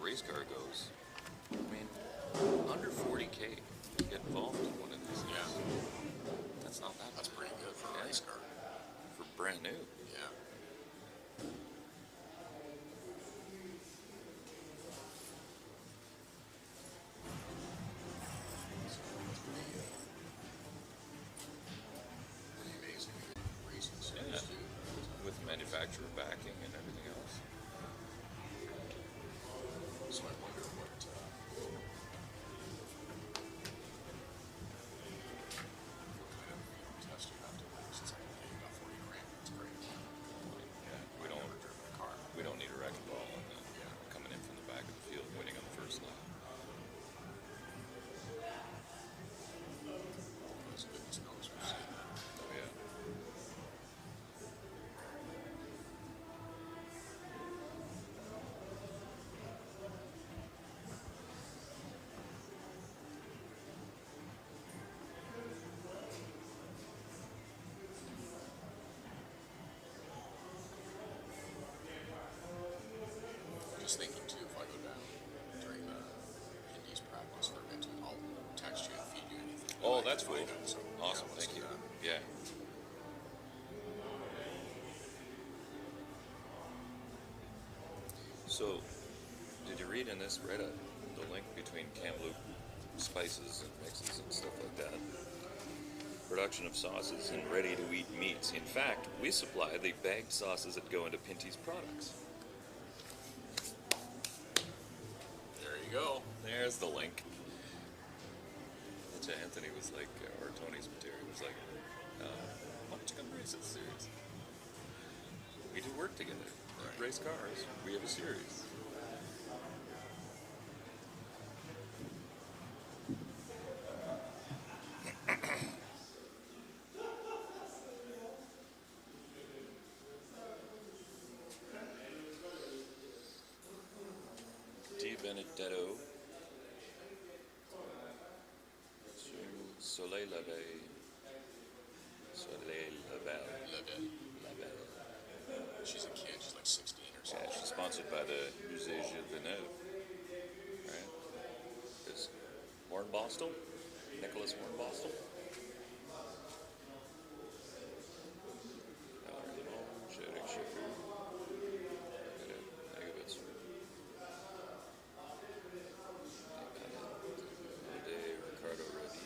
race car goes, I mean, under 40K to get involved in one of these things. Yeah. That's not that That's bad. pretty good for a race car. For brand new. Yeah. So it's pretty amazing racing series too. With manufacturer backing and everything else. So I wonder what kind of test you have to do. Since I you got 40 grand, that's great. Yeah, I've never driven a car. we don't need a wrecking ball on that. Yeah. Coming in from the back of the field, waiting on the first lap. As goodness knows we've seen that. Oh yeah. Just thinking too, if I go down during the Indies practice for a bit, I'll text you and feed you anything. Oh, that I that's can cool. find out. So, Awesome, yeah, let's thank do you. that. Yeah. So, did you read in this, the link between Kamloops spices and mixes and stuff like that? Production of sauces and ready-to-eat meats. In fact, we supply the bagged sauces that go into Pinty's products. There you go. There's the link. Which Anthony was like, or Tony's material was like, why don't you come race this series? We do work together. Right. Race cars. We have a series. Di Benedetto. Soleil Labelle. Soleil Labelle. Labelle. She's a kid. She's like 16 or Yeah, something. she's sponsored by the Musée Gilles Villeneuve. Right? This Hornbostel? Nicholas Hornbostel? Ricardo Roddy.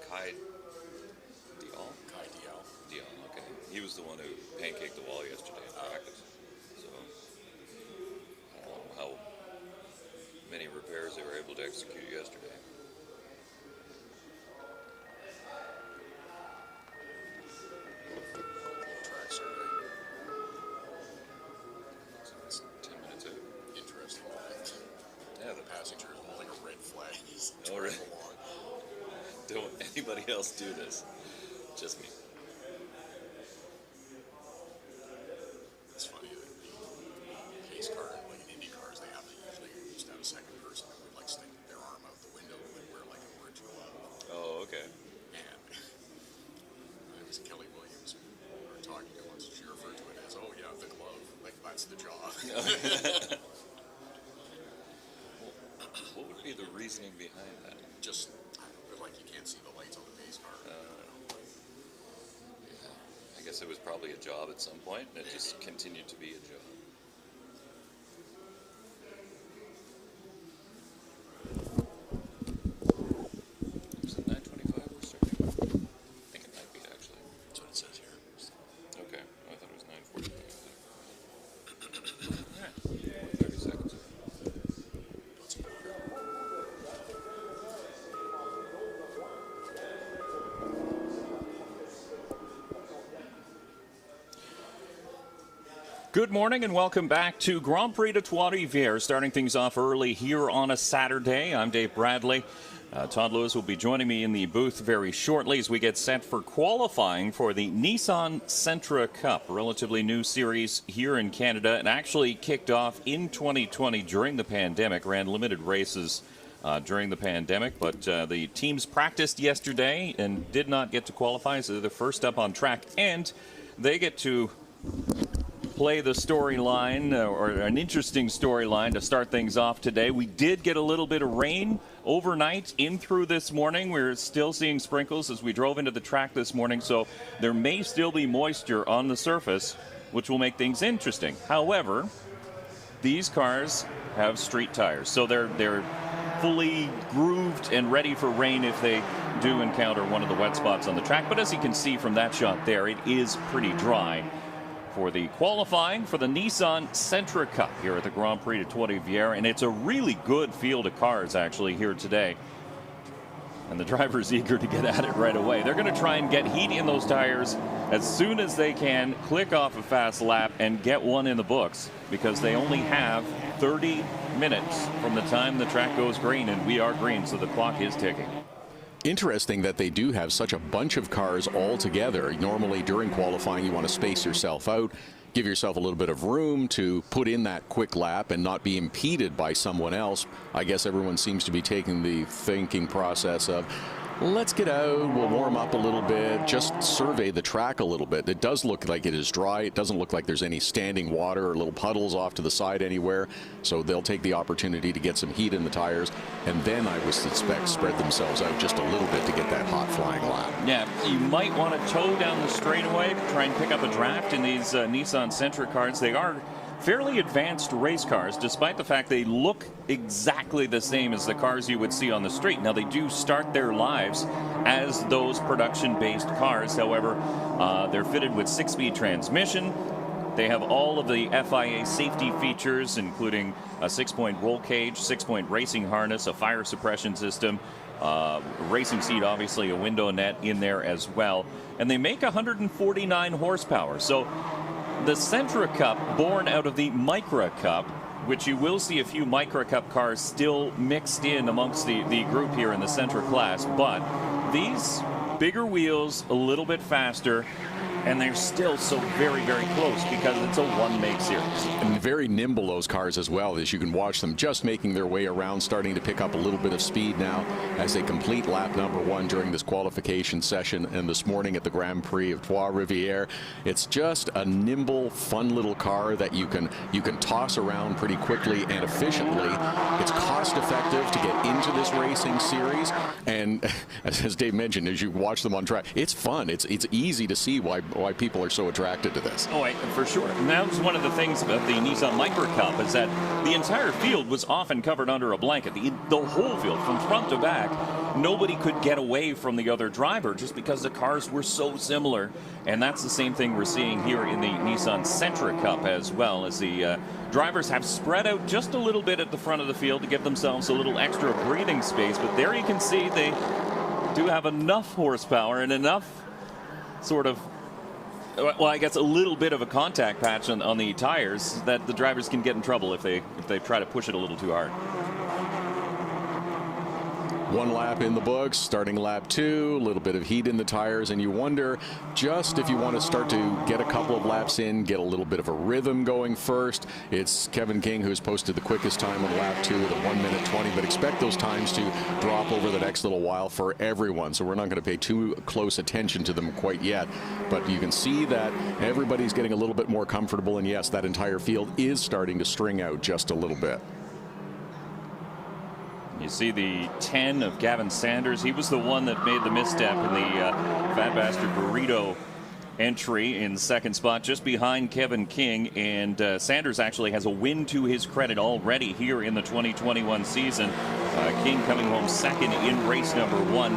Kai Dion? Kai Dial. Dion, okay. He was the one who pancaked the wall yesterday in practice. So, I don't know how many repairs they were able to execute yesterday. Track survey. It's 10 minutes out. Interesting. Yeah, The passenger is holding a red flag. He's Oh, really? driving along. don't anybody else do this. Just me. It's funny that the pace car, like in Indy cars, they have to usually used to have a second person that would like stick their arm out the window and wear like an orange glove. Oh, okay. And it was Kelly Williams who we were talking to once. She referred to it as, oh yeah, the glove. Like that's the job. What would be the reasoning behind that? Just, like you can't see the lights on the pace car. I guess it was probably a job at some point, and it just continued to be a job. Is it 9:25 we're starting? I think it might be, actually. That's what it says here. Okay, I thought it was 9:45. Alright, 30 seconds. What's it called? Good morning and welcome back to Grand Prix de Trois-Rivieres. Starting things off early here on a Saturday. I'm Dave Bradley. Todd Lewis will be joining me in the booth very shortly as we get set for qualifying for the Nissan Sentra Cup, a relatively new series here in Canada, and actually kicked off in 2020 during the pandemic, ran limited races during the pandemic, but the teams practiced yesterday and did not get to qualify, so they're the first up on track, and they get to play the storyline, or an interesting storyline to start things off today. We did get a little bit of rain overnight in through this morning. We're still seeing sprinkles as we drove into the track this morning, so there may still be moisture on the surface, which will make things interesting. However, these cars have street tires, so they're fully grooved and ready for rain if they do encounter one of the wet spots on the track. But as you can see from that shot there, it is pretty dry for the qualifying for the Nissan Sentra Cup here at the Grand Prix de Trois-Rivieres, and it's a really good field of cars actually here today. And the driver's eager to get at it right away. They're going to try and get heat in those tires as soon as they can, click off a fast lap, and get one in the books, because they only have 30 minutes from the time the track goes green, and we are green, so the clock is ticking. Interesting that they do have such a bunch of cars all together. Normally during qualifying you want to space yourself out, give yourself a little bit of room to put in that quick lap and not be impeded by someone else. I guess everyone seems to be taking the thinking process of, let's get out, we'll warm up a little bit, just survey the track a little bit. It does look like it is dry. It doesn't look like there's any standing water or little puddles off to the side anywhere. So they'll take the opportunity to get some heat in the tires, and then I would suspect spread themselves out just a little bit to get that hot flying lap. Yeah, you might want to tow down the straightaway, try and pick up a draft in these Nissan Sentra cars. They are fairly advanced race cars, despite the fact they look exactly the same as the cars you would see on the street. Now, they do start their lives as those production-based cars. However, they're fitted with 6-speed transmission. They have all of the FIA safety features, including a 6-point roll cage, 6-point racing harness, a fire suppression system, racing seat, obviously a window net in there as well. And they make 149 horsepower. So the Sentra Cup, born out of the Micra Cup, which you will see a few Micra Cup cars still mixed in amongst the group here in the Sentra class, but these bigger wheels, a little bit faster, and they're still so very, very close because it's a one-make series. And very nimble, those cars, as well, as you can watch them just making their way around, starting to pick up a little bit of speed now as they complete lap number 1 during this qualification session and this morning at the Grand Prix of Trois-Rivieres. It's just a nimble, fun little car that you can toss around pretty quickly and efficiently. It's cost-effective to get into this racing series, and as Dave mentioned, as you watch them on track, it's fun. It's easy to see why people are so attracted to this. Oh, for sure. And that was one of the things about the Nissan Micra Cup, is that the entire field was often covered under a blanket. The whole field, from front to back, nobody could get away from the other driver just because the cars were so similar. And that's the same thing we're seeing here in the Nissan Sentra Cup as well, as the drivers have spread out just a little bit at the front of the field to give themselves a little extra breathing space. But there you can see they do have enough horsepower and enough sort of, well, I guess a little bit of a contact patch on the tires that the drivers can get in trouble if they try to push it a little too hard. 1 lap in the books, starting lap 2, a little bit of heat in the tires, and you wonder just if you want to start to get a couple of laps in, get a little bit of a rhythm going first. It's Kevin King who's posted the quickest time on lap 2 at 1 minute 20, but expect those times to drop over the next little while for everyone, so we're not going to pay too close attention to them quite yet. But you can see that everybody's getting a little bit more comfortable, and yes, that entire field is starting to string out just a little bit. You see the 10 of Gavin Sanders. He was the one that made the misstep in the Fat Bastard Burrito entry in second spot, just behind Kevin King. And Sanders actually has a win to his credit already here in the 2021 season. King coming home second in race number 1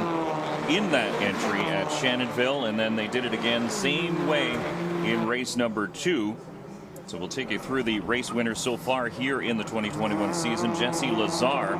in that entry at Shannonville. And then they did it again same way in race number 2. So we'll take you through the race winners so far here in the 2021 season. Jesse Lazar.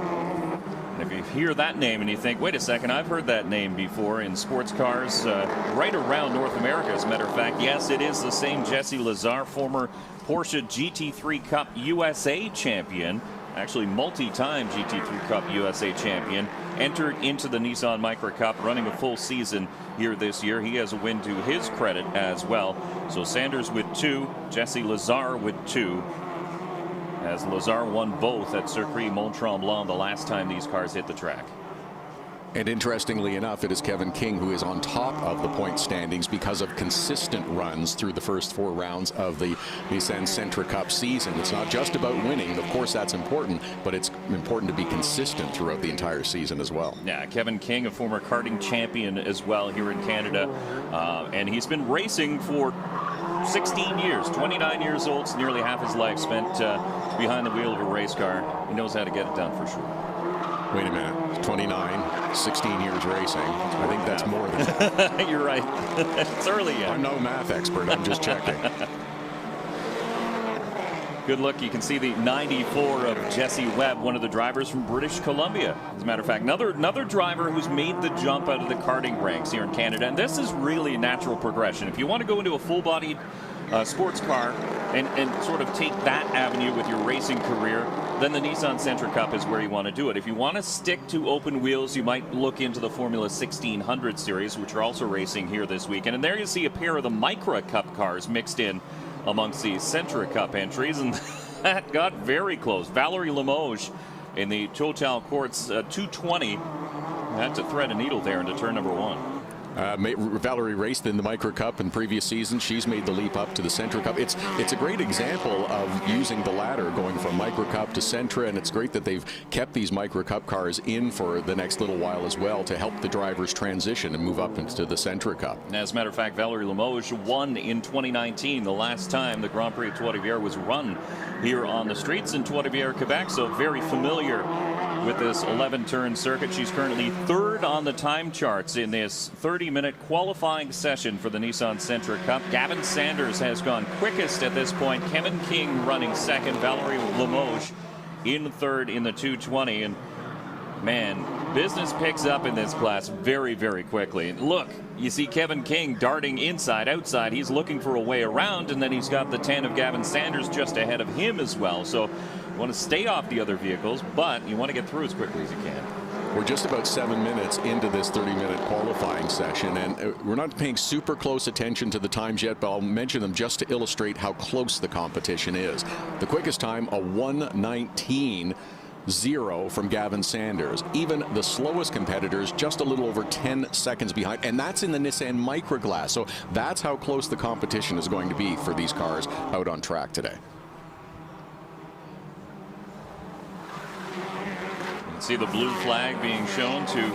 And if you hear that name and you think, wait a second, I've heard that name before in sports cars right around North America, as a matter of fact. Yes, it is the same Jesse Lazar, former Porsche GT3 Cup USA champion, actually multi-time GT3 Cup USA champion, entered into the Nissan Micra Cup, running a full season here this year. He has a win to his credit as well. So Sanders with 2, Jesse Lazar with 2, as Lazar won both at Circuit Mont Tremblant the last time these cars hit the track. And interestingly enough, it is Kevin King who is on top of the point standings because of consistent runs through the first 4 rounds of the Nissan Sentra Cup season. It's not just about winning. Of course, that's important, but it's important to be consistent throughout the entire season as well. Yeah, Kevin King, a former karting champion as well here in Canada, and he's been racing for 16 years, 29 years old, so nearly half his life spent behind the wheel of a race car. He knows how to get it done for sure. Wait a minute, 29, 16 years racing. I think that's more than that. You're right. It's early yet. I'm no math expert, I'm just checking. Good look. You can see the 94 of Jesse Webb, one of the drivers from British Columbia. As a matter of fact, another driver who's made the jump out of the karting ranks here in Canada. And this is really a natural progression. If you want to go into a full-bodied sports car and sort of take that avenue with your racing career, then the Nissan Sentra Cup is where you want to do it. If you want to stick to open wheels, you might look into the Formula 1600 series, which are also racing here this weekend. And there you see a pair of the Micra Cup cars mixed in amongst the Sentra Cup entries, and that got very close. Valerie Limoges in the Total Quartz 220 had to thread a needle there into turn number 1. Valerie raced in the Micra Cup in previous seasons. She's made the leap up to the Sentra Cup. It's a great example of using the ladder, going from Micra Cup to Sentra, and it's great that they've kept these Micra Cup cars in for the next little while as well to help the drivers transition and move up into the Sentra Cup. As a matter of fact, Valerie Limoges won in 2019, the last time the Grand Prix of Trois-Rivieres was run here on the streets in Trois-Rivieres, Quebec, so very familiar with this 11-turn circuit. She's currently 3rd on the time charts in this 30-minute qualifying session for the Nissan Sentra Cup. Gavin Sanders has gone quickest at this point. Kevin King running 2nd. Valerie Limoges in 3rd in the 220. And man, business picks up in this class very, very quickly. Look, you see Kevin King darting inside, outside. He's looking for a way around, and then he's got the 10 of Gavin Sanders just ahead of him as well. So you want to stay off the other vehicles, but you want to get through as quickly as you can. We're just about 7 minutes into this 30-minute qualifying session, and we're not paying super close attention to the times yet, but I'll mention them just to illustrate how close the competition is. The quickest time, a 1:19.0 from Gavin Sanders. Even the slowest competitors just a little over 10 seconds behind, and that's in the Nissan Micra Glass. So that's how close the competition is going to be for these cars out on track today. See the blue flag being shown to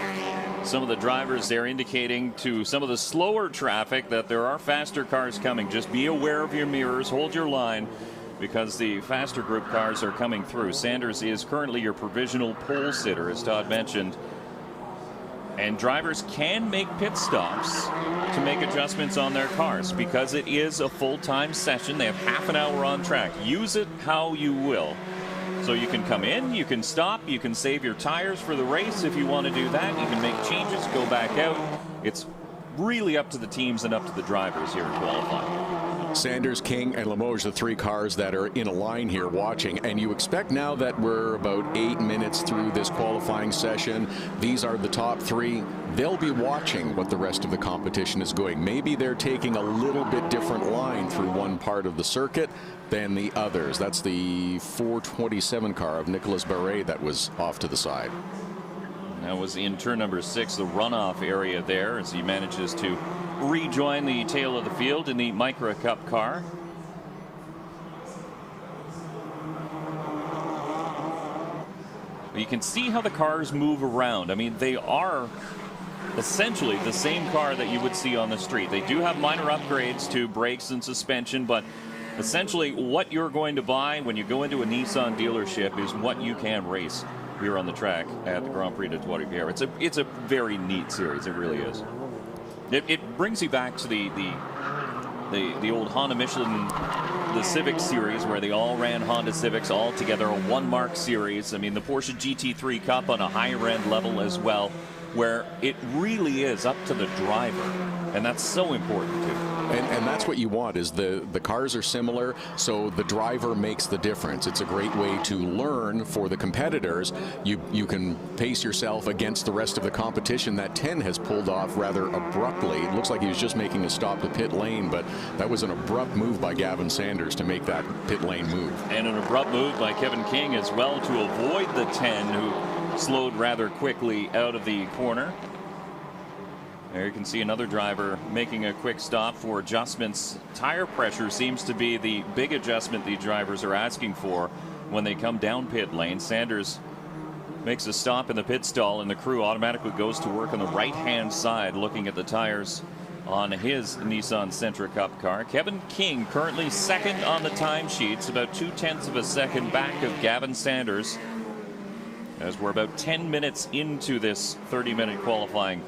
some of the drivers there, indicating to some of the slower traffic that there are faster cars coming. Just be aware of your mirrors, hold your line, because the faster group cars are coming through. Sanders is currently your provisional pole sitter, as Todd mentioned. And drivers can make pit stops to make adjustments on their cars because it is a full-time session. They have half an hour on track. Use it how you will. So you can come in, you can stop, you can save your tires for the race if you want to do that. You can make changes, go back out. It's really up to the teams and up to the drivers here in qualifying. Sanders, King, and Limoges, the 3 cars that are in a line here watching. And you expect now that we're about 8 minutes through this qualifying session, these are the top 3. They'll be watching what the rest of the competition is going. Maybe they're taking a little bit different line through one part of the circuit than the others. That's the 427 car of Nicolas Barret that was off to the side. That was in turn number 6, the runoff area there, as he manages to rejoin the tail of the field in the Micra Cup car. You can see how the cars move around. I mean, they are essentially the same car that you would see on the street. They do have minor upgrades to brakes and suspension, but essentially what you're going to buy when you go into a Nissan dealership is what you can race here on the track at the Grand Prix de Trois-Rivieres. It's a very neat series. It really is. It brings you back to the old Honda Michelin, the Civic series, where they all ran Honda Civics all together, a one-mark series. I mean, the Porsche GT3 Cup on a higher-end level as well, where it really is up to the driver, and that's so important too. And that's what you want, is the cars are similar, so the driver makes the difference. It's a great way to learn for the competitors. You can pace yourself against the rest of the competition. That 10 has pulled off rather abruptly. It looks like he was just making a stop to pit lane, but that was an abrupt move by Gavin Sanders to make that pit lane move. And an abrupt move by Kevin King as well to avoid the 10, who slowed rather quickly out of the corner. There you can see another driver making a quick stop for adjustments. Tire pressure seems to be the big adjustment the drivers are asking for when they come down pit lane. Sanders makes a stop in the pit stall, and the crew automatically goes to work on the right-hand side looking at the tires on his Nissan Sentra Cup car. Kevin King currently second on the timesheets, about 0.2 of a second back of Gavin Sanders, as we're about 10 minutes into this 30-minute qualifying.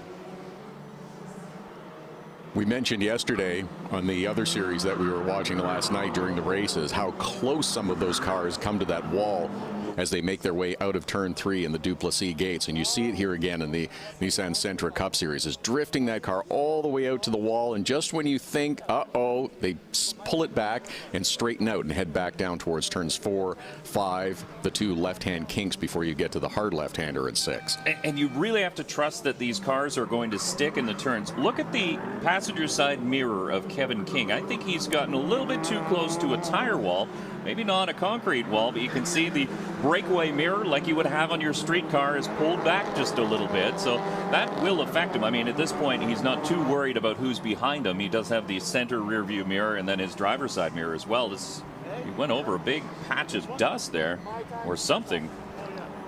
We mentioned yesterday on the other series that we were watching last night during the races how close some of those cars come to that wall as they make their way out of turn 3 in the Duplessis gates. And you see it here again in the Nissan Sentra Cup Series, is drifting that car all the way out to the wall. And just when you think, uh-oh, they pull it back and straighten out and head back down towards turns 4, 5, the 2 left-hand kinks before you get to the hard left-hander at 6. And you really have to trust that these cars are going to stick in the turns. Look at the passenger side mirror of Kevin King. I think he's gotten a little bit too close to a tire wall. Maybe not a concrete wall, but you can see the breakaway mirror, like you would have on your street car, is pulled back just a little bit. So that will affect him. I mean, at this point, he's not too worried about who's behind him. He does have the center rear view mirror and then his driver's side mirror as well. He went over a big patch of dust there or something.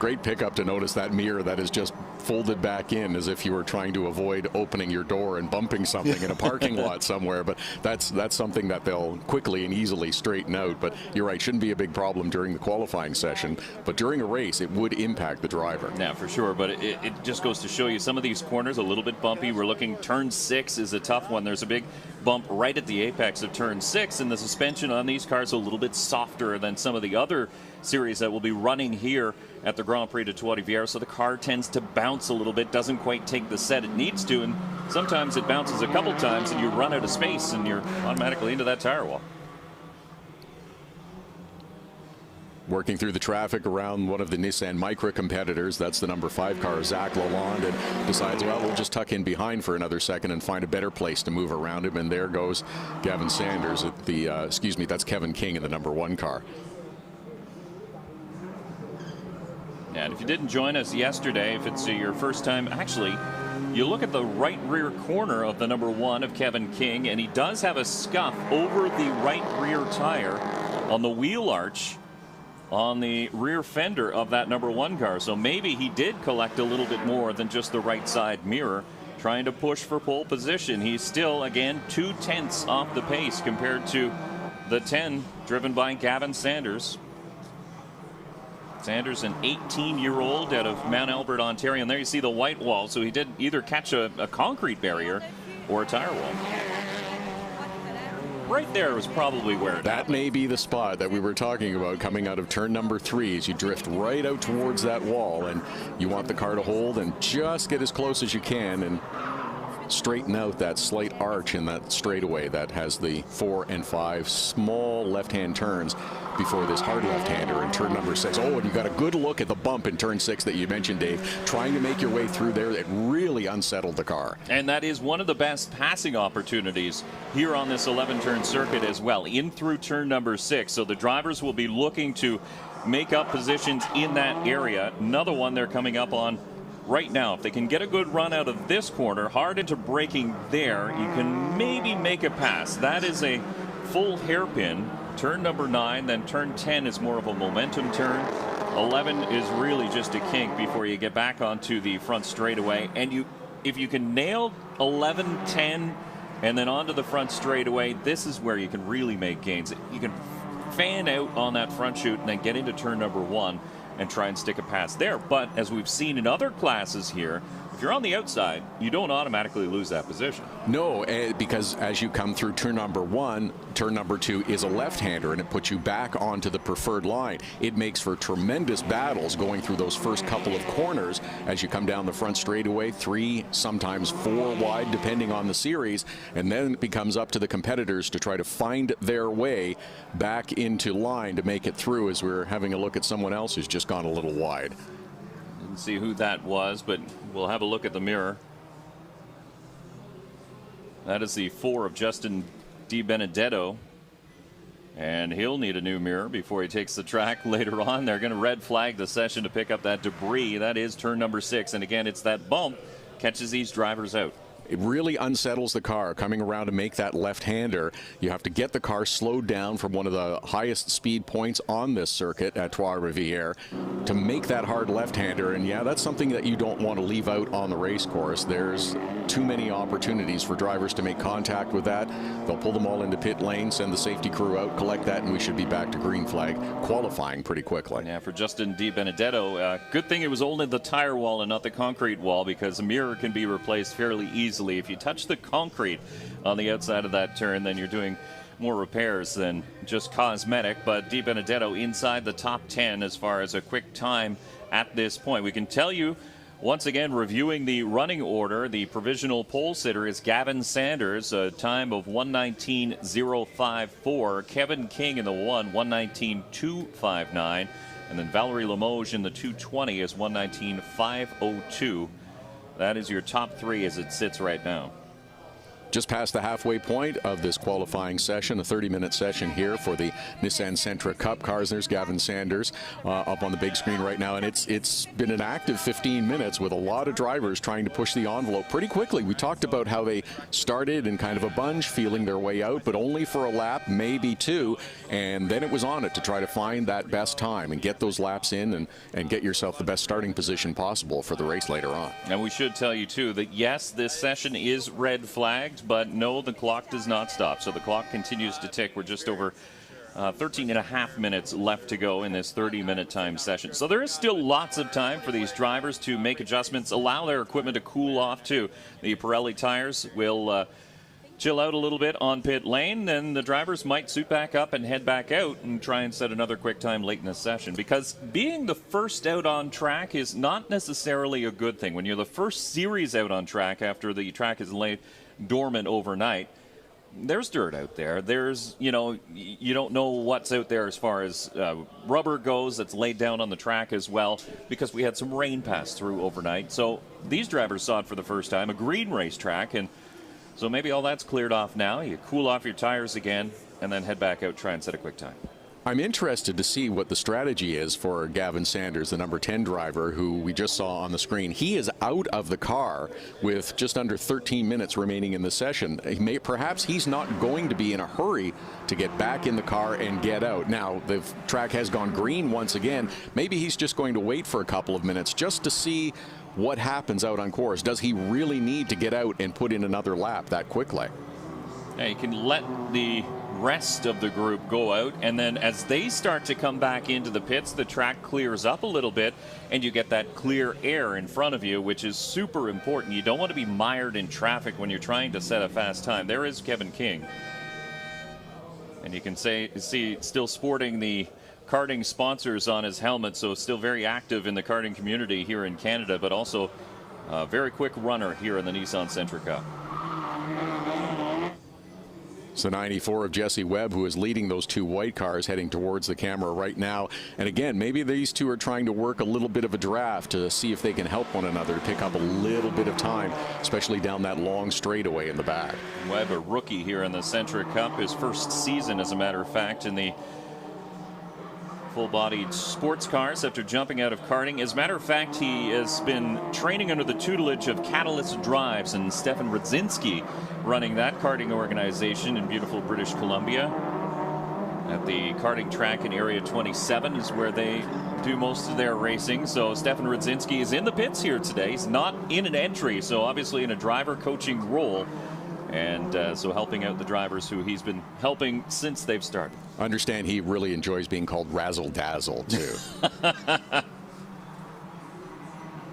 Great pickup to notice that mirror that is just folded back in as if you were trying to avoid opening your door and bumping something in a parking lot somewhere. But that's something that they'll quickly and easily straighten out. But you're right, shouldn't be a big problem during the qualifying session. But during a race, it would impact the driver. Yeah, for sure. But it just goes to show you some of these corners a little bit bumpy. We're looking, turn 6 is a tough one. There's a big bump right at the apex of turn 6, and the suspension on these cars is a little bit softer than some of the other series that will be running here at the Grand Prix de Trois-Rivieres, so the car tends to bounce a little bit, doesn't quite take the set it needs to, and sometimes it bounces a couple times and you run out of space and you're automatically into that tire wall. Working through the traffic around one of the Nissan Micra competitors, that's the number 5 car, Zach Lalonde, and decides, well, we'll just tuck in behind for another second and find a better place to move around him, and there goes Gavin Sanders at the, that's Kevin King in the number 1 car. And if you didn't join us yesterday, if it's your first time, actually, you look at the right rear corner of the number 1 of Kevin King, and he does have a scuff over the right rear tire on the wheel arch on the rear fender of that number 1 car. So maybe he did collect a little bit more than just the right side mirror, trying to push for pole position. He's still, again, 0.2 off the pace compared to the 10 driven by Gavin Sanders. Sanders, an 18-year-old out of Mount Albert, Ontario. And there you see the white wall. So he did either catch a concrete barrier or a tire wall. Right there was probably where that may be the spot that we were talking about coming out of turn number 3 as you drift right out towards that wall, and you want the car to hold and just get as close as you can and straighten out that slight arch in that straightaway that has the 4 and 5 small left-hand turns before this hard left-hander in turn number 6. Oh, and you got a good look at the bump in turn 6 that you mentioned, Dave. Trying to make your way through there, it really unsettled the car. And that is one of the best passing opportunities here on this 11-turn circuit as well, in through turn number 6. So the drivers will be looking to make up positions in that area. Another one they're coming up on right now. If they can get a good run out of this corner, hard into braking there, you can maybe make a pass. That is a full hairpin. Turn number 9, then turn 10 is more of a momentum turn. 11 is really just a kink before you get back onto the front straightaway. And if you can nail 11, 10, and then onto the front straightaway, this is where you can really make gains. You can fan out on that front chute and then get into turn number 1 and try and stick a pass there. But as we've seen in other classes here, if you're on the outside, you don't automatically lose that position. No, because as you come through turn number 1, turn number 2 is a left-hander, and it puts you back onto the preferred line. It makes for tremendous battles going through those first couple of corners as you come down the front straightaway, 3, sometimes 4 wide, depending on the series, and then it becomes up to the competitors to try to find their way back into line to make it through, as we're having a look at someone else who's just gone a little wide. Didn't see who that was, but we'll have a look at the mirror. That is the 4 of Justin Di Benedetto. And he'll need a new mirror before he takes the track later on. They're going to red flag the session to pick up that debris. That is turn number 6. And again, it's that bump catches these drivers out. It really unsettles the car coming around to make that left-hander. You have to get the car slowed down from one of the highest speed points on this circuit at Trois-Rivieres to make that hard left-hander. And yeah, that's something that you don't want to leave out on the race course. There's too many opportunities for drivers to make contact with that. They'll pull them all into pit lane, send the safety crew out, collect that, and we should be back to green flag qualifying pretty quickly. Yeah, for Justin DiBenedetto, good thing it was only the tire wall and not the concrete wall, because a mirror can be replaced fairly easily. If you touch the concrete on the outside of that turn, then you're doing more repairs than just cosmetic. But DiBenedetto inside the top 10 as far as a quick time at this point. We can tell you, once again, reviewing the running order, the provisional pole sitter is Gavin Sanders, a time of 1:19.054. Kevin King in the 1:19.259. And then Valerie Limoges in the 2:20 is 1:19.502. That is your top 3 as it sits right now. Just past the halfway point of this qualifying session, a 30-minute session here for the Nissan Sentra Cup cars. There's Gavin Sanders up on the big screen right now, and it's been an active 15 minutes with a lot of drivers trying to push the envelope pretty quickly. We talked about how they started in kind of a bunch, feeling their way out, but only for a lap, maybe 2, and then it was on it to try to find that best time and get those laps in and get yourself the best starting position possible for the race later on. And we should tell you, too, that yes, this session is red flagged, but no, the clock does not stop. So the clock continues to tick. We're just over 13 and a half minutes left to go in this 30-minute time session. So there is still lots of time for these drivers to make adjustments, allow their equipment to cool off, too. The Pirelli tires will chill out a little bit on pit lane, then the drivers might suit back up and head back out and try and set another quick time late in the session, because being the first out on track is not necessarily a good thing. When you're the first series out on track after the track is laid dormant overnight, there's dirt out there. There's, you don't know what's out there as far as rubber goes that's laid down on the track as well, because we had some rain pass through overnight. So these drivers saw it for the first time, a green racetrack, and so maybe all that's cleared off now. You cool off your tires again and then head back out, try and set a quick time. I'm interested to see what the strategy is for Gavin Sanders, the number 10 driver who we just saw on the screen. He is out of the car with just under 13 minutes remaining in the session. Perhaps he's not going to be in a hurry to get back in the car and get out. Now, the track has gone green once again. Maybe he's just going to wait for a couple of minutes just to see what happens out on course. Does he really need to get out and put in another lap that quickly? Yeah, you can let the rest of the group go out, and then as they start to come back into the pits, the track clears up a little bit and you get that clear air in front of you, which is super important. You don't want to be mired in traffic when you're trying to set a fast time. There is Kevin King, and you can see still sporting the karting sponsors on his helmet, so still very active in the karting community here in Canada, but also a very quick runner here in the Nissan Sentra Cup. It's the 94 of Jesse Webb who is leading those 2 white cars heading towards the camera right now. And again, maybe these 2 are trying to work a little bit of a draft to see if they can help one another to pick up a little bit of time, especially down that long straightaway in the back. Webb, a rookie here in the Sentra Cup, his first season, as a matter of fact, in the full-bodied sports cars after jumping out of karting. As a matter of fact, he has been training under the tutelage of Catalyst Drives and Stefan Rudzinski, running that karting organization in beautiful British Columbia. At the karting track in Area 27 is where they do most of their racing. So Stefan Rudzinski is in the pits here today. He's not in an entry, so obviously in a driver coaching role. And so helping out the drivers who he's been helping since they've started. Understand he really enjoys being called Razzle Dazzle, too.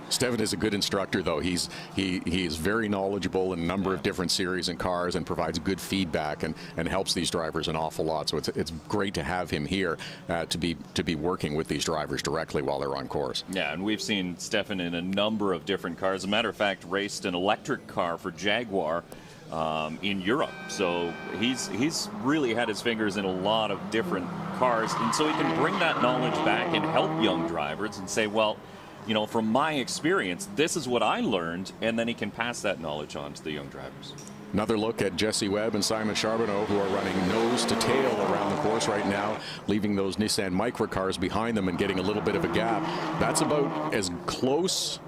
Stefan is a good instructor, though. He is very knowledgeable in a number of different series and cars and provides good feedback and helps these drivers an awful lot. So it's great to have him here to be working with these drivers directly while they're on course. Yeah, and we've seen Stefan in a number of different cars. As a matter of fact, raced an electric car for Jaguar in Europe. So he's really had his fingers in a lot of different cars, and so he can bring that knowledge back and help young drivers and say, well, from my experience, this is what I learned, and then he can pass that knowledge on to the young drivers. Another look at Jesse Webb and Simon Charbonneau, who are running nose to tail around the course right now, leaving those Nissan Micra cars behind them and getting a little bit of a gap. That's about as close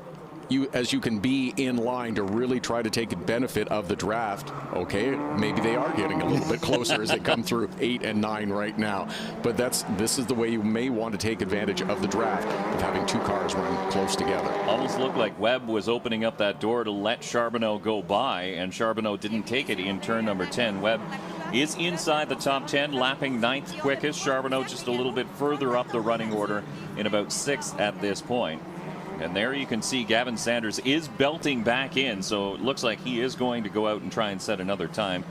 as you can be in line to really try to take benefit of the draft. Okay, maybe they are getting a little bit closer as they come through 8 and 9 right now. But this is the way you may want to take advantage of the draft, of having two cars run close together. Almost looked like Webb was opening up that door to let Charbonneau go by, and Charbonneau didn't take it in turn number 10. Webb is inside the top 10, lapping 9th quickest. Charbonneau just a little bit further up the running order in about 6th at this point. And there you can see Gavin Sanders is belting back in, so it looks like he is going to go out and try and set another time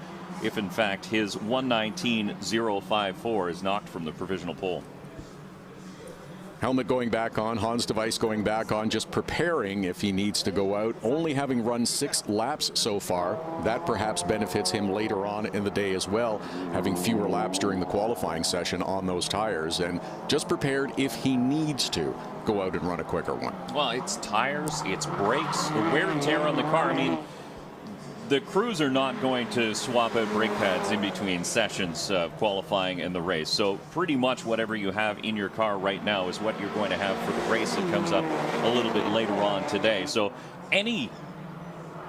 if, in fact, his 1:19.054 is knocked from the provisional pole. Helmet going back on, Hans device going back on, just preparing if he needs to go out. Only having run 6 laps so far. That perhaps benefits him later on in the day as well, having fewer laps during the qualifying session on those tires, and just prepared if he needs to go out and run a quicker one. Well, it's tires, it's brakes, the wear and tear on the car. I mean, the crews are not going to swap out brake pads in between sessions of qualifying and the race. So pretty much whatever you have in your car right now is what you're going to have for the race that comes up a little bit later on today. So any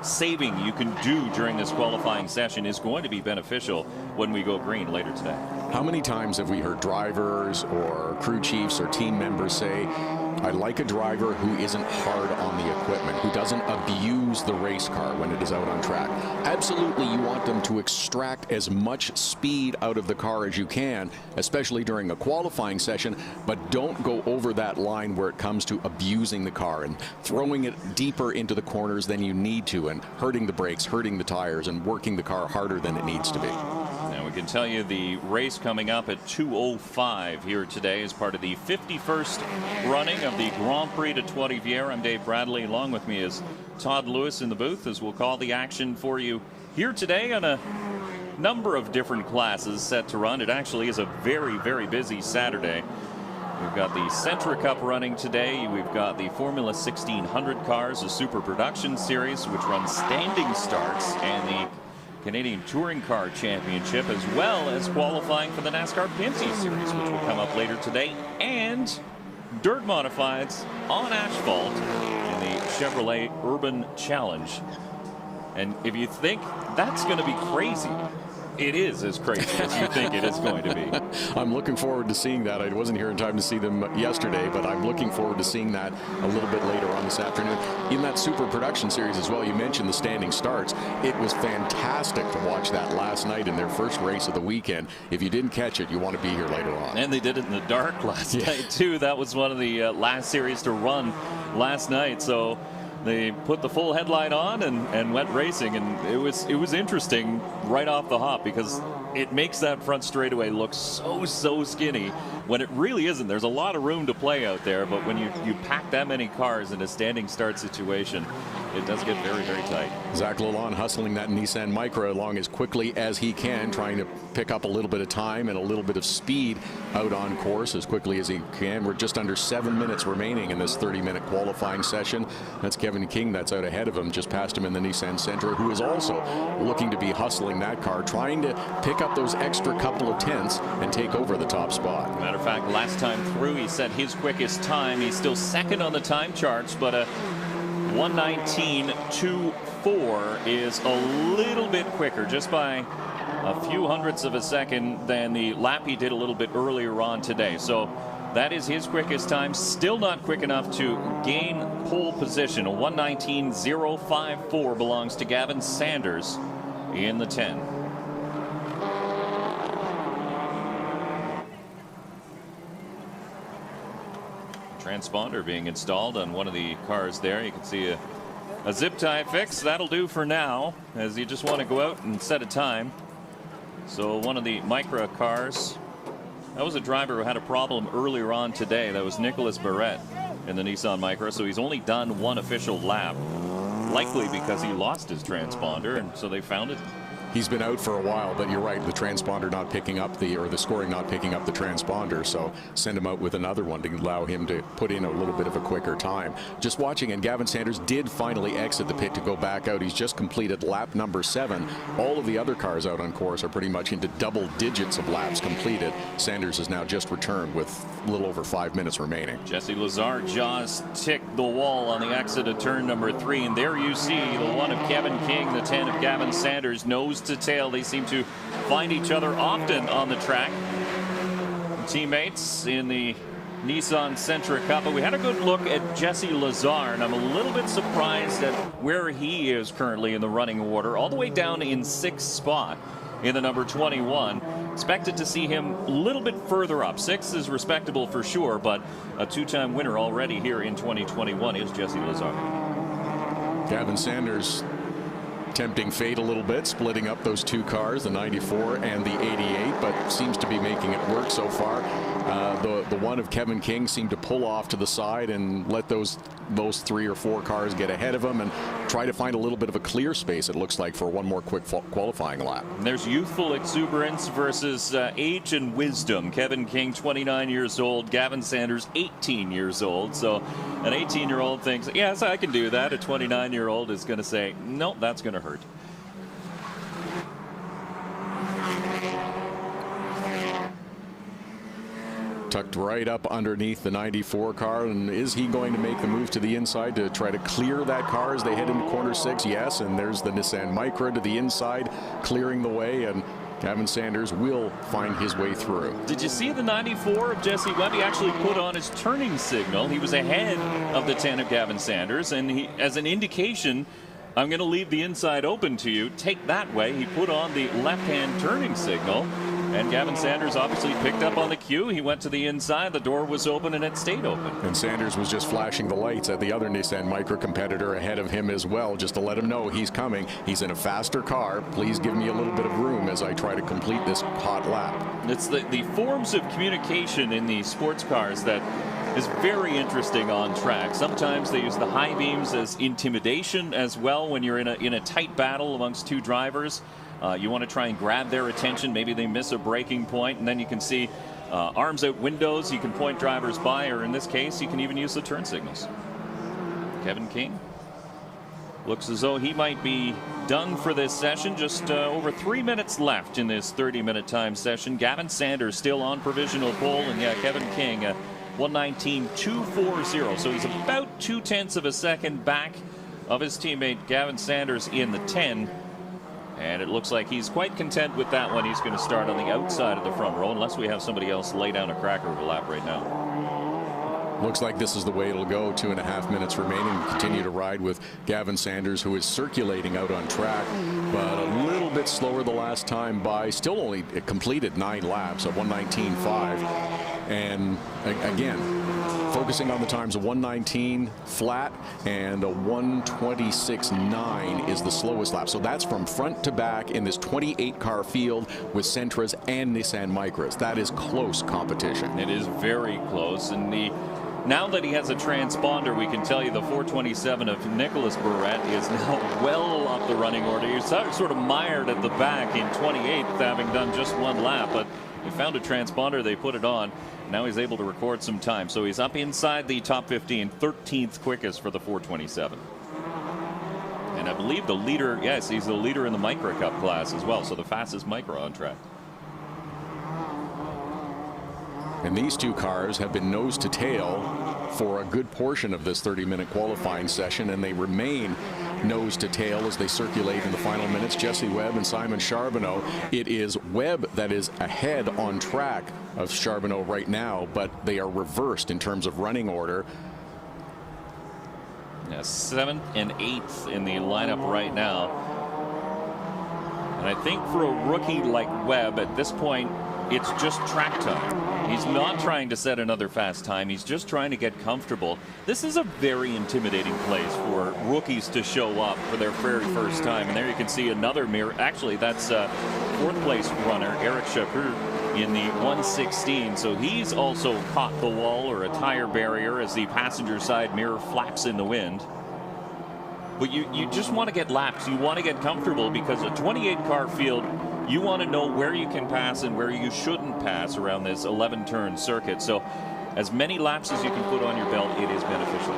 saving you can do during this qualifying session is going to be beneficial when we go green later today. How many times have we heard drivers or crew chiefs or team members say, I like a driver who isn't hard on the equipment, who doesn't abuse the race car when it is out on track? Absolutely, you want them to extract as much speed out of the car as you can, especially during a qualifying session, but don't go over that line where it comes to abusing the car and throwing it deeper into the corners than you need to and hurting the brakes, hurting the tires, and working the car harder than it needs to be. Now we can tell you the race coming up at 2:05 here today is part of the 51st running of the Grand Prix de Trois-Rivieres. I'm Dave Bradley. Along with me is Todd Lewis in the booth as we'll call the action for you here today on a number of different classes set to run. It actually is a very, very busy Saturday. We've got the Sentra Cup running today. We've got the Formula 1600 cars, a super production series, which runs standing starts, and the Canadian Touring Car Championship, as well as qualifying for the NASCAR Pinty Series, which will come up later today, and dirt modifieds on asphalt in the Chevrolet Urban Challenge. And if you think that's going to be crazy, it is as crazy as you think it is going to be. I'm looking forward to seeing that. I wasn't here in time to see them yesterday, but I'm looking forward to seeing that a little bit later on this afternoon. In that super production series as well, you mentioned the standing starts. It was fantastic to watch that last night in their first race of the weekend. If you didn't catch it, you want to be here later on. And they did it in the dark last night, too. That was one of the last series to run last night. So they put the full headline on and went racing, and it was interesting right off the hop because it makes that front straightaway look so skinny when it really isn't. There's a lot of room to play out there, but when you pack that many cars in a standing start situation, it does get very, very tight. Zach Lalonde hustling that Nissan Micra along as quickly as he can, trying to pick up a little bit of time and a little bit of speed out on course as quickly as he can. We're just under 7 minutes remaining in this 30-minute qualifying session. That's Kevin King that's out ahead of him, just past him in the Nissan Sentra, who is also looking to be hustling that car, trying to pick up those extra couple of tenths and take over the top spot. Matter of fact, last time through, he set his quickest time. He's still second on the time charts, but a 1:19.24 is a little bit quicker, just by a few hundredths of a second than the lap he did a little bit earlier on today. So that is his quickest time. Still not quick enough to gain pole position. A 1:19.054 belongs to Gavin Sanders in the 10. Transponder being installed on one of the cars there. You can see a zip tie fix. That'll do for now, as you just want to go out and set a time. So one of the Micra cars, that was a driver who had a problem earlier on today. That was Nicholas Barrett in the Nissan Micra. So he's only done one official lap, likely because he lost his transponder, and so they found it. he's been out for a while, but you're right, the transponder not picking up the scoring not picking up the transponder, so send him out with another one to allow him to put in a little bit of a quicker time. Just watching, and Gavin Sanders did finally exit the pit to go back out. He's just completed lap number 7. All of the other cars out on course are pretty much into double digits of laps completed. Sanders has now just returned with a little over 5 minutes remaining. Jesse Lazar just ticked the wall on the exit of turn number 3, and there you see the 1 of Kevin King, the 10 of Gavin Sanders, nose to tail. They seem to find each other often on the track. Teammates in the Nissan Sentra Cup, but we had a good look at Jesse Lazar, and I'm a little bit surprised at where he is currently in the running order, all the way down in 6th spot in the number 21. Expected to see him a little bit further up. 6th is respectable for sure, but a 2-time winner already here in 2021 is Jesse Lazar. Gavin Sanders tempting fate a little bit, splitting up those 2 cars, the 94 and the 88, but seems to be making it work so far. The 1 of Kevin King seemed to pull off to the side and let those 3 or 4 cars get ahead of him and try to find a little bit of a clear space, it looks like, for one more quick qualifying lap. And there's youthful exuberance versus age and wisdom. Kevin King, 29 years old. Gavin Sanders, 18 years old. So an 18-year-old thinks, yes, I can do that. A 29-year-old is going to say, no, that's going to hurt. Tucked right up underneath the 94 car, and is he going to make the move to the inside to try to clear that car as they head into corner 6? Yes, and there's the Nissan Micra to the inside, clearing the way, and Gavin Sanders will find his way through. Did you see the 94 of Jesse Webb? He actually put on his turning signal. He was ahead of the 10 of Gavin Sanders, and he, as an indication, I'm going to leave the inside open to you, take that way. He put on the left-hand turning signal. And Gavin Sanders obviously picked up on the cue. He went to the inside. The door was open, and it stayed open. And Sanders was just flashing the lights at the other Nissan Micra competitor ahead of him as well, just to let him know he's coming. He's in a faster car. Please give me a little bit of room as I try to complete this hot lap. It's the forms of communication in the sports cars that is very interesting on track. Sometimes they use the high beams as intimidation as well when you're in a tight battle amongst 2 drivers. You want to try and grab their attention. Maybe they miss a braking point, and then you can see arms out windows. You can point drivers by, or in this case, you can even use the turn signals. Kevin King looks as though he might be done for this session. Just over 3 minutes left in this 30-minute time session. Gavin Sanders still on provisional pole, and yeah, Kevin King 1:19.240. So he's about 0.2 of a second back of his teammate Gavin Sanders in the 10. And it looks like he's quite content with that one. He's going to start on the outside of the front row, unless we have somebody else lay down a cracker of a lap right now. Looks like this is the way it'll go. 2.5 minutes remaining. Continue to ride with Gavin Sanders, who is circulating out on track, but a little bit slower the last time by. Still only completed 9 laps at 1:19.5. And again, focusing on the times of 1:19 flat and a 1:26.9 is the slowest lap. So that's from front to back in this 28-car field with Sentras and Nissan Micras. That is close competition. It is very close. And now that he has a transponder, we can tell you the 427 of Nicholas Barrett is now well up the running order. He's sort of mired at the back in 28th, having done just 1 lap, but they found a transponder, they put it on. Now he's able to record some time. So he's up inside the top 15, 13th quickest for the 427. And I believe the leader, yes, he's the leader in the Micra Cup class as well. So the fastest Micra on track. And these 2 cars have been nose to tail for a good portion of this 30-minute qualifying session, and they remain nose to tail as they circulate in the final minutes. Jesse Webb and Simon Charbonneau. It is Webb that is ahead on track of Charbonneau right now, but they are reversed in terms of running order. Yeah, 7th and 8th in the lineup right now. And I think for a rookie like Webb at this point, it's just track time. He's not trying to set another fast time. He's just trying to get comfortable. This is a very intimidating place for rookies to show up for their very first time. And there you can see another mirror. Actually, that's 4th place runner Eric Chaput in the 1:16. So he's also caught the wall or a tire barrier as the passenger side mirror flaps in the wind. but you just want to get laps. You want to get comfortable because a 28-car field, you want to know where you can pass and where you shouldn't pass around this 11-turn circuit. So as many laps as you can put on your belt, it is beneficial.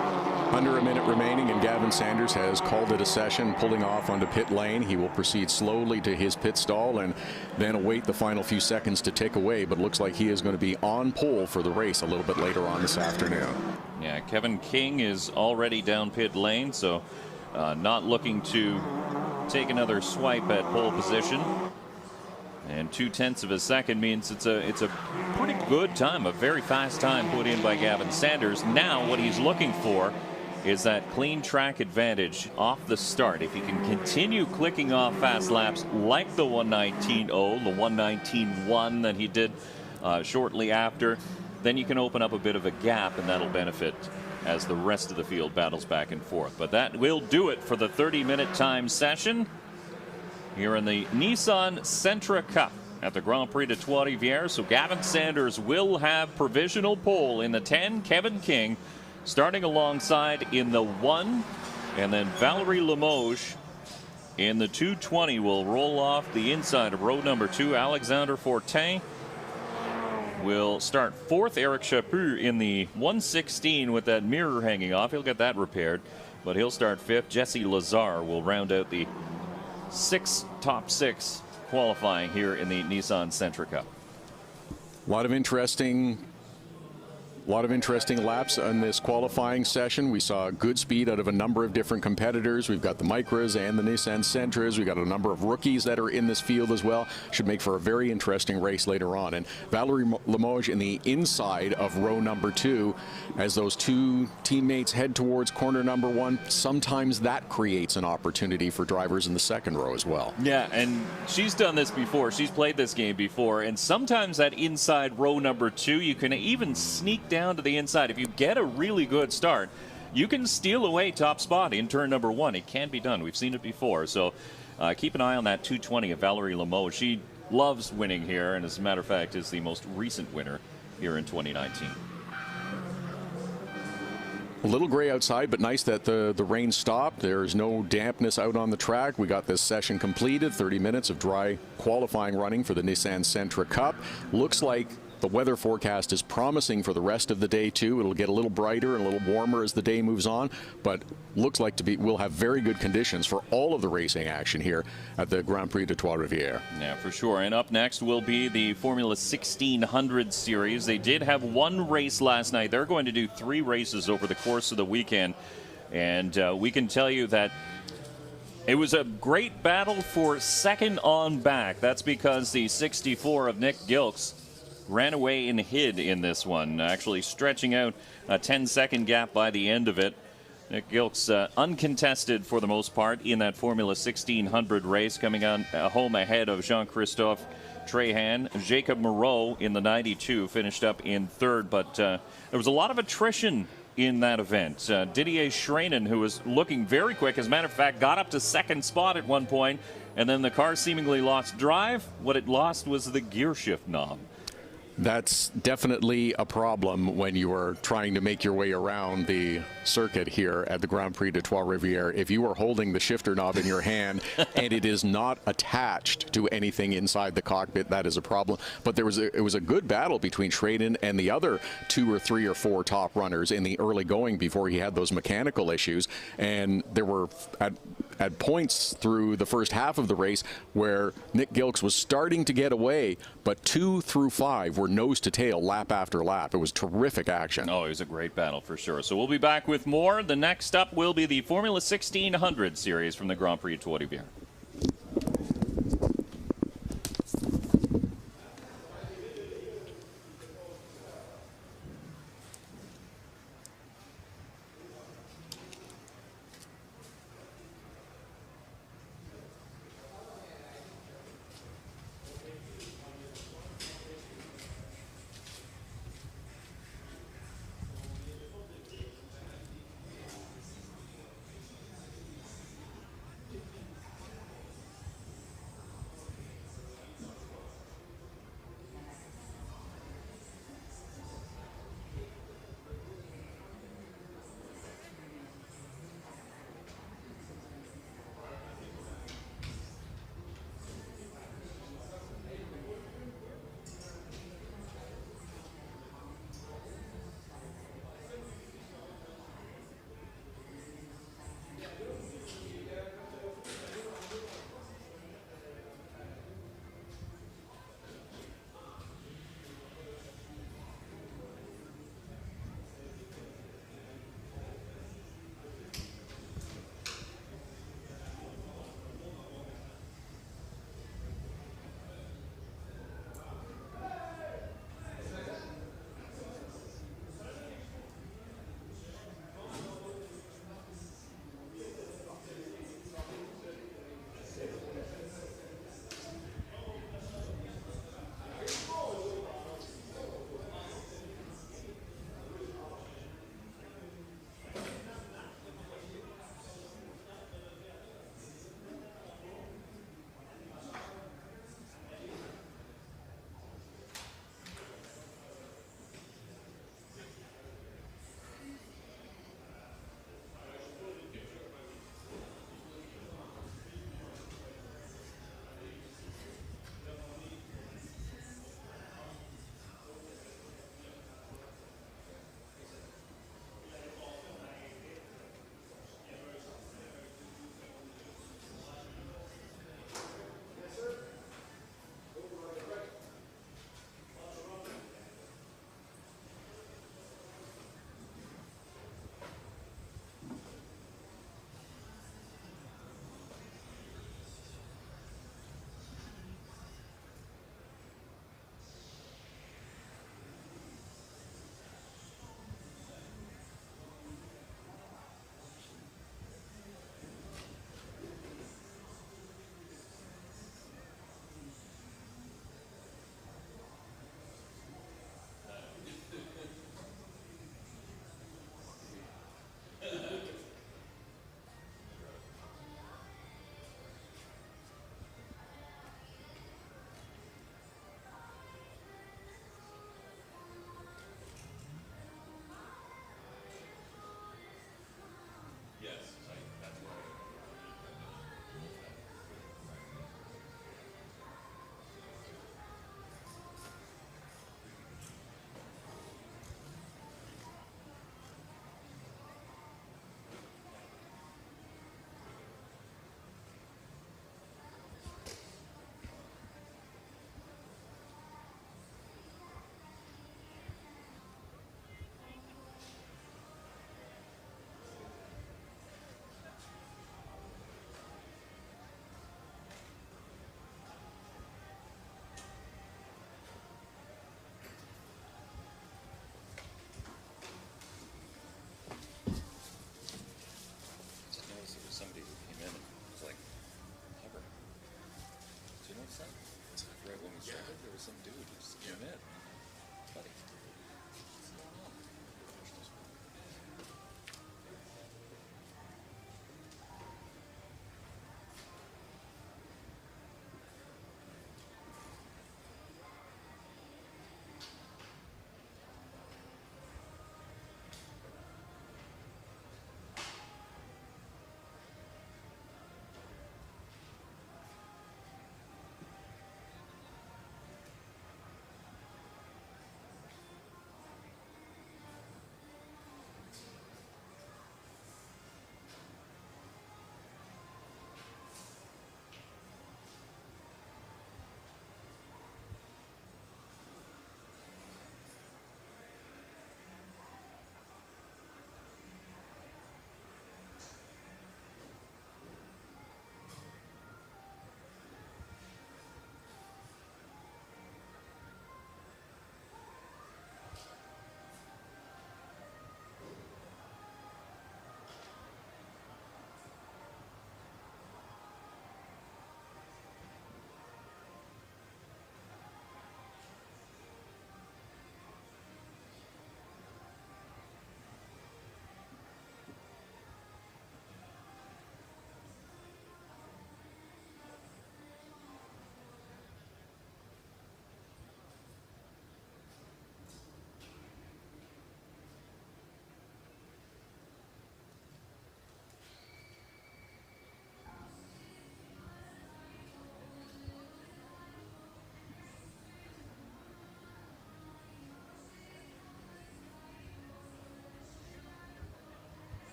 Under a minute remaining, and Gavin Sanders has called it a session, pulling off onto pit lane. He will proceed slowly to his pit stall and then await the final few seconds to tick away, but looks like he is going to be on pole for the race a little bit later on this afternoon. Yeah, Kevin King is already down pit lane, so not looking to take another swipe at pole position. And 0.2 of a second means it's a pretty good time, a very fast time put in by Gavin Sanders. Now what he's looking for is that clean track advantage off the start. If he can continue clicking off fast laps like the 119.0, the 119.1 that he did shortly after, then you can open up a bit of a gap, and that'll benefit as the rest of the field battles back and forth. But that will do it for the 30-minute time session here in the Nissan Sentra Cup at the Grand Prix de Trois-Rivieres. So Gavin Sanders will have provisional pole in the 10. Kevin King starting alongside in the 1, and then Valerie Limoges in the 220 will roll off the inside of row number 2. Alexander Fortin will start 4th. Eric Chaput in the 116 with that mirror hanging off. He'll get that repaired, but he'll start 5th. Jesse Lazar will round out the top 6 qualifying here in the Nissan Sentra Cup. A lot of interesting laps on this qualifying session. We saw good speed out of a number of different competitors. We've got the Micras and the Nissan Sentras. We've got a number of rookies that are in this field as well. Should make for a very interesting race later on. And Valerie Limoges in the inside of row number 2 as those two teammates head towards corner number 1. Sometimes that creates an opportunity for drivers in the second row as well. Yeah, and she's done this before. She's played this game before. And sometimes that inside row number 2, you can even sneak down to the inside. If you get a really good start, you can steal away top spot in turn number 1. It can be done. We've seen it before. So keep an eye on that 220 of Valerie Limoges. She loves winning here, and as a matter of fact is the most recent winner here in 2019. A little gray outside, but nice that the rain stopped. There's no dampness out on the track. We got this session completed. 30 minutes of dry qualifying running for the Nissan Sentra Cup. Looks like the weather forecast is promising for the rest of the day too. It'll get a little brighter and a little warmer as the day moves on, but looks like we'll have very good conditions for all of the racing action here at the Grand Prix de Trois-Rivieres. Yeah, for sure. And up next will be the Formula 1600 series. They did have one race last night. They're going to do 3 races over the course of the weekend, and we can tell you that it was a great battle for second on back. That's because the 64 of Nick Gilks ran away and hid in this one, actually stretching out a 10-second gap by the end of it. Nick Gilks uncontested for the most part in that Formula 1600 race, coming on home ahead of Jean-Christophe Tréhan. Jacob Moreau in the 92 finished up in 3rd, but there was a lot of attrition in that event. Didier Schreinen, who was looking very quick, as a matter of fact, got up to 2nd spot at one point, and then the car seemingly lost drive. What it lost was the gear shift knob. That's definitely a problem when you are trying to make your way around the circuit here at the Grand Prix de Trois-Rivieres. If you are holding the shifter knob in your hand and it is not attached to anything inside the cockpit, that is a problem. But it was a good battle between Schraden and the other 2 or 3 or 4 top runners in the early going before he had those mechanical issues. And there were at points through the first half of the race where Nick Gilks was starting to get away, but 2 through 5 were nose to tail lap after lap. It was terrific action. Oh, it was a great battle for sure. So we'll be back with more. The next up will be the Formula 1600 series from the Grand Prix de Trois-Rivieres.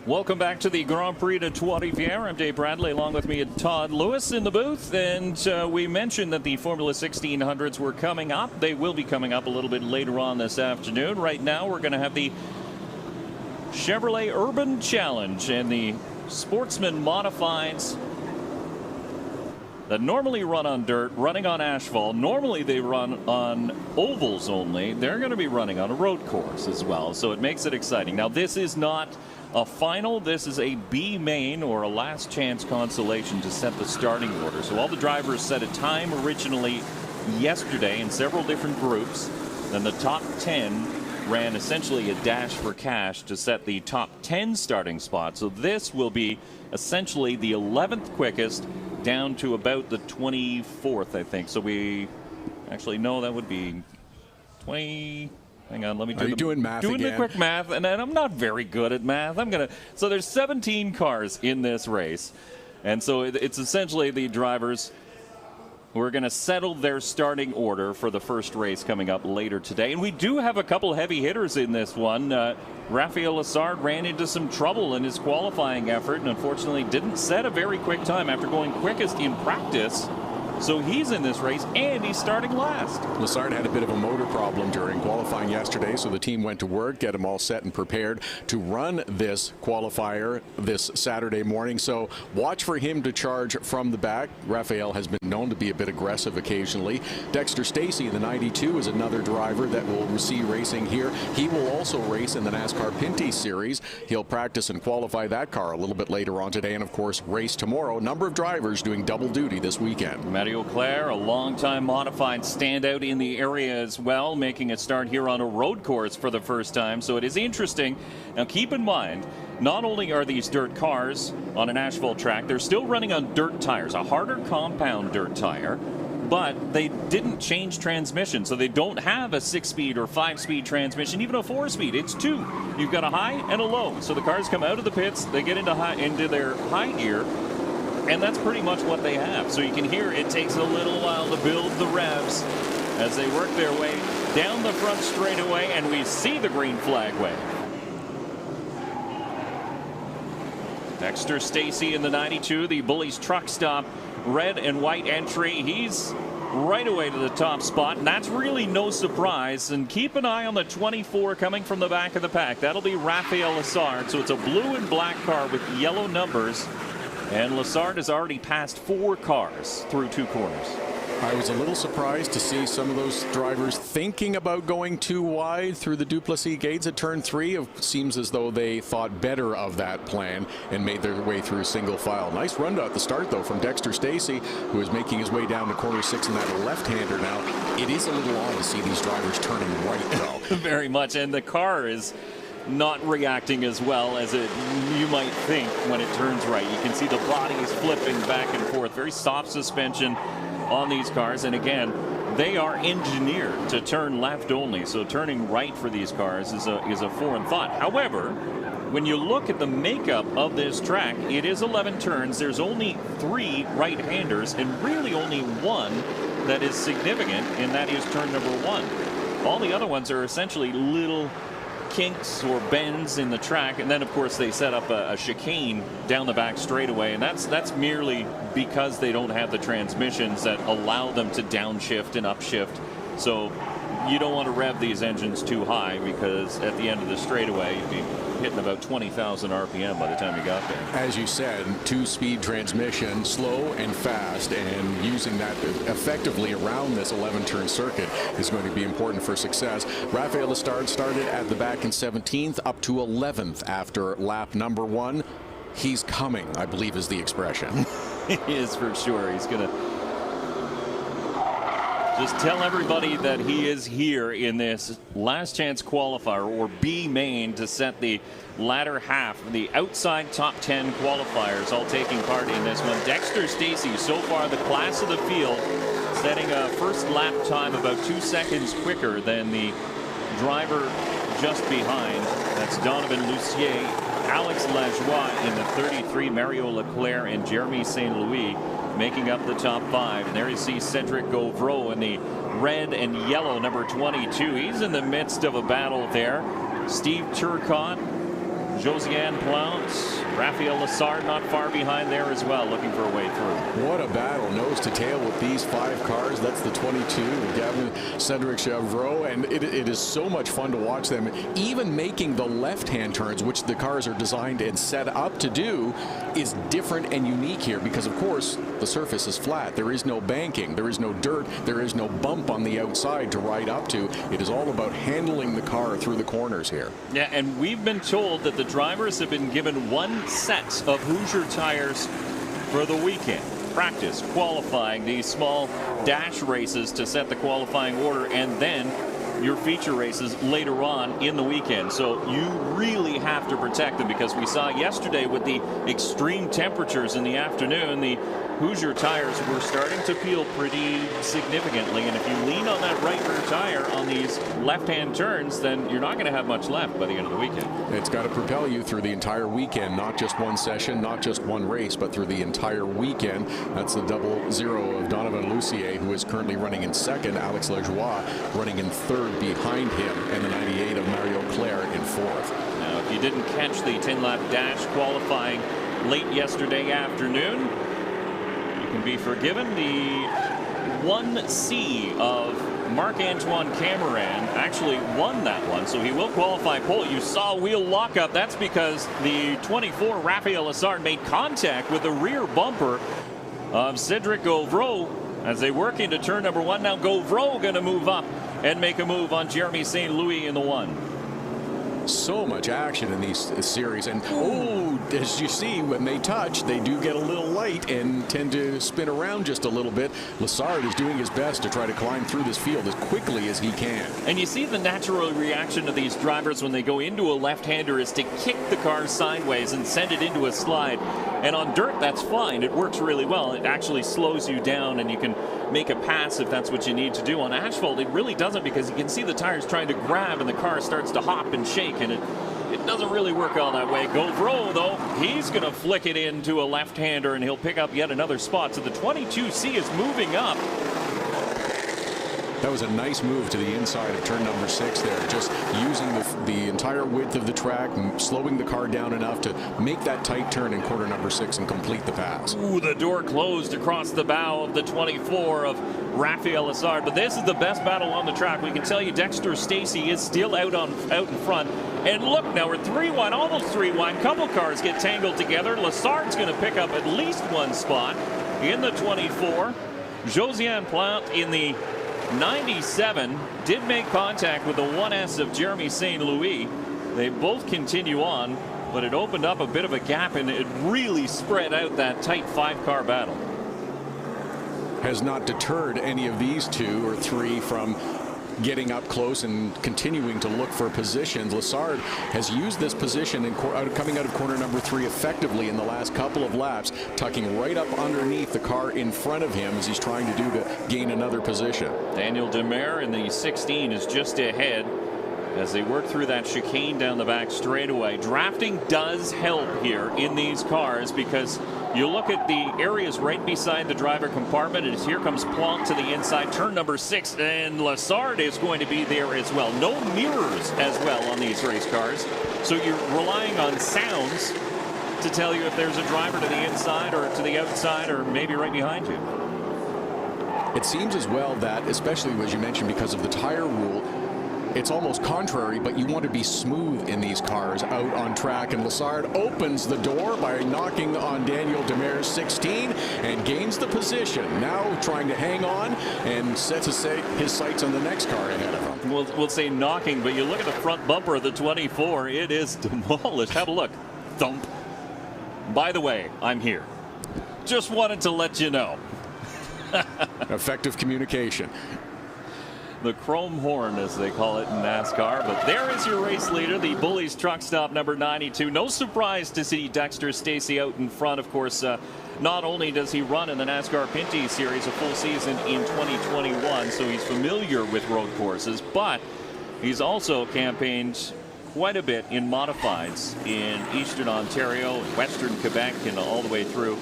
Welcome back to the Grand Prix de Trois-Rivieres. I'm Dave Bradley, along with me, Todd Lewis in the booth. And we mentioned that the Formula 1600s were coming up. They will be coming up a little bit later on this afternoon. Right now, we're going to have the Chevrolet Urban Challenge and the Sportsman Modifieds that normally run on dirt, running on asphalt. Normally they run on ovals only. They're going to be running on a road course as well, so it makes it exciting. Now, this is not a final. This is a B main, or a last chance consolation, to set the starting order. So all the drivers set a time originally yesterday in several different groups. Then the top 10 ran essentially a dash for cash to set the top 10 starting spot. So this will be essentially the 11th quickest down to about the 24th, I think. So we actually, no, that would be 20. Hang on, let me do doing math again? The quick math, and then I'm not very good at math. So there's 17 cars in this race, and so it's essentially the drivers who are going to settle their starting order for the first race coming up later today. And we do have a couple heavy hitters in this one. Raphael Lessard ran into some trouble in his qualifying effort and unfortunately didn't set a very quick time after going quickest in practice. So he's in this race, and he's starting last. Lessard had a bit of a motor problem during qualifying yesterday, so the team went to work, get him all set and prepared to run this qualifier this Saturday morning. So watch for him to charge from the back. Raphael has been known to be a bit aggressive occasionally. Dexter Stacey in the 92 is another driver that will see racing here. He will also race in the NASCAR Pinty Series. He'll practice and qualify that car a little bit later on today, and of course race tomorrow. A number of drivers doing double duty this weekend. Matty Auclair, a longtime modified standout in the area as well, making a start here on a road course for the first time. So it is interesting. Now keep in mind, not only are these dirt cars on an asphalt track, they're still running on dirt tires, a harder compound dirt tire, but they didn't change transmission. So they don't have a 6-speed or 5-speed transmission, even a 4-speed. It's 2. You've got a high and a low. So the cars come out of the pits, they get into their high gear, and that's pretty much what they have. So you can hear it takes a little while to build the revs as they work their way down the front straightaway, and we see the green flag wave. Dexter Stacey in the 92, the Bullies truck stop, red and white entry. He's right away to the top spot, and that's really no surprise. And keep an eye on the 24 coming from the back of the pack. That'll be Raphael Lessard. So it's a blue and black car with yellow numbers. And Lessard has already passed 4 cars through 2 corners. I was a little surprised to see some of those drivers thinking about going too wide through the Duplessis gates at turn 3. It seems as though they thought better of that plan and made their way through single file. Nice run at the start, though, from Dexter Stacey, who is making his way down to corner 6 in that left-hander now. It is a little odd to see these drivers turning right, though. Very much, and the car is not reacting as well as you might think when it turns right. You can see the bodies flipping back and forth. Very soft suspension on these cars, and again, they are engineered to turn left only, so turning right for these cars is a foreign thought. However, when you look at the makeup of this track, it is 11 turns. There's only 3 right-handers and really only 1 that is significant, and that is turn number 1. All the other ones are essentially little kinks or bends in the track, and then of course they set up a chicane down the back straightaway, and that's merely because they don't have the transmissions that allow them to downshift and upshift. So you don't want to rev these engines too high, because at the end of the straightaway you'd be hitting about 20,000 RPM by the time you got there. As you said, 2-speed transmission, slow and fast, and using that effectively around this 11-turn circuit is going to be important for success. Raphael Lessard started at the back in 17th, up to 11th after lap number 1. He's coming, I believe is the expression. He is for sure. He's going to just tell everybody that he is here in this last chance qualifier, or B main, to set the latter half, the outside top 10 qualifiers all taking part in this one. Dexter Stacey, so far the class of the field, setting a first lap time about 2 seconds quicker than the driver just behind. That's Donovan Lucier, Alex Lajoie in the 33, Mario Leclerc and Jeremy St. Louis making up the top 5. And there you see Cedric Gauvreau in the red and yellow number 22. He's in the midst of a battle there. Steve Turcotte, Josiane Plant, Raphael Lessard not far behind there as well, looking for a way through. What a battle, nose to tail with these 5 cars. That's the 22, Gavin Cedric Chevreau, and it is so much fun to watch them, even making the left-hand turns, which the cars are designed and set up to do, is different and unique here because, of course, the surface is flat. There is no banking, there is no dirt, there is no bump on the outside to ride up to. It is all about handling the car through the corners here. Yeah, and we've been told that the drivers have been given 1 set of Hoosier tires for the weekend. Practice, qualifying, these small dash races to set the qualifying order, and then your feature races later on in the weekend. So you really have to protect them, because we saw yesterday with the extreme temperatures in the afternoon, the Hoosier tires were starting to peel pretty significantly, and if you lean on that right rear tire on these left-hand turns, then you're not going to have much left by the end of the weekend. It's got to propel you through the entire weekend, not just one session, not just one race, but through the entire weekend. That's the 00 of Donovan Lucier, who is currently running in second. Alex Lajoie running in third behind him, and the 98 of Mario Claire in fourth. Now, if you didn't catch the 10-lap dash qualifying late yesterday afternoon, can be forgiven. The 1C of Marc-Antoine Cameron actually won that one, so he will qualify pole. You saw wheel lockup. That's because the 24 Raphael Lessard made contact with the rear bumper of Cedric Gauvreau as they work into turn number 1. Now Gauvreau going to move up and make a move on Jeremy St. Louis in the 1. So much action in these series, and as you see, when they touch, they do get a little light and tend to spin around just a little bit. Lessard is doing his best to try to climb through this field as quickly as he can. And you see the natural reaction of these drivers when they go into a left-hander is to kick the car sideways and send it into a slide. And on dirt, that's fine. It works really well. It actually slows you down, and you can make a pass if that's what you need to do. On asphalt, it really doesn't, because you can see the tires trying to grab, and the car starts to hop and shake, and it doesn't really work all that way. Gauvreau, though, he's going to flick it into a left-hander, and he'll pick up yet another spot. So the 22C is moving up. That was a nice move to the inside of turn number 6 there, just using the entire width of the track, slowing the car down enough to make that tight turn in corner number 6 and complete the pass. Ooh, the door closed across the bow of the 24 of Raphael Lessard. But this is the best battle on the track. We can tell you Dexter Stacey is still out in front. And look, now we're 3-1, almost 3-1. Couple cars get tangled together. Lessard's going to pick up at least 1 spot in the 24. Josiane Plant in the 97 did make contact with the 1S of Jeremy St. Louis. They both continue on, but it opened up a bit of a gap, and it really spread out that tight 5-car battle. Has not deterred any of these 2 or 3 from getting up close and continuing to look for positions. Lessard has used this position coming out of corner number 3 effectively in the last couple of laps, tucking right up underneath the car in front of him as he's trying to do to gain another position. Daniel Demare in the 16 is just ahead as they work through that chicane down the back straightaway. Drafting does help here in these cars, because you look at the areas right beside the driver compartment, and here comes Plant to the inside, turn number 6, and Lessard is going to be there as well. No mirrors as well on these race cars, so you're relying on sounds to tell you if there's a driver to the inside or to the outside or maybe right behind you. It seems as well that, especially as you mentioned, because of the tire rule, it's almost contrary, but you want to be smooth in these cars out on track, and Lessard opens the door by knocking on Daniel Demare's 16 and gains the position. Now trying to hang on and sets his sights on the next car ahead of him. We'll say knocking, but you look at the front bumper of the 24, it is demolished. Have a look. Thump. By the way, I'm here. Just wanted to let you know. Effective communication. The chrome horn, as they call it in NASCAR. But there is your race leader, the Bullies truck stop number 92. No surprise to see Dexter Stacey out in front. Of course, not only does he run in the NASCAR Pinty Series a full season in 2021, so he's familiar with road courses, but he's also campaigned quite a bit in modifieds in Eastern Ontario, Western Quebec, and all the way through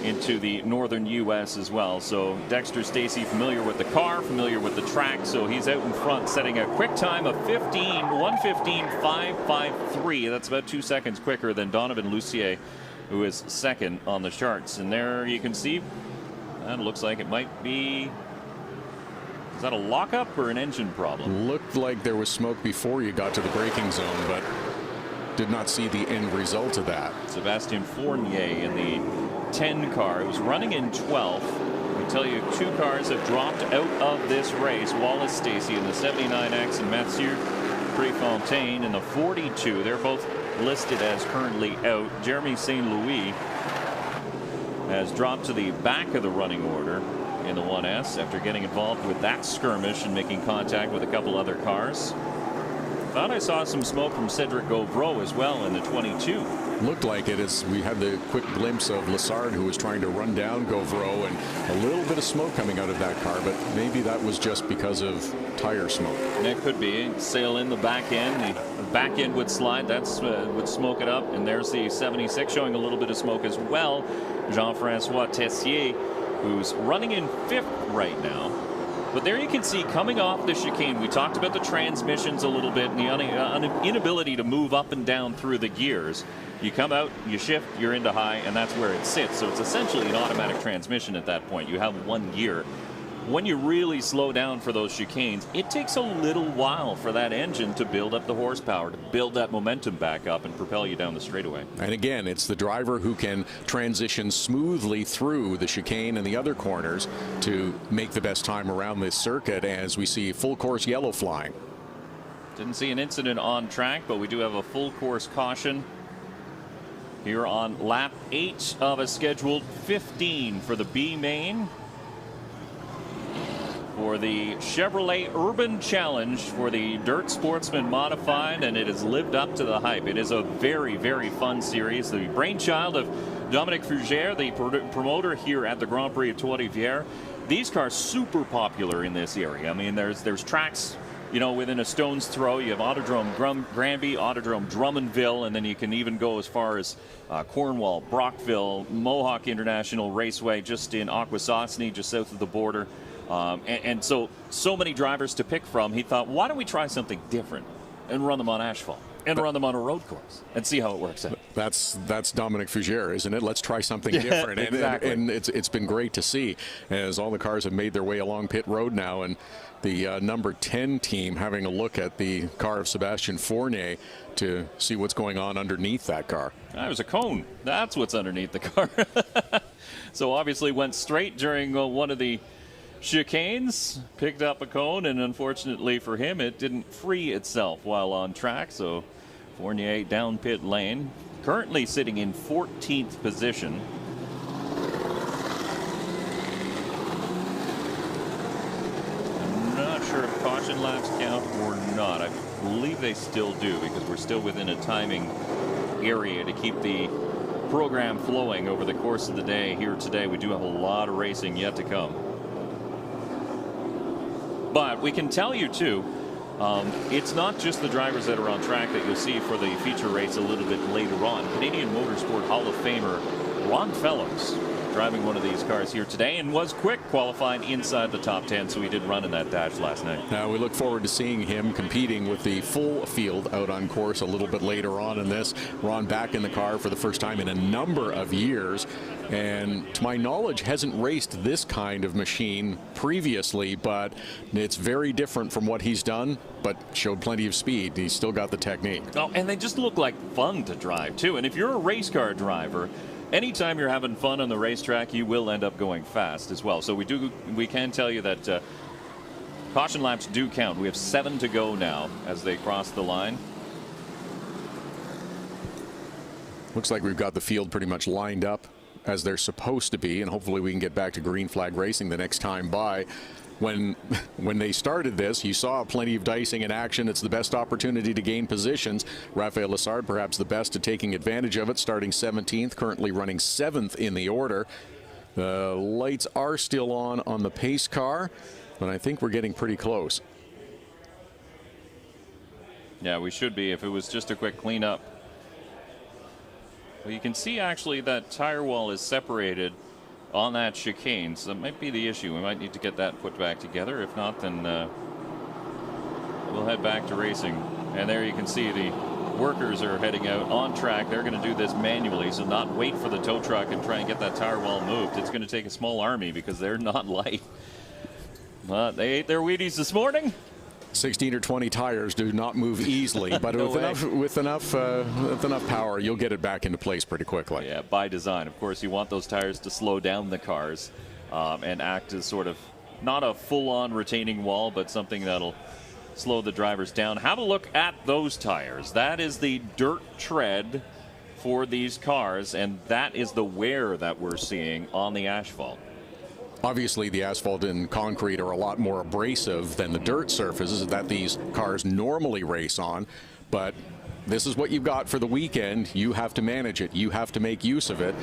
into the northern U.S. as well. So Dexter Stacey familiar with the car, familiar with the track, so he's out in front setting a quick time of 1:15.553 3. That's about 2 seconds quicker than Donovan Lucier, who is second on the charts. And there you can see, that looks like it might be, is that a lockup or an engine problem? Looked like there was smoke before you got to the braking zone, but did not see the end result of that. Sebastien Fournier in the 10 car. It was running in 12th. I tell you, 2 cars have dropped out of this race. Wallace Stacey in the 79X and Mathieu Prefontaine in the 42. They're both listed as currently out. Jeremy St. Louis has dropped to the back of the running order in the 1S after getting involved with that skirmish and making contact with a couple other cars. Thought I saw some smoke from Cedric Gauvreau as well in the 22. Looked like it as we had the quick glimpse of Lessard, who was trying to run down Gauvreau, and a little bit of smoke coming out of that car, but maybe that was just because of tire smoke. And it could be. Sail in the back end. The back end would slide. That's would smoke it up. And there's the 76 showing a little bit of smoke as well. Jean-Francois Tessier, who's running in 5th right now. But there you can see, coming off the chicane, we talked about the transmissions a little bit and the inability to move up and down through the gears. You come out, you shift, you're into high, and that's where it sits. So it's essentially an automatic transmission at that point. You have one gear. When you really slow down for those chicanes, it takes a little while for that engine to build up the horsepower, to build that momentum back up and propel you down the straightaway. And again, it's the driver who can transition smoothly through the chicane and the other corners to make the best time around this circuit, as we see full course yellow flying. Didn't see an incident on track, but we do have a full course caution here on lap 8 of a scheduled 15 for the B main. For the Chevrolet Urban Challenge for the Dirt Sportsman Modified, and it has lived up to the hype. It is a very, very fun series. The brainchild of Dominique Fougère, the promoter here at the Grand Prix of Trois-Rivieres. These cars super popular in this area. I mean, there's tracks, you know, within a stone's throw. You have Autodrome Granby, Autodrome Drummondville, and then you can even go as far as Cornwall, Brockville, Mohawk International Raceway, just in Akwesasne, just south of the border. And so many drivers to pick from. He thought, why don't we try something different and run them on asphalt and run them on a road course and see how it works out. That's Dominique Fougère, isn't it? Let's try something different. Exactly. And it's been great to see as all the cars have made their way along pit road now, and the number 10 team having a look at the car of Sebastien Fournier to see what's going on underneath that car. There's a cone. That's what's underneath the car. So obviously went straight during one of the chicanes, picked up a cone, and unfortunately for him, it didn't free itself while on track. So Fournier down pit lane, currently sitting in 14th position. I'm not sure if caution laps count or not. I believe they still do, because we're still within a timing area to keep the program flowing over the course of the day. Here today, we do have a lot of racing yet to come. But we can tell you, too, it's not just the drivers that are on track that you'll see for the feature race a little bit later on. Canadian Motorsport Hall of Famer Ron Fellows driving one of these cars here today, and was quick, qualified inside the top 10, so he did run in that dash last night. Now we look forward to seeing him competing with the full field out on course a little bit later on in this. Ron back in the car for the first time in a number of years, and to my knowledge hasn't raced this kind of machine previously, but it's very different from what he's done, but showed plenty of speed. He's still got the technique. Oh, and they just look like fun to drive too. And if you're a race car driver, anytime you're having fun on the racetrack, you will end up going fast as well. So we can tell you that caution laps do count. We have 7 to go now as they cross the line. Looks like we've got the field pretty much lined up as they're supposed to be, and hopefully we can get back to green flag racing the next time by. When they started this, you saw plenty of dicing in action. It's the best opportunity to gain positions. Raphael Lessard perhaps the best at taking advantage of it, starting 17th, currently running 7th in the order. The lights are still on the pace car, but I think we're getting pretty close. Yeah, we should be if it was just a quick cleanup. Well, you can see actually that tire wall is separated on that chicane, so that might be the issue. We might need to get that put back together. If not, then we'll head back to racing. And there you can see the workers are heading out on track. They're going to do this manually, so not wait for the tow truck and try and get that tire wall moved. It's going to take a small army because they're not light. But they ate their Wheaties this morning. 16 or 20 tires do not move easily, but No with enough power, you'll get it back into place pretty quickly. Yeah, by design. Of course, you want those tires to slow down the cars and act as sort of not a full-on retaining wall, but something that'll slow the drivers down. Have a look at those tires. That is the dirt tread for these cars, and that is the wear that we're seeing on the asphalt. Obviously, the asphalt and concrete are a lot more abrasive than the dirt surfaces that these cars normally race on, but this is what you've got for the weekend. You have to manage it. You have to make use of it.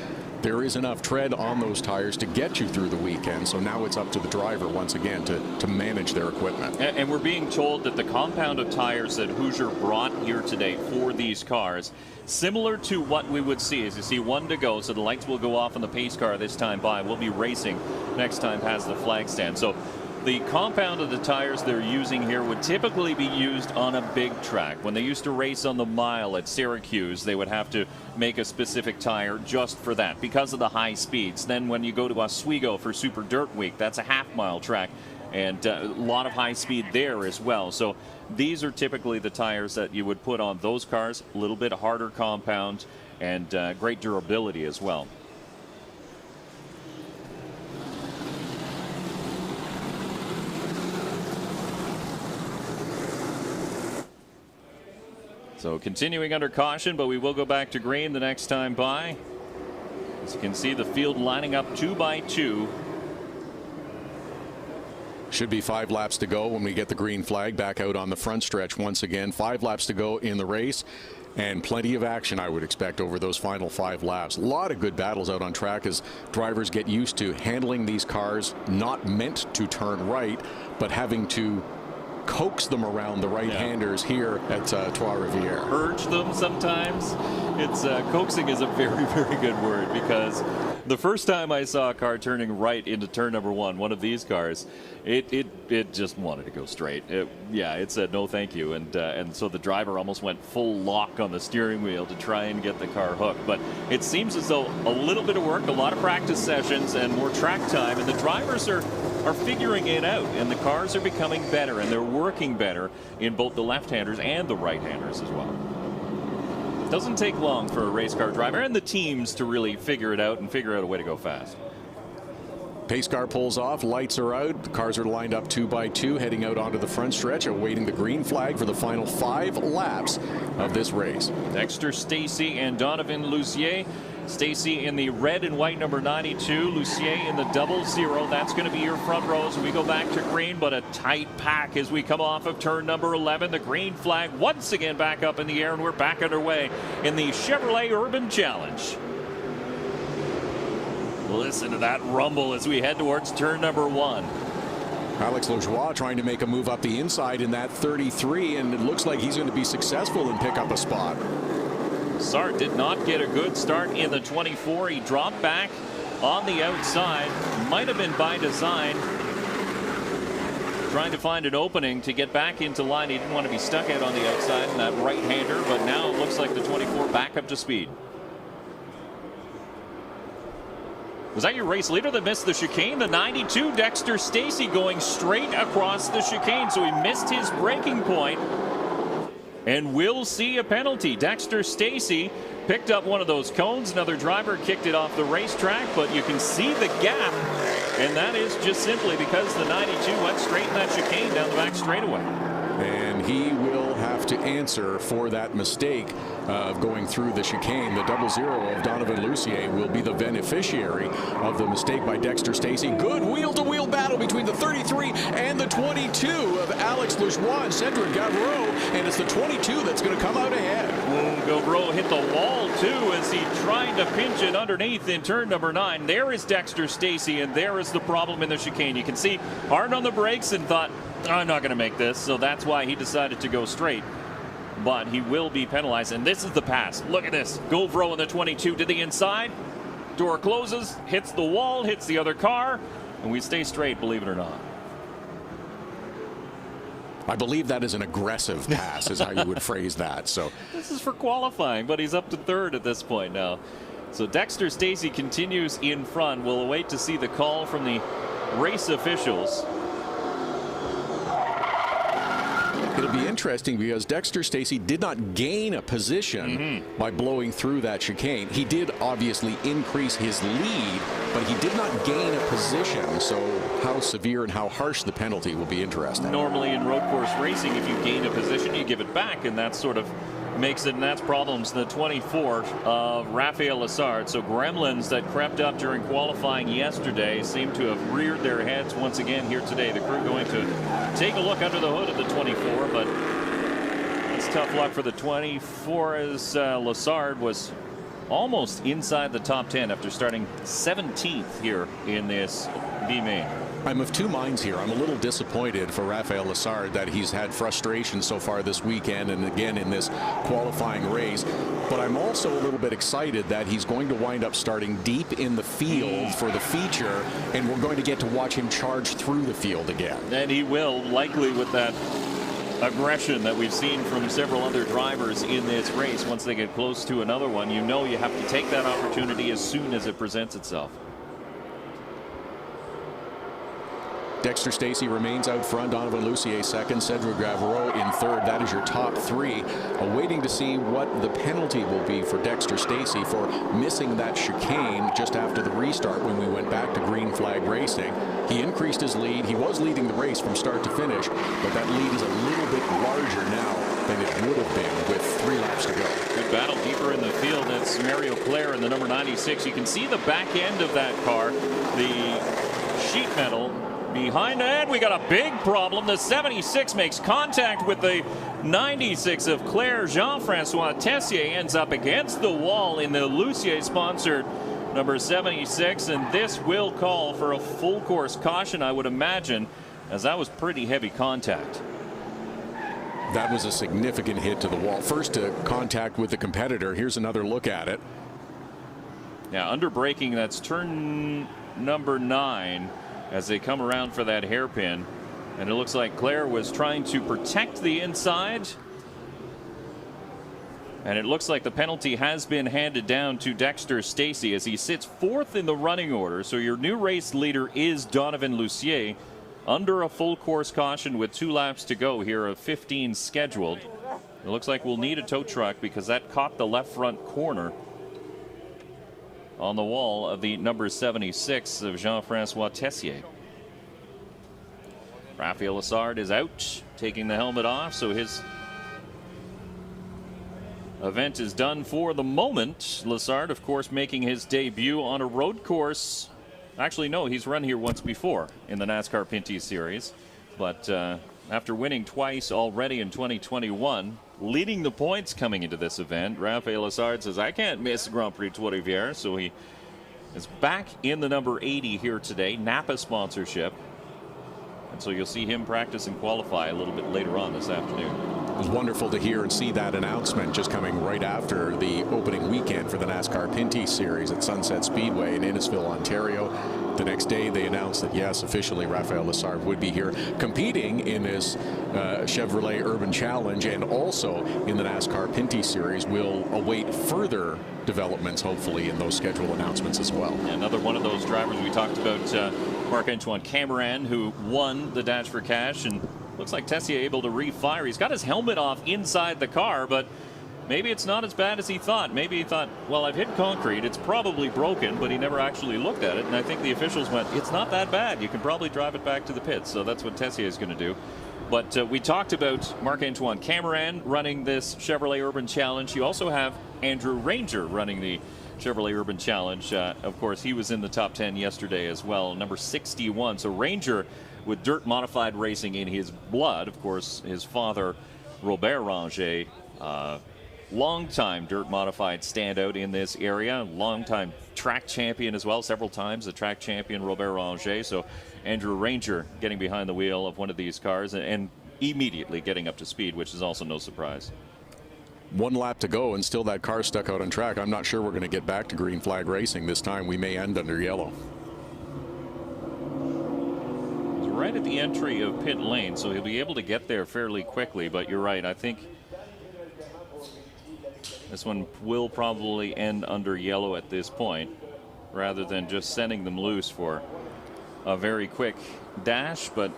There is enough tread on those tires to get you through the weekend, so now it's up to the driver once again to manage their equipment. And we're being told that the compound of tires that Hoosier brought here today for these cars, similar to what we would see as you see one to go, so the lights will go off on the pace car this time by. We'll be racing next time past the flag stand. So the compound of the tires they're using here would typically be used on a big track. When they used to race on the mile at Syracuse, they would have to make a specific tire just for that because of the high speeds. Then when you go to Oswego for Super Dirt Week, that's a half-mile track, and a lot of high speed there as well. So these are typically the tires that you would put on those cars, a little bit harder compound and great durability as well. So continuing under caution, but we will go back to green the next time by. As you can see, the field lining up 2 by 2. Should be 5 laps to go when we get the green flag back out on the front stretch once again. 5 laps to go in the race, and plenty of action I would expect over those final 5 laps. A lot of good battles out on track as drivers get used to handling these cars not meant to turn right, but having to coax them around the right-handers here at Trois-Rivieres. Urge them sometimes. It's coaxing is a very, very good word, because the first time I saw a car turning right into turn number 1, one of these cars, it just wanted to go straight. It said no thank you, and so the driver almost went full lock on the steering wheel to try and get the car hooked. But it seems as though a little bit of work, a lot of practice sessions, and more track time, and the drivers are figuring it out, and the cars are becoming better, and they're working better in both the left-handers and the right-handers as well. It doesn't take long for a race car driver and the teams to really figure it out and figure out a way to go fast. Pace car pulls off, lights are out, the cars are lined up 2 by 2, heading out onto the front stretch, awaiting the green flag for the final 5 laps of this race. Dexter Stacey and Donovan Lucier. Stacey in the red and white number 92, Lucier in the 00. That's going to be your front row as we go back to green, but a tight pack as we come off of turn number 11. The green flag once again back up in the air, and we're back underway in the Chevrolet Urban Challenge. Listen to that rumble as we head towards turn number 1. Alex Lajoie trying to make a move up the inside in that 33, and it looks like he's going to be successful and pick up a spot. Sart did not get a good start in the 24. He dropped back on the outside. Might have been by design. Trying to find an opening to get back into line. He didn't want to be stuck out on the outside in that right-hander, but now it looks like the 24 back up to speed. Was that your race leader that missed the chicane? The 92, Dexter Stacey, going straight across the chicane, so he missed his braking point. And we'll see a penalty. Dexter Stacey picked up one of those cones. Another driver kicked it off the racetrack, but you can see the gap. And that is just simply because the 92 went straight in that chicane down the back straightaway. And he will have to answer for that mistake of going through the chicane. The 00 of Donovan Lucier will be the beneficiary of the mistake by Dexter Stacey. Good wheel-to-wheel battle between the 33 and the 22 of Alex Lajoie and Cedric Gavreau, and it's the 22 that's going to come out ahead. Gavreau hit the wall too as he tried to pinch it underneath in turn number 9. There is Dexter Stacey, and there is the problem in the chicane. You can see hard on the brakes and thought, I'm not going to make this, so that's why he decided to go straight. But he will be penalized, and this is the pass. Look at this. Gavreau in the 22 to the inside. Door closes, hits the wall, hits the other car, and we stay straight, believe it or not. I believe that is an aggressive pass, is how you would phrase that. So This is for qualifying, but he's up to third at this point now. So Dexter Stacey continues in front. We'll await to see the call from the race officials. it'll be interesting because Dexter Stacey did not gain a position by blowing through that chicane. He did obviously increase his lead, but he did not gain a position. So how severe and how harsh the penalty will be interesting. Normally in road course racing, if you gain a position, you give it back, and that sort of makes it, and that's problems the 24 of Raphael Lessard. So gremlins that crept up during qualifying yesterday seem to have reared their heads once again here today. The crew going to take a look under the hood of the 24, but it's tough luck for the 24 as Lessard was almost inside the top 10 after starting 17th here in this B-main. I'm of two minds here. I'm a little disappointed for Raphael Lessard that he's had frustration so far this weekend and again in this qualifying race. But I'm also a little bit excited that he's going to wind up starting deep in the field for the feature, and we're going to get to watch him charge through the field again. And he will, likely with that aggression that we've seen from several other drivers in this race. Once they get close to another one, you know you have to take that opportunity as soon as it presents itself. Dexter Stacey remains out front. Donovan Lucier second. Cedric Gavreau in third. That is your top three. Waiting to see what the penalty will be for Dexter Stacey for missing that chicane just after the restart when we went back to green flag racing. He increased his lead. He was leading the race from start to finish, but that lead is a little bit larger now than it would have been with 3 laps to go. Good battle deeper in the field. That's Mario Claire in the number 96. You can see the back end of that car, the sheet metal behind it. We got a big problem. The 76 makes contact with the 96 of Claire. Jean-Francois Tessier ends up against the wall in the Lucier sponsored number 76, and this will call for a full course caution, I would imagine, as that was pretty heavy contact. That was a significant hit to the wall. First to contact with the competitor. Here's another look at it. Yeah, under braking, that's turn number 9 as they come around for that hairpin, and it looks like Claire was trying to protect the inside, and it looks like the penalty has been handed down to Dexter Stacey as he sits 4th in the running order. So your new race leader is Donovan Lucier under a full course caution with 2 laps to go here of 15 scheduled. It looks like we'll need a tow truck because that caught the left front corner on the wall of the number 76 of Jean-Francois Tessier. Raphael Lessard is out, taking the helmet off, so his event is done for the moment. Lessard, of course, making his debut on a road course. Actually, no, he's run here once before in the NASCAR Pinty Series, but after winning twice already in 2021, leading the points coming into this event, Raphael Lessard says, I can't miss Grand Prix Trois-Rivieres, so he is back in the number 80 here today, Napa sponsorship. And so you'll see him practice and qualify a little bit later on this afternoon. It was wonderful to hear and see that announcement just coming right after the opening weekend for the NASCAR Pinty Series at Sunset Speedway in Innisfil, Ontario. The next day they announced that yes, officially Raphael Lessard would be here competing in this Chevrolet Urban Challenge, and also in the NASCAR Pinty Series. We'll await further developments hopefully in those schedule announcements as well. Another one of those drivers we talked about, Marc-Antoine Cameron, who won the Dash for Cash, and looks like Tessier able to refire. He's got his helmet off inside the car, but maybe it's not as bad as he thought. Maybe he thought, well, I've hit concrete, it's probably broken, but he never actually looked at it. And I think the officials went, it's not that bad. You can probably drive it back to the pits. So that's what Tessier is going to do. But we talked about Marc-Antoine Cameron running this Chevrolet Urban Challenge. You also have Andrew Ranger running the Chevrolet Urban Challenge. Of course, he was in the top 10 yesterday as well, number 61. So Ranger with dirt modified racing in his blood. Of course, his father, Robert Ranger, long-time dirt modified standout in this area, long-time track champion as well, several times the track champion Robert Ranger. So Andrew Ranger getting behind the wheel of one of these cars and immediately getting up to speed, which is also no surprise. 1 lap to go and still that car stuck out on track. I'm not sure we're going to get back to green flag racing this time. We may end under yellow. right at the entry of pit lane, so he'll be able to get there fairly quickly. But you're right, I think this one will probably end under yellow at this point, rather than just sending them loose for a very quick dash. But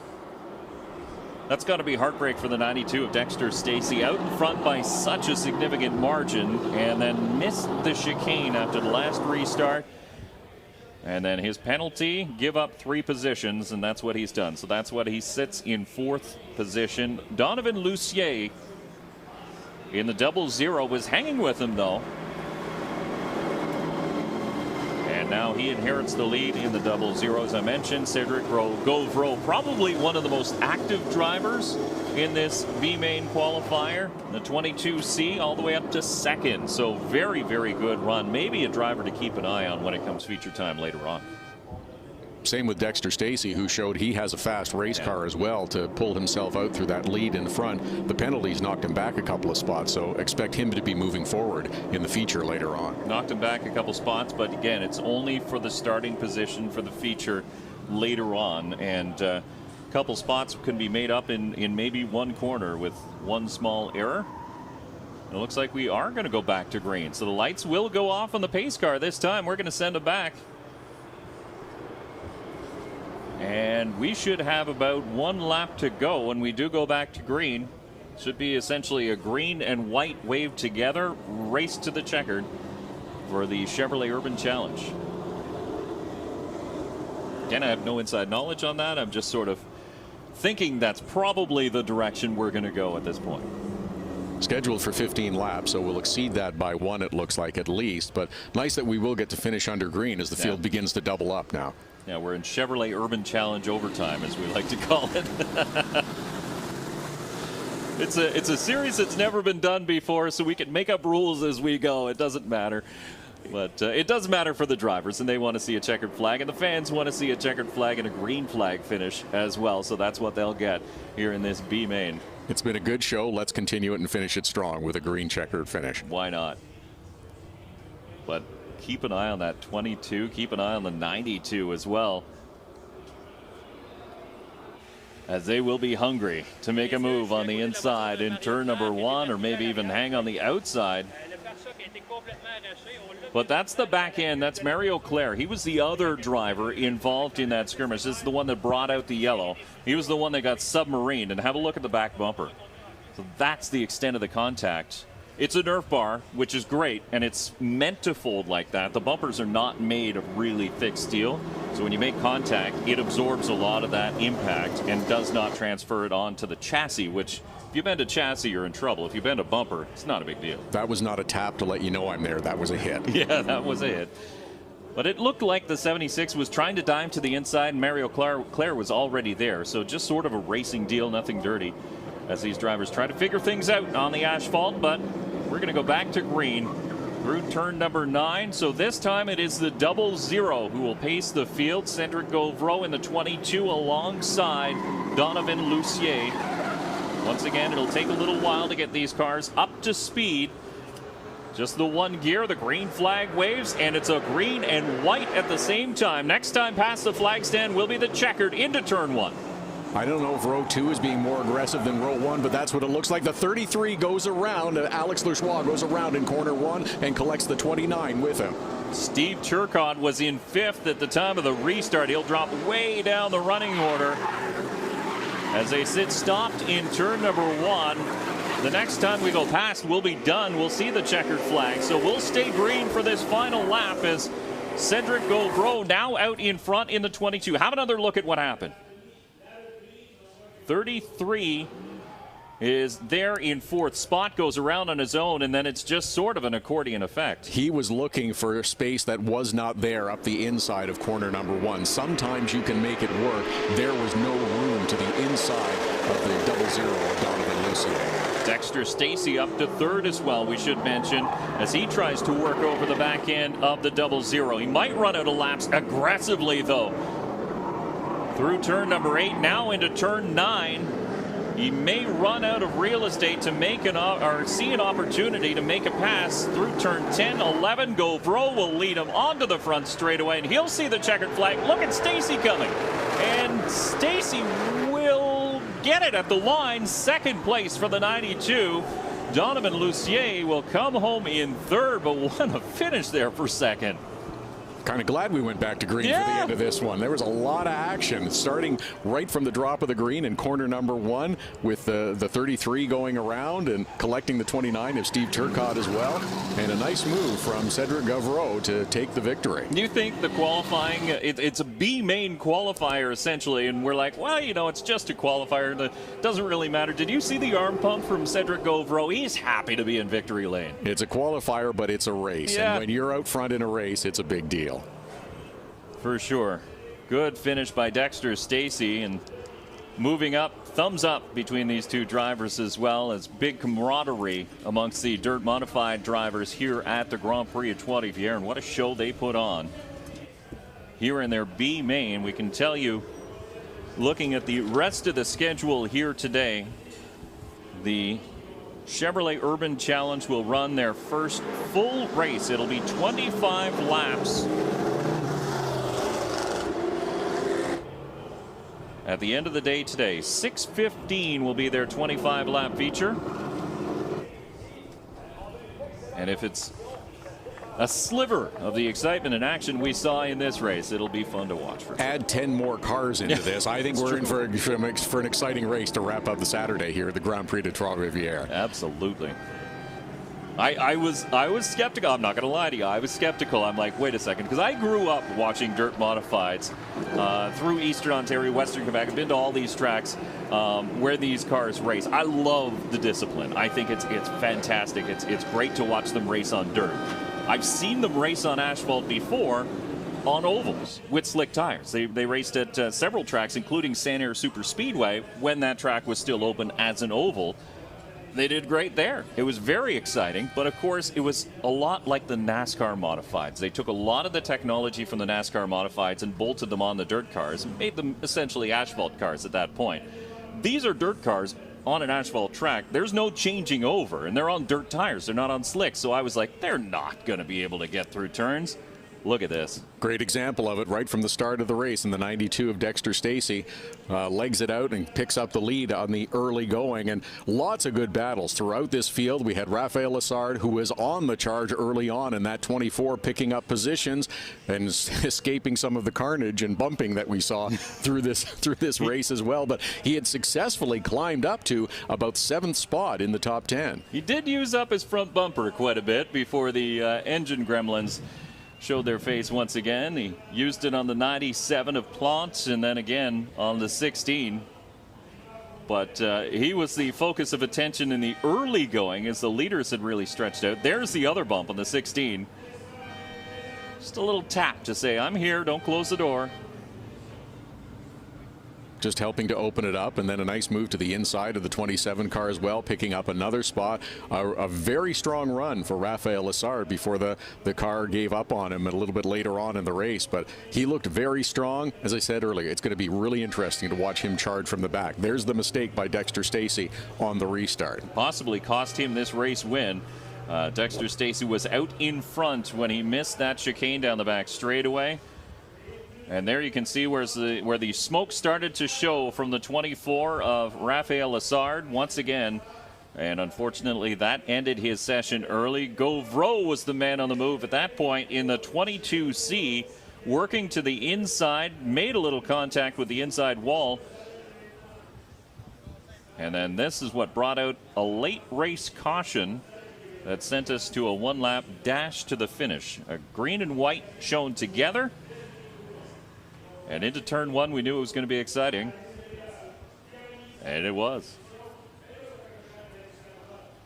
that's got to be heartbreak for the 92 of Dexter Stacey, out in front by such a significant margin, and then missed the chicane after the last restart. And then his penalty, give up 3 positions, and that's what he's done. So that's what he sits in 4th position. Donovan Lucier in the 00 was hanging with him, though. And now he inherits the lead in the 00. As I mentioned, Cedric Gauvreau, probably one of the most active drivers in this B-Main qualifier. The 22C all the way up to 2nd. So very, very good run. Maybe a driver to keep an eye on when it comes feature time later on. Same with Dexter Stacey, who showed he has a fast race car as well to pull himself out through that lead in front. The penalties knocked him back a couple of spots, so expect him to be moving forward in the feature later on. Knocked him back a couple spots, but again, it's only for the starting position for the feature later on, and a couple spots can be made up in maybe one corner with one small error. It looks like we are going to go back to green, so the lights will go off on the pace car this time. We're going to send him back. And we should have about 1 lap to go when we do go back to green. Should be essentially a green and white wave together, race to the checkered for the Chevrolet Urban Challenge. Again, I have no inside knowledge on that. I'm just sort of thinking that's probably the direction we're going to go at this point. Scheduled for 15 laps, so we'll exceed that by 1, it looks like, at least. But nice that we will get to finish under green as the field begins to double up now. Yeah, we're in Chevrolet Urban Challenge overtime, as we like to call it. It's a series that's never been done before, so we can make up rules as we go. It doesn't matter. But it does matter for the drivers, and they want to see a checkered flag, and the fans want to see a checkered flag and a green flag finish as well. So that's what they'll get here in this B-Main. It's been a good show. Let's continue it and finish it strong with a green checkered finish. Why not? But keep an eye on that 22. Keep an eye on the 92 as well, as they will be hungry to make a move on the inside in turn number 1, or maybe even hang on the outside. But that's the back end. That's Mario Claire. He was the other driver involved in that skirmish. This is the one that brought out the yellow. He was the one that got submarined. And have a look at the back bumper. So that's the extent of the contact. It's a Nerf bar, which is great, and it's meant to fold like that. The bumpers are not made of really thick steel, so when you make contact, it absorbs a lot of that impact and does not transfer it onto the chassis, which, if you bend a chassis, you're in trouble. If you bend a bumper, it's not a big deal. That was not a tap to let you know I'm there. That was a hit. Yeah, that was a hit. But it looked like the 76 was trying to dive to the inside, and Mario Claire was already there, so just sort of a racing deal, nothing dirty, as these drivers try to figure things out on the asphalt. But we're going to go back to green through turn number 9. So this time it is the 00 who will pace the field. Cedric Gauvreau in the 22 alongside Donovan Lucier. Once again, it'll take a little while to get these cars up to speed. Just the one gear, the green flag waves, and it's a green and white at the same time. Next time past the flag stand will be the checkered into turn 1. I don't know if row 2 is being more aggressive than row 1, but that's what it looks like. The 33 goes around. Alex Lechois goes around in corner 1 and collects the 29 with him. Steve Turcotte was in 5th at the time of the restart. He'll drop way down the running order as they sit stopped in turn number 1. The next time we go past, we'll be done. We'll see the checkered flag. So we'll stay green for this final lap as Cedric Gauvreau now out in front in the 22. Have another look at what happened. 33 is there in 4th spot, goes around on his own, and then it's just sort of an accordion effect. He was looking for a space that was not there up the inside of corner number 1. Sometimes you can make it work. There was no room to the inside of the 00 of Donovan Lucier. Dexter Stacey up to 3rd as well, we should mention, as he tries to work over the back end of the 00. He might run out of laps aggressively, though. Through turn number 8, now into turn 9. He may run out of real estate to make or see an opportunity to make a pass through turn 10, 11. Gauvreau will lead him onto the front straightaway, and he'll see the checkered flag. Look at Stacey coming. And Stacy will get it at the line. Second place for the 92. Donovan Lucier will come home in third, but what a finish there for second. Kind of glad we went back to green for the end of this one. There was a lot of action starting right from the drop of the green in corner number 1 with the 33 going around and collecting the 29 of Steve Turcotte as well. And a nice move from Cedric Gavreau to take the victory. Do you think the qualifying, it's a B main qualifier essentially, and we're like, well, you know, it's just a qualifier. That doesn't really matter. Did you see the arm pump from Cedric Gavreau? He's happy to be in victory lane. It's a qualifier, but it's a race. Yeah. And when you're out front in a race, it's a big deal. For sure. Good finish by Dexter Stacy, and moving up, thumbs up between these two drivers as well, as big camaraderie amongst the dirt modified drivers here at the Grand Prix of Trois-Rivieres, and what a show they put on here in their B main. We can tell you, looking at the rest of the schedule here today, the Chevrolet Urban Challenge will run their first full race. It'll be 25 laps at the end of the day today. 6:15 will be their 25 lap feature. And if it's a sliver of the excitement and action we saw in this race, it'll be fun to watch. For Add 10 more cars into this. I think we're in for an exciting race to wrap up the Saturday here at the Grand Prix de Trois-Rivieres. Absolutely. I was skeptical. I'm not going to lie to you. I was skeptical. I'm like, wait a second, because I grew up watching dirt modifieds through Eastern Ontario, Western Quebec. I've been to all these tracks where these cars race. I love the discipline. I think it's fantastic. It's great to watch them race on dirt. I've seen them race on asphalt before, on ovals with slick tires. They raced at several tracks, including Sanair Super Speedway, when that track was still open as an oval. They did great there. It was very exciting, but of course it was a lot like the NASCAR modifieds. They took a lot of the technology from the NASCAR modifieds and bolted them on the dirt cars and made them essentially asphalt cars at that point. These are dirt cars on an asphalt track. There's no changing over, and they're on dirt tires. They're not on slicks. So I was like, they're not going to be able to get through turns. Look at this. Great example of it right from the start of the race in the 92 of Dexter Stacy. Legs it out and picks up the lead on the early going, and lots of good battles throughout this field. We had Raphael Lessard, who was on the charge early on in that 24, picking up positions and escaping some of the carnage and bumping that we saw through this race as well. But he had successfully climbed up to about 7th spot in the top 10. He did use up his front bumper quite a bit before the engine gremlins showed their face once again. He used it on the 97 of Plante and then again on the 16. But he was the focus of attention in the early going as the leaders had really stretched out. There's the other bump on the 16. Just a little tap to say, I'm here, don't close the door. Just helping to open it up, and then a nice move to the inside of the 27 car as well, picking up another spot. A very strong run for Raphael Lessard before the car gave up on him a little bit later on in the race, but he looked very strong. As I said earlier, it's going to be really interesting to watch him charge from the back. There's the mistake by Dexter Stacy on the restart. Possibly cost him this race win. Dexter Stacy was out in front when he missed that chicane down the back straightaway. And there you can see where the smoke started to show from the 24 of Raphael Lessard once again. And unfortunately, that ended his session early. Gavreau was the man on the move at that point in the 22C, working to the inside, made a little contact with the inside wall. And then this is what brought out a late race caution that sent us to a one-lap dash to the finish. A green and white shown together. And into turn one, we knew it was going to be exciting. And it was.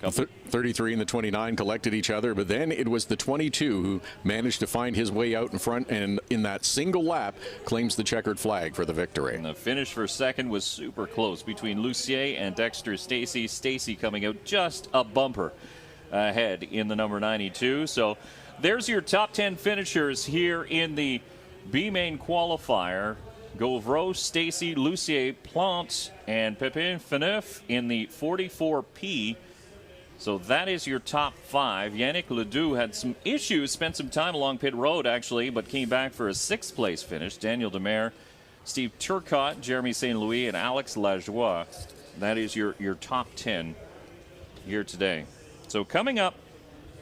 33 and the 29 collected each other, but then it was the 22 who managed to find his way out in front, and in that single lap claims the checkered flag for the victory. And the finish for second was super close between Lucier and Dexter Stacy. Stacy coming out just a bumper ahead in the number 92. So there's your top 10 finishers here in the B-Main qualifier. Gavreau, Stacy, Lucier, Plante, and Pepin Phaneuf in the 44P. So that is your top 5. Yannick Ledoux had some issues, spent some time along pit road actually, but came back for a 6th place finish. Daniel Demare Steve Turcotte, Jeremy St. Louis, and Alex Lajoie. That is your top 10 here today. So coming up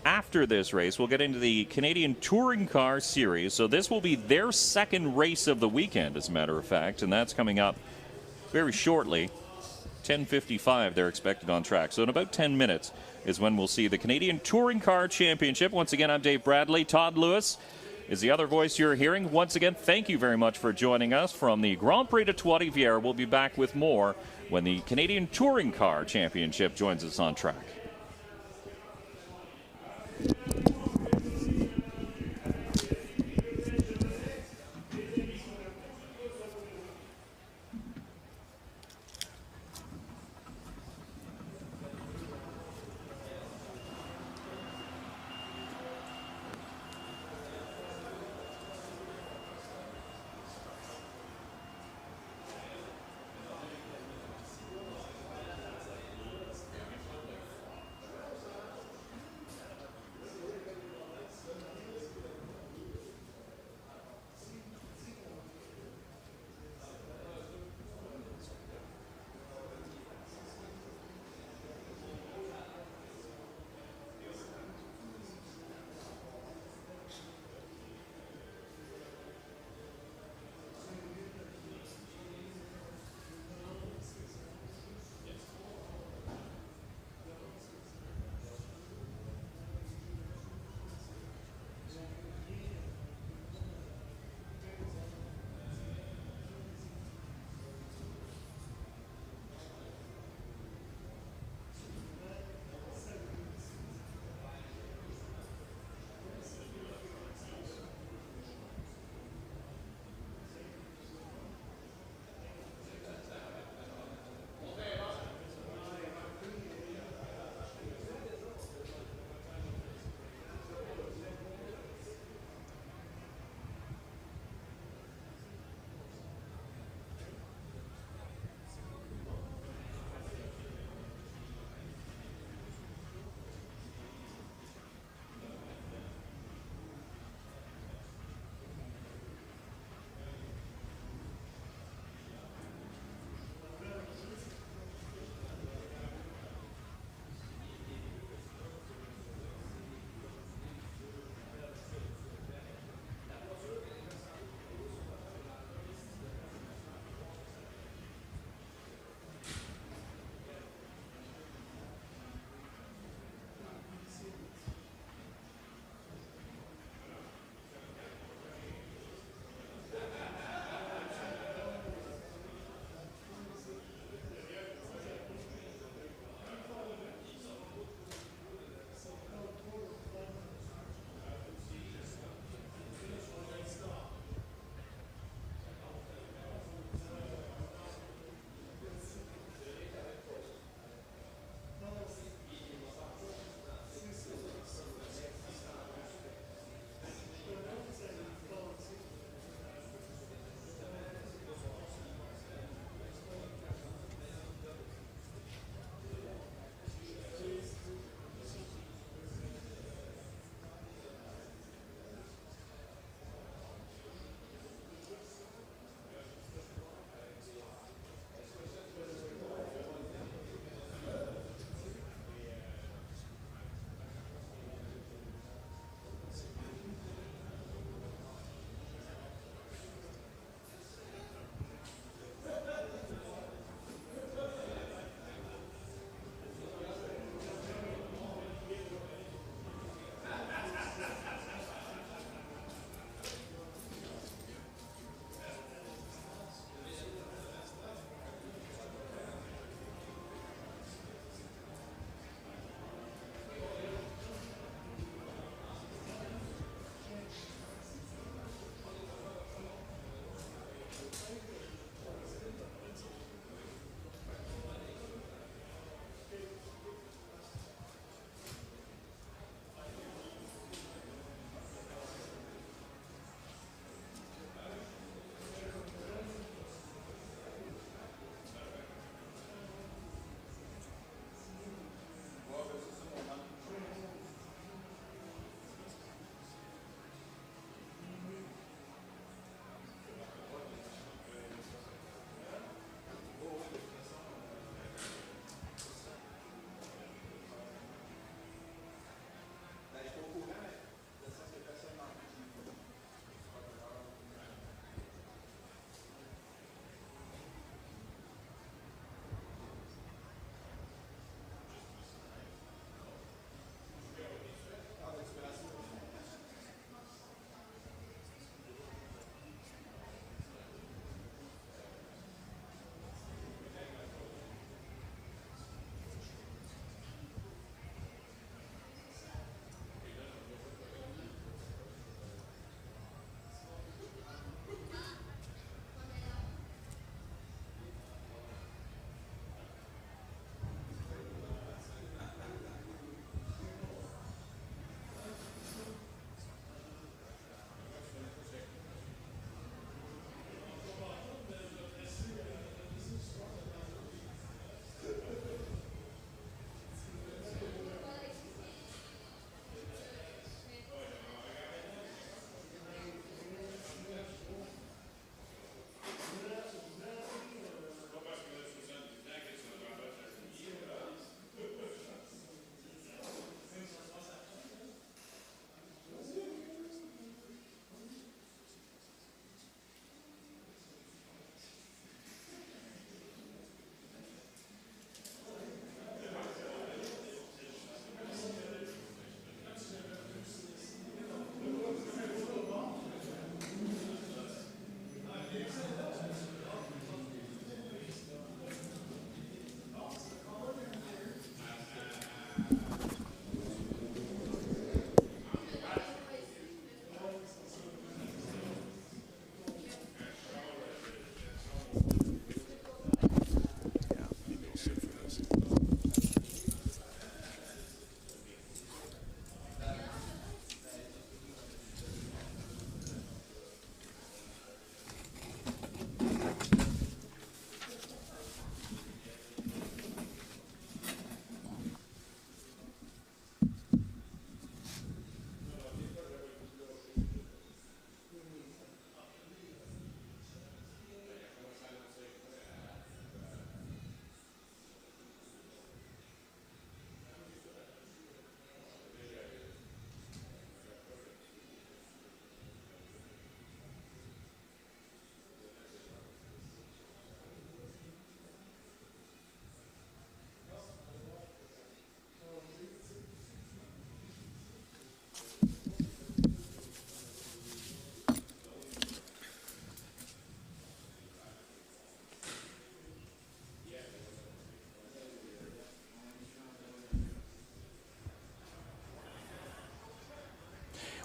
after this race, we'll get into the Canadian Touring Car Series. So this will be their second race of the weekend, as a matter of fact, and that's coming up very shortly. 10:55 they're expected on track. So in about 10 minutes is when we'll see the Canadian Touring Car Championship. Once again, I'm Dave Bradley. Todd Lewis is the other voice you're hearing. Once again, thank you very much for joining us from the Grand Prix de Trois-Rivieres. We'll be back with more when the Canadian Touring Car Championship joins us on track.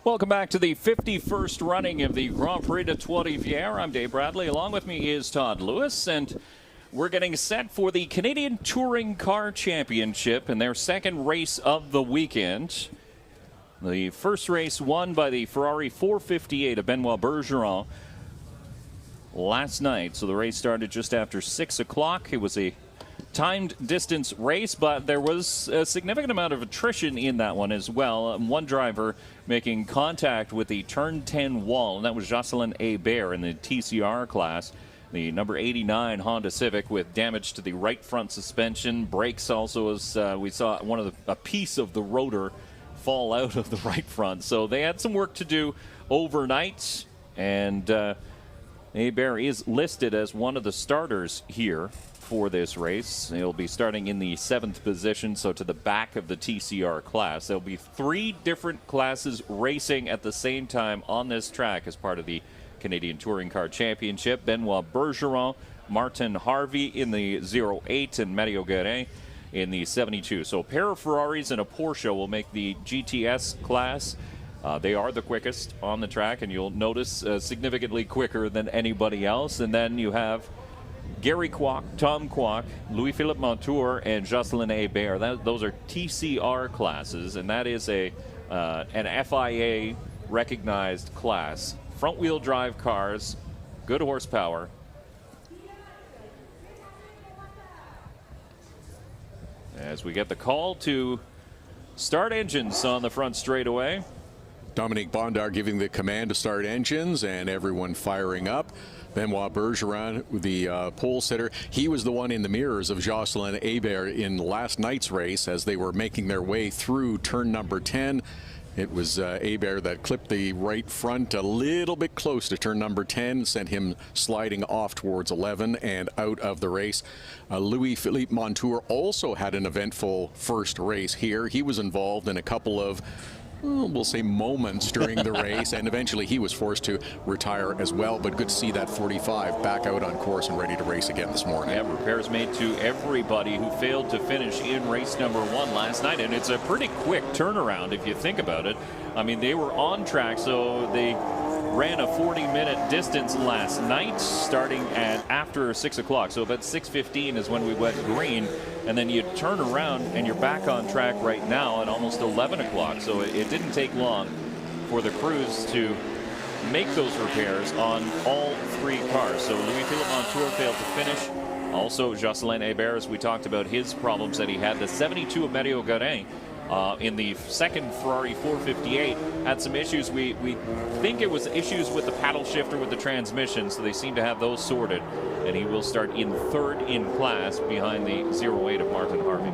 Welcome back to the 51st running of the Grand Prix de Trois-Rivieres. I'm Dave Bradley. Along with me is Todd Lewis, and we're getting set for the Canadian Touring Car Championship in their second race of the weekend. The first race won by the Ferrari 458 of Benoit Bergeron last night. So the race started just after 6 o'clock. It was a timed distance race, but there was a significant amount of attrition in that one as well. One driver making contact with the turn 10 wall, and that was Jocelyn Hebert in the TCR class, the number 89 Honda Civic, with damage to the right front suspension. Brakes also, as we saw a piece of the rotor fall out of the right front. So they had some work to do overnight, and Hebert is listed as one of the starters here for this race. He'll be starting in the 7th position, so to the back of the TCR class. There'll be 3 different classes racing at the same time on this track as part of the Canadian Touring Car Championship. Benoit Bergeron, Martin Harvey in the 08, and Mario Guerin in the 72. So a pair of Ferraris and a Porsche will make the GTS class. They are the quickest on the track, and you'll notice significantly quicker than anybody else. And then you have Gary Kwok, Tom Kwok, Louis-Philippe Montour, and Jocelyn Hebert. Those are TCR classes, and that is an FIA-recognized class. Front-wheel drive cars, good horsepower. As we get the call to start engines on the front straightaway. Dominique Bondar giving the command to start engines, and everyone firing up. Benoit Bergeron, the pole sitter, he was the one in the mirrors of Jocelyn Hebert in last night's race as they were making their way through turn number 10. It was Hebert that clipped the right front a little bit close to turn number 10, sent him sliding off towards 11 and out of the race. Louis-Philippe Montour also had an eventful first race here. He was involved in a couple of, we'll say, moments during the race, and eventually he was forced to retire as well. But good to see that 45 back out on course and ready to race again this morning. Yeah, repairs made to everybody who failed to finish in race number 1 last night, and it's a pretty quick turnaround if you think about it. I mean, they were on track, so they ran a 40-minute distance last night, starting at after 6 o'clock. So about 6:15 is when we went green, and then you turn around and you're back on track right now at almost 11 o'clock. So it didn't take long for the crews to make those repairs on all 3 cars. So Louis-Philippe Montour failed to finish. Also, Jocelyn Hebert, as we talked about his problems that he had. The 72 of Mario Guerin in the second Ferrari 458 had some issues. We think it was issues with the paddle shifter with the transmission, so they seem to have those sorted, and he will start in 3rd in class behind the 08 of Martin Harvey.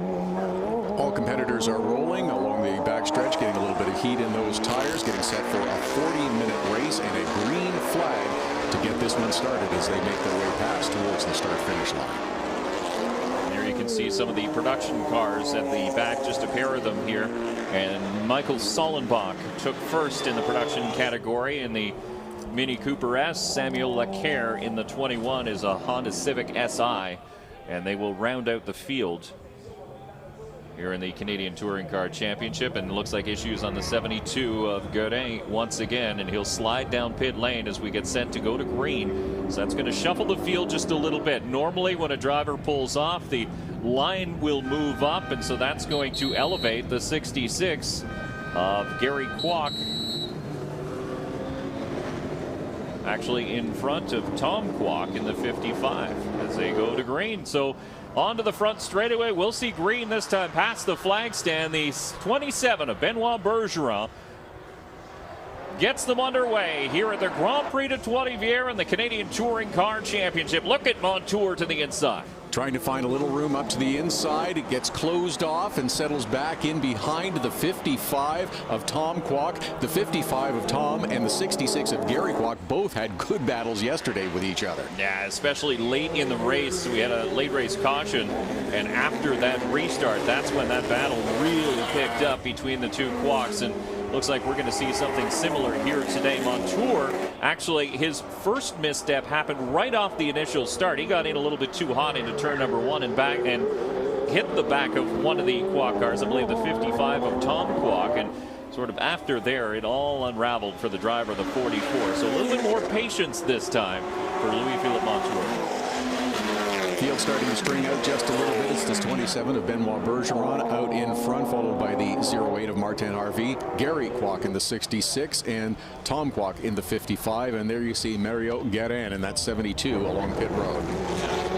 All competitors are rolling along the backstretch, getting a little bit of heat in those tires, getting set for a 40-minute race and a green flag to get this one started as they make their way past towards the start-finish line. You can see some of the production cars at the back, just a pair of them here. And Michael Sollenbach took first in the production category in the Mini Cooper S. Samuel Leclerc in the 21 is a Honda Civic SI, and they will round out the field here in the Canadian Touring Car Championship. And it looks like issues on the 72 of Guerin once again, and he'll slide down pit lane as we get set to go to green. So that's going to shuffle the field just a little bit. Normally when a driver pulls off, the line will move up, and so that's going to elevate the 66 of Gary Kwok, actually in front of Tom Kwok in the 55 as they go to green. So onto the front straightaway. We'll see green this time past the flag stand. The 27 of Benoit Bergeron gets them underway here at the Grand Prix de Trois-Rivieres in the Canadian Touring Car Championship. Look at Montour to the inside. Trying to find a little room up to the inside. It gets closed off and settles back in behind the 55 of Tom Kwok. The 55 of Tom and the 66 of Gary Kwok both had good battles yesterday with each other. Yeah, especially late in the race. We had a late race caution, and after that restart, that's when that battle really picked up between the two Kwoks. And looks like we're going to see something similar here today. Montour, actually, his first misstep happened right off the initial start. He got in a little bit too hot into turn number 1 and back and hit the back of one of the Kwok cars, I believe the 55 of Tom Kwok, and sort of after there, it all unraveled for the driver of the 44. So a little bit more patience this time for Louis-Philippe Montour. Field starting to string out just a little bit. It's this 27 of Benoit Bergeron out in front, followed by the 08 of Martin Harvey, Gary Kwok in the 66, and Tom Kwok in the 55. And there you see Mario Guerin in that 72 along pit road.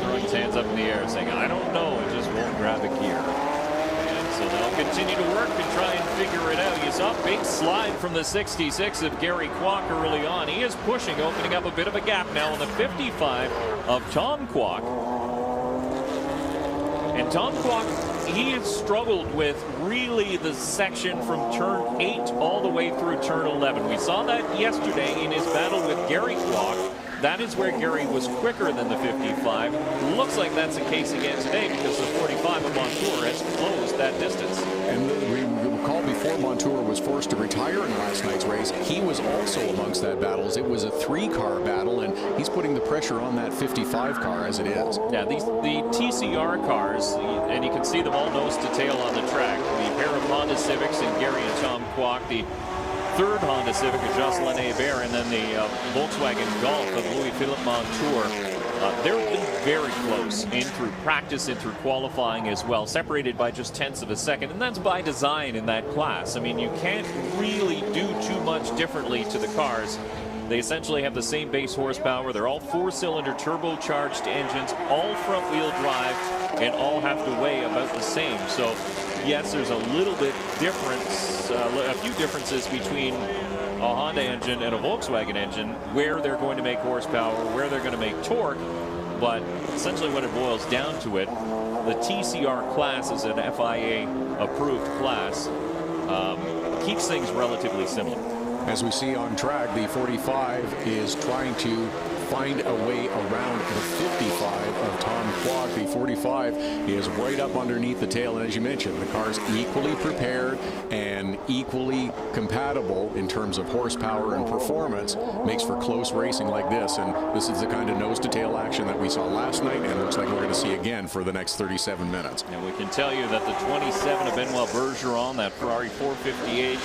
Throwing his hands up in the air saying, I don't know, it just won't grab a gear. And so they'll continue to work and try and figure it out. You saw a big slide from the 66 of Gary Kwok early on. He is pushing, opening up a bit of a gap now on the 55 of Tom Kwok. And Tom Kwok, he has struggled with really the section from turn 8 all the way through turn 11. We saw that yesterday in his battle with Gary Kwok. That is where Gary was quicker than the 55. Looks like that's the case again today because the 45 of Montour has closed that distance. And we recall before Montour was forced to retire in last night's race, he was also amongst that battles. It was a 3-car battle, and he's putting the pressure on that 55 car as it is. Yeah, the TCR cars, and you can see them all nose to tail on the track. The pair of Honda Civics and Gary and Tom Kwok, the third Honda Civic of Jocelyn Hébert, and then the Volkswagen Golf of Louis-Philippe Montour. They've been very close in through practice and through qualifying as well, separated by just tenths of a second, and that's by design in that class. I mean, you can't really do too much differently to the cars. They essentially have the same base horsepower. They're all 4-cylinder turbocharged engines, all front-wheel drive, and all have to weigh about the same. So yes, there's a little bit difference, a few differences between a Honda engine and a Volkswagen engine, where they're going to make horsepower, where they're going to make torque. But essentially when it boils down to it, the TCR class is an FIA approved class, keeps things relatively similar. As we see on track, the 45 is trying to find a way around the 55 of Tom Kwok. The 45 is right up underneath the tail, and as you mentioned, the car's equally prepared and equally compatible in terms of horsepower and performance. Makes for close racing like this, and this is the kind of nose-to-tail action that we saw last night, and it looks like we're going to see again for the next 37 minutes. And we can tell you that the 27 of Benoit Bergeron, that Ferrari 458,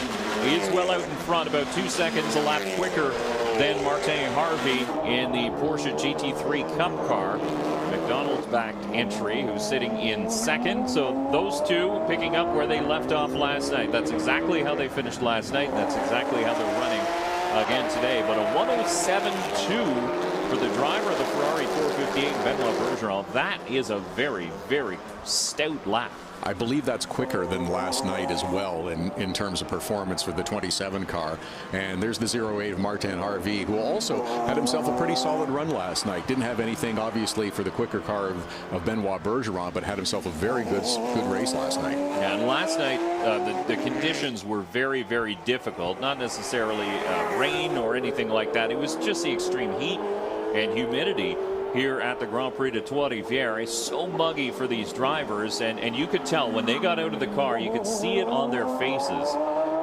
is well out in front, about 2 seconds a lap quicker than Martin Harvey in the Porsche GT3 Cup car. McDonald's backed entry, who's sitting in second. So those two picking up where they left off last night. That's exactly how they finished last night. That's exactly how they're running again today. But a 107.2 for the driver of the Ferrari 458, Benoit Bergeron. That is a very, very stout lap. I believe that's quicker than last night as well in terms of performance for the 27 car. And there's the 08 of Martin Harvey, who also had himself a pretty solid run last night. Didn't have anything, obviously, for the quicker car of Benoit Bergeron, but had himself a very good race last night. Yeah, and last night, the conditions were very, very difficult. Not necessarily rain or anything like that. It was just the extreme heat and humidity here at the Grand Prix de Trois-Rivieres. It's so muggy for these drivers, and you could tell when they got out of the car, you could see it on their faces,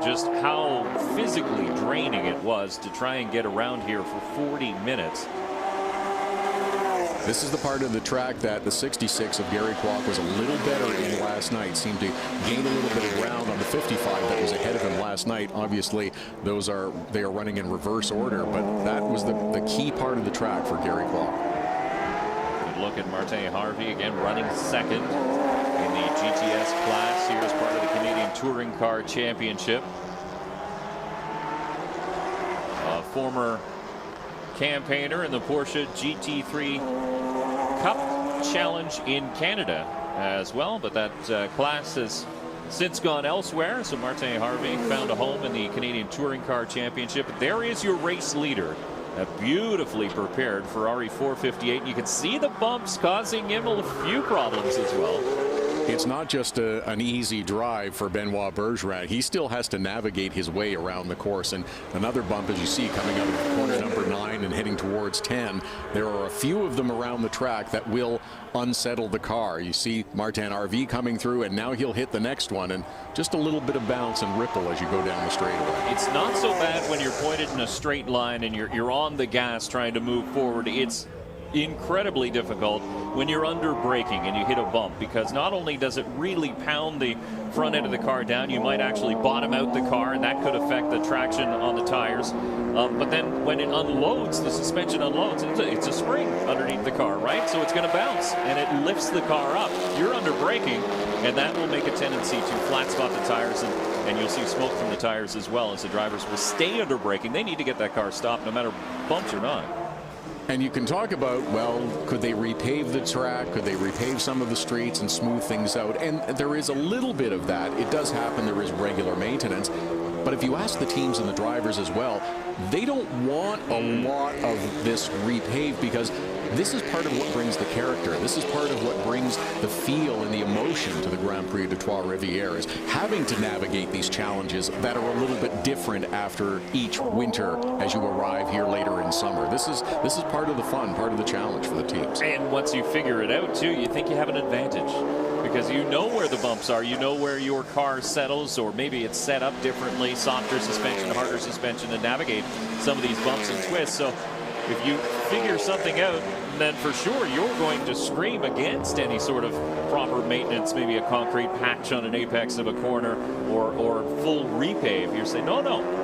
just how physically draining it was to try and get around here for 40 minutes. This is the part of the track that the 66 of Gary Kwok was a little better in last night. Seemed to gain a little bit of ground on the 55 that was ahead of him last night. Obviously, they are running in reverse order, but that was the key part of the track for Gary Kwok. Look at Martin Harvey again running second in the GTS class here as part of the Canadian Touring Car Championship. A former campaigner in the Porsche GT3 Cup Challenge in Canada as well, but that class has since gone elsewhere. So Martin Harvey found a home in the Canadian Touring Car Championship. There is your race leader. A beautifully prepared Ferrari 458. You can see the bumps causing him a few problems as well. It's not just an easy drive for Benoit Bergeron. He still has to navigate his way around the course. And another bump, as you see, coming out of corner number 9 and heading towards 10. There are a few of them around the track that will unsettle the car. You see Martin RV coming through, and now he'll hit the next one. And just a little bit of bounce and ripple as you go down the straightaway. It's not so bad when you're pointed in a straight line and you're on the gas trying to move forward. It's incredibly difficult when you're under braking and you hit a bump, because not only does it really pound the front end of the car down, you might actually bottom out the car, and that could affect the traction on the tires. But then when it unloads, the suspension unloads, it's a spring underneath the car, right? So it's going to bounce, and it lifts the car up. You're under braking, and that will make a tendency to flat spot the tires, and you'll see smoke from the tires as well, as the drivers will stay under braking. They need to get that car stopped no matter bumps or not. And you can talk about, well, could they repave the track? Could they repave some of the streets and smooth things out? And there is a little bit of that. It does happen. There is regular maintenance. But if you ask the teams and the drivers as well, they don't want a lot of this repaved, because this is part of what brings the character. This is part of what brings the feel and the emotion to the Grand Prix de Trois-Rivieres, having to navigate these challenges that are a little bit different after each winter as you arrive here later in summer. This is part of the fun, part of the challenge for the teams. And once you figure it out too, you think you have an advantage, because you know where the bumps are, you know where your car settles, or maybe it's set up differently, softer suspension, harder suspension, to navigate some of these bumps and twists. So if you figure something out, then for sure you're going to scream against any sort of proper maintenance, maybe a concrete patch on an apex of a corner, or full repave. You're saying, no,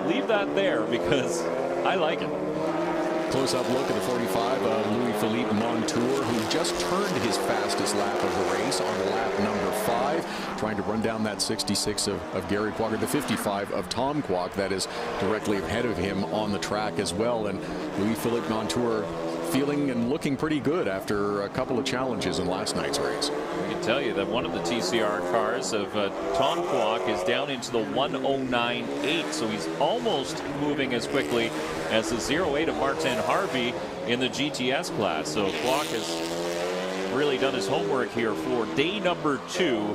leave that there, because I like it. Close-up look at the 45 of Louis-Philippe Montour, who just turned his fastest lap of the race on lap number 5, trying to run down that 66 of Gary Quagger, the 55 of Tom Kwok, that is directly ahead of him on the track as well. And Louis-Philippe Montour feeling and looking pretty good after a couple of challenges in last night's race. I can tell you that one of the TCR cars of Tom Kwok is down into the 109.8, so he's almost moving as quickly as the 08 of Martin Harvey in the GTS class. So Kwok has really done his homework here for day number 2.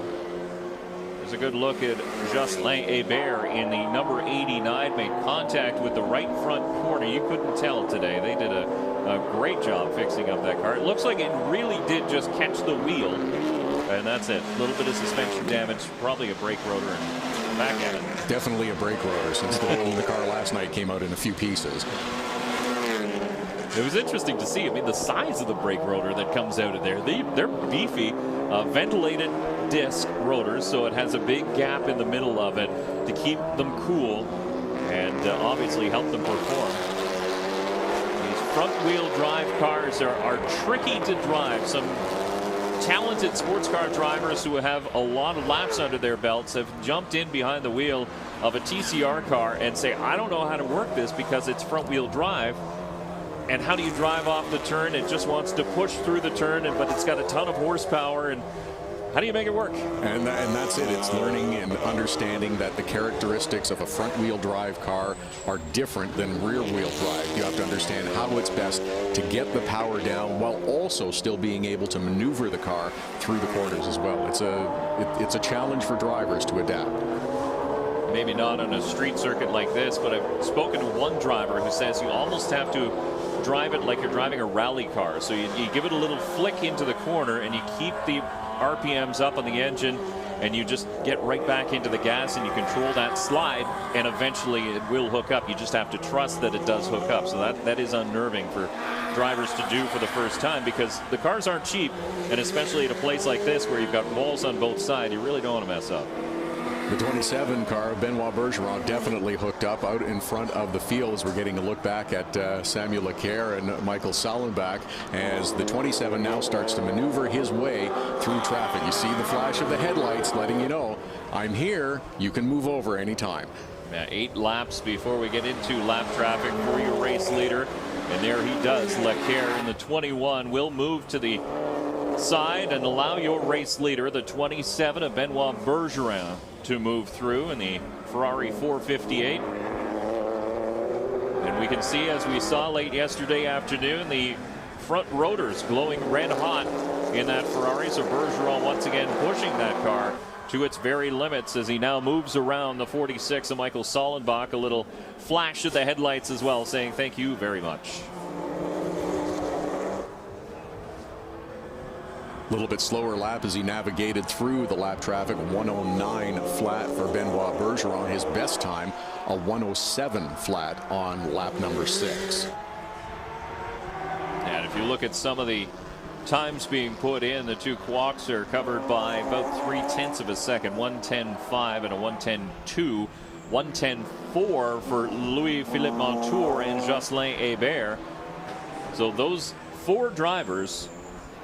There's a good look at Jocelyn Hébert in the number 89, made contact with the right front corner. You couldn't tell today. They did a great job fixing up that car. It looks like it really did just catch the wheel, and that's it. A little bit of suspension damage, probably a brake rotor, and back at it. Definitely a brake rotor, since the car last night came out in a few pieces. It was interesting to see. I mean, the size of the brake rotor that comes out of there. They're beefy, ventilated disc rotors, so it has a big gap in the middle of it to keep them cool and obviously help them perform. These front-wheel drive cars are tricky to drive. Some talented sports car drivers who have a lot of laps under their belts have jumped in behind the wheel of a TCR car and say, I don't know how to work this because it's front-wheel drive. And how do you drive off the turn? It just wants to push through the turn, but it's got a ton of horsepower. And how do you make it work? And that's it. It's learning and understanding that the characteristics of a front-wheel drive car are different than rear-wheel drive. You have to understand how it's best to get the power down while also still being able to maneuver the car through the corners as well. It's a challenge for drivers to adapt. Maybe not on a street circuit like this, but I've spoken to one driver who says you almost have to drive it like you're driving a rally car. So you give it a little flick into the corner and you keep the RPMs up on the engine, and you just get right back into the gas and you control that slide, and eventually it will hook up. You just have to trust that it does hook up. So that is unnerving for drivers to do for the first time, because the cars aren't cheap, and especially at a place like this where you've got walls on both sides, you really don't want to mess up. The 27 car, Benoit Bergeron, definitely hooked up out in front of the field as we're getting a look back at Samuel Leclerc and Michael Sallenbach, as the 27 now starts to maneuver his way through traffic. You see the flash of the headlights letting you know, I'm here, you can move over anytime. 8 laps before we get into lap traffic for your race leader, and there he does. Leclerc in the 21 will move to the side and allow your race leader, the 27 of Benoit Bergeron, to move through in the Ferrari 458. And we can see, as we saw late yesterday afternoon, the front rotors glowing red hot in that Ferrari. So Bergeron once again pushing that car to its very limits as he now moves around the 46 of Michael Sallenbach. A little flash of the headlights as well, saying thank you very much. A little bit slower lap as he navigated through the lap traffic. 109 flat for Benoit Bergeron. His best time, a 107 flat on lap number 6. Yeah, if you look at some of the times being put in, the two quacks are covered by about 0.3 of a second, 1:10.5 and a 1:10.2, 1:10.4 for Louis-Philippe Montour and Jocelyn Hébert. So those four drivers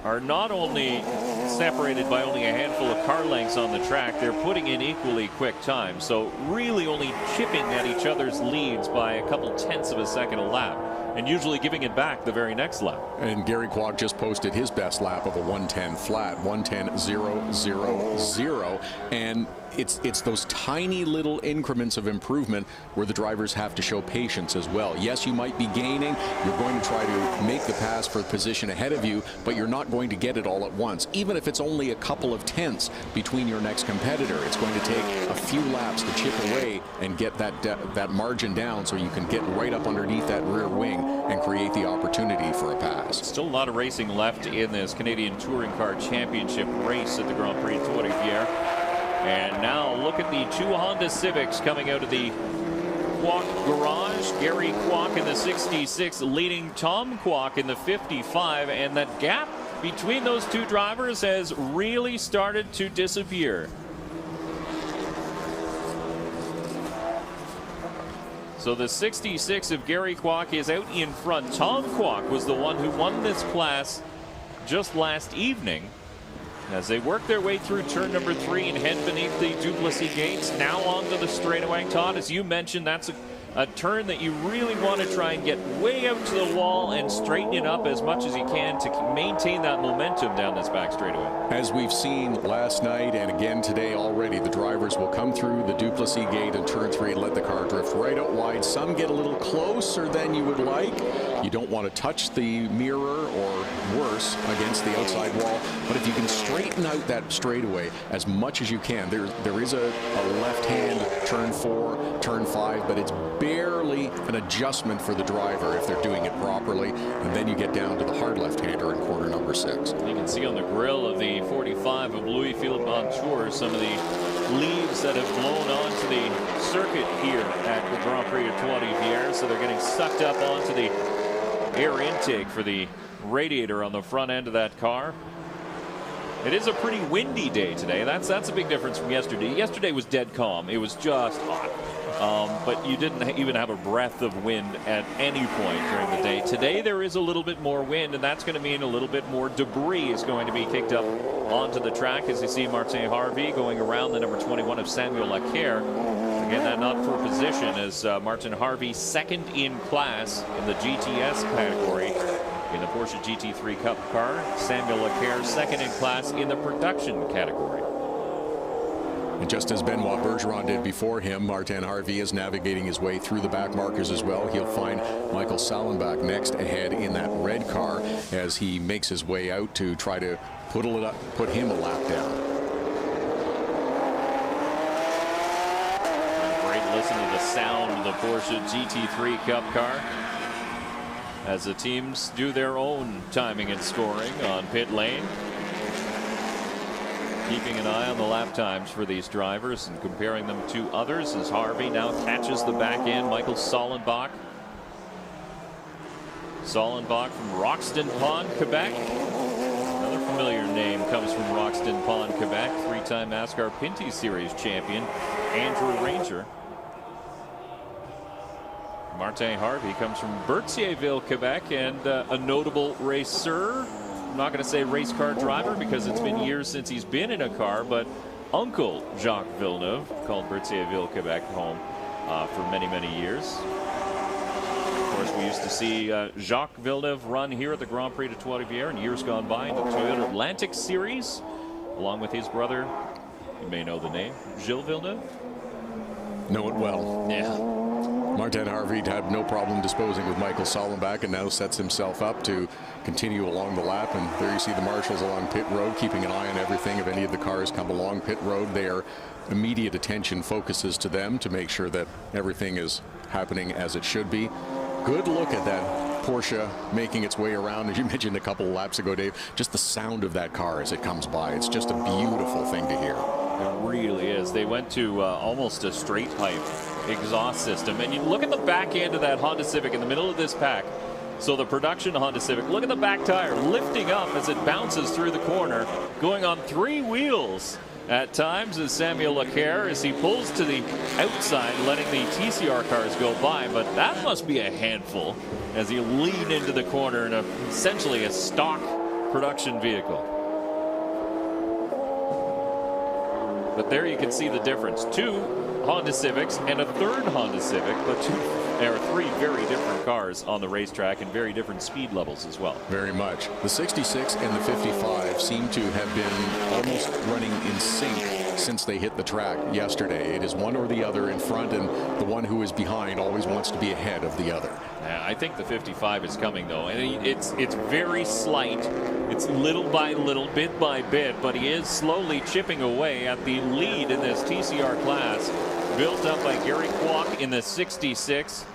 are not only separated by only a handful of car lengths on the track, they're putting in equally quick times. So really only chipping at each other's leads by a couple tenths of a second a lap, and usually giving it back the very next lap. And Gary Kwok just posted his best lap of a 1:10 flat, 1:10.000, and it's those tiny little increments of improvement where the drivers have to show patience as well. Yes, you might be gaining. You're going to try to make the pass for the position ahead of you, but you're not going to get it all at once. Even if it's only a couple of tenths between your next competitor, it's going to take a few laps to chip away and get that margin down so you can get right up underneath that rear wing and create the opportunity for a pass. Still a lot of racing left in this Canadian Touring Car Championship race at the Grand Prix de Trois-Rivieres. And now look at the two Honda Civics coming out of the Kwok garage. Gary Kwok in the 66 leading Tom Kwok in the 55, and that gap between those two drivers has really started to disappear. So the 66 of Gary Kwok is out in front. Tom Kwok was the one who won this class just last evening. As they work their way through turn number 3 and head beneath the Duplessis gates, now onto the straightaway. Todd, as you mentioned, that's a turn that you really want to try and get way out to the wall and straighten it up as much as you can to maintain that momentum down this back straightaway. As we've seen last night and again today already, the drivers will come through the Duplessis gate in turn 3 and let the car drift right out wide. Some get a little closer than you would like. You don't want to touch the mirror or worse against the outside wall, but if you can straighten out that straightaway as much as you can, there is a left hand turn 4, turn 5, but it's barely an adjustment for the driver if they're doing it properly, and then you get down to the hard left-hander in corner number 6. You can see on the grill of the 45 of Louis-Philippe Montour some of the leaves that have blown onto the circuit here at the Grand Prix de Trois-Rivieres, so they're getting sucked up onto the air intake for the radiator on the front end of that car. It is a pretty windy day today. That's a big difference from yesterday. Yesterday was dead calm. It was just hot. But you didn't even have a breath of wind at any point during the day. Today there is a little bit more wind, and that's going to mean a little bit more debris is going to be kicked up onto the track as you see Martin Harvey going around the number 21 of Samuel Leclerc. Again, that not for position as Martin Harvey second in class in the GTS category in the Porsche GT3 Cup car. Samuel Leclerc second in class in the production category. And just as Benoit Bergeron did before him, Martin Harvey is navigating his way through the back markers as well. He'll find Michael Sallenbach next ahead in that red car as he makes his way out to try to put him a lap down. Great listen to the sound of the Porsche GT3 Cup car as the teams do their own timing and scoring on pit lane. Keeping an eye on the lap times for these drivers and comparing them to others as Harvey now catches the back end. Michael Sallenbach. Sallenbach from Roxton Pond, Quebec. Another familiar name comes from Roxton Pond, Quebec. Three-time NASCAR Pinty Series champion Andrew Ranger. Martin Harvey comes from Berthierville, Quebec, and a notable racer. I'm not going to say race car driver because it's been years since he's been in a car, but Uncle Jacques Villeneuve called Berthierville, Quebec home for many, many years. Of course, we used to see Jacques Villeneuve run here at the Grand Prix de Trois-Rivieres in years gone by in the Toyota Atlantic Series, along with his brother, you may know the name, Gilles Villeneuve. Know it well. Yeah. Martin Harvey had no problem disposing of Michael Sallenbach and now sets himself up to continue along the lap. And there you see the marshals along pit road keeping an eye on everything. If any of the cars come along pit road, their immediate attention focuses to them to make sure that everything is happening as it should be. Good look at that Porsche making its way around. As you mentioned a couple of laps ago, Dave, just the sound of that car as it comes by. It's just a beautiful thing to hear. It really is. They went to almost a straight pipe exhaust system, and you look at the back end of that Honda Civic in the middle of this pack. So the production Honda Civic, look at the back tire lifting up as it bounces through the corner, going on 3 wheels at times as Samuel Leclerc as he pulls to the outside, letting the TCR cars go by. But that must be a handful as you lean into the corner in essentially a stock production vehicle. But there you can see the difference. 2 Honda Civics and a 3rd Honda Civic, but 3 very different cars on the racetrack and very different speed levels as well. Very much. The 66 and the 55 seem to have been almost running in sync since they hit the track yesterday. It is one or the other in front, and the one who is behind always wants to be ahead of the other. I think the 55 is coming, though, and it's very slight. It's little by little, bit by bit, but he is slowly chipping away at the lead in this TCR class, built up by Gary Kwok in the 66.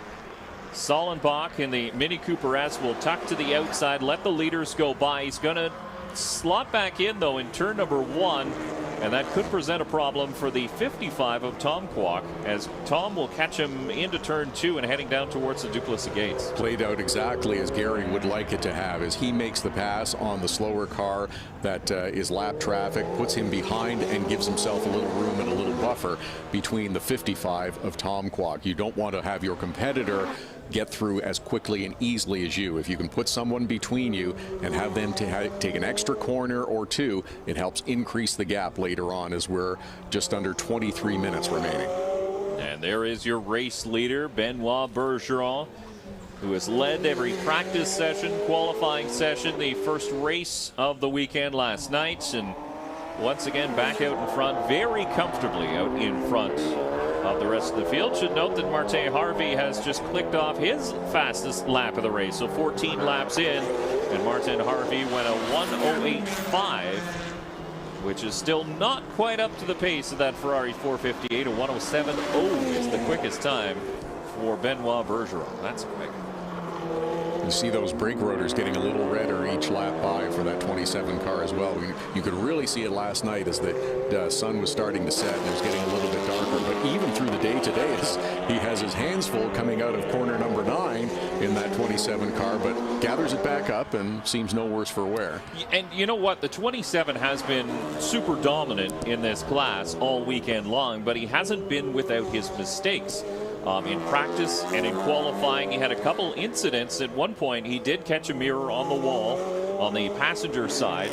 Sollenbach in the Mini Cooper S will tuck to the outside, let the leaders go by. He's going to slot back in, though, in turn number 1. And that could present a problem for the 55 of Tom Kwok, as Tom will catch him into turn 2 and heading down towards the Duplessis gates. Played out exactly as Gary would like it to have, as he makes the pass on the slower car that is lap traffic, puts him behind and gives himself a little room and a little buffer between the 55 of Tom Kwok. You don't want to have your competitor get through as quickly and easily as you. If you can put someone between you and have them take an extra corner or 2, it helps increase the gap later on, as we're just under 23 minutes remaining. And there is your race leader, Benoit Bergeron, who has led every practice session, qualifying session, the first race of the weekend last night, and once again back out in front, very comfortably out in front of the rest of the field. Should note that Martin Harvey has just clicked off his fastest lap of the race, so 14 laps in, and Martin Harvey went a 1:08.5, which is still not quite up to the pace of that Ferrari 458. A 1:07.0 is the quickest time for Benoit Bergeron. That's quick. You see those brake rotors getting a little redder each lap by for that 27 car as well. You could really see it last night as the sun was starting to set and it was getting a little bit darker. But even through the day today, he has his hands full coming out of corner number 9 in that 27 car, but gathers it back up and seems no worse for wear. And you know what? The 27 has been super dominant in this class all weekend long, but he hasn't been without his mistakes. In practice and in qualifying, he had a couple incidents. At one point, he did catch a mirror on the wall on the passenger side,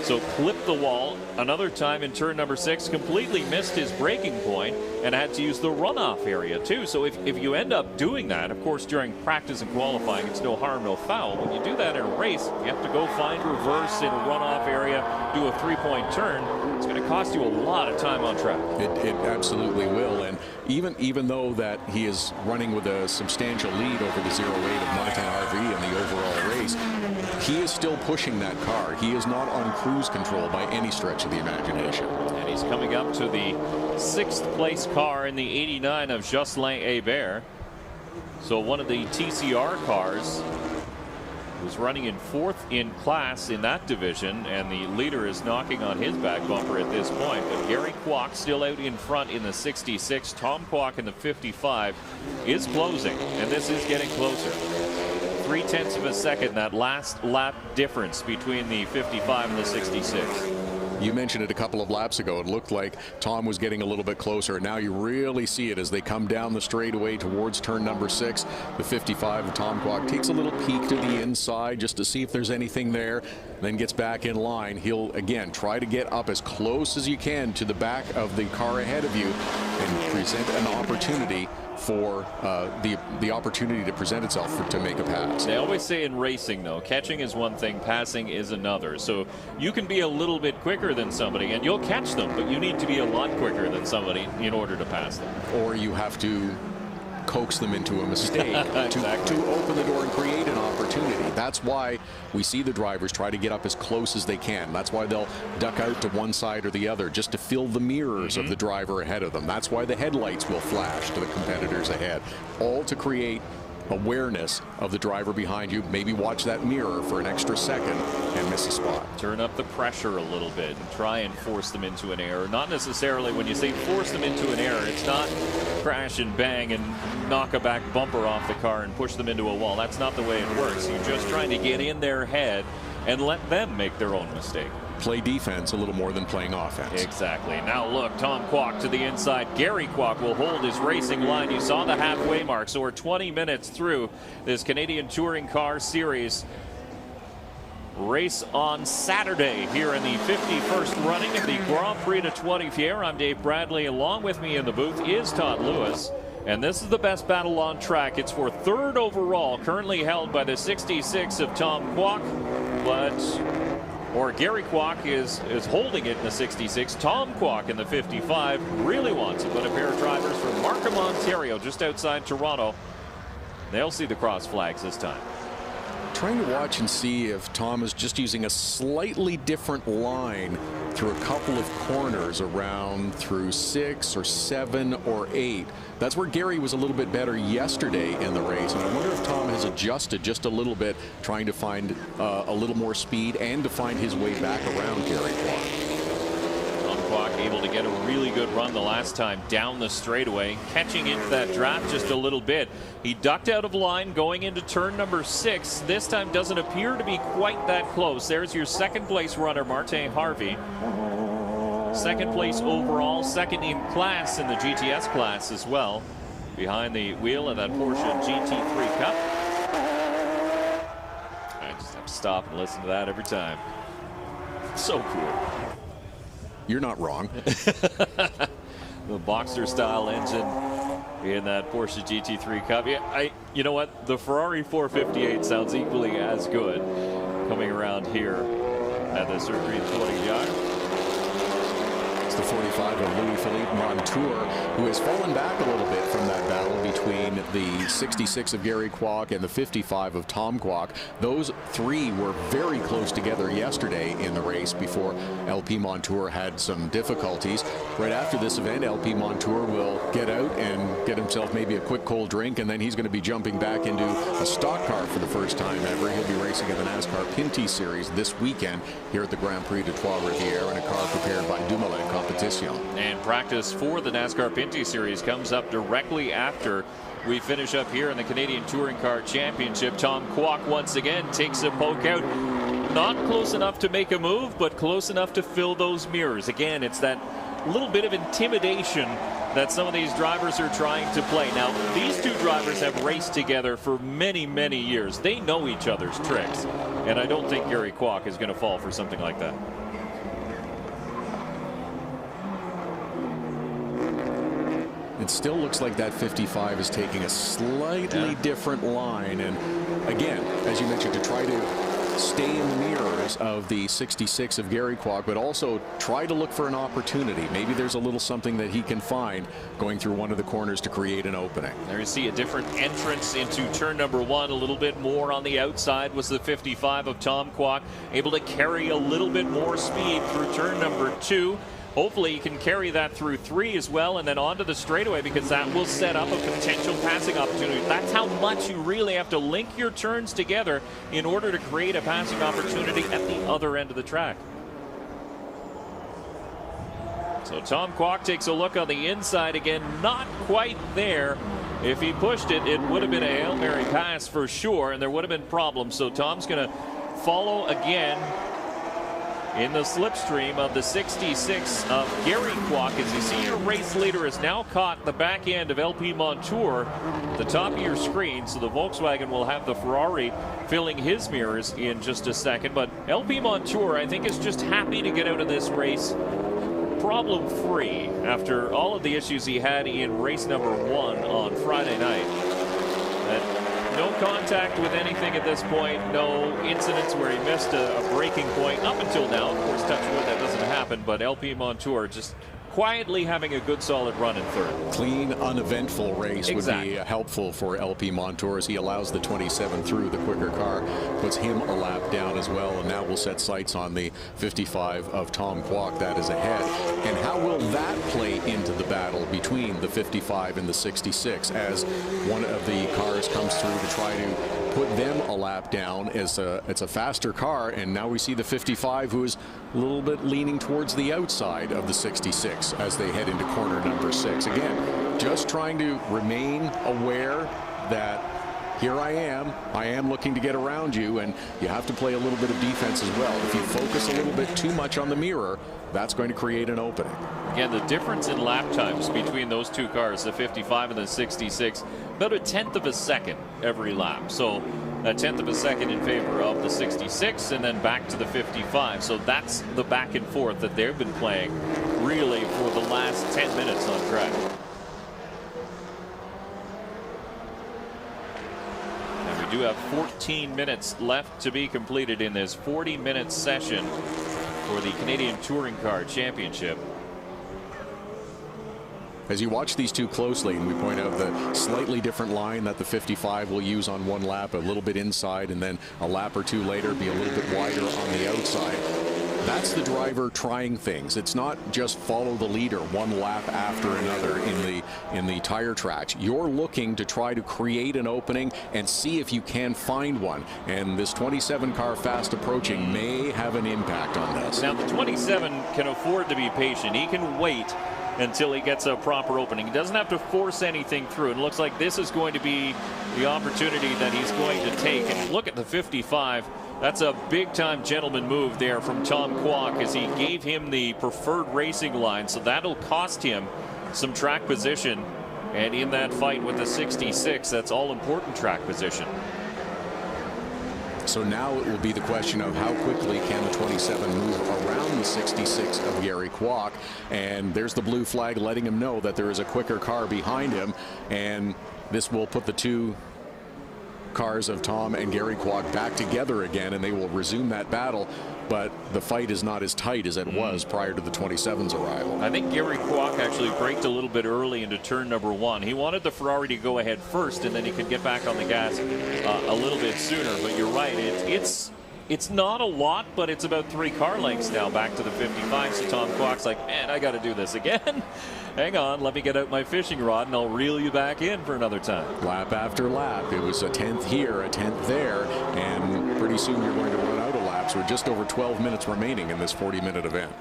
so clipped the wall. Another time in turn number 6, completely missed his braking point and had to use the runoff area too. So if you end up doing that, of course, during practice and qualifying, it's no harm, no foul. When you do that in a race, you have to go find reverse in a runoff area, do a 3-point turn. It's going to cost you a lot of time on track. It absolutely will. And even though that he is running with a substantial lead over the 08 of Martin Harvey in the overall race, he is still pushing that car. He is not on cruise control by any stretch of the imagination. And he's coming up to the 6th place car in the 89 of Jocelyn Hébert. So one of the TCR cars was running in 4th in class in that division, and the leader is knocking on his back bumper at this point. But Gary Kwok still out in front in the 66. Tom Kwok in the 55 is closing, and this is getting closer. 0.3 of a second, that last lap difference between the 55 and the 66. You mentioned it a couple of laps ago. It looked like Tom was getting a little bit closer. Now you really see it as they come down the straightaway towards turn number 6. The 55 of Tom Kwok takes a little peek to the inside just to see if there's anything there, then gets back in line. He'll again try to get up as close as you can to the back of the car ahead of you and present an opportunity for the opportunity to present itself to make a pass. They always say in racing, though, catching is one thing, passing is another. So you can be a little bit quicker than somebody and you'll catch them, but you need to be a lot quicker than somebody in order to pass them. Or you have to coax them into a mistake Exactly. to open the door and create an opportunity. That's why we see the drivers try to get up as close as they can. That's why they'll duck out to one side or the other just to fill the mirrors of the driver ahead of them. That's why the headlights will flash to the competitors ahead, all to create awareness of the driver behind you. Maybe watch that mirror for an extra second and miss a spot. Turn up the pressure a little bit and try and force them into an error. Not necessarily, when you say force them into an error, it's not crash and bang and knock a back bumper off the car and push them into a wall. That's not the way it works. You're just trying to get in their head and let them make their own mistake. Play defense a little more than playing offense. Exactly. Now look, Tom Kwok to the inside. Gary Kwok will hold his racing line. You saw the halfway mark, so we're 20 minutes through this Canadian Touring Car Series race on Saturday here in the 51st running of the Grand Prix de Trois-Rivieres. I'm Dave Bradley. Along with me in the booth is Todd Lewis. And this is the best battle on track. It's for third overall, currently held by the 66 of Tom Kwok. Or Gary Kwok is holding it in the 66. Tom Kwok in the 55 really wants it, but a pair of drivers from Markham, Ontario, just outside Toronto. They'll see the cross flags this time. Trying to watch and see if Tom is just using a slightly different line through a couple of corners around through 6 or 7 or 8. That's where Gary was a little bit better yesterday in the race, and I wonder if Tom has adjusted just a little bit, trying to find a little more speed and to find his way back around Gary Kwok. Tom Kwok able to get a really good run the last time down the straightaway, catching into that draft just a little bit. He ducked out of line going into turn number 6. This time doesn't appear to be quite that close. There's your second place runner, Martin Harvey. Second place overall, second in class in the GTS class as well, behind the wheel of that Porsche GT3 Cup. I just have to stop and listen to that every time. So cool. You're not wrong. The Boxster style engine in that Porsche GT3 Cup. Yeah, you know what? The Ferrari 458 sounds equally as good coming around here at the Circuit 20 yard. It's the 45 of Louis-Philippe Montour, who has fallen back a little bit from that battle between the 66 of Gary Kwok and the 55 of Tom Kwok. Those three were very close together yesterday in the race before LP Montour had some difficulties. Right after this event, LP Montour will get out and get himself maybe a quick cold drink, and then he's going to be jumping back into a stock car for the first time ever. He'll be racing in the NASCAR Pinty Series this weekend here at the Grand Prix de Trois-Rivieres in a car prepared by Dumoulin Competition. And practice for the NASCAR Pinty Series comes up directly after we finish up here in the Canadian Touring Car Championship. Tom Kwok once again takes a poke out. Not close enough to make a move, but close enough to fill those mirrors. Again, it's that little bit of intimidation that some of these drivers are trying to play. Now, these two drivers have raced together for many, many years. They know each other's tricks. And I don't think Gary Kwok is going to fall for something like that. It still looks like that 55 is taking a slightly different line. And again, as you mentioned, to try to stay in the mirrors of the 66 of Gary Kwok, but also try to look for an opportunity. Maybe there's a little something that he can find going through one of the corners to create an opening. There you see a different entrance into turn number 1. A little bit more on the outside was the 55 of Tom Kwok, able to carry a little bit more speed through turn number 2. Hopefully, you can carry that through 3 as well, and then onto the straightaway, because that will set up a potential passing opportunity. That's how much you really have to link your turns together in order to create a passing opportunity at the other end of the track. So Tom Kwok takes a look on the inside again, not quite there. If he pushed it, it would have been a Hail Mary pass for sure, and there would have been problems. So Tom's going to follow again in the slipstream of the 66 of Gary Kwok, as you see your race leader is now caught the back end of LP Montour at the top of your screen. So the Volkswagen will have the Ferrari filling his mirrors in just a second. But LP Montour, I think, is just happy to get out of this race problem-free after all of the issues he had in race number 1 on Friday night. No contact with anything at this point, no incidents where he missed a braking point up until now. Of course, touch wood, that doesn't happen, but LP Montour just quietly having a good solid run in third. Clean, uneventful race would be helpful for LP Montour as he allows the 27 through. The quicker car puts him a lap down as well, and now we'll set sights on the 55 of Tom Kwok. That is ahead. And how will that play into the battle between the 55 and the 66 as one of the cars comes through to try to put them a lap down? It's a faster car, and now we see the 55 who is a little bit leaning towards the outside of the 66 as they head into corner number 6. Again, just trying to remain aware that here I am looking to get around you, and you have to play a little bit of defense as well. If you focus a little bit too much on the mirror, that's going to create an opening. Again, the difference in lap times between those two cars, the 55 and the 66, about 1/10 of a second every lap. So 1/10 of a second in favor of the 66, and then back to the 55. So that's the back and forth that they've been playing really for the last 10 minutes on track. And we do have 14 minutes left to be completed in this 40-minute session for the Canadian Touring Car Championship. As you watch these two closely, and we point out the slightly different line that the 55 will use on one lap, a little bit inside, and then a lap or two later be a little bit wider on the outside. That's the driver trying things. It's not just follow the leader one lap after another in the tire tracks. You're looking to try to create an opening and see if you can find one. And this 27 car fast approaching may have an impact on this. Now the 27 can afford to be patient. He can wait until he gets a proper opening. He doesn't have to force anything through. It looks like this is going to be the opportunity that he's going to take. And look at the 55. That's a big-time gentleman move there from Tom Kwok as he gave him the preferred racing line. So that'll cost him some track position. And in that fight with the 66, that's all-important track position. So now it will be the question of how quickly can the 27 move around the 66 of Gary Kwok. And there's the blue flag letting him know that there is a quicker car behind him. And this will put the two cars of Tom and Gary Kwok back together again, and they will resume that battle. But the fight is not as tight as it was prior to the 27's arrival. I think Gary Kwok actually braked a little bit early into turn number 1. He wanted the Ferrari to go ahead first, and then he could get back on the gas a little bit sooner. But you're right, it's not a lot, but it's about 3 car lengths now back to the 55. So Tom Kwok's like, man, I got to do this again. Hang on, let me get out my fishing rod and I'll reel you back in for another time. Lap after lap, it was a 10th here, a 10th there, and pretty soon you're going to run out of laps with just over 12 minutes remaining in this 40-minute event.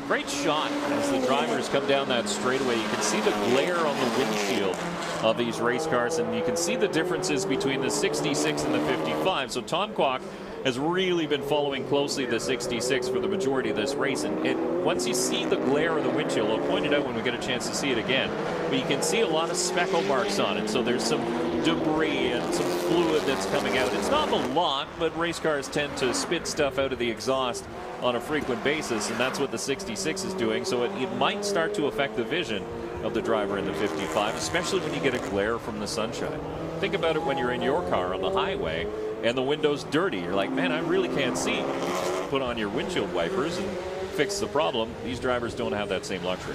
Great shot as the drivers come down that straightaway. You can see the glare on the windshield of these race cars, and you can see the differences between the 66 and the 55. So Tom Kwok has really been following closely the 66 for the majority of this race. And once you see the glare of the windshield, I'll point it out when we get a chance to see it again, but you can see a lot of speckle marks on it. So there's some debris and some fluid that's coming out. It's not a lot, but race cars tend to spit stuff out of the exhaust on a frequent basis, and that's what the 66 is doing. So it might start to affect the vision of the driver in the 55, especially when you get a glare from the sunshine. Think about it when you're in your car on the highway and the window's dirty. You're like, man, I really can't see. You just put on your windshield wipers and fix the problem. These drivers don't have that same luxury.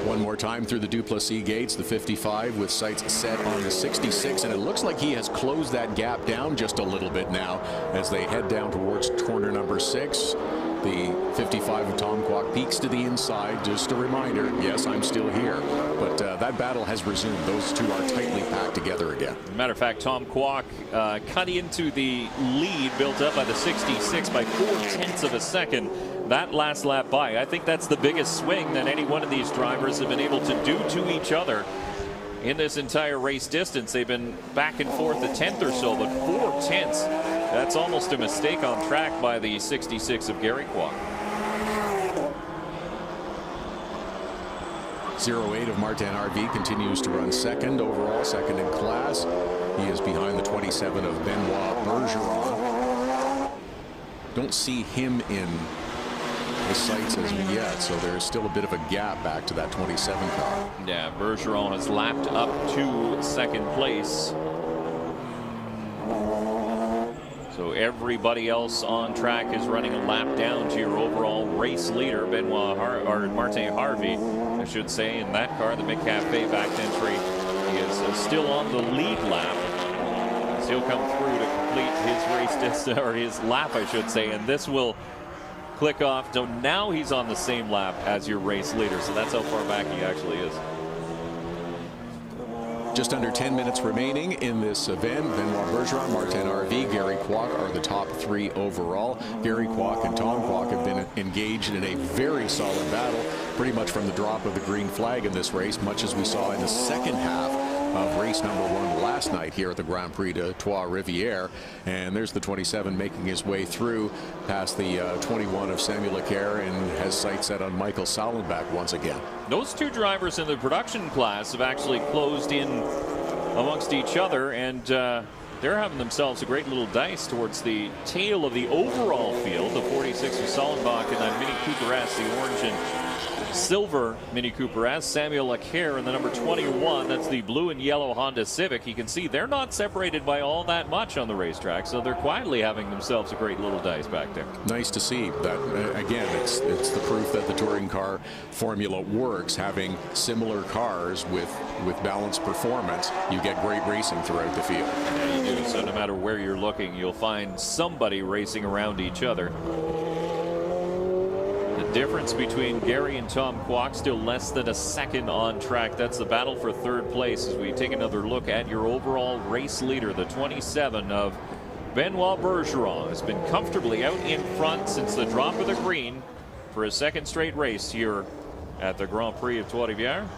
One more time through the Duplessis gates, the 55 with sights set on the 66, and it looks like he has closed that gap down just a little bit now as they head down towards corner number 6. The 55 of Tom Kwok peeks to the inside. Just a reminder, yes, I'm still here. But that battle has resumed. Those two are tightly packed together again. Matter of fact, Tom Kwok cut into the lead built up by the 66 by 0.4 of a second. That last lap by, I think that's the biggest swing that any one of these drivers have been able to do to each other in this entire race distance. They've been back and forth a tenth or so, but 0.4, that's almost a mistake on track by the 66 of Gary Kwok. 08 of Martin RV continues to run second overall, second in class. He is behind the 27 of Benoit Bergeron. Don't see him in the sights as of yet, so there's still a bit of a gap back to that 27 car. Yeah, Bergeron has lapped up to second place. So everybody else on track is running a lap down to your overall race leader, Martin Harvey, I should say, in that car, the McCafe backed entry. He is still on the lead lap. He'll come through to complete his race distance, or his lap, I should say, and this will click off. So now he's on the same lap as your race leader. So that's how far back he actually is. Just under 10 minutes remaining in this event. Benoit Bergeron, Martin Harvey, Gary Kwok are the top three overall. Gary Kwok and Tom Kwok have been engaged in a very solid battle pretty much from the drop of the green flag in this race, much as we saw in the second half of race number 1 last night here at the Grand Prix de Trois-Rivieres. And there's the 27 making his way through past the 21 of Samuel Leclerc and has sights set on Michael Sallenbach once again. Those two drivers in the production class have actually closed in amongst each other, and they're having themselves a great little dice towards the tail of the overall field. The 46 of Sallenbach and that Mini Cooper S, the orange and silver Mini Cooper S, Samuel Leclerc, and the number 21, that's the blue and yellow Honda Civic. You can see they're not separated by all that much on the racetrack, so they're quietly having themselves a great little dice back there. Nice to see that. Again, it's the proof that the touring car formula works. Having similar cars with balanced performance, you get great racing throughout the field. Yeah, you do. So no matter where you're looking, you'll find somebody racing around each other. Difference between Gary and Tom Kwok still less than a second on track. That's the battle for third place as we take another look at your overall race leader. The 27 of Benoit Bergeron has been comfortably out in front since the drop of the green for a second straight race here at the Grand Prix of Trois-Rivieres.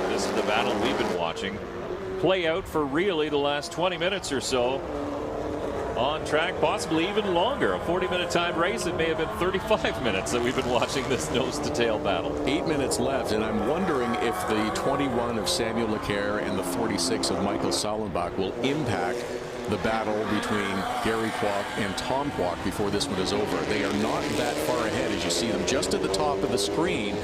This is the battle we've been watching play out for really the last 20 minutes or so. On track, possibly even longer. A 40-minute time race. It may have been 35 minutes that we've been watching this nose-to-tail battle. 8 minutes left, and I'm wondering if the 21 of Samuel Leclerc and the 46 of Michael Sallenbach will impact the battle between Gary Kwok and Tom Kwok before this one is over. They are not that far ahead as you see them just at the top of the screen.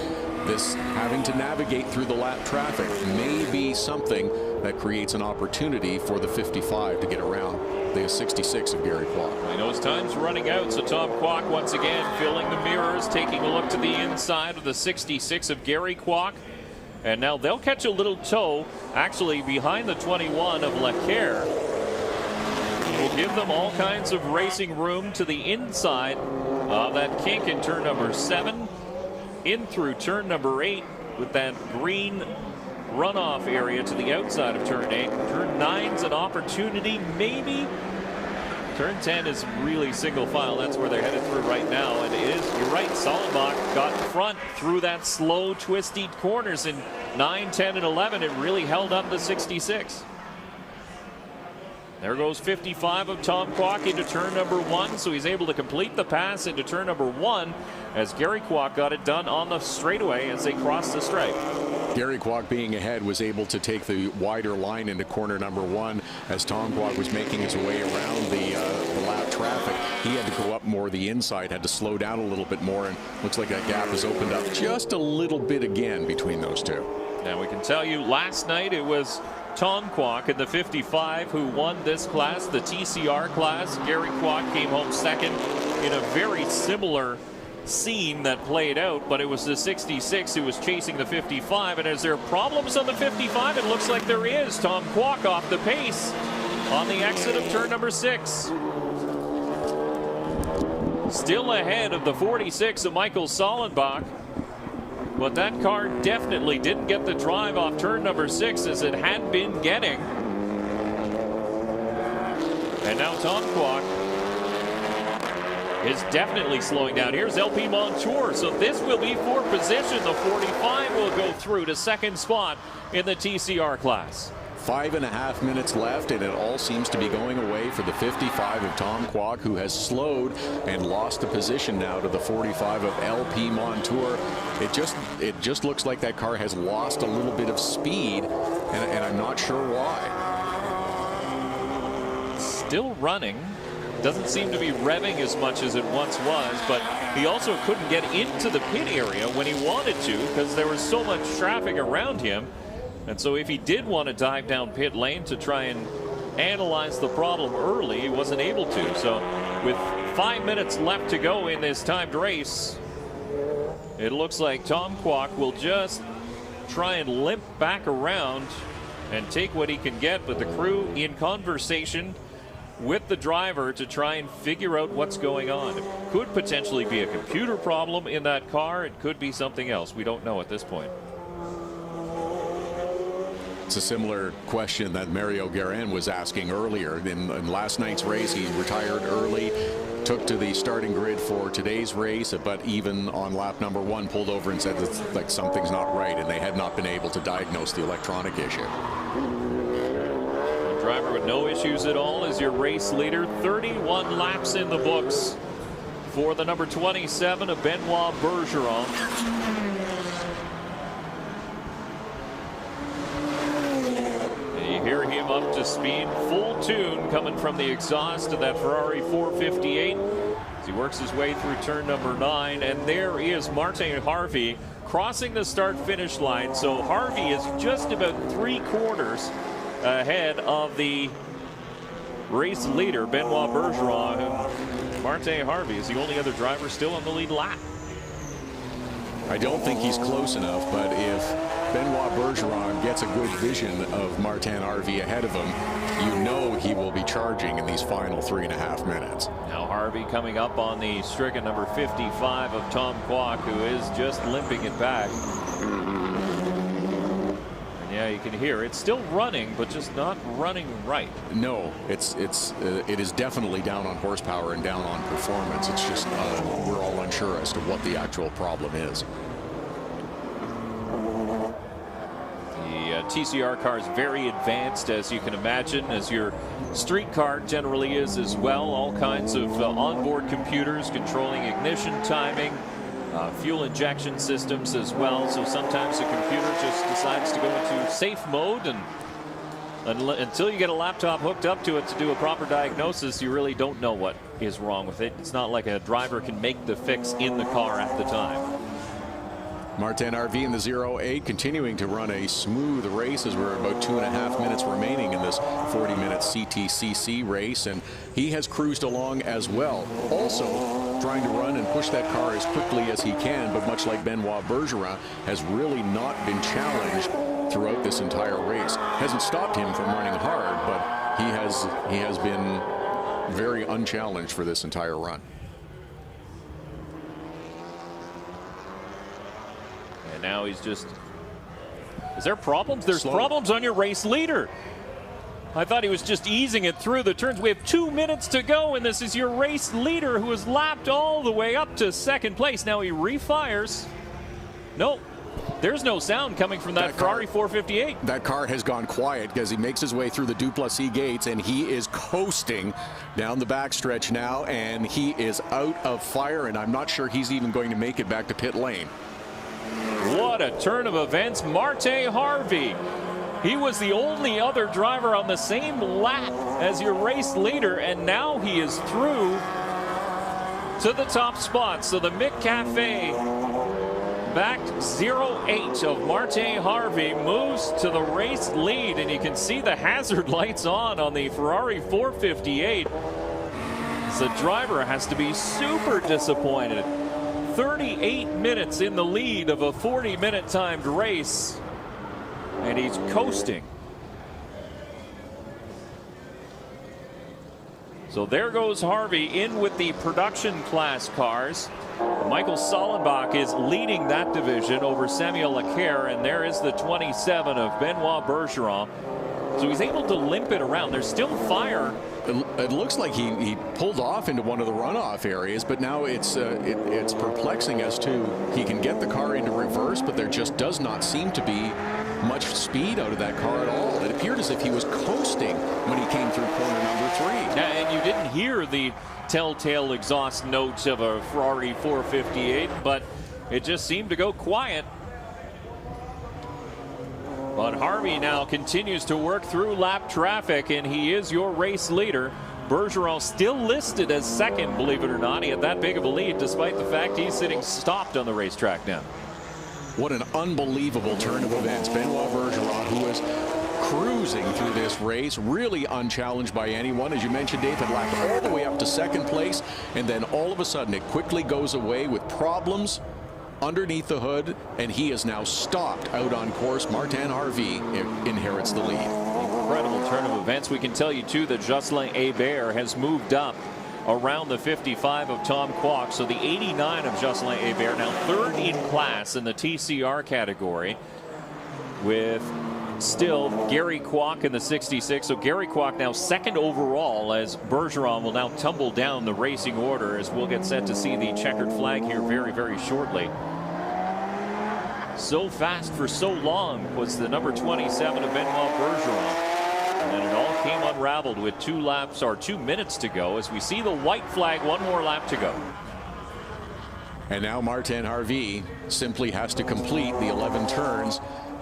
This having to navigate through the lap traffic may be something that creates an opportunity for the 55 to get around the 66 of Gary Kwok. I know his time's running out, so Tom Kwok once again filling the mirrors, taking a look to the inside of the 66 of Gary Kwok. And now they'll catch a little toe actually behind the 21 of Leclerc. Will give them all kinds of racing room to the inside of that kink in turn number 7. In through turn number 8 with that green runoff area to the outside of turn 8. Turn 9's an opportunity, maybe. Turn 10 is really single file. That's where they're headed through right now. And it is, you're right, Sallenbach got in front through that slow, twisty corners in 9, 10, and 11. It really held up the 66. There goes 55 of Tom Kwok into turn number 1, so he's able to complete the pass into turn number 1 as Gary Kwok got it done on the straightaway as they crossed the stripe. Gary Kwok being ahead was able to take the wider line into corner number 1 as Tom Kwok was making his way around the lap traffic. He had to go up more the inside, had to slow down a little bit more, and looks like that gap has opened up just a little bit again between those two. Now we can tell you last night it was Tom Kwok in the 55 who won this class, the TCR class. Gary Kwok came home second in a very similar scene that played out, but it was the 66 who was chasing the 55. And is there problems on the 55? It looks like there is. Tom Kwok off the pace on the exit of turn number 6. Still ahead of the 46 of Michael Sallenbach. But that car definitely didn't get the drive off turn number 6 as it had been getting. And now Tom Kwok is definitely slowing down. Here's LP Montour. So this will be for position. The 45 will go through to second spot in the TCR class. 5.5 minutes left, and it all seems to be going away for the 55 of Tom Kwok, who has slowed and lost a position now to the 45 of LP Montour. It just looks like that car has lost a little bit of speed, and I'm not sure why. Still running. Doesn't seem to be revving as much as it once was, but he also couldn't get into the pit area when he wanted to because there was so much traffic around him. And so if he did want to dive down pit lane to try and analyze the problem early, he wasn't able to. So with 5 minutes left to go in this timed race, it looks like Tom Kwok will just try and limp back around and take what he can get, but the crew in conversation with the driver to try and figure out what's going on. It could potentially be a computer problem in that car. It could be something else. We don't know at this point. It's a similar question that Mario Guerin was asking earlier. In last night's race, he retired early, took to the starting grid for today's race, but even on lap number 1 pulled over and said that like something's not right, and they had not been able to diagnose the electronic issue. The driver with no issues at all is your race leader. 31 laps in the books for the number 27 of Benoit Bergeron. Hear him up to speed, full tune coming from the exhaust of that Ferrari 458 as he works his way through turn number 9. And there is Martin Harvey crossing the start-finish line. So Harvey is just about 3/4 ahead of the race leader, Benoit Bergeron. Martin Harvey is the only other driver still on the lead lap. I don't think he's close enough, but if Benoit Bergeron gets a good vision of Martin Harvey ahead of him, you know he will be charging in these final 3.5 minutes. Now Harvey coming up on the stricken number 55 of Tom Kwok, who is just limping it back. And yeah, you can hear it's still running, but just not running right. No, it is definitely down on horsepower and down on performance. It's just we're all unsure as to what the actual problem is. TCR car is very advanced, as you can imagine, as your street car generally is as well. All kinds of onboard computers controlling ignition timing, fuel injection systems as well. So sometimes the computer just decides to go into safe mode, and until you get a laptop hooked up to it to do a proper diagnosis, you really don't know what is wrong with it. It's not like a driver can make the fix in the car at the time. Martin Harvey in the 08 continuing to run a smooth race as we're about 2.5 minutes remaining in this 40-minute CTCC race, and he has cruised along as well. Also trying to run and push that car as quickly as he can, but much like Benoit Bergeron, has really not been challenged throughout this entire race. Hasn't stopped him from running hard, but he has been very unchallenged for this entire run. And now he's just... Is there problems? There's problems on your race leader. I thought he was just easing it through the turns. We have 2 minutes to go, and this is your race leader who has lapped all the way up to second place. Now he refires. Nope. There's no sound coming from that Ferrari 458. That car has gone quiet because he makes his way through the Duplessis gates, and he is coasting down the backstretch now, and he is out of fire, and I'm not sure he's even going to make it back to pit lane. What a turn of events. Martin Harvey. He was the only other driver on the same lap as your race leader, and now he is through to the top spot. So the Mick Cafe backed 08 of Martin Harvey moves to the race lead, and you can see the hazard lights on the Ferrari 458. The driver has to be super disappointed. 38 minutes in the lead of a 40-minute timed race, and he's coasting. So there goes Harvey in with the production class cars. Michael Sollenbach is leading that division over Samuel Leclerc, and there is the 27 of Benoit Bergeron. So he's able to limp it around. There's still fire. It looks like he pulled off into one of the runoff areas, but now it's perplexing as to he can get the car into reverse, but there just does not seem to be much speed out of that car at all. It appeared as if he was coasting when he came through corner number 3. And you didn't hear the telltale exhaust notes of a Ferrari 458, but it just seemed to go quiet. But Harvey now continues to work through lap traffic, and he is your race leader. Bergeron still listed as second, believe it or not. He had that big of a lead despite the fact he's sitting stopped on the racetrack now. What an unbelievable turn of events. Benoit Bergeron, who was cruising through this race, really unchallenged by anyone. As you mentioned, Dave, had lapped all the way up to second place, and then all of a sudden it quickly goes away with problems underneath the hood, and he is now stopped out on course. Martin Harvey inherits the lead. Incredible turn of events. We can tell you, too, that Jocelyn Hébert has moved up around the 55 of Tom Kwok. So the 89 of Jocelyn Hébert now third in class in the TCR category, with still Gary Kwok in the 66. So Gary Kwok now second overall, as Bergeron will now tumble down the racing order, as we'll get set to see the checkered flag here very, very shortly. So fast for so long was the number 27 of Benoit Bergeron. And it all came unraveled with 2 minutes to go, as we see the white flag. 1 more lap to go. And now Martin Harvey simply has to complete the 11 turns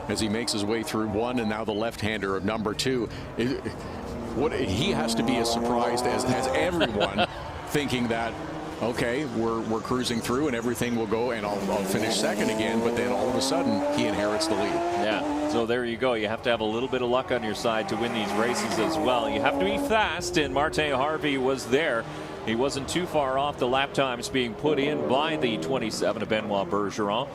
as he makes his way through 1, and now the left-hander of number 2. He has to be as surprised as everyone, thinking that, okay, we're cruising through and everything will go and I'll finish second again, but then all of a sudden he inherits the lead. Yeah, so there you go. You have to have a little bit of luck on your side to win these races as well. You have to be fast, and Martin Harvey was there. He wasn't too far off the lap times being put in by the 27 of Benoit Bergeron.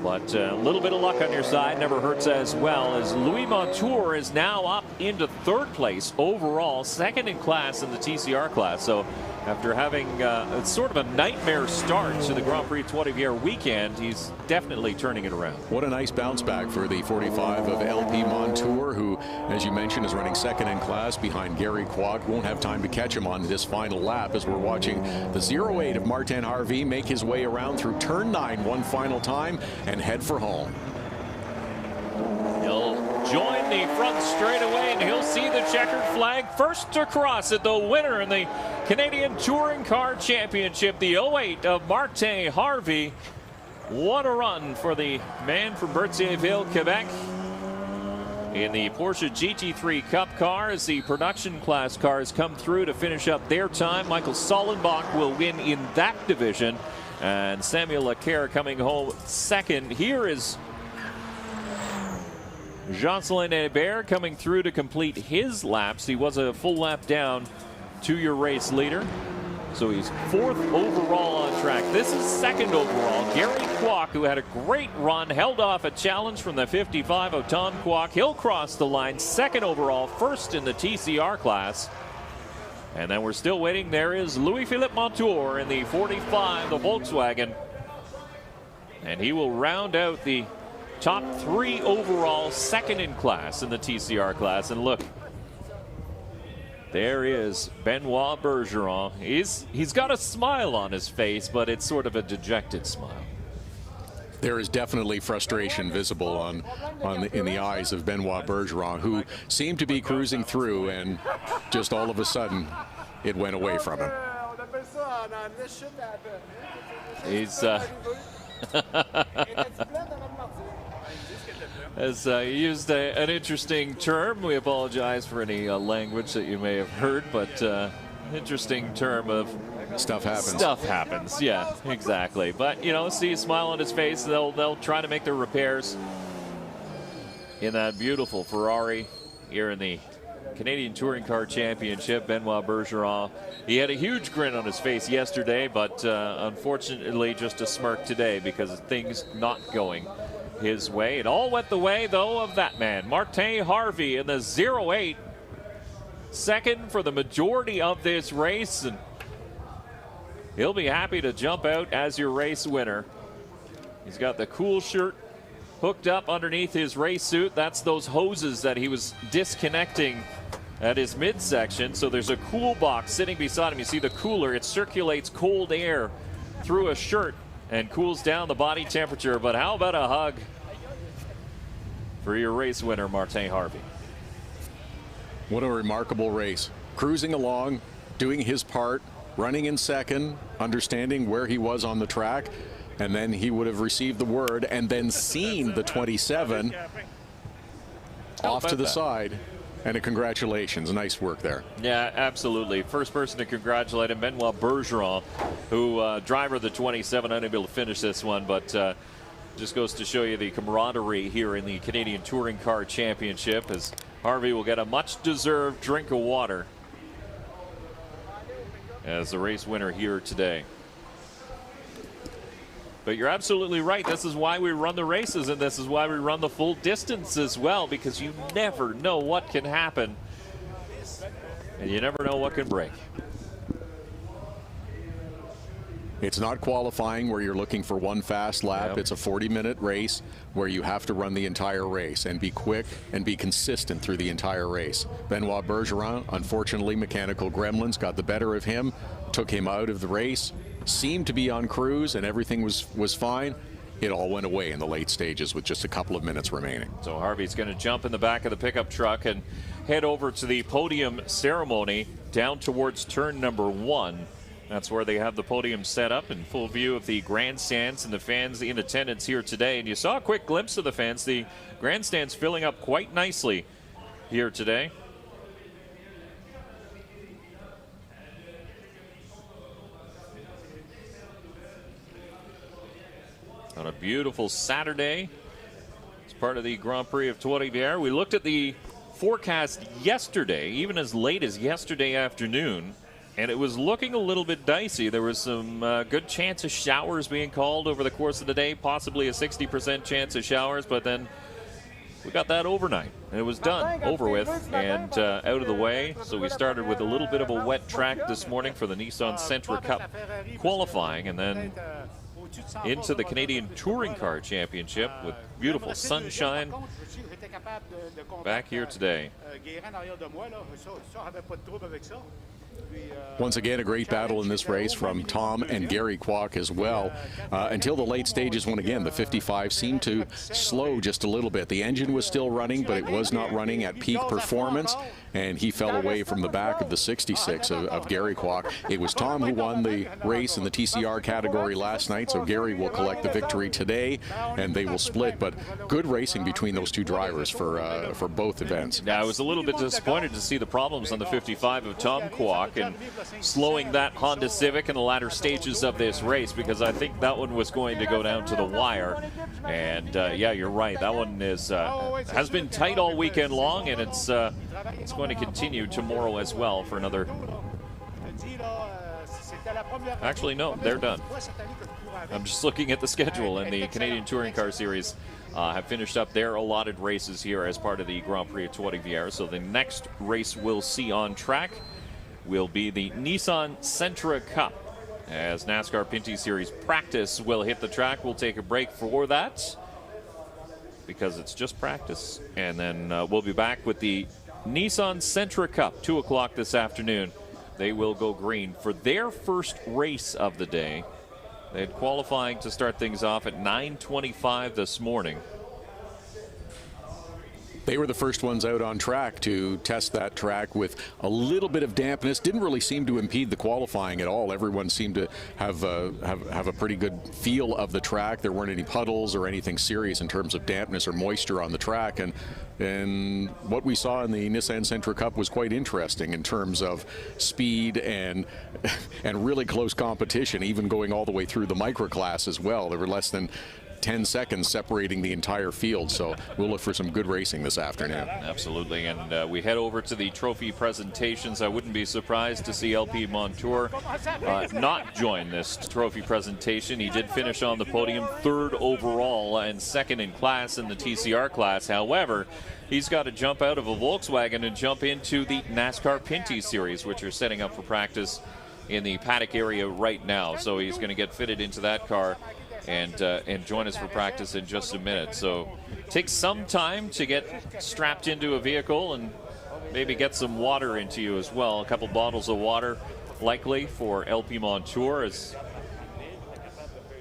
But a little bit of luck on your side never hurts as well, as Louis Montour is now up into third place overall, second in class in the TCR class. So after having sort of a nightmare start to the Grand Prix Trois-Rivieres weekend, he's definitely turning it around. What a nice bounce back for the 45 of LP Montour, who, as you mentioned, is running second in class behind Gary Kwok. Won't have time to catch him on this final lap, as we're watching the 08 of Martin Harvey make his way around through turn 9 one final time and head for home. He'll join the front straightaway, and he'll see the checkered flag first across it. The winner in the Canadian Touring Car Championship, the 08 of Martin Harvey. What a run for the man from Berthierville, Quebec, in the Porsche GT3 Cup car, as the production class cars come through to finish up their time. Michael Sollenbach will win in that division, and Samuel Leclerc coming home second. Here is Jocelyn Hébert coming through to complete his laps. He was a full lap down to your race leader, so he's 4th overall on track. This is 2nd overall. Gary Kwok, who had a great run, held off a challenge from the 55 of Tom Kwok. He'll cross the line, 2nd overall, 1st in the TCR class. And then we're still waiting. There is Louis-Philippe Montour in the 45, the Volkswagen. And he will round out the top 3 overall, 2nd in class in the TCR class. And look, there is Benoit Bergeron. He's got a smile on his face, but it's sort of a dejected smile. There is definitely frustration visible in the eyes of Benoit Bergeron, who seemed to be cruising through, and just all of a sudden it went away from him. He's has used an interesting term. We apologize for any language that you may have heard, but interesting term of stuff happens. Stuff happens, yeah, exactly. But, you know, see a smile on his face. They'll try to make their repairs in that beautiful Ferrari here in the Canadian Touring Car Championship. Benoit Bergeron, he had a huge grin on his face yesterday, but unfortunately just a smirk today because of things not going his way. It all went the way, though, of that man, Martin Harvey, in the 08. 2nd for the majority of this race, and he'll be happy to jump out as your race winner. He's got the cool shirt hooked up underneath his race suit. That's those hoses that he was disconnecting at his midsection. So there's a cool box sitting beside him. You see the cooler. It circulates cold air through a shirt and cools down the body temperature. But how about a hug for your race winner, Martin Harvey? What a remarkable race. Cruising along, doing his part, running in 2nd, understanding where he was on the track, and then he would have received the word and then seen the 27 off to the side. And a congratulations. Nice work there. Yeah, absolutely. First person to congratulate him, Benoit Bergeron, who driver of the 27, unable to finish this one, but Just goes to show you the camaraderie here in the Canadian Touring Car Championship, as Harvey will get a much-deserved drink of water as the race winner here today. But you're absolutely right. This is why we run the races, and this is why we run the full distance as well, because you never know what can happen, and you never know what can break. It's not qualifying where you're looking for one fast lap. Yep. It's a 40-minute race where you have to run the entire race and be quick and be consistent through the entire race. Benoit Bergeron, unfortunately, mechanical gremlins got the better of him, took him out of the race, seemed to be on cruise, and everything was fine. It all went away in the late stages with just a couple of minutes remaining. So Harvey's going to jump in the back of the pickup truck and head over to the podium ceremony down towards turn number 1. That's where they have the podium set up in full view of the grandstands and the fans in attendance here today. And you saw a quick glimpse of the fans. The grandstands filling up quite nicely here today. On a beautiful Saturday, it's part of the Grand Prix of Trois-Rivieres. We looked at the forecast yesterday, even as late as yesterday afternoon, and it was looking a little bit dicey. There was some good chance of showers being called over the course of the day, possibly a 60% chance of showers, but then we got that overnight, and it was done, over with, and out of the way. So we started with a little bit of a wet track this morning for the Nissan Sentra Cup qualifying, and then into the Canadian Touring Car Championship with beautiful sunshine back here today. Once again, a great battle in this race from Tom and Gary Kwok as well. Until the late stages, when again the 55 seemed to slow just a little bit. The engine was still running, but it was not running at peak performance, and he fell away from the back of the 66 of Gary Kwok. It was Tom who won the race in the TCR category last night, so Gary will collect the victory today, and they will split. But good racing between those two drivers for both events. Yeah, I was a little bit disappointed to see the problems on the 55 of Tom Kwok and slowing that Honda Civic in the latter stages of this race, because I think that one was going to go down to the wire. And yeah, you're right. That one is has been tight all weekend long, and it's going to continue tomorrow as well for another. Actually, no, they're done. I'm just looking at the schedule, and the Canadian Touring Car Series have finished up their allotted races here as part of the Grand Prix of Trois-Rivieres. So the next race we'll see on track will be the Nissan Sentra Cup, as NASCAR Pinty Series practice will hit the track. We'll take a break for that because it's just practice, and then we'll be back with the Nissan Sentra Cup, 2 o'clock this afternoon. They will go green for their first race of the day. They had qualifying to start things off at 9:25 this morning. They were the first ones out on track to test that track with a little bit of dampness. Didn't really seem to impede the qualifying at all. Everyone seemed to have a pretty good feel of the track. There weren't any puddles or anything serious in terms of dampness or moisture on the track. And what we saw in the Nissan Sentra Cup was quite interesting in terms of speed and really close competition, even going all the way through the microclass as well. There were less than 10 seconds separating the entire field, so we'll look for some good racing this afternoon. Absolutely, and we head over to the trophy presentations. I wouldn't be surprised to see LP Montour not join this trophy presentation. He did finish on the podium, 3rd overall and 2nd in class in the TCR class. However, he's got to jump out of a Volkswagen and jump into the NASCAR Pinty Series, which are setting up for practice in the paddock area right now. So he's going to get fitted into that car and join us for practice in just a minute. So takes some time to get strapped into a vehicle and maybe get some water into you as well. A couple bottles of water likely for LP Montour. As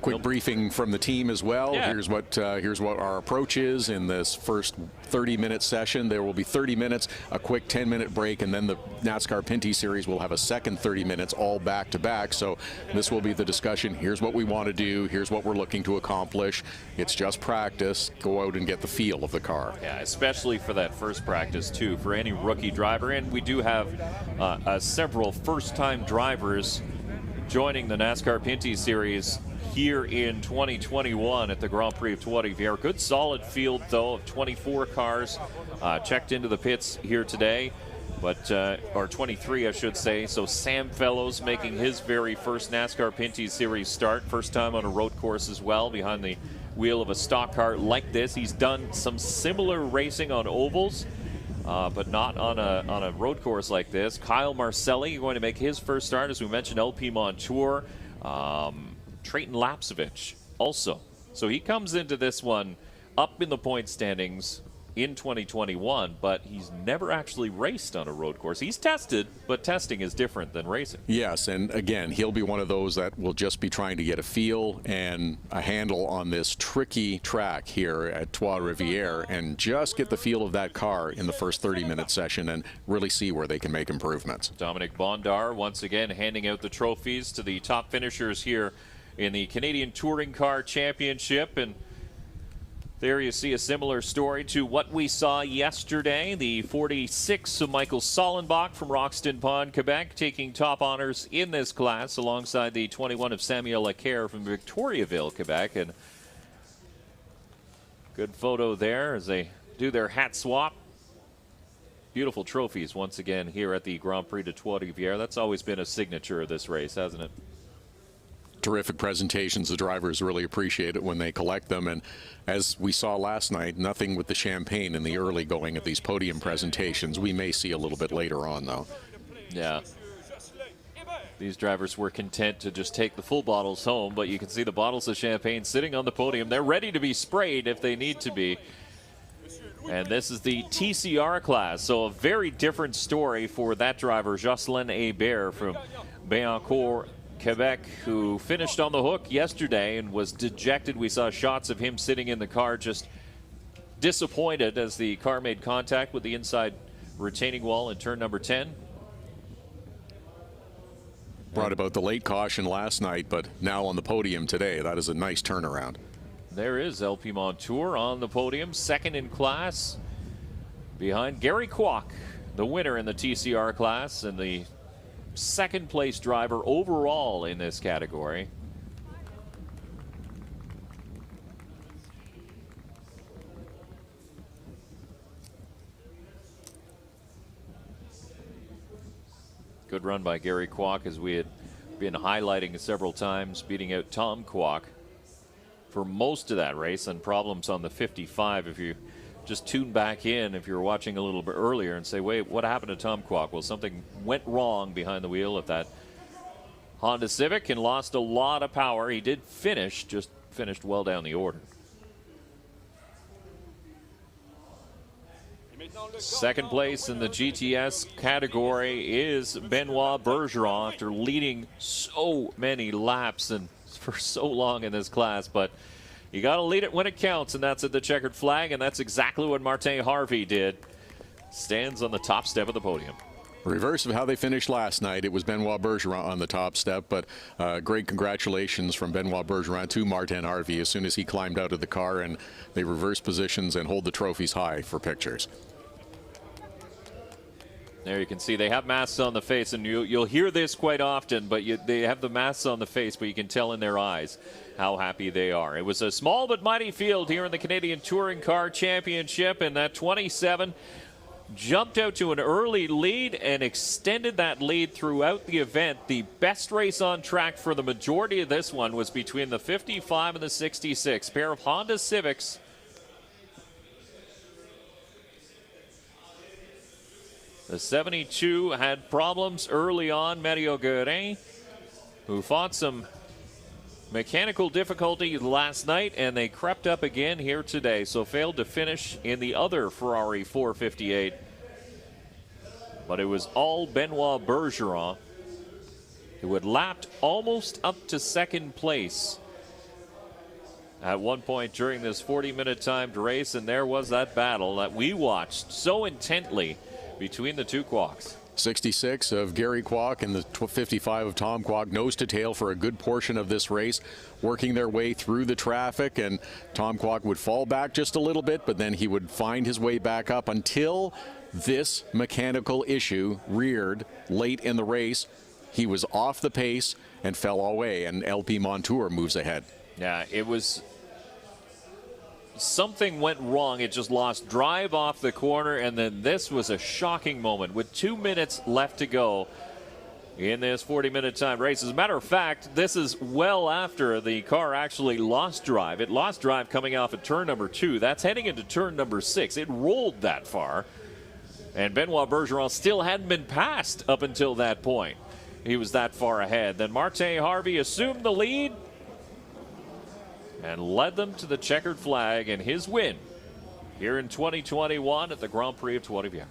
quick briefing from the team as well. Yeah. Here's what our approach is in this first 30-minute session. There will be 30 minutes, a quick 10-minute break, and then the NASCAR Pinty Series will have a second 30 minutes, all back-to-back. So this will be the discussion. Here's what we want to do. Here's what we're looking to accomplish. It's just practice. Go out and get the feel of the car. Yeah, especially for that first practice, too, for any rookie driver. And we do have several first-time drivers joining the NASCAR Pinty Series here in 2021 at the Grand Prix of Trois-Rivieres. Good solid field, though, of 24 cars checked into the pits here today. But, or 23, I should say. So Sam Fellows making his very first NASCAR Pinty Series start. First time on a road course as well, behind the wheel of a stock car like this. He's done some similar racing on ovals, but not on a road course like this. Kyle Marcelli going to make his first start, as we mentioned, LP Montour. Trayton Lapsevich also. So he comes into this one up in the point standings in 2021, but he's never actually raced on a road course. He's tested, but testing is different than racing. Yes, and again, he'll be one of those that will just be trying to get a feel and a handle on this tricky track here at Trois-Rivieres and just get the feel of that car in the first 30-minute session and really see where they can make improvements. Dominic Bondar once again handing out the trophies to the top finishers here in the Canadian Touring Car Championship, and there you see a similar story to what we saw yesterday. The 46 of Michael Sollenbach from Roxton Pond, Quebec, taking top honors in this class alongside the 21 of Samuel Leclerc from Victoriaville, Quebec. And good photo there as they do their hat swap. Beautiful trophies once again here at the Grand Prix de Trois-Rivieres. That's always been a signature of this race, hasn't it? Terrific presentations. The drivers really appreciate it when they collect them. And as we saw last night, nothing with the champagne in the early going of these podium presentations. We may see a little bit later on, though. Yeah. These drivers were content to just take the full bottles home, but you can see the bottles of champagne sitting on the podium. They're ready to be sprayed if they need to be. And this is the TCR class, so a very different story for that driver, Jocelyn Hébert from Béancourt, Quebec, who finished on the hook yesterday and was dejected. We saw shots of him sitting in the car just disappointed as the car made contact with the inside retaining wall in turn number 10. Brought about the late caution last night, but now on the podium today. That is a nice turnaround. There is LP Montour on the podium, second in class, behind Gary Kwok, the winner in the TCR class and the second place driver overall in this category. Good run by Gary Kwok, as we had been highlighting several times, beating out Tom Kwok for most of that race, and problems on the 55. If you just tune back in, if you're watching a little bit earlier, and say, wait, what happened to Tom Kwok? Well, something went wrong behind the wheel of that Honda Civic and lost a lot of power. He did finish, just finished well down the order. Second place in the GTS category is Benoit Bergeron after leading so many laps and for so long in this class, but you got to lead it when it counts, and that's at the checkered flag, and that's exactly what Martin Harvey did. Stands on the top step of the podium. Reverse of how they finished last night. It was Benoit Bergeron on the top step, but great congratulations from Benoit Bergeron to Martin Harvey as soon as he climbed out of the car, and they reverse positions and hold the trophies high for pictures. There you can see they have masks on the face, and you'll hear this quite often, but they have the masks on the face, but you can tell in their eyes how happy they are. It was a small but mighty field here in the Canadian Touring Car Championship, and that 27 jumped out to an early lead and extended that lead throughout the event. The best race on track for the majority of this one was between the 55 and the 66. Pair of Honda Civics. The 72 had problems early on. Mario Guerin, who fought some mechanical difficulty last night, and they crept up again here today, so failed to finish in the other Ferrari 458. But it was all Benoit Bergeron, who had lapped almost up to second place at one point during this 40-minute timed race, and there was that battle that we watched so intently between the two Kwocks. 66 of Gary Kwok and the 55 of Tom Kwok, nose to tail for a good portion of this race, working their way through the traffic, and Tom Kwok would fall back just a little bit, but then he would find his way back up until this mechanical issue reared late in the race. he was off the pace and fell away, and LP Montour moves ahead. Yeah, it was something went wrong. It just lost drive off the corner, and then this was a shocking moment with 2 minutes left to go in this 40-minute time race. As a matter of fact, this is well after the car actually lost drive. It lost drive coming off at turn number 2. That's heading into turn number 6. It rolled that far, and Benoit Bergeron still hadn't been passed up until that point. He was that far ahead. Then Martin Harvey assumed the lead and led them to the checkered flag and his win here in 2021 at the Grand Prix of Trois-Rivieres.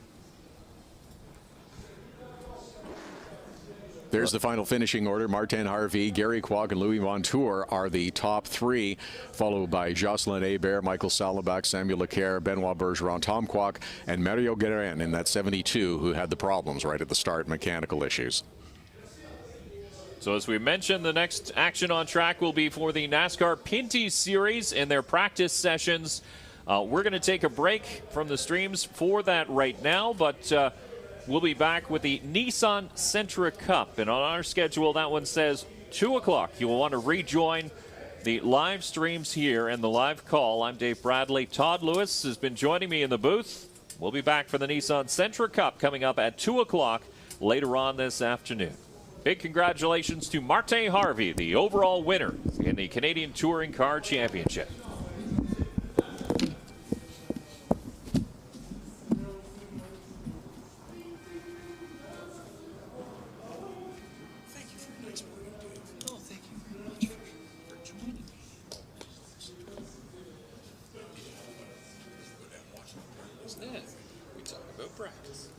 There's the final finishing order. Martin Harvey, Gary Kwok, and Louis Montour are the top 3, followed by Jocelyn Hebert, Michael Sallenbach, Samuel Leclerc, Benoit Bergeron, Tom Kwok, and Mario Guerin in that 72 who had the problems right at the start, mechanical issues. So as we mentioned, the next action on track will be for the NASCAR Pinty Series and their practice sessions. We're going to take a break from the streams for that right now, but we'll be back with the Nissan Sentra Cup. And on our schedule, that one says 2 o'clock. You will want to rejoin the live streams here and the live call. I'm Dave Bradley. Todd Lewis has been joining me in the booth. We'll be back for the Nissan Sentra Cup coming up at 2 o'clock later on this afternoon. Big congratulations to Martin Harvey, the overall winner in the Canadian Touring Car Championship. We talk about practice.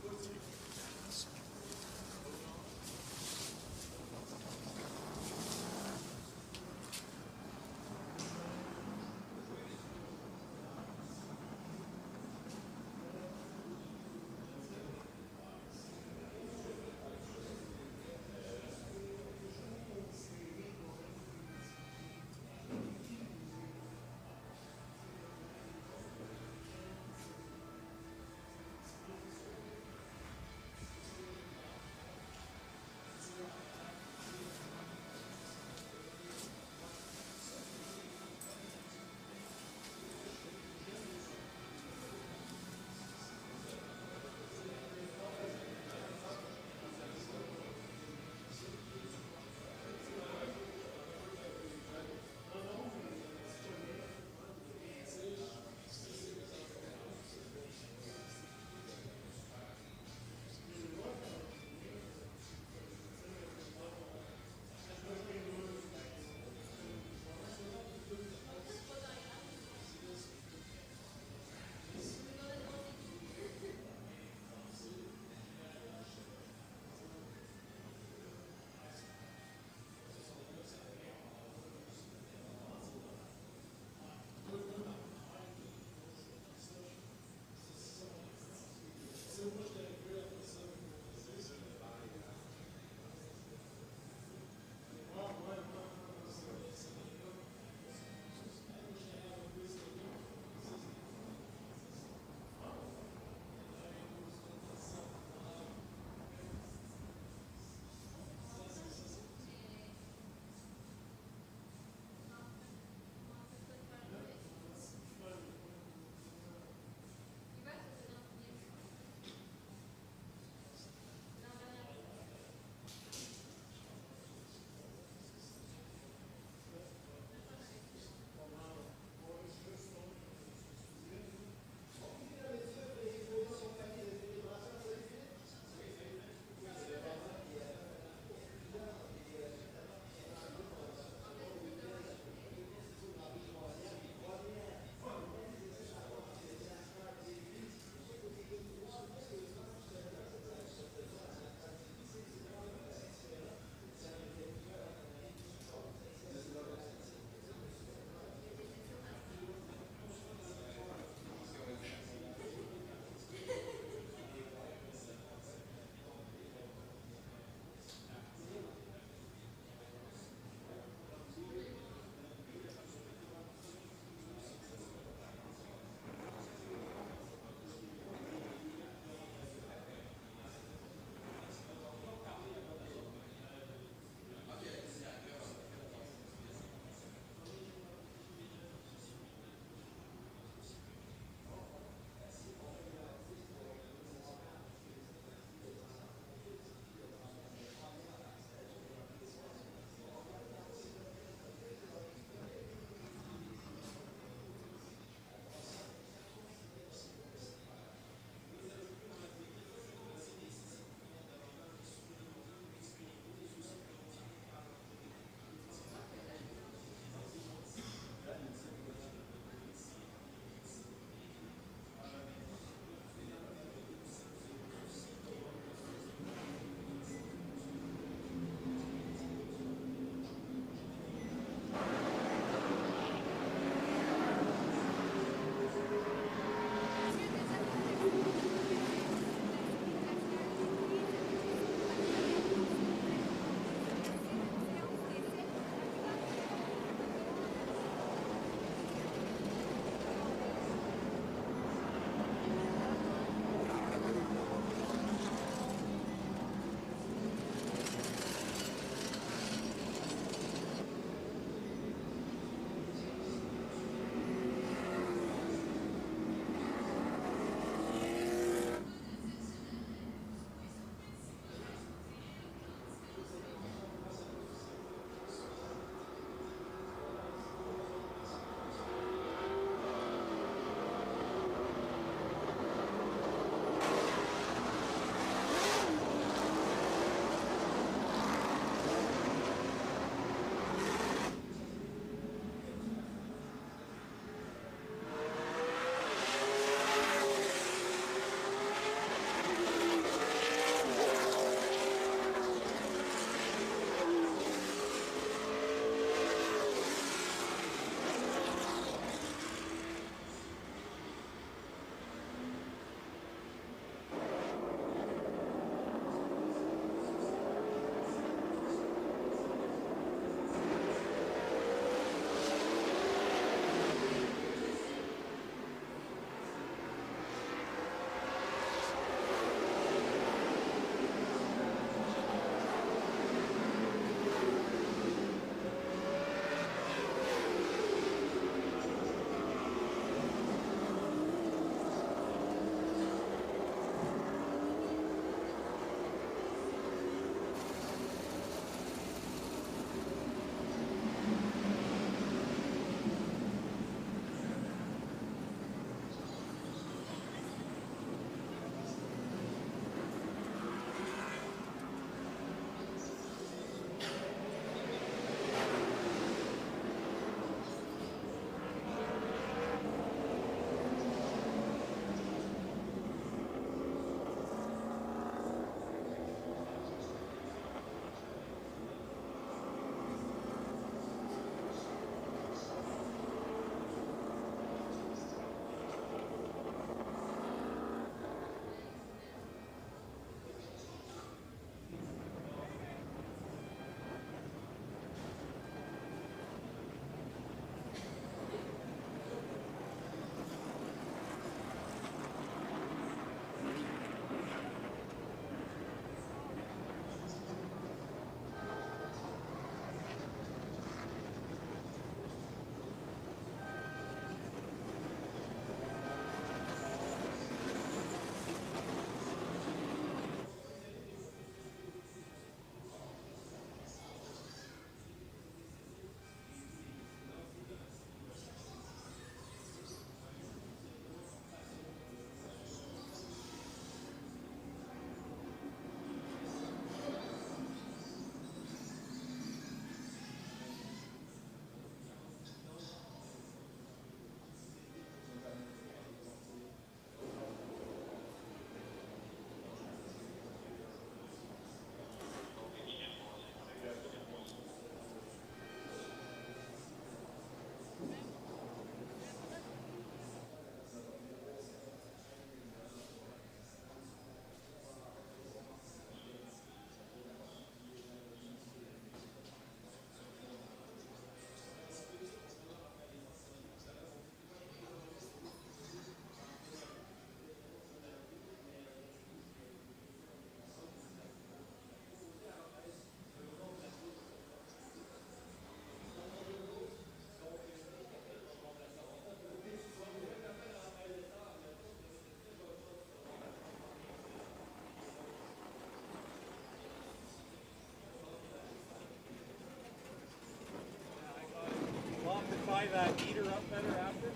that heater up better after?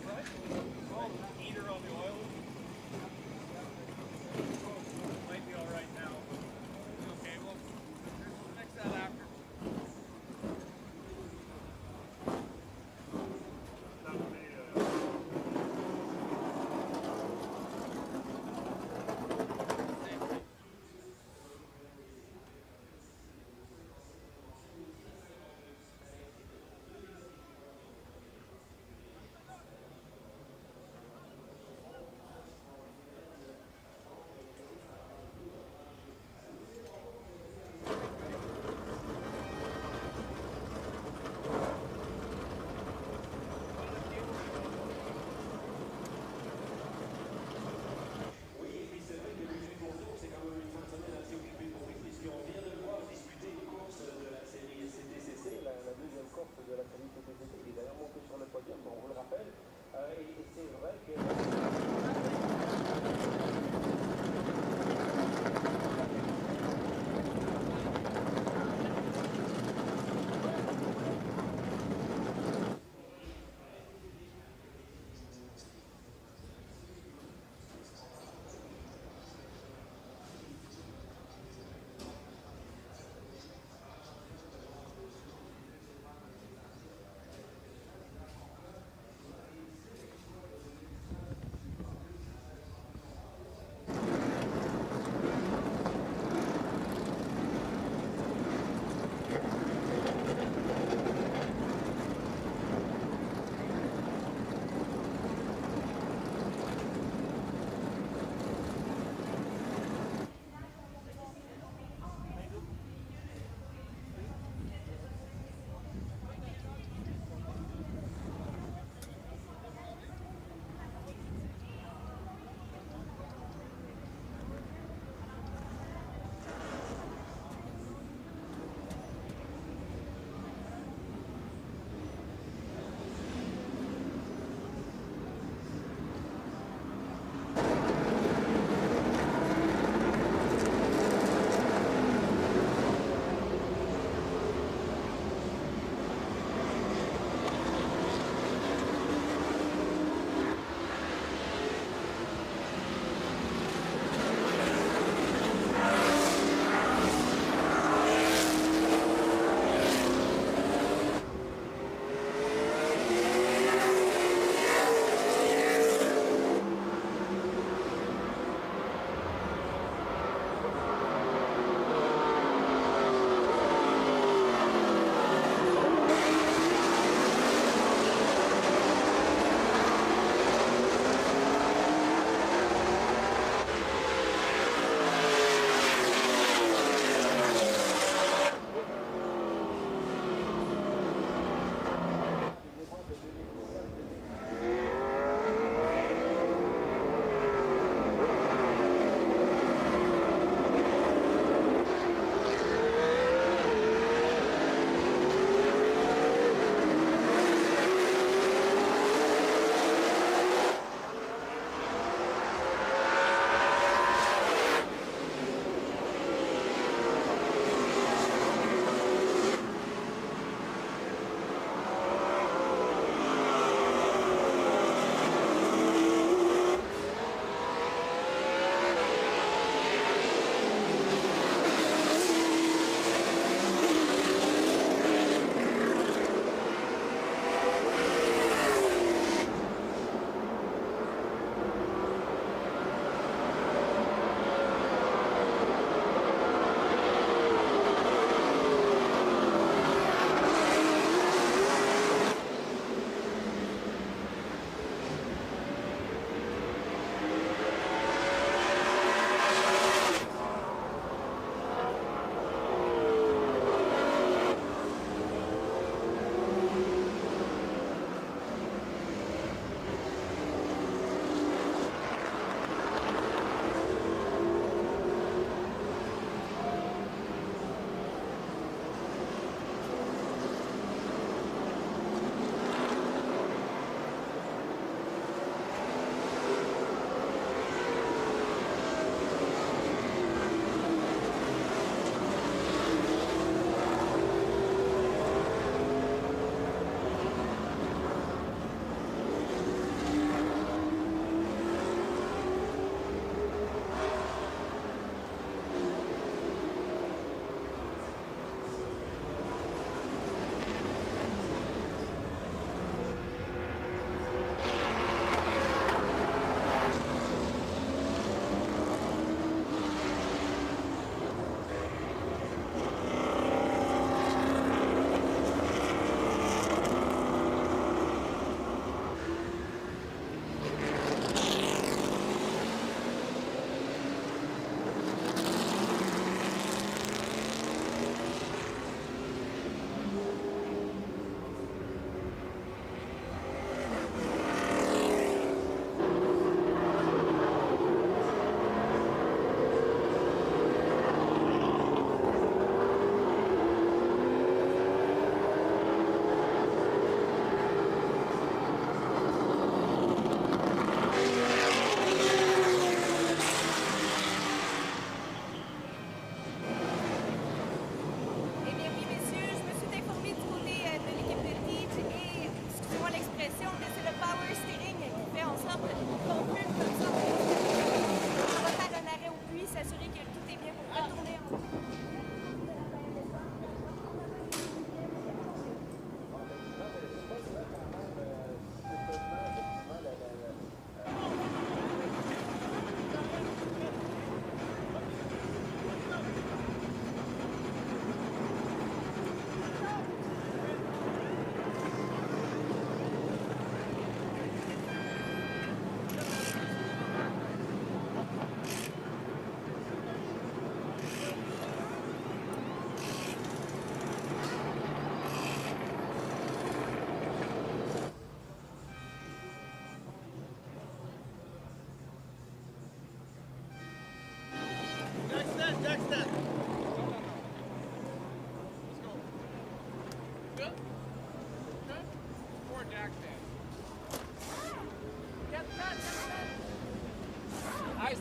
Right? Oh, heater on the oil? Might be all right now. Okay, well, we'll fix that after.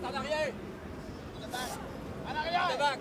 En arrière. En arrière. En arrière.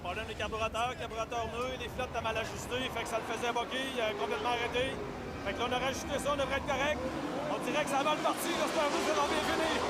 problème des carburateurs nœuds, les flottes étaient mal ajustées, fait que ça le faisait boquer, il a complètement arrêté. Fait que là, on a rajouté ça, on devrait être correct. On dirait que ça a mal parti, j'espère que ça va bien finir.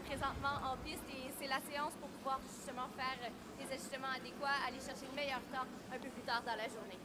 Présentement en piste et c'est la séance pour pouvoir justement faire des ajustements adéquats, aller chercher le meilleur temps un peu plus tard dans la journée.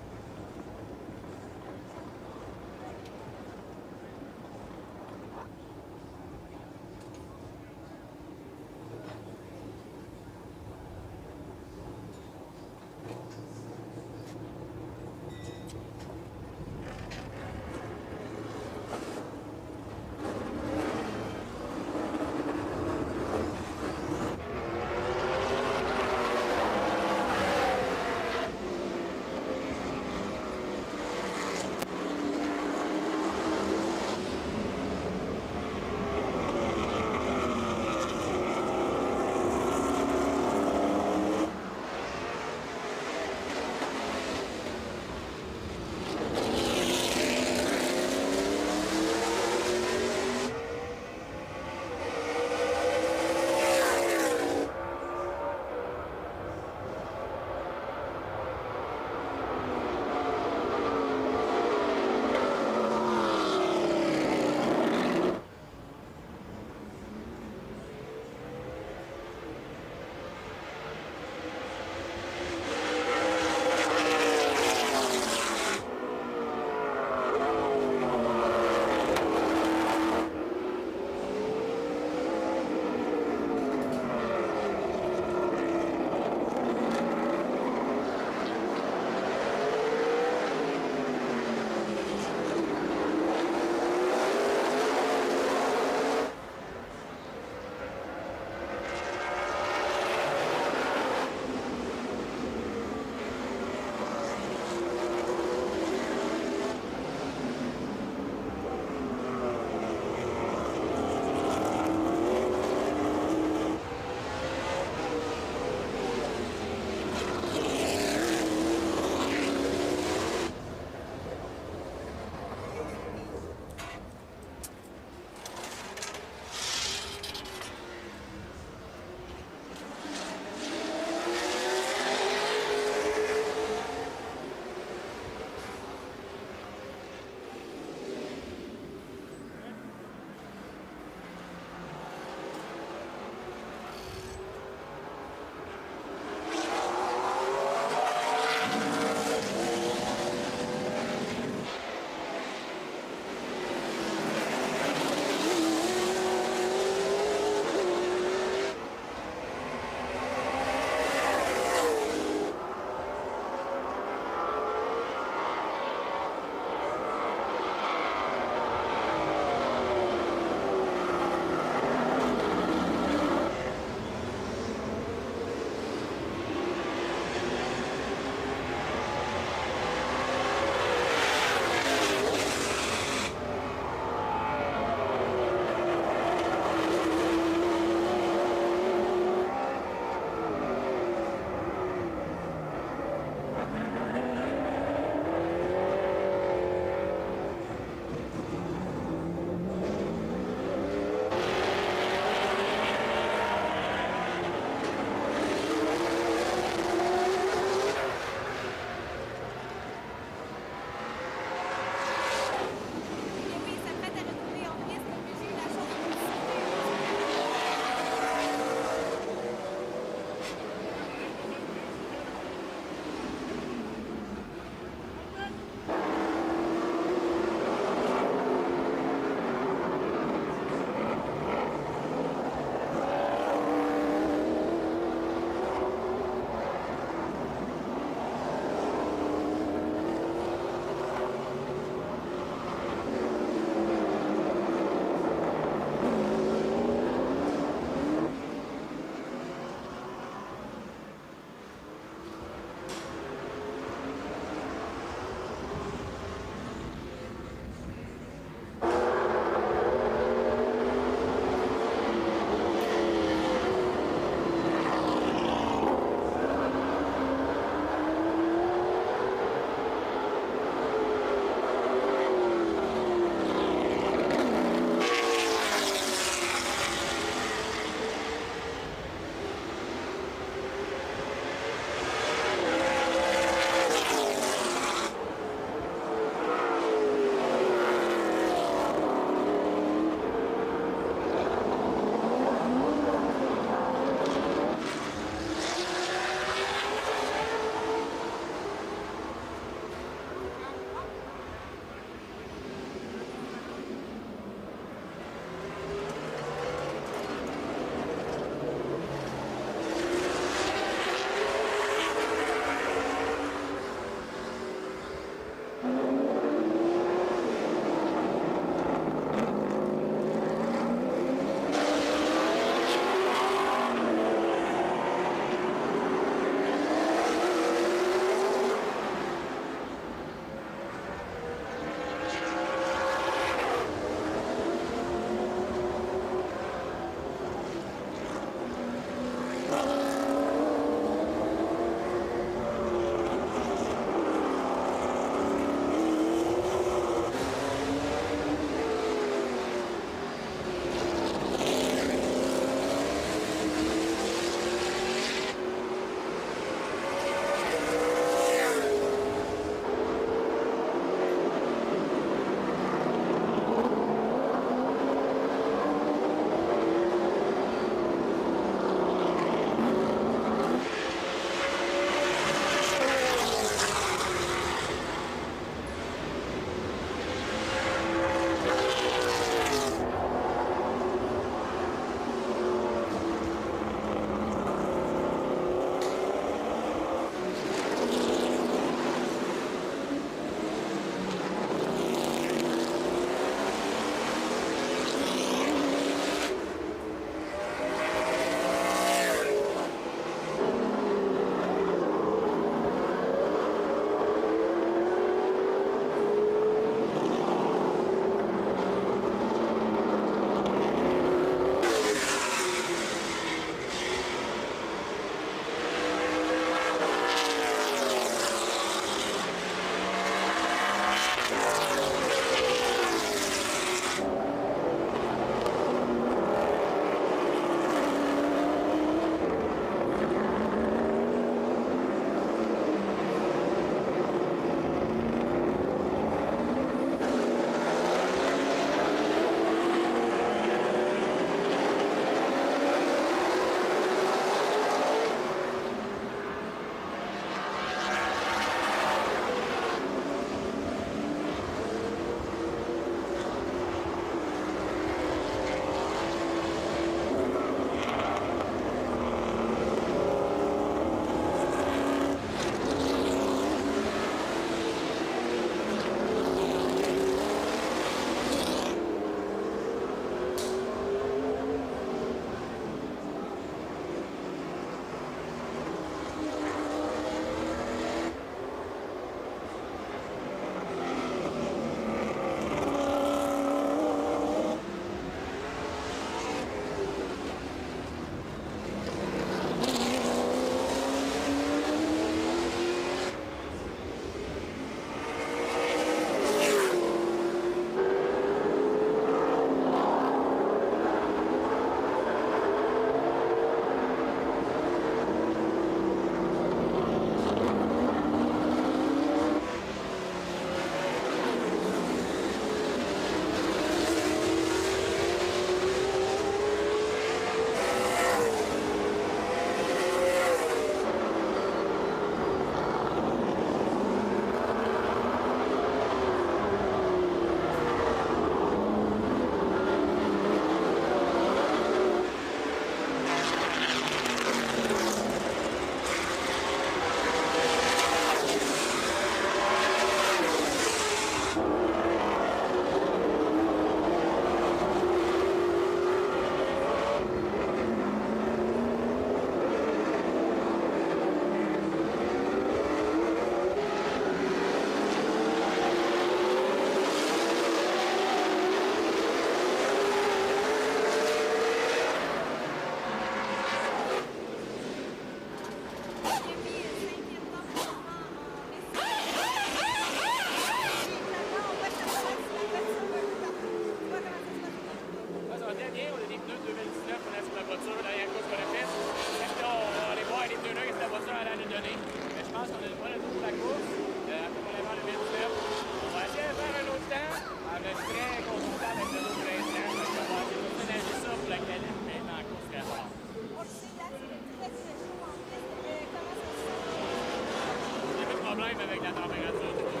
avec la température du tout.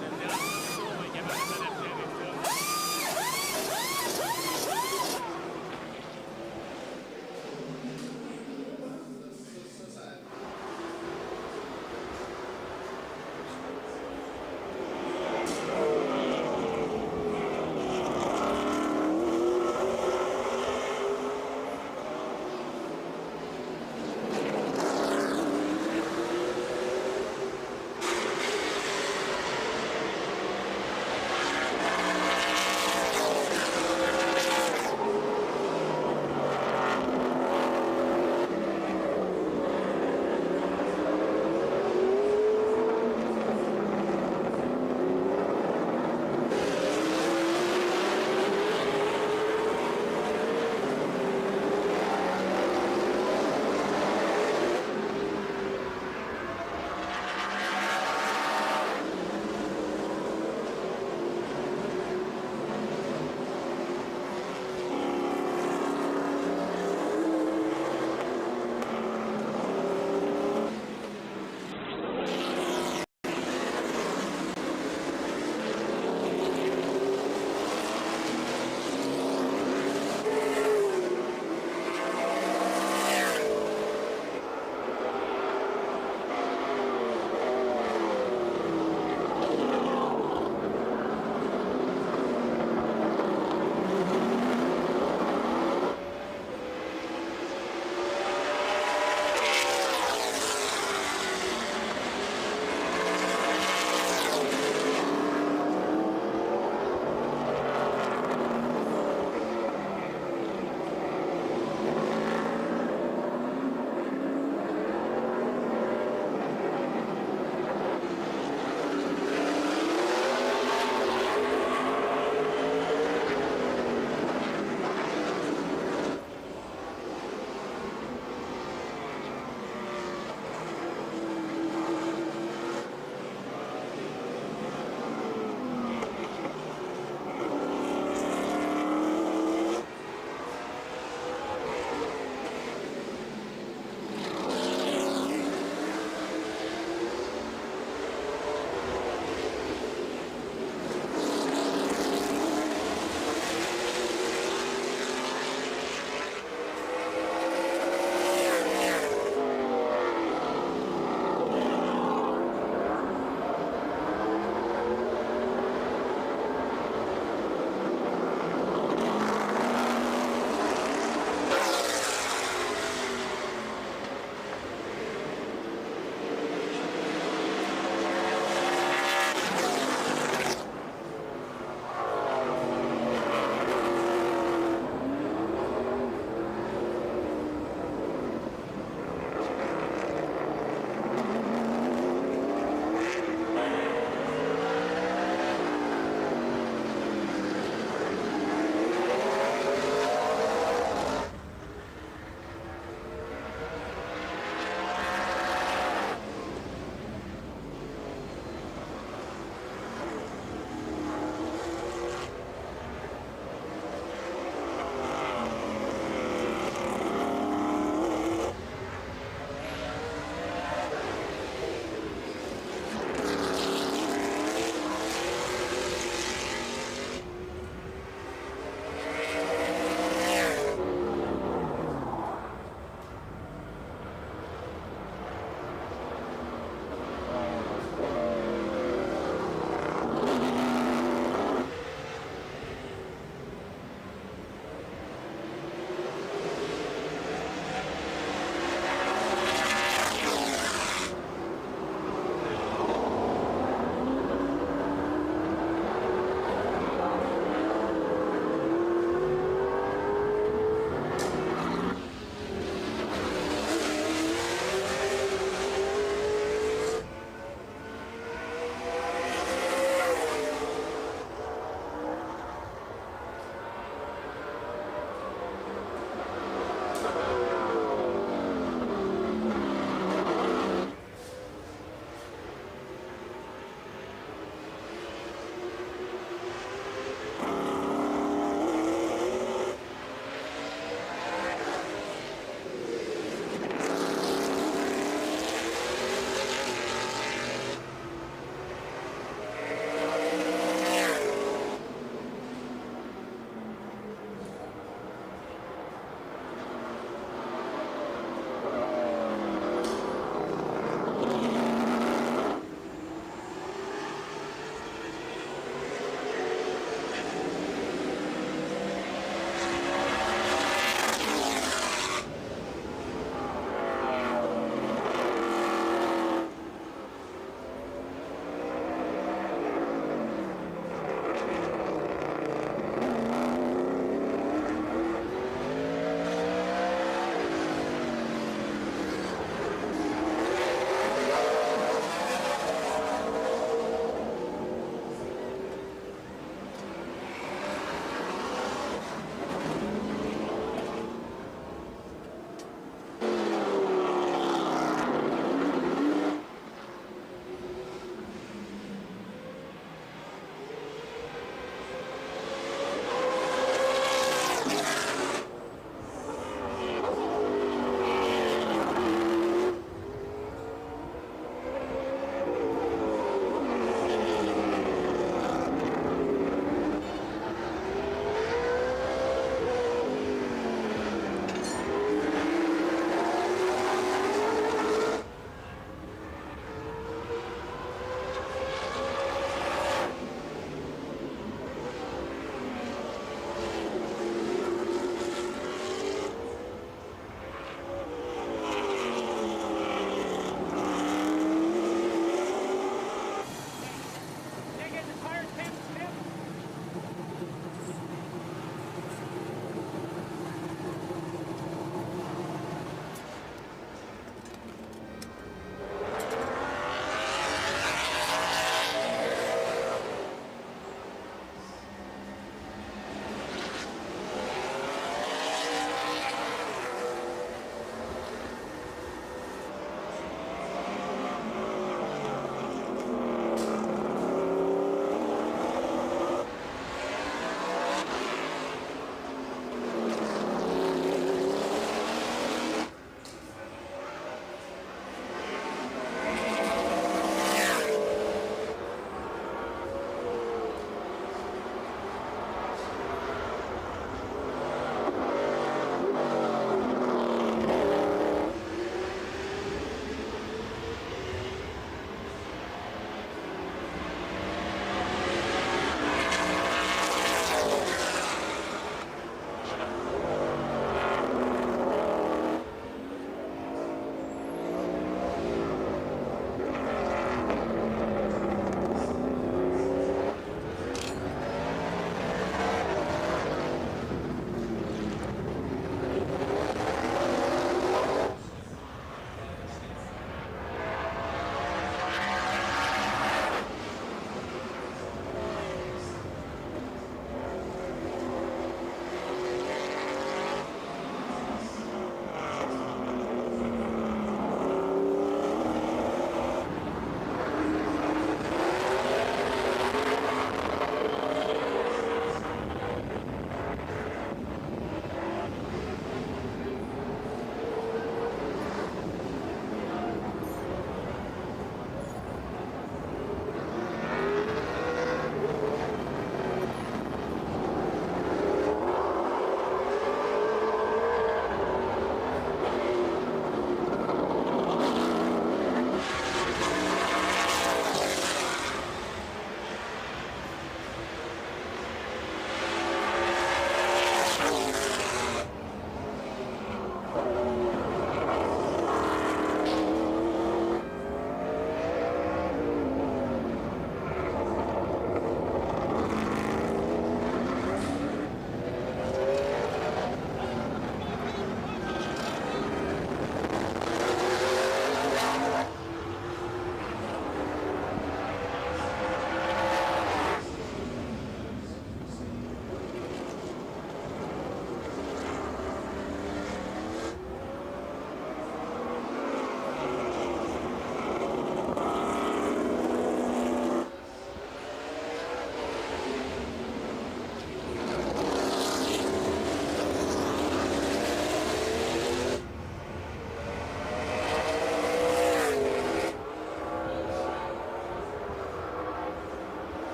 Le terrain est capable de s'adapter avec ça.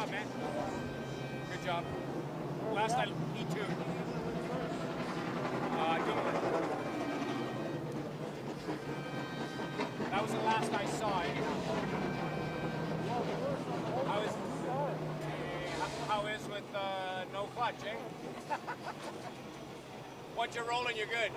job, man. Good job. Last I me too. Good one. That was the last I saw anyhow. How is with no clutch, eh? Once you're rolling, you're good.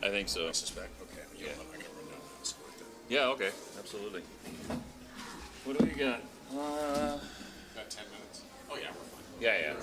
I think so. I suspect. Okay. Yeah. I'm going to run down and score it. Yeah, okay. Absolutely. What do we got? Got 10 minutes. Oh, yeah, we're fine. Yeah, yeah.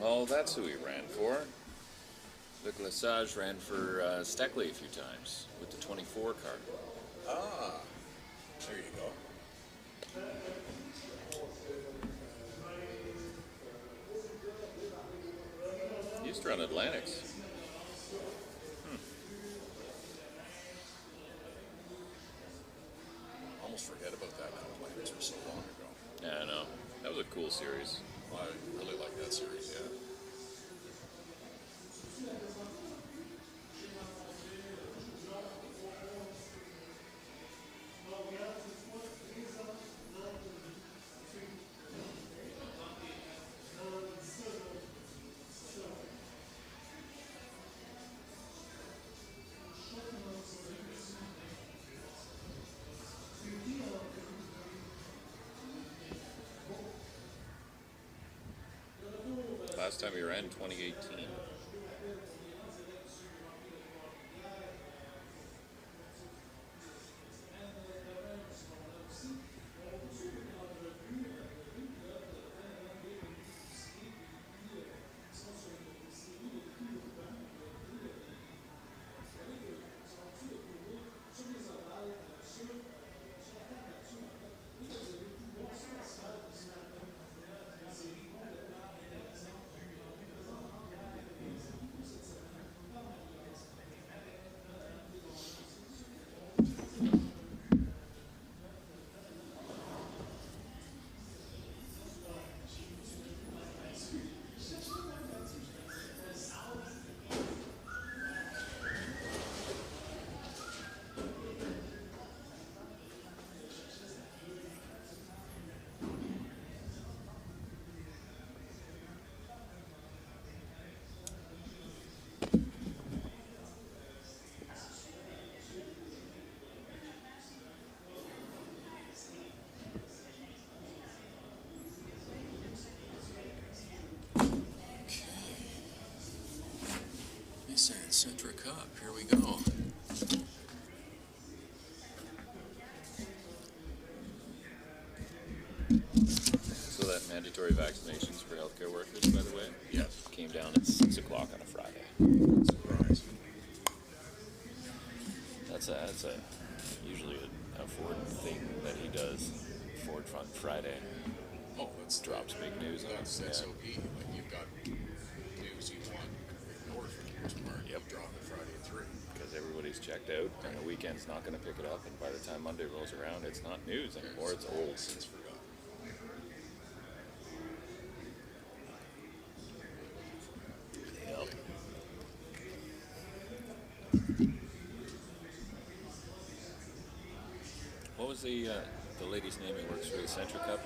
Oh, that's who he ran for. Luc Lesage ran for Steckley a few times with the 24 car. Ah, there you go. He used to run Atlantics. Almost forget about that now. Like, this was so long ago. Yeah, I know. That was a cool series. I really like that series, yeah. Last time he ran, 2018. Centra Cup. Here we go. So that mandatory vaccinations for healthcare workers, by the way, Yes. came down at 6 o'clock on a Friday. Surprise. That's a usually a Ford thing that he does. Ford Front Friday Oh, that's drops big news on That's it. SOP. Like you've got news you want ignored for the most part. Yep. You drop it Friday at 3. Because everybody's checked out, and the weekend's not going to pick it up. And by the time Monday rolls around, it's not news anymore. It's old. Since forgot. Yep. What was the lady's name who works for the Centra Cup?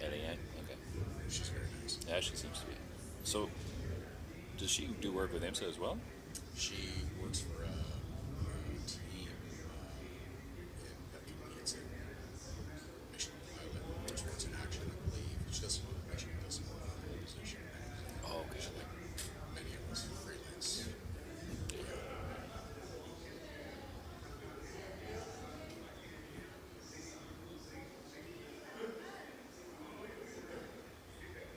Eliane. Okay. She's very nice. Yeah, she seems to be. So, does she do work with IMSA as well? She works for a team that competes in mission pilot, which was in action, I believe. She doesn't actually doesn't work on her position. Oh, okay. She, like many of us, freelance.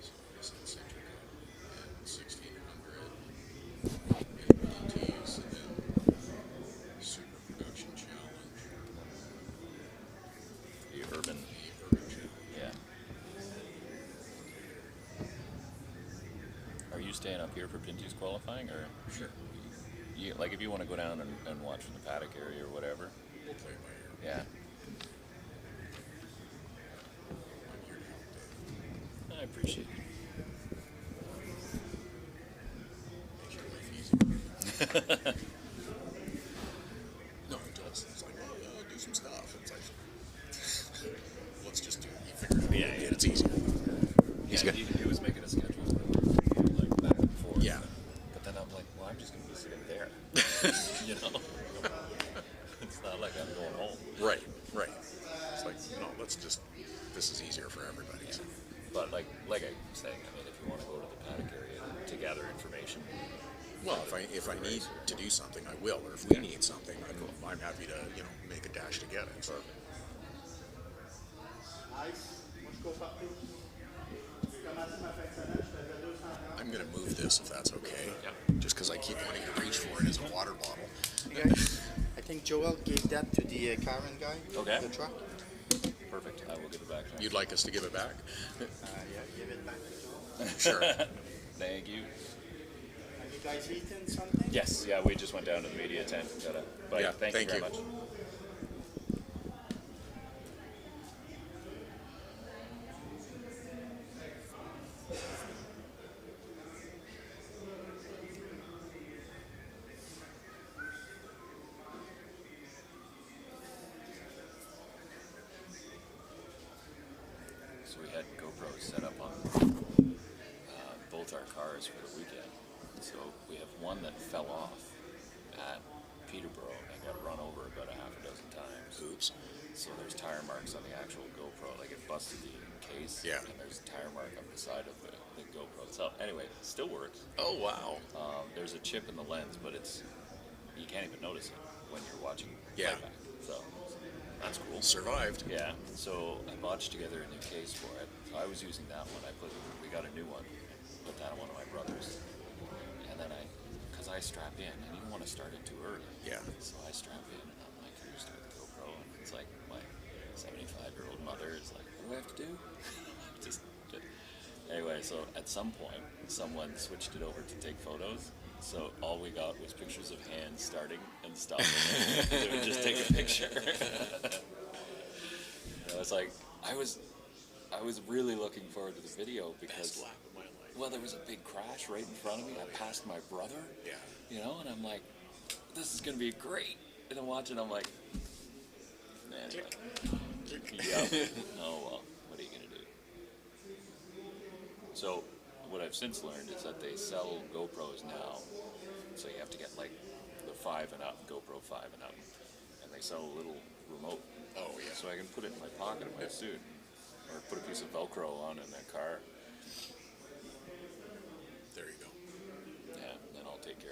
So it's in Centric and 1600 PTs, and then Super Production Challenge, The urban. the Urban Challenge. Yeah. Are you staying up here for Pinty's qualifying, or Sure. you, like if you want to go down and watch from the paddock area or whatever? We'll play it by ear. Yeah. I'm here to help Dave. I appreciate it. Make your life easier. No, it does. It's like, oh, do some stuff. It's like, let's just do it. You figure it out. Yeah. It's easier. Yeah, got- he was making a schedule like back and forth. Yeah. But then I'm like, well, I'm just going to be sitting there. You know? It's not like I'm going home. Right. It's like, no, let's just, this is easier for everybody. Yeah. But like I'm saying, I mean, if you want to go to the paddock area to gather information, Well, if I need to do something, I will. Or if we need something, I'm happy to, make a dash to get it. So. I'm going to move this if that's okay. Yep. Just because I keep wanting to reach for it as a water bottle. Guys, I think Joel gave that to the Karen guy. Okay. The truck. perfect. I will give it back to him. You'd like us to give it back? Yeah, give it back to Joel. Sure. Thank you. Have you guys eaten something? Yes, yeah, we just went down to the media tent. Got a bite. Yeah, thank thank you you. very much. So we had GoPros set up on both our cars for the weekend. So we have one that fell off at Peterborough and got run over about a half a dozen times. Oops. So there's tire marks on the actual GoPro, like it busted the case. Yeah. And there's a tire mark on the side of the GoPro itself. Anyway, it still works. Oh, wow. There's a chip in the lens, but you can't even notice it when you're watching Yeah. playback. So that's cool. Survived. Yeah, so I botched together a new case for it. So I was using that one. We got a new one, put that on one of my brother's, and then because I strap in, and you don't want to start it too early. Yeah. So I strap in, and I'm like, "Here's the GoPro," and it's like my 75-year-old mother is like, "What do I have to do?" Anyway, so at some point, someone switched it over to take photos. So all we got was pictures of hands starting and stopping. They would just take a picture. I was like, I was really looking forward to the video because, Best lap of my life. well, there was a big crash right in front of me. I passed my brother, Yeah. and I'm like, this is gonna be great. And I'm watching, I'm like, anyway. Yeah. Oh well, what are you gonna do? So what I've since learned is that they sell GoPros now, so you have to get like the 5 and up, GoPro 5 and up, and they sell a little remote. Oh, yeah. So I can put it in my pocket of my suit, or put a piece of Velcro on in the car. There you go. Yeah, then I'll take care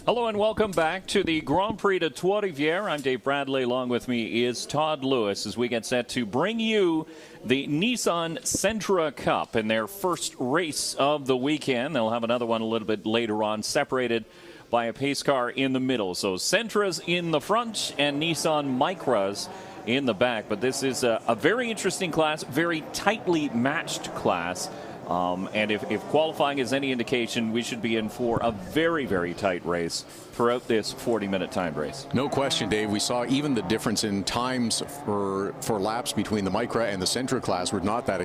Hello and welcome back to the Grand Prix de Trois-Rivieres. I'm Dave Bradley. Along with me is Todd Lewis as we get set to bring you the Nissan Sentra Cup in their first race of the weekend. They'll have another one a little bit later on, separated by a pace car in the middle. So Sentras in the front and Nissan Micras in the back. But this is a very interesting class, very tightly matched class. And if qualifying is any indication, we should be in for a very, very tight race throughout this 40-minute timed race. No question, Dave. We saw even the difference in times for laps between the Micra and the Sentra class were not that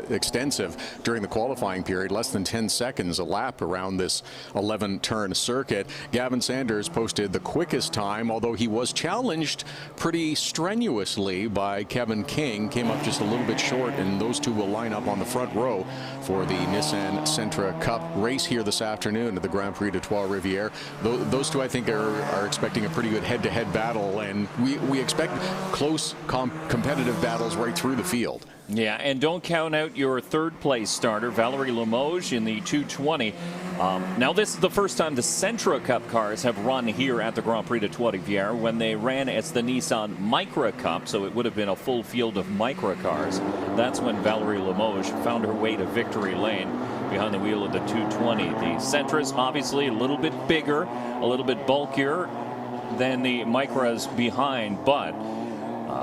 extensive during the qualifying period. Less than 10 seconds a lap around this 11-turn circuit. Gavin Sanders posted the quickest time, although he was challenged pretty strenuously by Kevin King. Came up just a little bit short, and those two will line up on the front row for the Nissan Sentra Cup race here this afternoon at the Grand Prix de Trois-Rivieres. Those two, I think, are expecting a pretty good head-to-head battle, and we expect close competitive battles right through the field. Yeah, and don't count out your third-place starter, Valerie Limoges, in the 220. Now, this is the first time the Sentra Cup cars have run here at the Grand Prix de Trois-Rivieres. When they ran as the Nissan Micra Cup, so it would have been a full field of Micra cars. That's when Valerie Limoges found her way to victory lane behind the wheel of the 220. The Sentras, obviously, a little bit bigger, a little bit bulkier than the Micras behind, but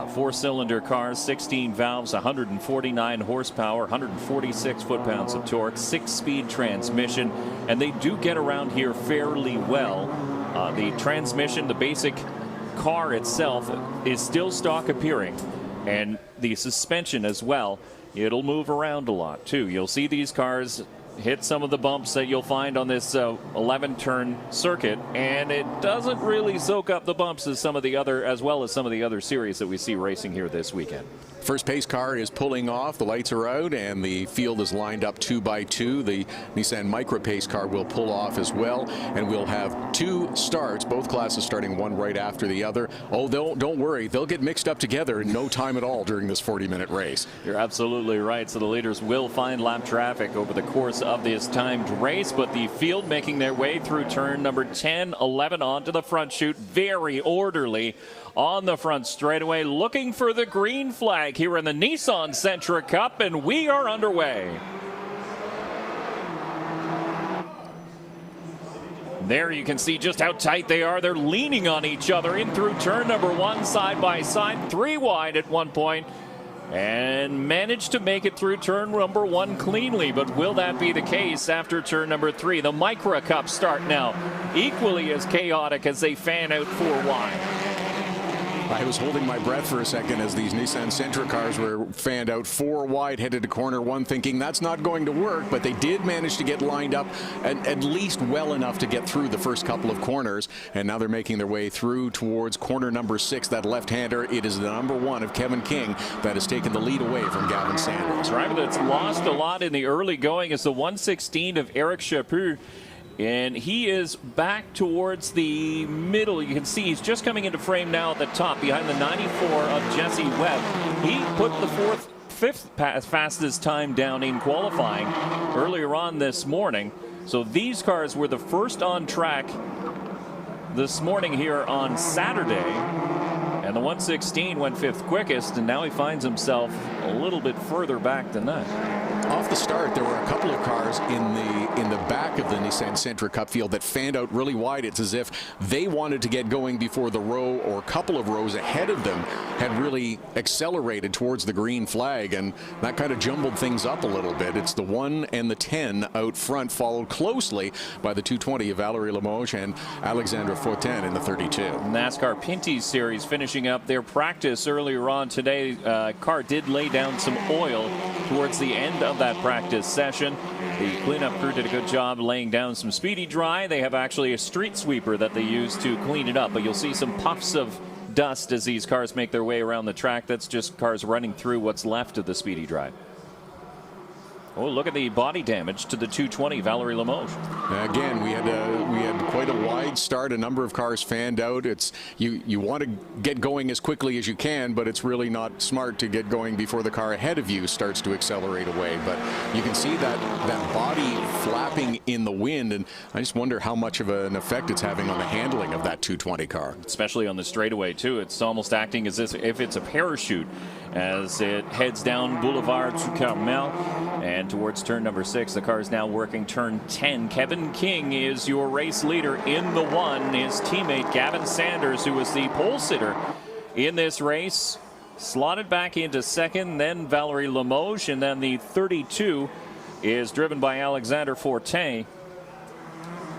four-cylinder cars, 16 valves, 149 horsepower, 146 foot-pounds of torque, 6-speed transmission, and they do get around here fairly well. The transmission, the basic car itself, is still stock appearing, and the suspension as well. It'll move around a lot, too. You'll see these cars hit some of the bumps that you'll find on this 11-turn circuit, and it doesn't really soak up the bumps as well as some of the other series that we see racing here this weekend. First pace car is pulling off, the lights are out, and the field is lined up 2 by 2. The Nissan Micra pace car will pull off as well, and we'll have 2 starts, both classes starting one right after the other. Oh, don't worry, they'll get mixed up together in no time at all during this 40-minute race. You're absolutely right. So the leaders will find lap traffic over the course of this timed race, but the field making their way through turn number 10, 11 onto the front chute, very orderly on the front straightaway, looking for the green flag here in the Nissan Sentra Cup, and we are underway. There you can see just how tight they are. They're leaning on each other in through turn number 1, side by side, 3 wide at one point, and managed to make it through turn number 1 cleanly. But will that be the case after turn number 3? The Micra Cup start now, equally as chaotic as they fan out 4 wide. I was holding my breath for a second as these Nissan Sentra cars were fanned out 4 wide, headed to corner 1, thinking that's not going to work, but they did manage to get lined up at least well enough to get through the first couple of corners, and now they're making their way through towards corner number 6, that left-hander. It is the number 1 of Kevin King that has taken the lead away from Gavin Sanders. The driver that's lost a lot in the early going is the 116 of Eric Chaput. And he is back towards the middle. You can see he's just coming into frame now at the top behind the 94 of Jesse Webb. He put the fifth fastest time down in qualifying earlier on this morning. So these cars were the first on track this morning here on Saturday. And the 116 went 5th quickest, and now he finds himself a little bit further back than that. Off the start, there were a couple of cars in the back of the Nissan Sentra Cup field that fanned out really wide. It's as if they wanted to get going before the row or a couple of rows ahead of them had really accelerated towards the green flag, and that kind of jumbled things up a little bit. It's the 1 and the 10 out front, followed closely by the 220 of Valerie Limoges and Alexandra Fortin in the 32. NASCAR Pinty Series finishing up their practice earlier on today. Car did lay down some oil towards the end of that practice session. The cleanup crew did a good job laying down some speedy dry. They have actually a street sweeper that they use to clean it up, but you'll see some puffs of dust as these cars make their way around the track. That's just cars running through what's left of the speedy dry. Oh, look at the body damage to the 220 Valerie Limoges. Again, we had quite a wide great start. A number of cars fanned out. It's you want to get going as quickly as you can, but it's really not smart to get going before the car ahead of you starts to accelerate away. But you can see that body flapping in the wind, and I just wonder how much of an effect it's having on the handling of that 220 car. Especially on the straightaway, too. It's almost acting as if it's a parachute as it heads down Boulevard du Carmel and towards turn number 6. The car is now working turn 10. Kevin King is your race leader in the 1. His teammate Gavin Sanders, who was the pole sitter in this race, slotted back into 2nd. Then Valerie Limoges, and then the 32 is driven by Alexander Fortin,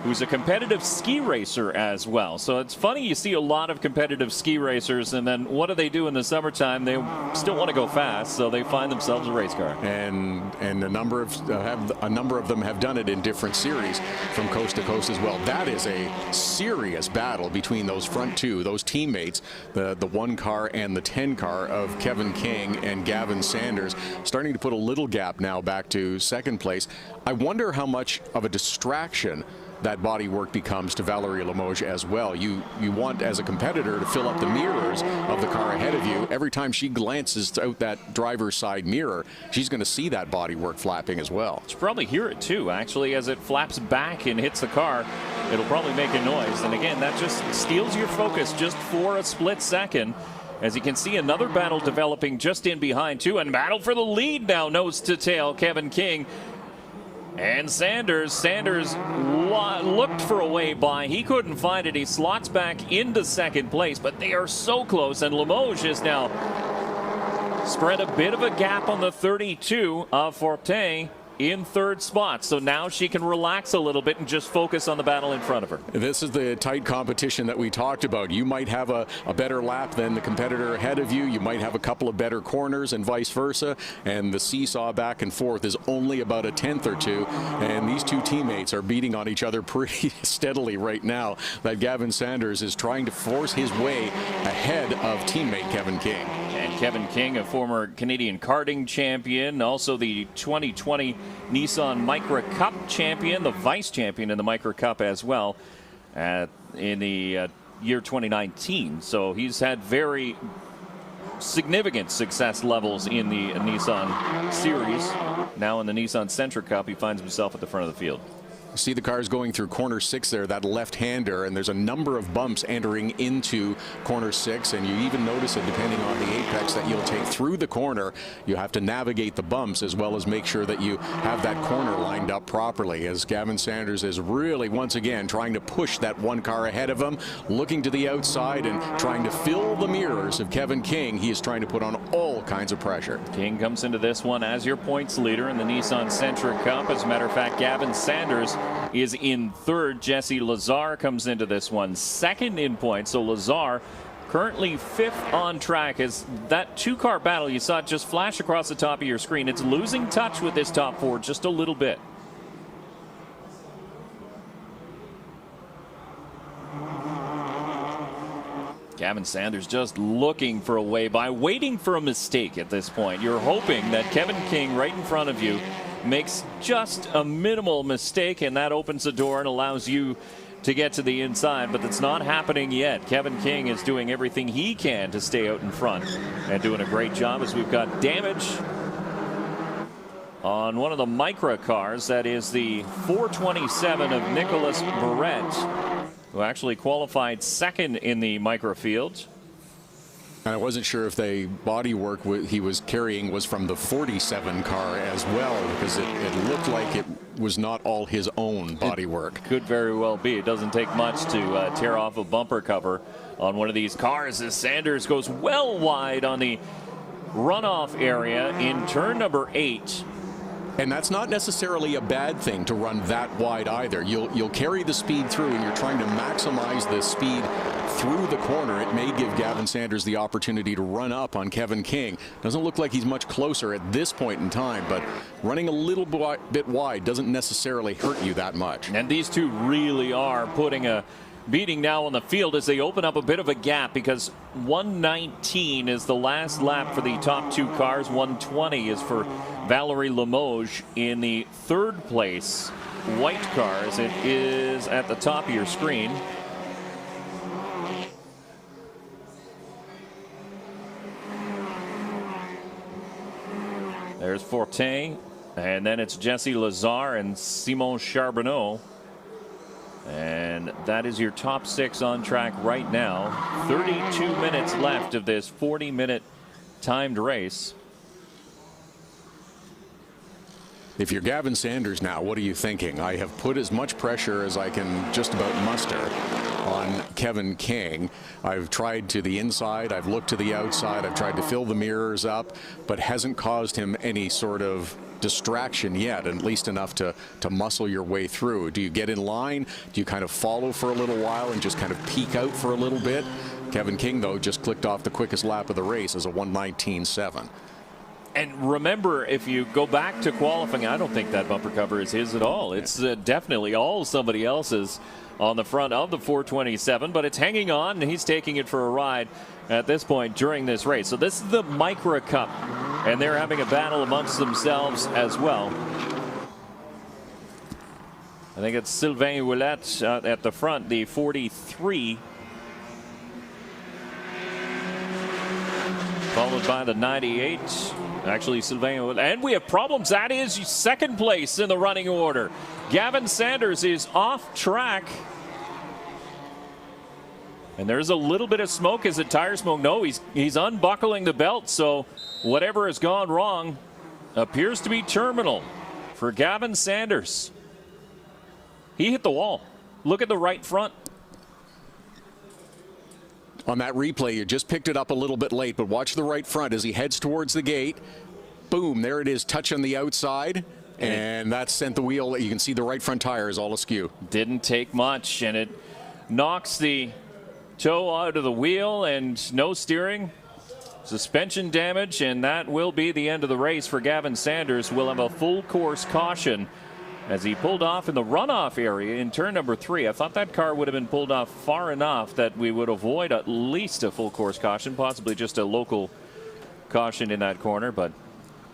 who's a competitive ski racer as well. So it's funny, you see a lot of competitive ski racers, and then what do they do in the summertime? They still want to go fast, so they find themselves a race car. And a number of them have done it in different series from coast to coast as well. That is a serious battle between those front two, those teammates, the 1 car and the 10 car of Kevin King and Gavin Sanders, starting to put a little gap now back to 2nd place. I wonder how much of a distraction that body work becomes to Valerie Limoges as well. You want, as a competitor, to fill up the mirrors of the car ahead of you. Every time she glances out that driver's side mirror, she's going to see that body work flapping as well. She'll probably hear it too, actually, as it flaps back and hits the car. It'll probably make a noise, and again, that just steals your focus just for a split second. As you can see, another battle developing just in behind too, and battle for the lead now, nose to tail, Kevin King and Sanders looked for a way by. He couldn't find it. He slots back into 2nd place, but they are so close. And Limoges is now spread a bit of a gap on the 32 of Fortin in 3rd spot. So now she can relax a little bit and just focus on the battle in front of her. This is the tight competition that we talked about. You might have a better lap than the competitor ahead of you. You might have a couple of better corners and vice versa. And the seesaw back and forth is only about a 10th or 2. And these two teammates are beating on each other pretty steadily right now. That Gavin Sanders is trying to force his way ahead of teammate Kevin King. And Kevin King, a former Canadian karting champion, also the 2020 Nissan Micra Cup champion, the vice champion in the Micra Cup as well in the year 2019. So he's had very significant success levels in the Nissan series. Now in the Nissan Sentra Cup, he finds himself at the front of the field. See the cars going through corner 6 there, that left-hander, and there's a number of bumps entering into corner 6, and you even notice it depending on the apex that you'll take through the corner. You have to navigate the bumps as well as make sure that you have that corner lined up properly, as Gavin Sanders is really once again trying to push that 1 car ahead of him, looking to the outside and trying to fill the mirrors of Kevin King. He is trying to put on all kinds of pressure. King comes into this one as your points leader in the Nissan Sentra Cup. As a matter of fact, Gavin Sanders is in 3rd. Jesse Lazar comes into this one 2nd in points. So Lazar currently 5th on track. As that 2-car battle you saw it just flash across the top of your screen, it's losing touch with this top 4 just a little bit. Gavin Sanders just looking for a way by, waiting for a mistake at this point. You're hoping that Kevin King right in front of you makes just a minimal mistake, and that opens the door and allows you to get to the inside, but that's not happening yet. Kevin King is doing everything he can to stay out in front and doing a great job, as we've got damage on one of the Micra cars. That is the 427 of Nicholas Barrett, who actually qualified 2nd in the Micra field. And I wasn't sure if the body work he was carrying was from the 47 car as well, because it looked like it was not all his own body work. Could very well be. It doesn't take much to tear off a bumper cover on one of these cars, as Sanders goes well wide on the runoff area in turn number 8. And that's not necessarily a bad thing to run that wide either. You'll carry the speed through, and you're trying to maximize the speed through the corner. It may give Gavin Sanders the opportunity to run up on Kevin King. Doesn't look like he's much closer at this point in time, but running a little bit wide doesn't necessarily hurt you that much. And these two really are putting a beating now on the field as they open up a bit of a gap, because 119 is the last lap for the top 2 cars. 120 is for Valerie Limoges in the 3rd place white car, as it is at the top of your screen. There's Fortin, and then it's Jesse Lazar and Simon Charbonneau. And that is your top 6 on track right now. 32 minutes left of this 40-minute timed race. If you're Gavin Sanders now, what are you thinking? I have put as much pressure as I can just about muster on Kevin King. I've tried to the inside, I've looked to the outside, I've tried to fill the mirrors up, but hasn't caused him any sort of distraction yet, at least enough to muscle your way through. Do you get in line? Do you kind of follow for a little while and just kind of peek out for a little bit? Kevin King, though, just clicked off the quickest lap of the race as a 1:19.7. And remember, if you go back to qualifying, I don't think that bumper cover is his at all. It's definitely all somebody else's on the front of the 427, but it's hanging on, and he's taking it for a ride at this point during this race. So this is the Micra Cup, and they're having a battle amongst themselves as well. I think it's Sylvain Ouellette at the front, the 43. Followed by the 98. Actually, Sylvain Ouellette. And we have problems. That is second place in the running order. Gavin Sanders is off track. And there's a little bit of smoke. Is it tire smoke? No, he's unbuckling the belt. So whatever has gone wrong appears to be terminal for Gavin Sanders. He hit the wall. Look at the right front. On that replay, you just picked it up a little bit late, but watch the right front as he heads towards the gate. Boom, there it is, touch on the outside, and that sent the wheel. You can see the right front tire is all askew. Didn't take much, and it knocks the toe out of the wheel, and no steering. Suspension damage, and that will be the end of the race for Gavin Sanders. We'll have a full course caution as he pulled off in the runoff area in turn number 3. I thought that car would have been pulled off far enough that we would avoid at least a full course caution, possibly just a local caution in that corner. But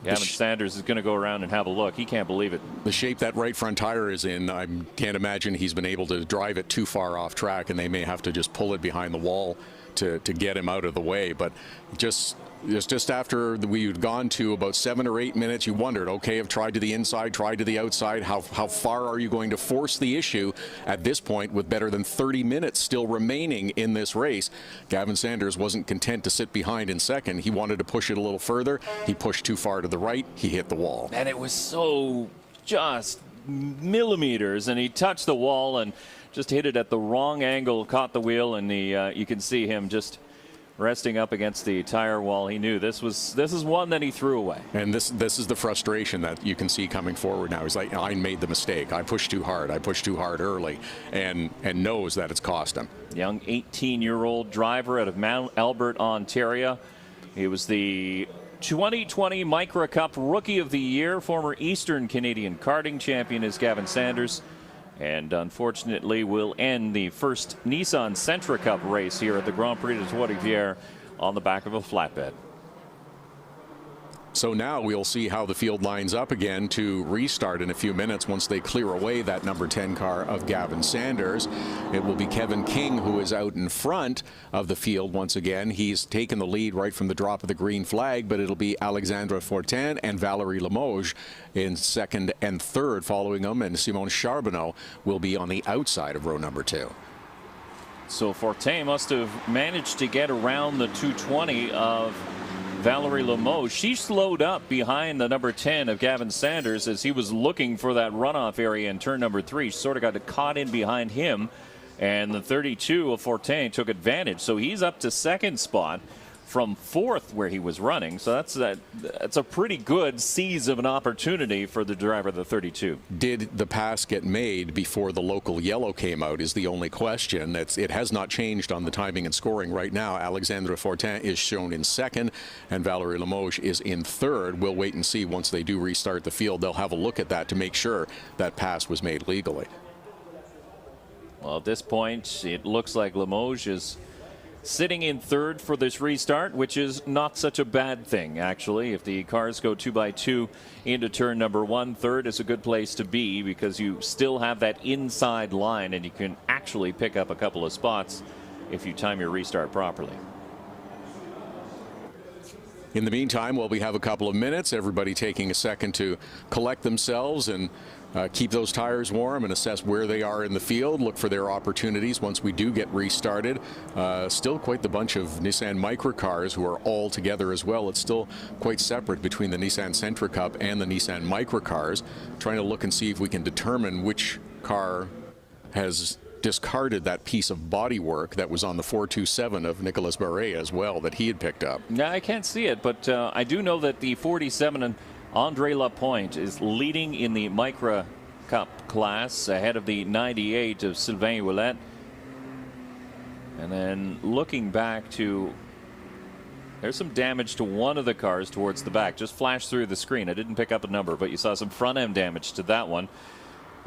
Gavin Sanders is going to go around and have a look. He can't believe it. The shape that right front tire is in, I can't imagine he's been able to drive it too far off track, and they may have to just pull it behind the wall to get him out of the way. But just after we'd gone to about 7 or 8 minutes, you wondered, okay, I've tried to the inside, tried to the outside. How far are you going to force the issue at this point with better than 30 minutes still remaining in this race? Gavin Sanders wasn't content to sit behind in second. He wanted to push it a little further. He pushed too far to the right. He hit the wall. And it was so just millimeters, and he touched the wall and just hit it at the wrong angle, caught the wheel, and you can see him just resting up against the tire wall. He knew this is one that he threw away. And this is the frustration that you can see coming forward now. He's like, I made the mistake. I pushed too hard. I pushed too hard early, and knows that it's cost him. Young 18-year-old driver out of Mount Albert, Ontario. He was the 2020 Micra Cup Rookie of the Year. Former Eastern Canadian karting champion is Gavin Sanders. And unfortunately will end the first Nissan Sentra Cup race here at the Grand Prix de Trois-Rivieres on the back of a flatbed. So now we'll see how the field lines up again to restart in a few minutes once they clear away that number 10 car of Gavin Sanders. It will be Kevin King who is out in front of the field once again. He's taken the lead right from the drop of the green flag, but it'll be Alexandre Fortin and Valerie Limoges in second and third following them, and Simon Charbonneau will be on the outside of row number 2. So Fortin must have managed to get around the 220 of Valerie Limoges. She slowed up behind the number 10 of Gavin Sanders as he was looking for that runoff area in turn number 3. She sort of got caught in behind him, and the 32 of Fortin took advantage. So he's up to second spot from fourth where he was running. So that's a pretty good seize of an opportunity for the driver of the 32. Did the pass get made before the local yellow came out is the only question. It has not changed on the timing and scoring right now. Alexandre Fortin is shown in second and Valerie Limoges is in third. We'll wait and see once they do restart the field. They'll have a look at that to make sure that pass was made legally. Well, at this point, it looks like Limoges is sitting in third for this restart, which is not such a bad thing, actually. If the cars go 2x2 into turn number 1, third is a good place to be because you still have that inside line and you can actually pick up a couple of spots if you time your restart properly. In the meantime, while we have a couple of minutes, everybody taking a second to collect themselves and keep those tires warm and assess where they are in the field, look for their opportunities once we do get restarted. Still quite the bunch of Nissan Micra cars who are all together as well. It's still quite separate between the Nissan Sentra Cup and the Nissan Micra cars. Trying to look and see if we can determine which car has discarded that piece of bodywork that was on the 427 of Nicolas Barret as well that he had picked up. Yeah, I can't see it, but I do know that the 47 and Andre Lapointe is leading in the Micra Cup class ahead of the 98 of Sylvain Ouellette. And then looking back to, there's some damage to one of the cars towards the back. Just flashed through the screen. I didn't pick up a number, but you saw some front end damage to that one.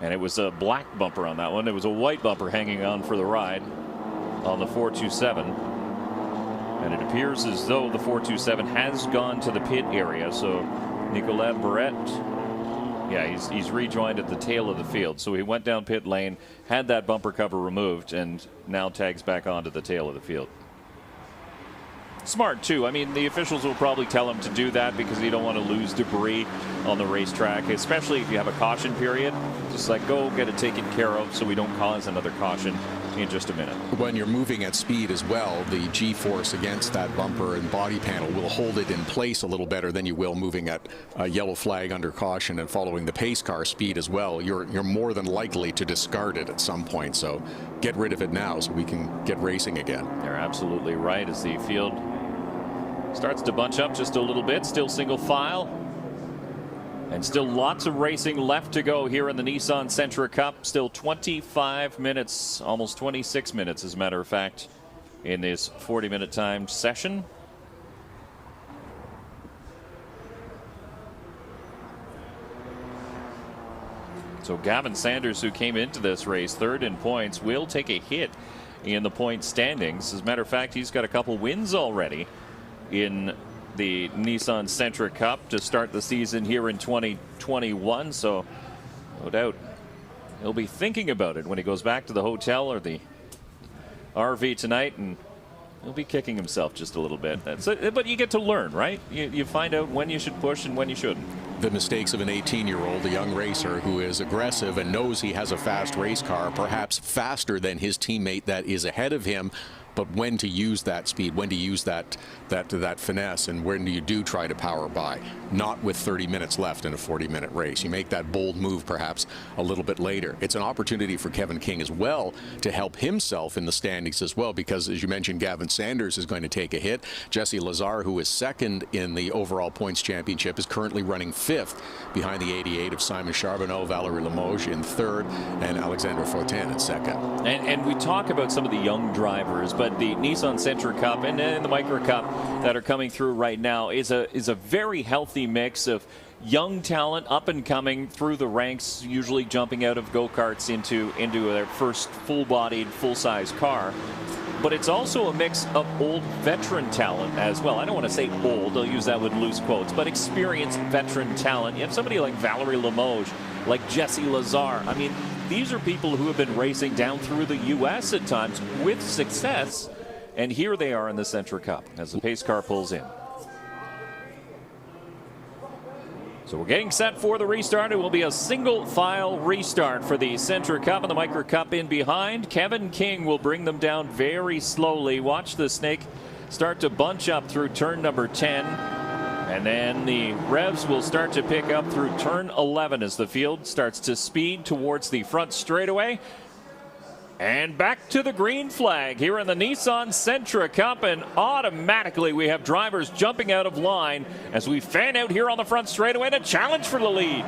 And it was a black bumper on that one. It was a white bumper hanging on for the ride on the 427. And it appears as though the 427 has gone to the pit area. So Nicolas Barret, yeah, he's rejoined at the tail of the field. So he went down pit lane, had that bumper cover removed, and now tags back onto the tail of the field. Smart, too. I mean, the officials will probably tell him to do that because you don't want to lose debris on the racetrack, especially if you have a caution period. Just like, go get it taken care of so we don't cause another caution in just a minute. When you're moving at speed as well, the G-force against that bumper and body panel will hold it in place a little better than you will moving at a yellow flag under caution and following the pace car speed as well. You're more than likely to discard it at some point, so get rid of it now so we can get racing again. They're absolutely right as the field starts to bunch up just a little bit. Still single file. And still lots of racing left to go here in the Nissan Sentra Cup. Still 25 minutes, almost 26 minutes, as a matter of fact, in this 40-minute timed session. So Gavin Sanders, who came into this race third in points, will take a hit in the point standings. As a matter of fact, he's got a couple wins already in the Nissan Sentra Cup to start the season here in 2021. So no doubt he'll be thinking about it when he goes back to the hotel or the RV tonight, and he'll be kicking himself just a little bit. But you get to learn, right? You find out when you should push and when you shouldn't. The mistakes of an 18-year-old, a young racer who is aggressive and knows he has a fast race car, perhaps faster than his teammate that is ahead of him. But when to use that speed, when to use that finesse, and when do you try to power by? Not with 30 minutes left in a 40-minute race. You make that bold move perhaps a little bit later. It's an opportunity for Kevin King as well to help himself in the standings as well, because as you mentioned, Gavin Sanders is going to take a hit. Jesse Lazar, who is second in the overall points championship, is currently running fifth behind the 88 of Simon Charbonneau, Valerie Limoges in third, and Alexandre Fortin in second. And we talk about some of the young drivers, but the Nissan Sentra Cup and the Micra Cup that are coming through right now is a very healthy mix of young talent, up and coming through the ranks, usually jumping out of go-karts into their first full-bodied, full-size car. But it's also a mix of old veteran talent as well. I don't want to say old, I'll use that with loose quotes, but experienced veteran talent. You have somebody like Valerie Limoges, like Jesse Lazar. I mean, these are people who have been racing down through the U.S. at times with success, and here they are in the Sentra Cup as the pace car pulls in. So we're getting set for the restart. It will be a single file restart for the Sentra Cup and the Micra Cup in behind. Kevin King will bring them down very slowly. Watch the snake start to bunch up through turn number 10. And then the revs will start to pick up through turn 11 as the field starts to speed towards the front straightaway. And back to the green flag here in the Nissan Sentra Cup, and automatically we have drivers jumping out of line as we fan out here on the front straightaway to challenge for the lead.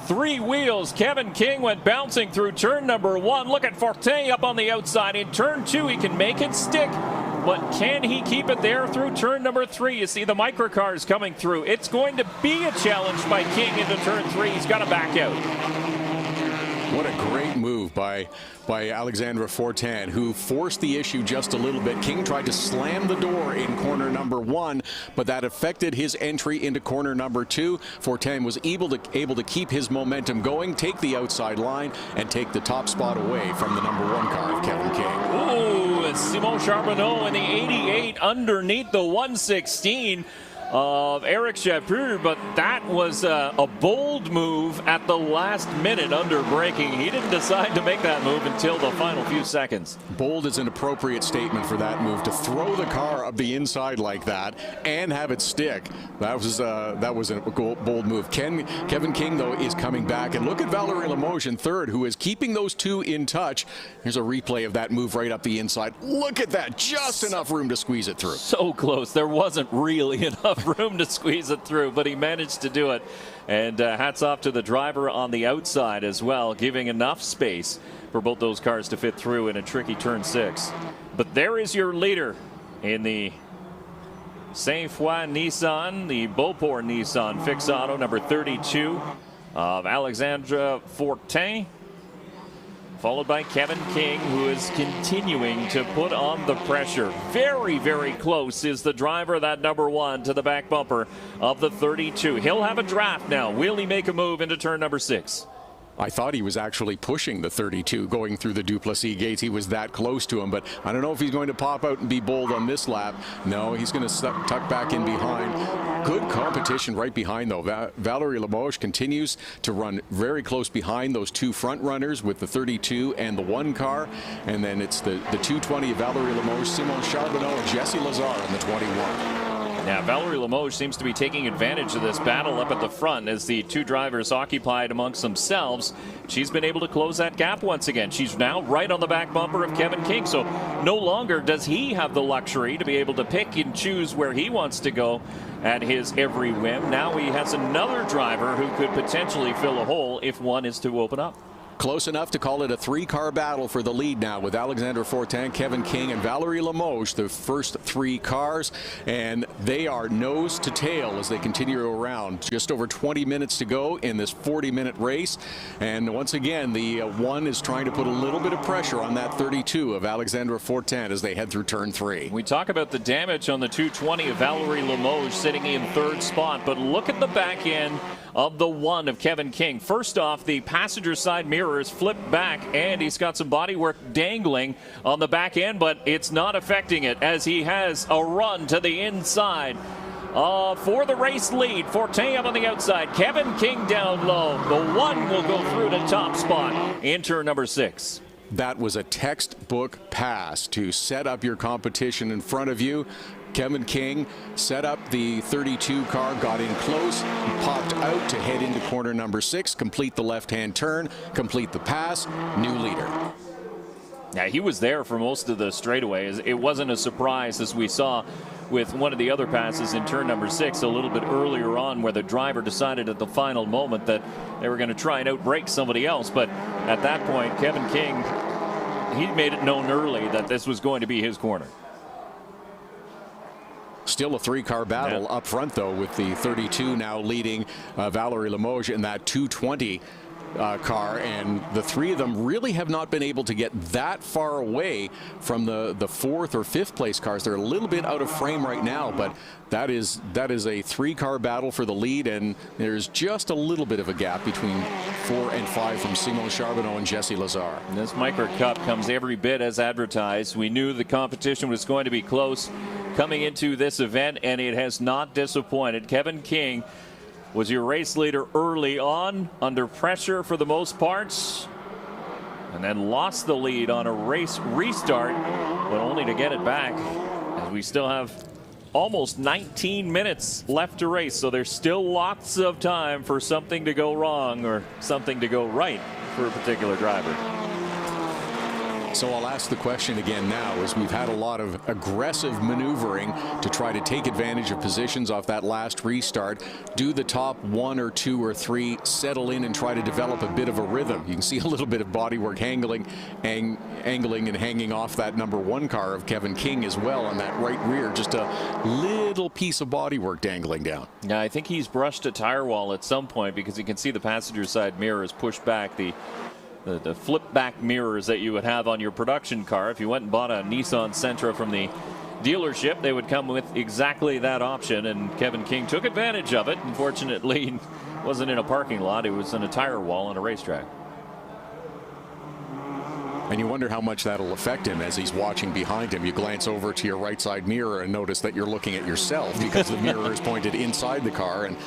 Three wheels. Kevin King went bouncing through turn number 1. Look at Fortin up on the outside. In turn 2, he can make it stick. But can he keep it there through turn number 3? You see the Micra cars coming through. It's going to be a challenge by King into turn 3. He's got to back out. What a great move by Alexandre Fortin, who forced the issue just a little bit. King tried to slam the door in corner number 1, but that affected his entry into corner number 2. Fortin was able to keep his momentum going, take the outside line, and take the top spot away from the number 1 car of Kevin King. Ooh, with Simon Charbonneau in the 88 underneath the 116 of Eric Chaput, but that was a bold move at the last minute under braking. He didn't decide to make that move until the final few seconds. Bold is an appropriate statement for that move, to throw the car up the inside like that and have it stick. That was a bold move. Kevin King, though, is coming back, and look at Valerie Limoges in third, who is keeping those two in touch. Here's a replay of that move right up the inside. Look at that, just enough room to squeeze it through. So close. There wasn't really enough room to squeeze it through, but he managed to do it. And hats off to the driver on the outside as well, giving enough space for both those cars to fit through in a tricky turn 6. But there is your leader in the Saint-Foy Nissan, the Beauport Nissan Fix Auto number 32 of Alexandre Fortin, followed by Kevin King, who is continuing to put on the pressure. Very, very close is the driver, that number 1, to the back bumper of the 32. He'll have a draft now. Will he make a move into turn number 6? I thought he was actually pushing the 32 going through the Duplessis gates. He was that close to him, but I don't know if he's going to pop out and be bold on this lap. No, he's going to tuck back in behind. Good competition right behind, though. Valerie Limoges continues to run very close behind those two front runners with the 32 and the 1 car. And then it's the 220 of Valerie Limoges, Simon Charbonneau, and Jessie Lazar in the 21. Now, Valerie Limoges seems to be taking advantage of this battle up at the front as the two drivers occupied amongst themselves. She's been able to close that gap once again. She's now right on the back bumper of Kevin King, so no longer does he have the luxury to be able to pick and choose where he wants to go at his every whim. Now he has another driver who could potentially fill a hole if one is to open up. Close enough to call it a 3-car battle for the lead now, with Alexandre Fortin, Kevin King, and Valerie Limoges, the first 3 cars, and they are nose to tail as they continue around. Just over 20 minutes to go in this 40-minute race, and once again the 1 is trying to put a little bit of pressure on that 32 of Alexandre Fortin as they head through turn 3. We talk about the damage on the 220 of Valerie Limoges sitting in 3rd spot, but look at the back end of the 1 of Kevin King. First off, the passenger side mirror is flipped back, and he's got some bodywork dangling on the back end, but it's not affecting it as he has a run to the inside for the race lead. Fortin up on the outside, Kevin King down low. The 1 will go through to top spot in turn number 6. That was a textbook pass to set up your competition in front of you. Kevin King set up the 32 car, got in close, popped out to head into corner number 6, complete the left-hand turn, complete the pass, new leader. Yeah, he was there for most of the straightaway. It wasn't a surprise, as we saw with one of the other passes in turn number 6 a little bit earlier on, where the driver decided at the final moment that they were going to try and outbrake somebody else. But at that point, Kevin King, he made it known early that this was going to be his corner. Still a 3-car battle up front, though, with the 32 now leading Valerie Limoges in that 220 car, and the 3 of them really have not been able to get that far away from the 4th or 5th place cars. They're a little bit out of frame right now, but that is a 3-car battle for the lead, and there's just a little bit of a gap between 4 and 5 from Simon Charbonneau and Jessie Lazar. And this Micro Cup comes every bit as advertised. We knew the competition was going to be close coming into this event, and it has not disappointed. Kevin King was your race leader early on, under pressure for the most parts, and then lost the lead on a race restart, but only to get it back, as we still have almost 19 minutes left to race. So there's still lots of time for something to go wrong or something to go right for a particular driver. So I'll ask the question again now, as we've had a lot of aggressive maneuvering to try to take advantage of positions off that last restart. Do the top 1 or 2 or 3 settle in and try to develop a bit of a rhythm? You can see a little bit of bodywork angling and hanging off that number 1 car of Kevin King as well on that right rear. Just a little piece of bodywork dangling down. Yeah, I think he's brushed a tire wall at some point, because you can see the passenger side mirror is pushed back. The flip back mirrors that you would have on your production car. If you went and bought a Nissan Sentra from the dealership, they would come with exactly that option, and Kevin King took advantage of it. Unfortunately, it wasn't in a parking lot, it was in a tire wall on a racetrack. And you wonder how much that'll affect him as he's watching behind him. You glance over to your right side mirror and notice that you're looking at yourself because the mirror is pointed inside the car. And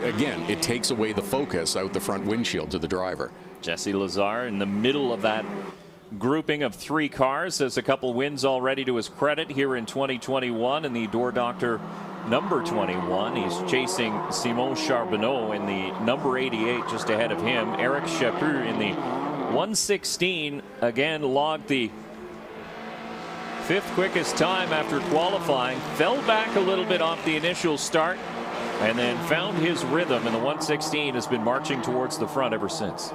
again, it takes away the focus out the front windshield to the driver. Jesse Lazar in the middle of that grouping of 3 cars. Has a couple wins already to his credit here in 2021 in the Door Doctor number 21. He's chasing Simon Charbonneau in the number 88 just ahead of him. Eric Chaput in the 1:16 again logged the 5th quickest time after qualifying. Fell back a little bit off the initial start and then found his rhythm, and the 1:16 has been marching towards the front ever since.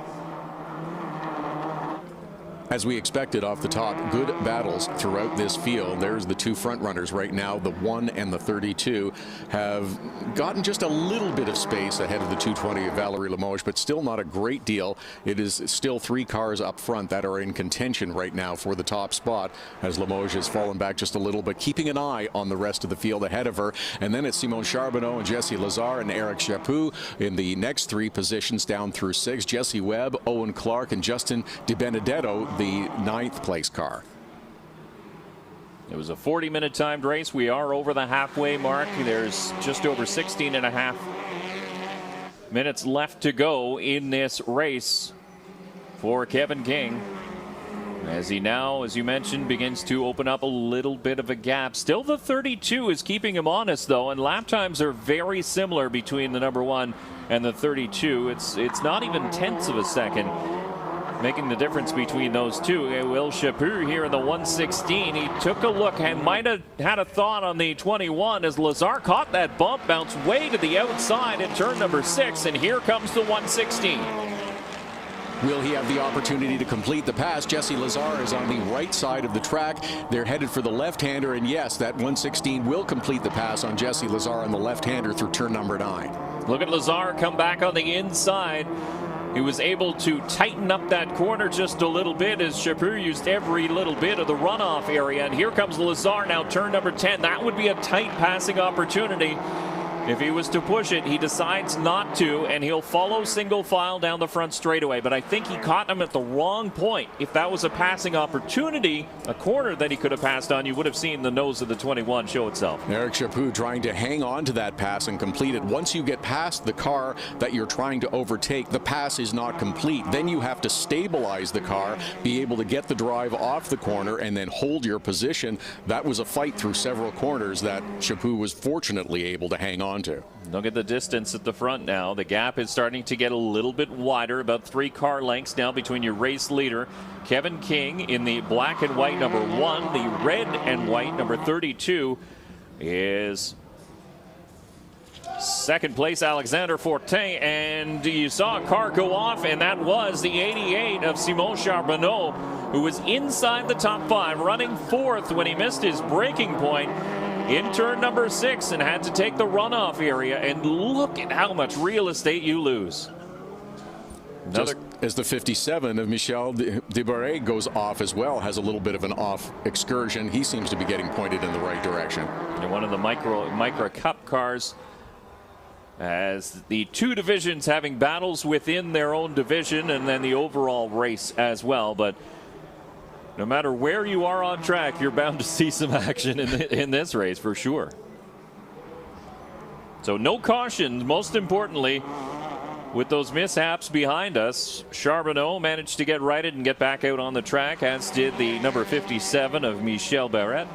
As we expected off the top, good battles throughout this field. There's the 2 front runners right now. The 1 and the 32 have gotten just a little bit of space ahead of the 220 of Valerie Limoges, but still not a great deal. It is still 3 cars up front that are in contention right now for the top spot, as Limoges has fallen back just a little, but keeping an eye on the rest of the field ahead of her. And then it's Simon Charbonneau and Jesse Lazar and Eric Chaput in the next 3 positions down through 6. Jesse Webb, Owen Clark, and Justin DiBenedetto, the 9th place car. It was a 40-minute timed race. We are over the halfway mark. There's just over 16 and a half minutes left to go in this race for Kevin King, as he now, as you mentioned, begins to open up a little bit of a gap. Still the 32 is keeping him honest, though, and lap times are very similar between the number 1 and the 32. It's not even tenths of a second making the difference between those two. Will Chaput here in the 1:16. He took a look and might have had a thought on the 21 as Lazar caught that bump, bounced way to the outside at turn number 6, and here comes the 1:16. Will he have the opportunity to complete the pass? Jesse Lazar is on the right side of the track. They're headed for the left-hander, and yes, that 1:16 will complete the pass on Jesse Lazar on the left-hander through turn number 9. Look at Lazar come back on the inside. He was able to tighten up that corner just a little bit as Chaput used every little bit of the runoff area. And here comes Lazar now, turn number 10. That would be a tight passing opportunity. If he was to push it, he decides not to, and he'll follow single file down the front straightaway. But I think he caught him at the wrong point. If that was a passing opportunity, a corner that he could have passed on, you would have seen the nose of the 21 show itself. Eric Chaput trying to hang on to that pass and complete it. Once you get past the car that you're trying to overtake, the pass is not complete. Then you have to stabilize the car, be able to get the drive off the corner, and then hold your position. That was a fight through several corners that Chaput was fortunately able to hang on to. Look at the distance at the front now. The gap is starting to get a little bit wider, about 3 car lengths now between your race leader, Kevin King, in the black and white number 1. The red and white number 32 is second place, Alexander Fortin. And you saw a car go off, and that was the 88 of Simon Charbonneau, who was inside the top 5, running 4th when he missed his braking point in turn number 6 and had to take the runoff area. And look at how much real estate you lose. Just as the 57 of Michel Debarret goes off as well, has a little bit of an off excursion. He seems to be getting pointed in the right direction. And one of the micro cup cars, as the 2 divisions having battles within their own division, and then the overall race as well. But no matter where you are on track, you're bound to see some action in this race for sure. So no caution, most importantly, with those mishaps behind us. Charbonneau managed to get righted and get back out on the track, as did the number 57 of Michel Barrette.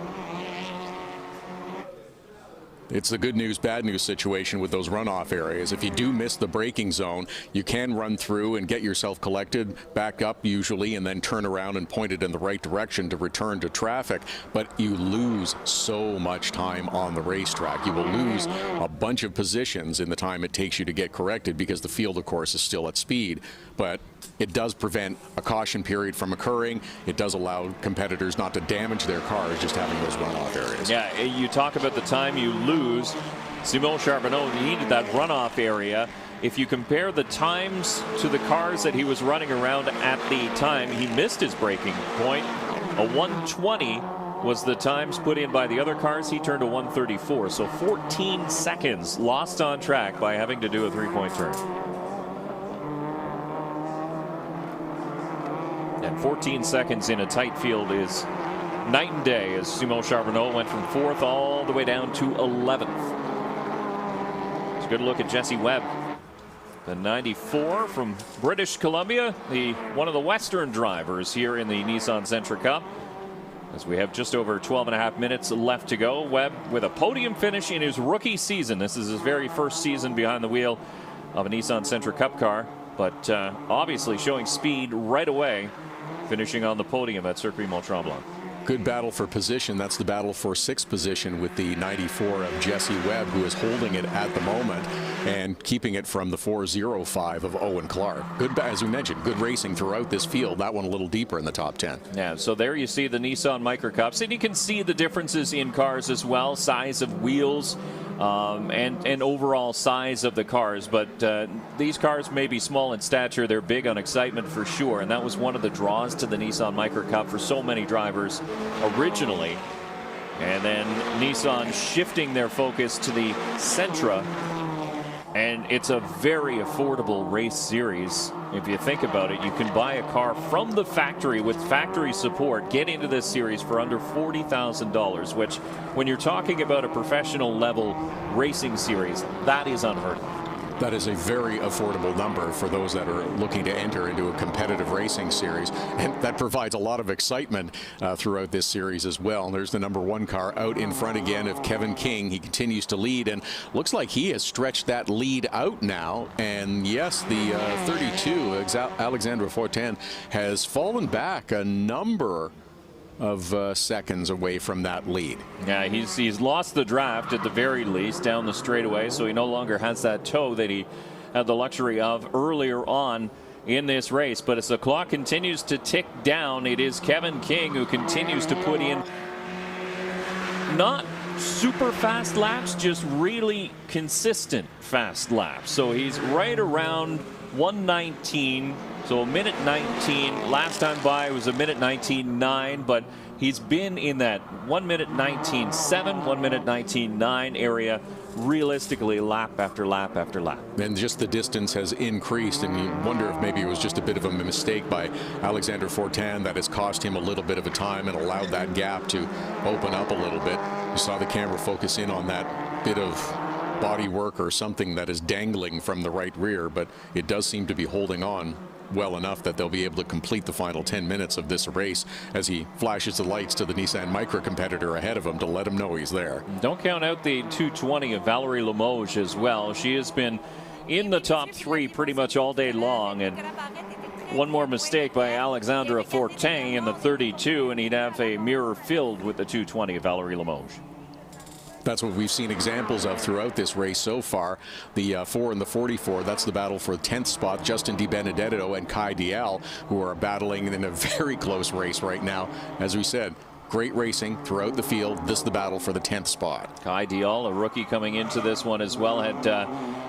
It's the good news, bad news situation with those runoff areas. If you do miss the braking zone, you can run through and get yourself collected, back up usually, and then turn around and point it in the right direction to return to traffic. But you lose so much time on the racetrack. You will lose a bunch of positions in the time it takes you to get corrected, because the field, of course, is still at speed. But it does prevent a caution period from occurring. It does allow competitors not to damage their cars just having those runoff areas. Yeah, you talk about the time you lose. Simon Charbonneau needed that runoff area. If you compare the times to the cars that he was running around at the time he missed his braking point, a 1:20 was the times put in by the other cars. He turned a 1:34, so 14 seconds lost on track by having to do a 3-point turn. And 14 seconds in a tight field is night and day, as Simon Charbonneau went from 4th all the way down to 11th. It's a good look at Jesse Webb, the 94 from British Columbia, one of the Western drivers here in the Nissan Sentra Cup. As we have just over 12.5 minutes left to go, Webb with a podium finish in his rookie season. This is his very first season behind the wheel of a Nissan Sentra Cup car, but obviously showing speed right away, finishing on the podium at Circuit Mont-Tremblant. Good battle for position. That's the battle for 6th position with the 94 of Jesse Webb, who is holding it at the moment and keeping it from the 405 of Owen Clark. Good, as we mentioned, good racing throughout this field. That one a little deeper in the top 10. Yeah, so there you see the Nissan Micra Cups, and you can see the differences in cars as well, size of wheels, and overall size of the cars. But these cars may be small in stature, they're big on excitement for sure, and that was one of the draws to the Nissan Micra Cup for so many drivers originally. And then Nissan shifting their focus to the Sentra, and it's a very affordable race series. If you think about it, you can buy a car from the factory with factory support, get into this series for under $40,000, which when you're talking about a professional level racing series, that is unheard of. That is a very affordable number for those that are looking to enter into a competitive racing series, and that provides a lot of excitement throughout this series as well. And there's the number 1 car out in front again of Kevin King. He continues to lead, and looks like he has stretched that lead out now. And yes, the 32 Alexandre Fortin has fallen back a number of seconds away from that lead. Yeah, he's lost the draft at the very least down the straightaway, so he no longer has that toe that he had the luxury of earlier on in this race. But as the clock continues to tick down, it is Kevin King who continues to put in not super fast laps, just really consistent fast laps. So he's right around 1:19. So a minute 19. Last time by was a minute 19.9, but he's been in that 1 minute 19.7, 1 minute 19.9 area realistically lap after lap after lap. And just the distance has increased, and you wonder if maybe it was just a bit of a mistake by Alexandre Fortin that has cost him a little bit of a time and allowed that gap to open up a little bit. You saw the camera focus in on that bit of body work or something that is dangling from the right rear, but it does seem to be holding on well enough that they'll be able to complete the final 10 minutes of this race as he flashes the lights to the Nissan Micra competitor ahead of him to let him know he's there. Don't count out the 220 of Valerie Limoges as well. She has been in the top 3 pretty much all day long, and one more mistake by Alexandre Fortin in the 32 and he'd have a mirror filled with the 220 of Valerie Limoges. That's what we've seen examples of throughout this race so far. The 4 and the 44, that's the battle for the 10th spot. Justin Di Benedetto and Kai Dial, who are battling in a very close race right now. As we said, great racing throughout the field. This is the battle for the 10th spot. Kai Dial, a rookie coming into this one as well, had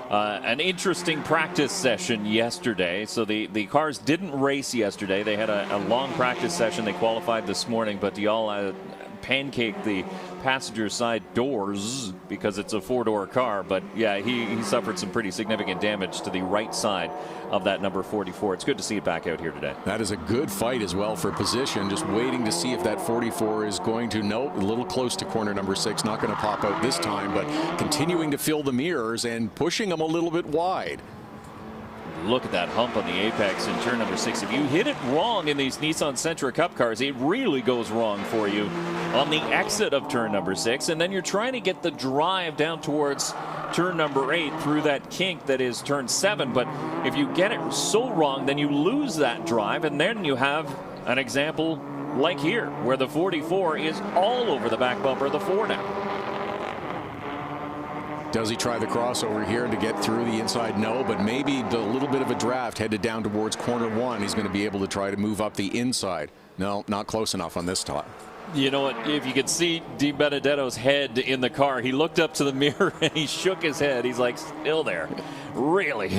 an interesting practice session yesterday. So the cars didn't race yesterday. They had a long practice session. They qualified this morning, but Dial pancaked the passenger side doors because it's a 4-door car. But yeah, he suffered some pretty significant damage to the right side of that number 44. It's good to see it back out here today. That is a good fight as well for position. Just waiting to see if that 44 is going to, no, a little close to corner number 6. Not going to pop out this time, but continuing to fill the mirrors and pushing them a little bit wide. Look at that hump on the apex in turn number 6. If you hit it wrong in these Nissan Sentra Cup cars, it really goes wrong for you on the exit of turn number 6. And then you're trying to get the drive down towards turn number 8 through that kink that is turn 7. But if you get it so wrong, then you lose that drive. And then you have an example like here, where the 44 is all over the back bumper of the 4 now. Does he try the crossover here to get through the inside? No, but maybe the little bit of a draft headed down towards corner 1. He's going to be able to try to move up the inside. No, not close enough on this top. You know what? If you could see Di Benedetto's head in the car, he looked up to the mirror and he shook his head. He's like, still there. Really?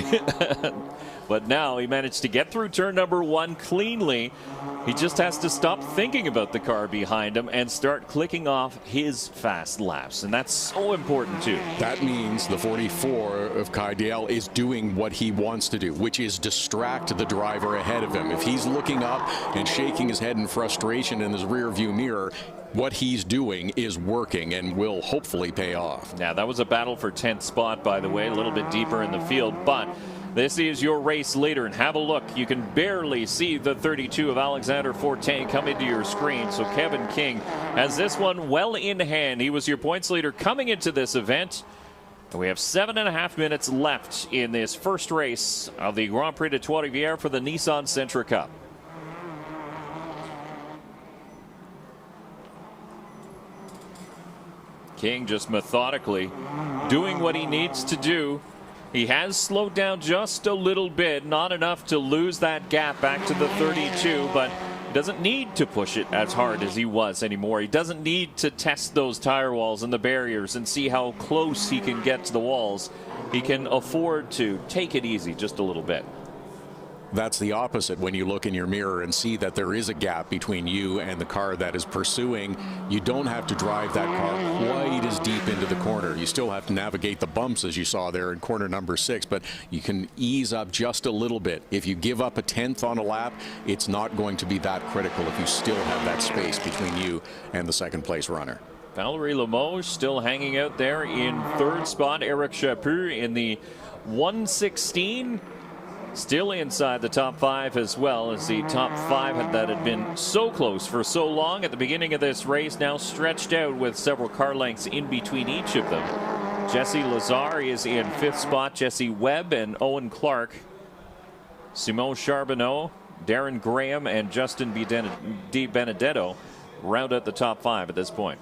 But now he managed to get through turn number 1 cleanly. He just has to stop thinking about the car behind him and start clicking off his fast laps. And that's so important, too. That means the 44 of Kai Diel is doing what he wants to do, which is distract the driver ahead of him. If he's looking up and shaking his head in frustration in his rear view mirror, what he's doing is working and will hopefully pay off. Now, that was a battle for 10th spot, by the way, a little bit deeper in the field, but this is your race leader, and have a look. You can barely see the 32 of Alexander Fortin come into your screen, so Kevin King has this one well in hand. He was your points leader coming into this event. And we have 7.5 minutes left in this first race of the Grand Prix de Trois-Rivieres for the Nissan Sentra Cup. King just methodically doing what he needs to do. He has slowed down just a little bit, not enough to lose that gap back to the 32, but doesn't need to push it as hard as he was anymore. He doesn't need to test those tire walls and the barriers and see how close he can get to the walls. He can afford to take it easy just a little bit. That's the opposite when you look in your mirror and see that there is a gap between you and the car that is pursuing. You don't have to drive that car quite as deep into the corner. You still have to navigate the bumps as you saw there in corner number 6, but you can ease up just a little bit. If you give up a 10th on a lap, it's not going to be that critical if you still have that space between you and the second place runner. Valerie Limoges still hanging out there in 3rd spot. Eric Chaput in the 116. Still inside the top 5 as well, as the top 5 that had been so close for so long at the beginning of this race now stretched out with several car lengths in between each of them. Jesse Lazar is in 5th spot. Jesse Webb and Owen Clark. Simon Charbonneau, Darren Graham, and Justin Di Benedetto round out the top 5 at this point.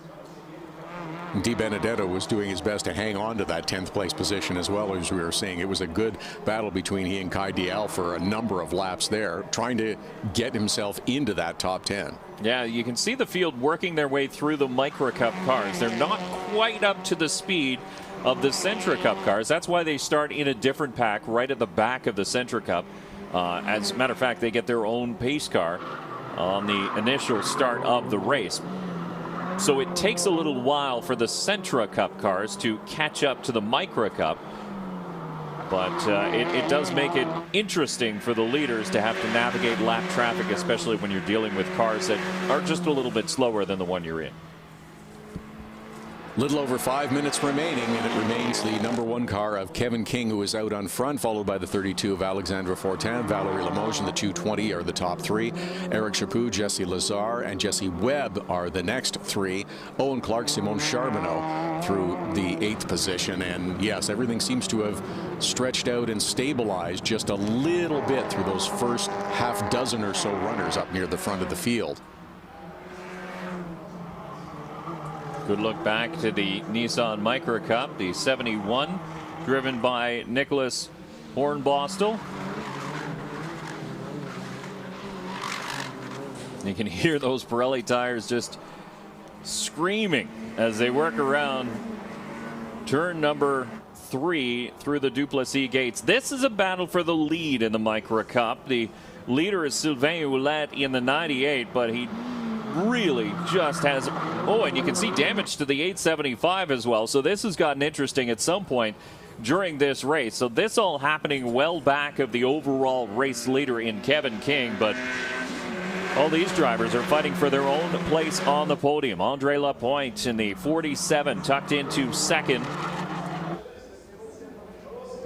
Di Benedetto was doing his best to hang on to that 10th place position as well. As we were saying, it was a good battle between he and Kai Diel for a number of laps there, trying to get himself into that top 10. Yeah, you can see the field working their way through the Micra Cup cars. They're not quite up to the speed of the Sentra Cup cars. That's why they start in a different pack right at the back of the Sentra Cup. As a matter of fact, they get their own pace car on the initial start of the race. So it takes a little while for the Sentra Cup cars to catch up to the Micra Cup. But it does make it interesting for the leaders to have to navigate lap traffic, especially when you're dealing with cars that are just a little bit slower than the one you're in. Little over 5 minutes remaining, and it remains the number 1 car of Kevin King, who is out on front, followed by the 32 of Alexandre Fortin. Valerie Limoges and the 220 are the top 3. Eric Chaput, Jesse Lazar, and Jesse Webb are the next 3. Owen Clark, Simon Charbonneau through the 8th position. And yes, everything seems to have stretched out and stabilized just a little bit through those first half dozen or so runners up near the front of the field. Good look back to the Nissan Micra Cup, the 71, driven by Nicholas Hornbostel. You can hear those Pirelli tires just screaming as they work around turn number 3 through the Duplessis gates. This is a battle for the lead in the Micra Cup. The leader is Sylvain Ouellette in the 98, but he really just has, and you can see damage to the 875 as well. So this has gotten interesting at some point during this race. So this all happening well back of the overall race leader in Kevin King, but all these drivers are fighting for their own place on the podium. Andre Lapointe in the 47 tucked into 2nd.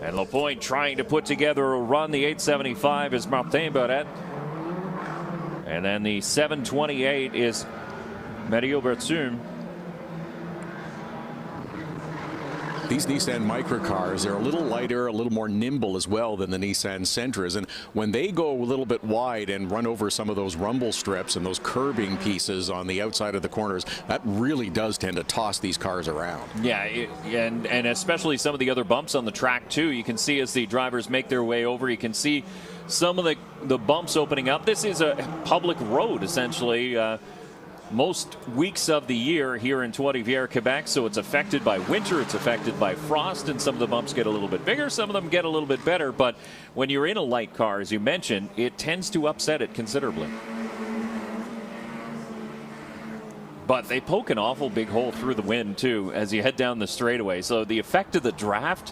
And Lapointe trying to put together a run. The 875 is Martin Barret. And then the 728 is Mario Bertum. These Nissan Micra cars are a little lighter, a little more nimble as well than the Nissan Sentras. And when they go a little bit wide and run over some of those rumble strips and those curbing pieces on the outside of the corners, that really does tend to toss these cars around. Yeah, and especially some of the other bumps on the track too. You can see as the drivers make their way over, you can see some of the bumps opening up. This is a public road essentially. most weeks of the year here in Trois-Rivieres, Quebec, so it's affected by winter, it's affected by frost, and some of the bumps get a little bit bigger, some of them get a little bit better, but when you're in a light car, as you mentioned, it tends to upset it considerably. But they poke an awful big hole through the wind, too, as you head down the straightaway. So the effect of the draft,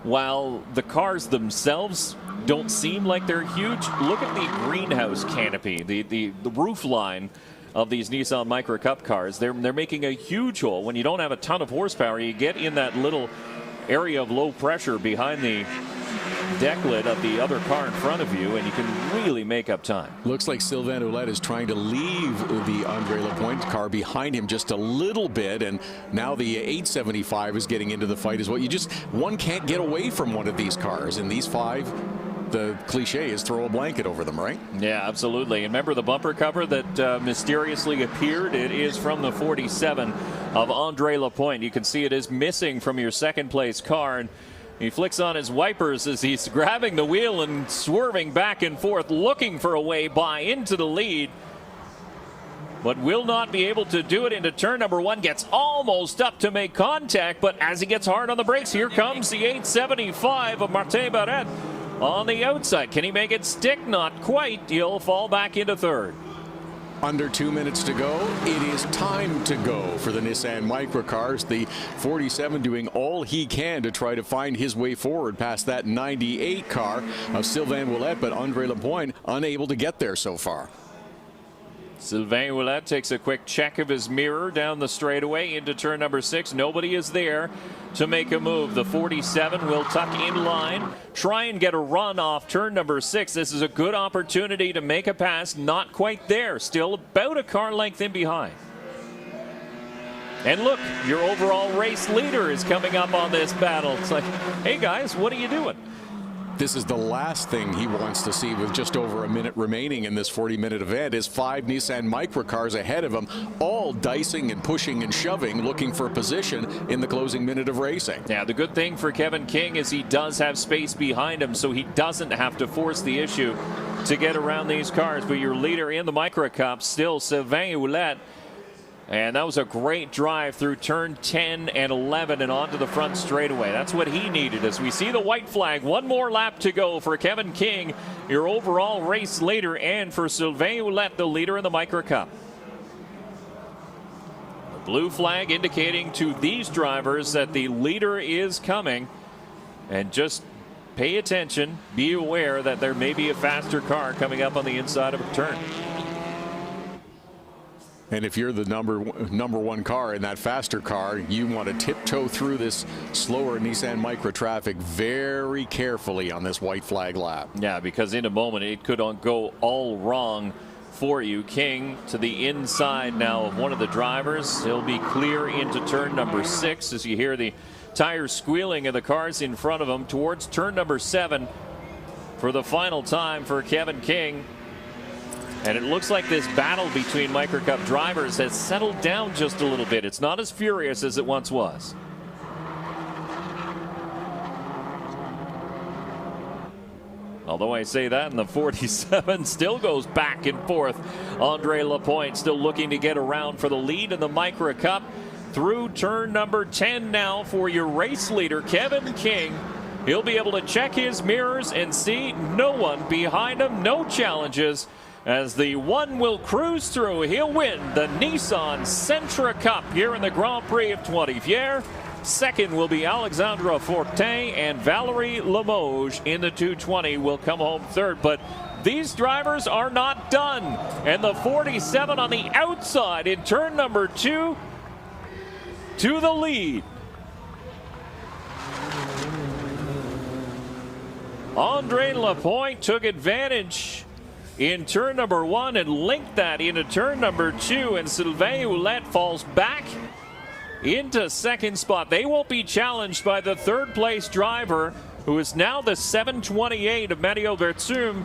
while the cars themselves don't seem like they're huge, look at the greenhouse canopy, the roof line of these Nissan Micra Cup cars. They're making a huge hole. When you don't have a ton of horsepower, you get in that little area of low pressure behind the deck lid of the other car in front of you, and you can really make up time. Looks like Sylvain Ouellette is trying to leave the Andre Lapointe car behind him just a little bit, and now the 875 is getting into the fight as well. One can't get away from one of these cars, and these five, the cliche is throw a blanket over them, right? Yeah, absolutely. And remember the bumper cover that mysteriously appeared? It is from the 47 of Andre Lapointe. You can see it is missing from your second place car, and he flicks on his wipers as he's grabbing the wheel and swerving back and forth, looking for a way by into the lead, but will not be able to do it into turn number 1. Gets almost up to make contact, but as he gets hard on the brakes, here comes the 875 of Martin Barrette on the outside. Can he make it stick? Not quite. He'll fall back into third. Under 2 minutes to go. It is time to go for the Nissan Micra cars. The 47 doing all he can to try to find his way forward past that 98 car of Sylvain Ouellette, but Andre Lapointe unable to get there so far. Sylvain Ouellette takes a quick check of his mirror down the straightaway into turn number 6. Nobody is there to make a move. The 47 will tuck in line, try and get a run off turn number 6. This is a good opportunity to make a pass. Not quite there. Still about a car length in behind. And look, your overall race leader is coming up on this battle. It's like, hey guys, what are you doing? This is the last thing he wants to see with just over a minute remaining in this 40-minute event is 5 Nissan Micra cars ahead of him, all dicing and pushing and shoving, looking for a position in the closing minute of racing. Yeah, the good thing for Kevin King is he does have space behind him, so he doesn't have to force the issue to get around these cars. But your leader in the Micra Cup still Sylvain Ouellette. And that was a great drive through turn 10 and 11 and onto the front straightaway. That's what he needed as we see the white flag. One more lap to go for Kevin King, your overall race leader, and for Sylvain Ouellette, the leader in the Micra Cup. The blue flag indicating to these drivers that the leader is coming. And just pay attention, be aware that there may be a faster car coming up on the inside of a turn. And if you're the number one car in that faster car, you want to tiptoe through this slower Nissan Micra traffic very carefully on this white flag lap. Yeah, because in a moment it could go all wrong for you. King to the inside now of one of the drivers. He'll be clear into turn number 6 as you hear the tires squealing of the cars in front of him towards turn number 7 for the final time for Kevin King. And it looks like this battle between Micra Cup drivers has settled down just a little bit. It's not as furious as it once was. Although I say that, and the 47 still goes back and forth. Andre Lapointe still looking to get around for the lead in the Micra Cup through turn number 10 now for your race leader, Kevin King. He'll be able to check his mirrors and see no one behind him, no challenges. As the one will cruise through, he'll win the Nissan Sentra Cup here in the Grand Prix of Trois-Rivieres. Second will be Alexandra Fortin, and Valerie Limoges in the 220 will come home third. But these drivers are not done. And the 47 on the outside in turn number 2 to the lead. Andre Lapointe took advantage in turn number 1 and linked that into turn number 2, and Sylvain Ouellette falls back into second spot. They won't be challenged by the third place driver, who is now the 728 of Mario Vertum.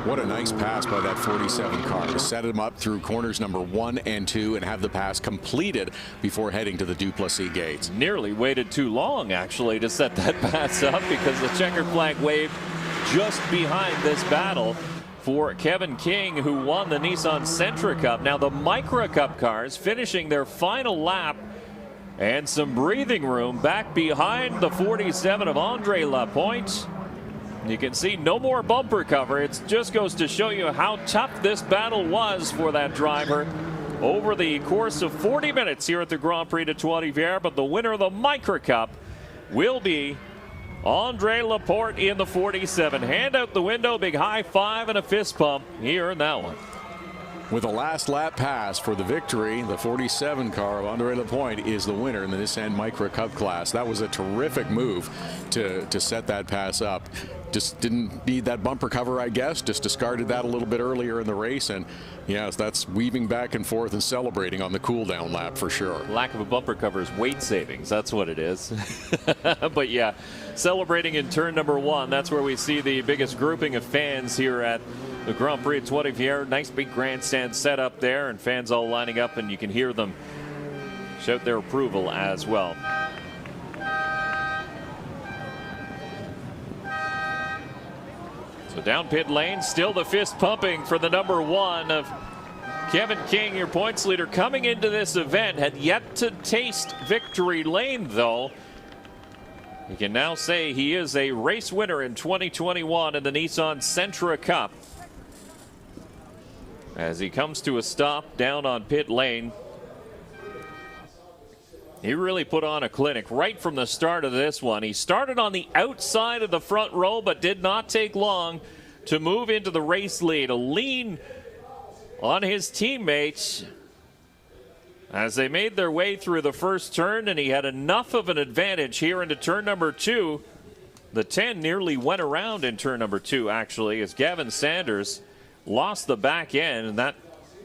What a nice pass by that 47 car to set him up through corners number 1 and 2 and have the pass completed before heading to the Duplessis gates. Nearly waited too long, actually, to set that pass up, because the checkered flag waved just behind this battle for Kevin King, who won the Nissan Sentra Cup. Now the Micra Cup cars finishing their final lap and some breathing room back behind the 47 of Andre Lapointe. You can see no more bumper cover. It just goes to show you how tough this battle was for that driver over the course of 40 minutes here at the Grand Prix de Trois-Rivieres. But the winner of the Micra Cup will be Andre Laporte in the 47. Hand out the window, big high five and a fist pump. He earned that one. With a last lap pass for the victory, the 47 car of Andre Lapointe is the winner in the Nissan Micra Cup class. That was a terrific move to set that pass up. Just didn't need that bumper cover, I guess. Just discarded that a little bit earlier in the race. And yes, that's weaving back and forth and celebrating on the cool down lap for sure. Lack of a bumper cover is weight savings. That's what it is. But yeah, celebrating in turn number 1. That's where we see the biggest grouping of fans here at the Grand Prix de Trois-Rivieres. Nice big grandstand set up there, and fans all lining up, and you can hear them shout their approval as well. So down pit lane, still the fist pumping for the number 1 of Kevin King, your points leader, coming into this event. Had yet to taste victory lane, though. We can now say he is a race winner in 2021 in the Nissan Sentra Cup. As he comes to a stop down on pit lane. He really put on a clinic right from the start of this one. He started on the outside of the front row, but did not take long to move into the race lead. A lean on his teammates as they made their way through the first turn, and he had enough of an advantage here into turn number 2. The 10 nearly went around in turn number 2, actually, as Gavin Sanders lost the back end, and that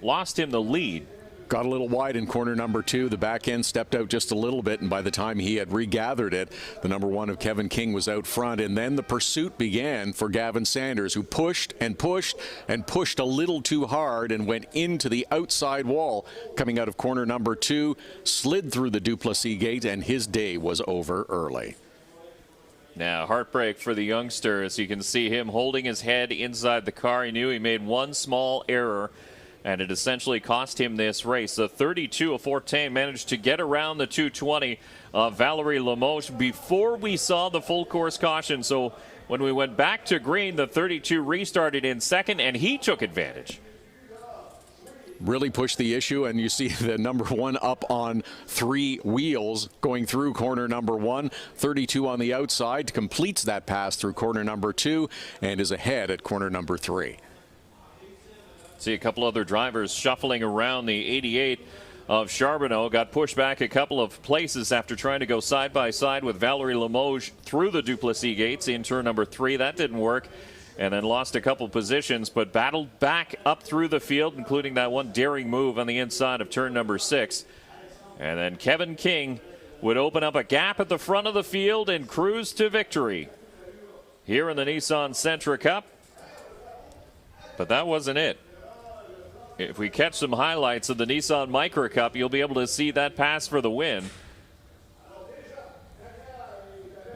lost him the lead. Got a little wide in corner number 2. The back end stepped out just a little bit, and by the time he had regathered it, the number 1 of Kevin King was out front. And then the pursuit began for Gavin Sanders, who pushed and pushed and pushed a little too hard and went into the outside wall coming out of corner number 2, slid through the Duplessis gate, and his day was over early. Now, heartbreak for the youngster, as you can see him holding his head inside the car. He knew he made one small error, and it essentially cost him this race. The 32 of Fortin managed to get around the 220 of Valerie Limoges before we saw the full course caution. So when we went back to green, the 32 restarted in second, and he took advantage. Really pushed the issue, and you see the number 1 up on 3 wheels going through corner number 1. 32 on the outside completes that pass through corner number 2 and is ahead at corner number 3. See a couple other drivers shuffling around. The 88 of Charbonneau got pushed back a couple of places after trying to go side by side with Valerie Limoges through the Duplessis gates in turn number 3. That didn't work, and then lost a couple positions, but battled back up through the field, including that one daring move on the inside of turn number 6. And then Kevin King would open up a gap at the front of the field and cruise to victory here in the Nissan Sentra Cup. But that wasn't it. If we catch some highlights of the Nissan Micra Cup, you'll be able to see that pass for the win.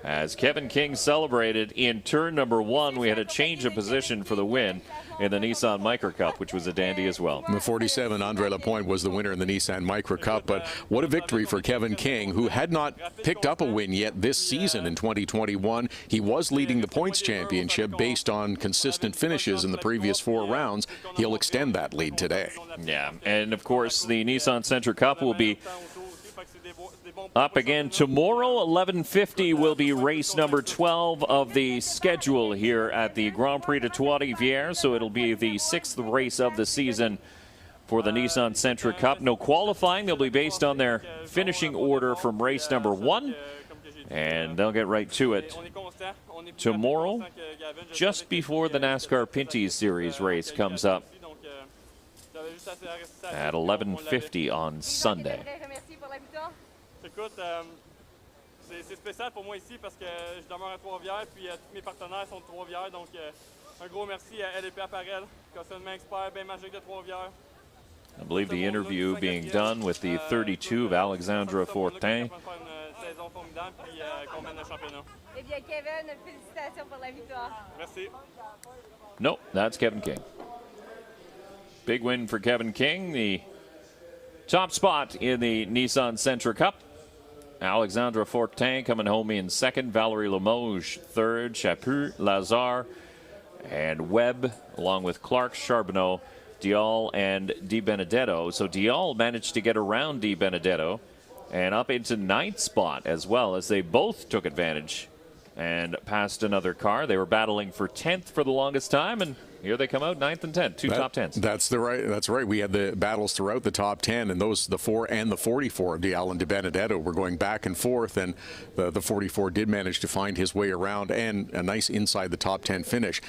As Kevin King celebrated in turn number 1, we had a change of position for the win in the Nissan Micra Cup, which was a dandy as well. The 47, Andre Lapointe, was the winner in the Nissan Micra Cup, but what a victory for Kevin King, who had not picked up a win yet this season in 2021. He was leading the points championship based on consistent finishes in the previous 4 rounds. He'll extend that lead today. Yeah, and of course the Nissan Sentra Cup will be up again tomorrow. 11:50 will be race number 12 of the schedule here at the Grand Prix de Trois-Rivieres. So it'll be the 6th race of the season for the Nissan Sentra Cup. No qualifying. They'll be based on their finishing order from race number 1. And they'll get right to it tomorrow, just before the NASCAR Pinty's Series race comes up at 11:50 on Sunday. Écoute, c'est spécial pour moi ici parce que je demeure à Trois-Rivieres, puis tous mes partenaires sont de Trois-Rivieres, donc un gros merci à LP Apparel, stationnement expert, bien magique de Trois-Rivieres. I believe the interview being done with the 32 of Alexandra Fortin. Eh bien, Kevin, félicitations pour la victoire. Merci. No, that's Kevin King. Big win for Kevin King, the top spot in the Nissan Sentra Cup. Alexandra Fortin coming home in second. Valerie Limoges third. Chaput, Lazar, and Webb, along with Clark, Charbonneau, Dial, and Di Benedetto. So Dial managed to get around Di Benedetto and up into ninth spot as well, as they both took advantage and passed another car. They were battling for 10th for the longest time, and here they come out, 9th and 10th, two top 10s. That's right. We had the battles throughout the top 10, and those, the 4 and the 44, Dial and Di Benedetto, were going back and forth, and the 44 did manage to find his way around and a nice inside the top 10 finish.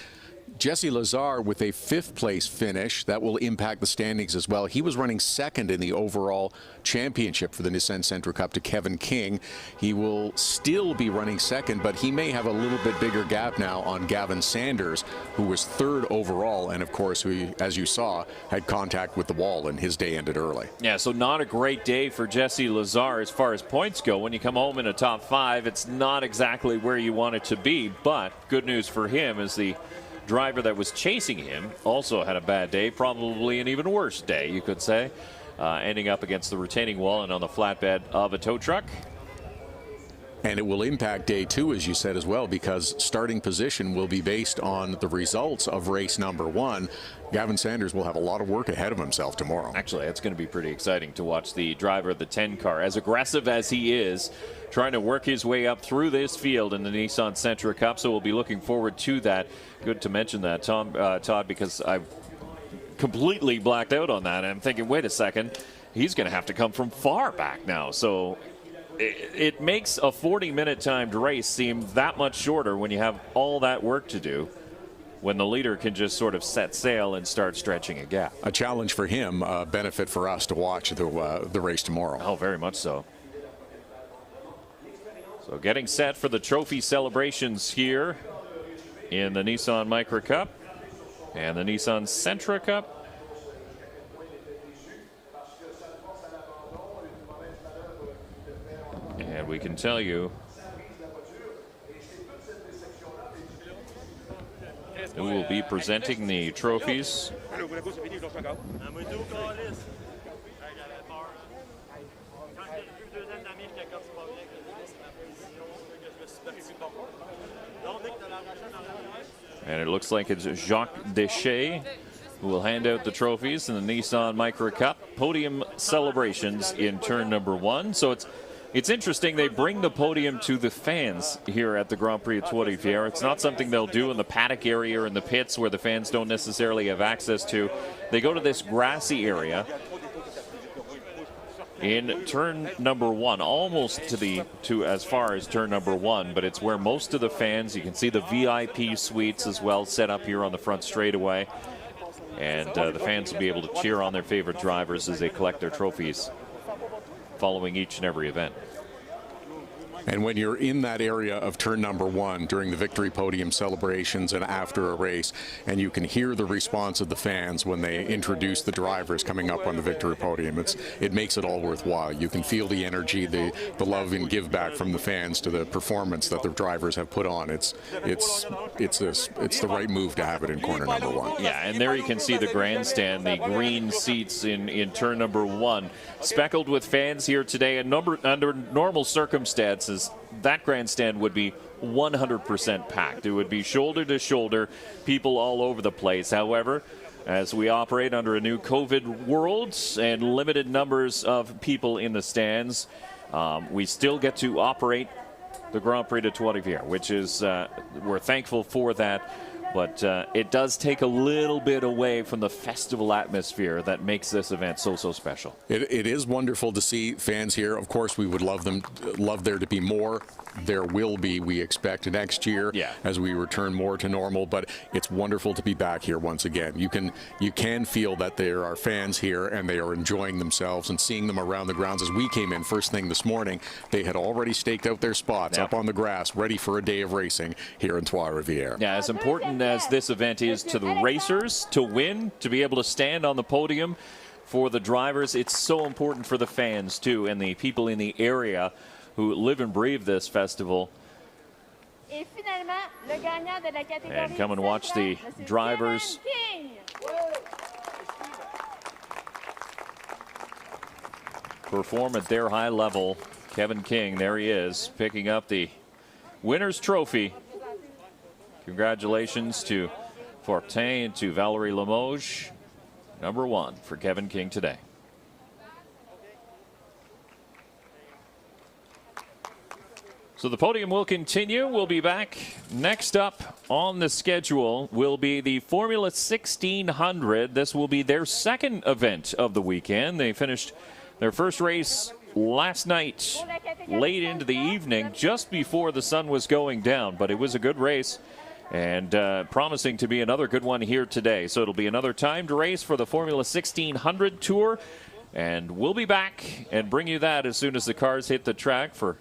Jesse Lazar with a 5th place finish. That will impact the standings as well. He was running second in the overall championship for the Nissan Sentra Cup to Kevin King. He will still be running second, but he may have a little bit bigger gap now on Gavin Sanders, who was 3rd overall, and of course, who, as you saw, had contact with the wall, and his day ended early. Yeah, so not a great day for Jesse Lazar as far as points go. When you come home in a top 5, it's not exactly where you want it to be, but good news for him is the driver that was chasing him also had a bad day, probably an even worse day, you could say, ending up against the retaining wall and on the flatbed of a tow truck. And it will impact day 2, as you said as well, because starting position will be based on the results of race number 1. Gavin Sanders will have a lot of work ahead of himself tomorrow. Actually, it's going to be pretty exciting to watch the driver of the 10 car, as aggressive as he is, trying to work his way up through this field in the Nissan Sentra Cup. So we'll be looking forward to that. Good to mention that, Todd, because I've completely blacked out on that. And I'm thinking, wait a second, he's going to have to come from far back now. So it makes a 40-minute timed race seem that much shorter when you have all that work to do, when the leader can just sort of set sail and start stretching a gap. A challenge for him, a benefit for us to watch the race tomorrow. Oh, very much so. So getting set for the trophy celebrations here in the Nissan Micra Cup and the Nissan Sentra Cup. And we can tell you who will be presenting the trophies. And it looks like it's Jacques Deschet who will hand out the trophies in the Nissan Micra Cup podium celebrations in turn number 1. So it's interesting, they bring the podium to the fans here at the Grand Prix of Trois-Rivieres. It's not something they'll do in the paddock area or in the pits where the fans don't necessarily have access to. They go to this grassy area in turn number 1, almost to as far as turn number 1, but it's where most of the fans, you can see the VIP suites as well set up here on the front straightaway, and the fans will be able to cheer on their favorite drivers as they collect their trophies following each and every event. And when you're in that area of turn number 1 during the victory podium celebrations and after a race, and you can hear the response of the fans when they introduce the drivers coming up on the victory podium, it makes it all worthwhile. You can feel the energy, the love and give back from the fans to the performance that the drivers have put on. It's the right move to have it in corner number 1. Yeah, and there you can see the grandstand, the green seats in turn number 1, speckled with fans here today. And under normal circumstances, that grandstand would be 100% packed. It would be shoulder to shoulder, people all over the place. However, as we operate under a new COVID world and limited numbers of people in the stands, we still get to operate the Grand Prix de Trois-Rivieres, which is, we're thankful for that. But it does take a little bit away from the festival atmosphere that makes this event so special. It is wonderful to see fans here. Of course, we would love there to be more. There will be, we expect, next year as we return more to normal. But it's wonderful to be back here once again. You can feel that there are fans here and they are enjoying themselves and seeing them around the grounds. As we came in first thing this morning, they had already staked out their spots up on the grass, ready for a day of racing here in Trois-Rivieres. Yeah, as important as this event is to the racers to win, to be able to stand on the podium for the drivers, it's so important for the fans too, and the people in the area who live and breathe this festival. And come and watch the drivers perform at their high level. Kevin King, there he is, picking up the winner's trophy. Congratulations to Fortin and to Valerie Limoges. Number 1 for Kevin King today. So the podium will continue. We'll be back. Next up on the schedule will be the Formula 1600. This will be their second event of the weekend. They finished their first race last night, late into the evening, just before the sun was going down. But it was a good race and promising to be another good one here today. So it'll be another timed race for the Formula 1600 Tour. And we'll be back and bring you that as soon as the cars hit the track. For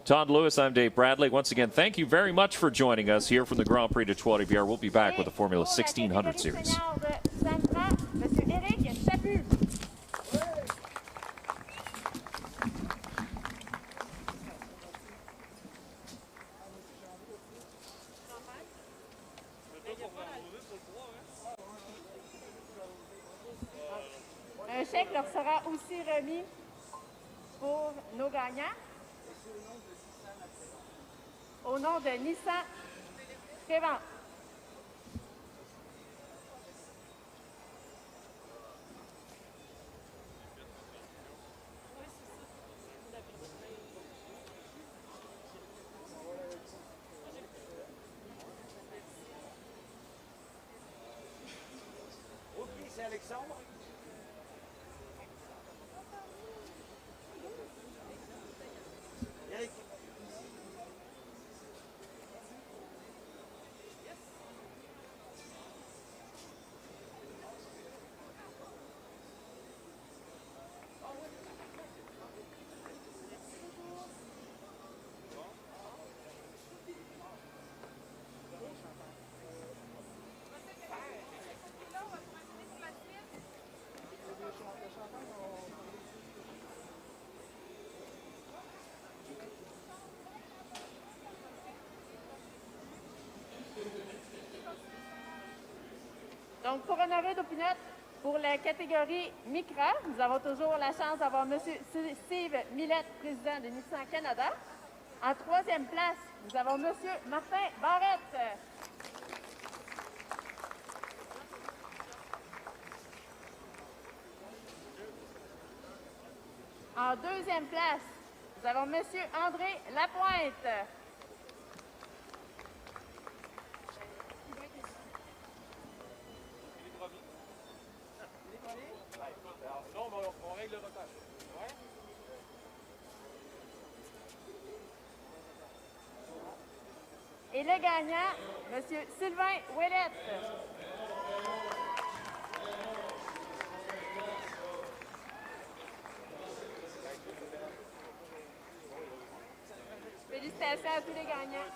Todd Lewis, I'm Dave Bradley. Once again, thank you very much for joining us here from the Grand Prix de Trois-Rivieres. We'll be back with the Formula 1600 Series. Un chèque leur sera aussi remis pour nos gagnants. Au nom de Nissan Prévent. OK, c'est Alexandre. Eric. Donc, pour honorer nos pilotes, pour la catégorie Micra, nous avons toujours la chance d'avoir M. Steve Millette, président de Nissan Canada. En 3e place, nous avons M. Martin Barrette. En 2e place, nous avons M. André Lapointe. Non, mais on règle le retard. Ouais. Et le gagnant, M. Sylvain Ouellette. Félicitations à tous les gagnants.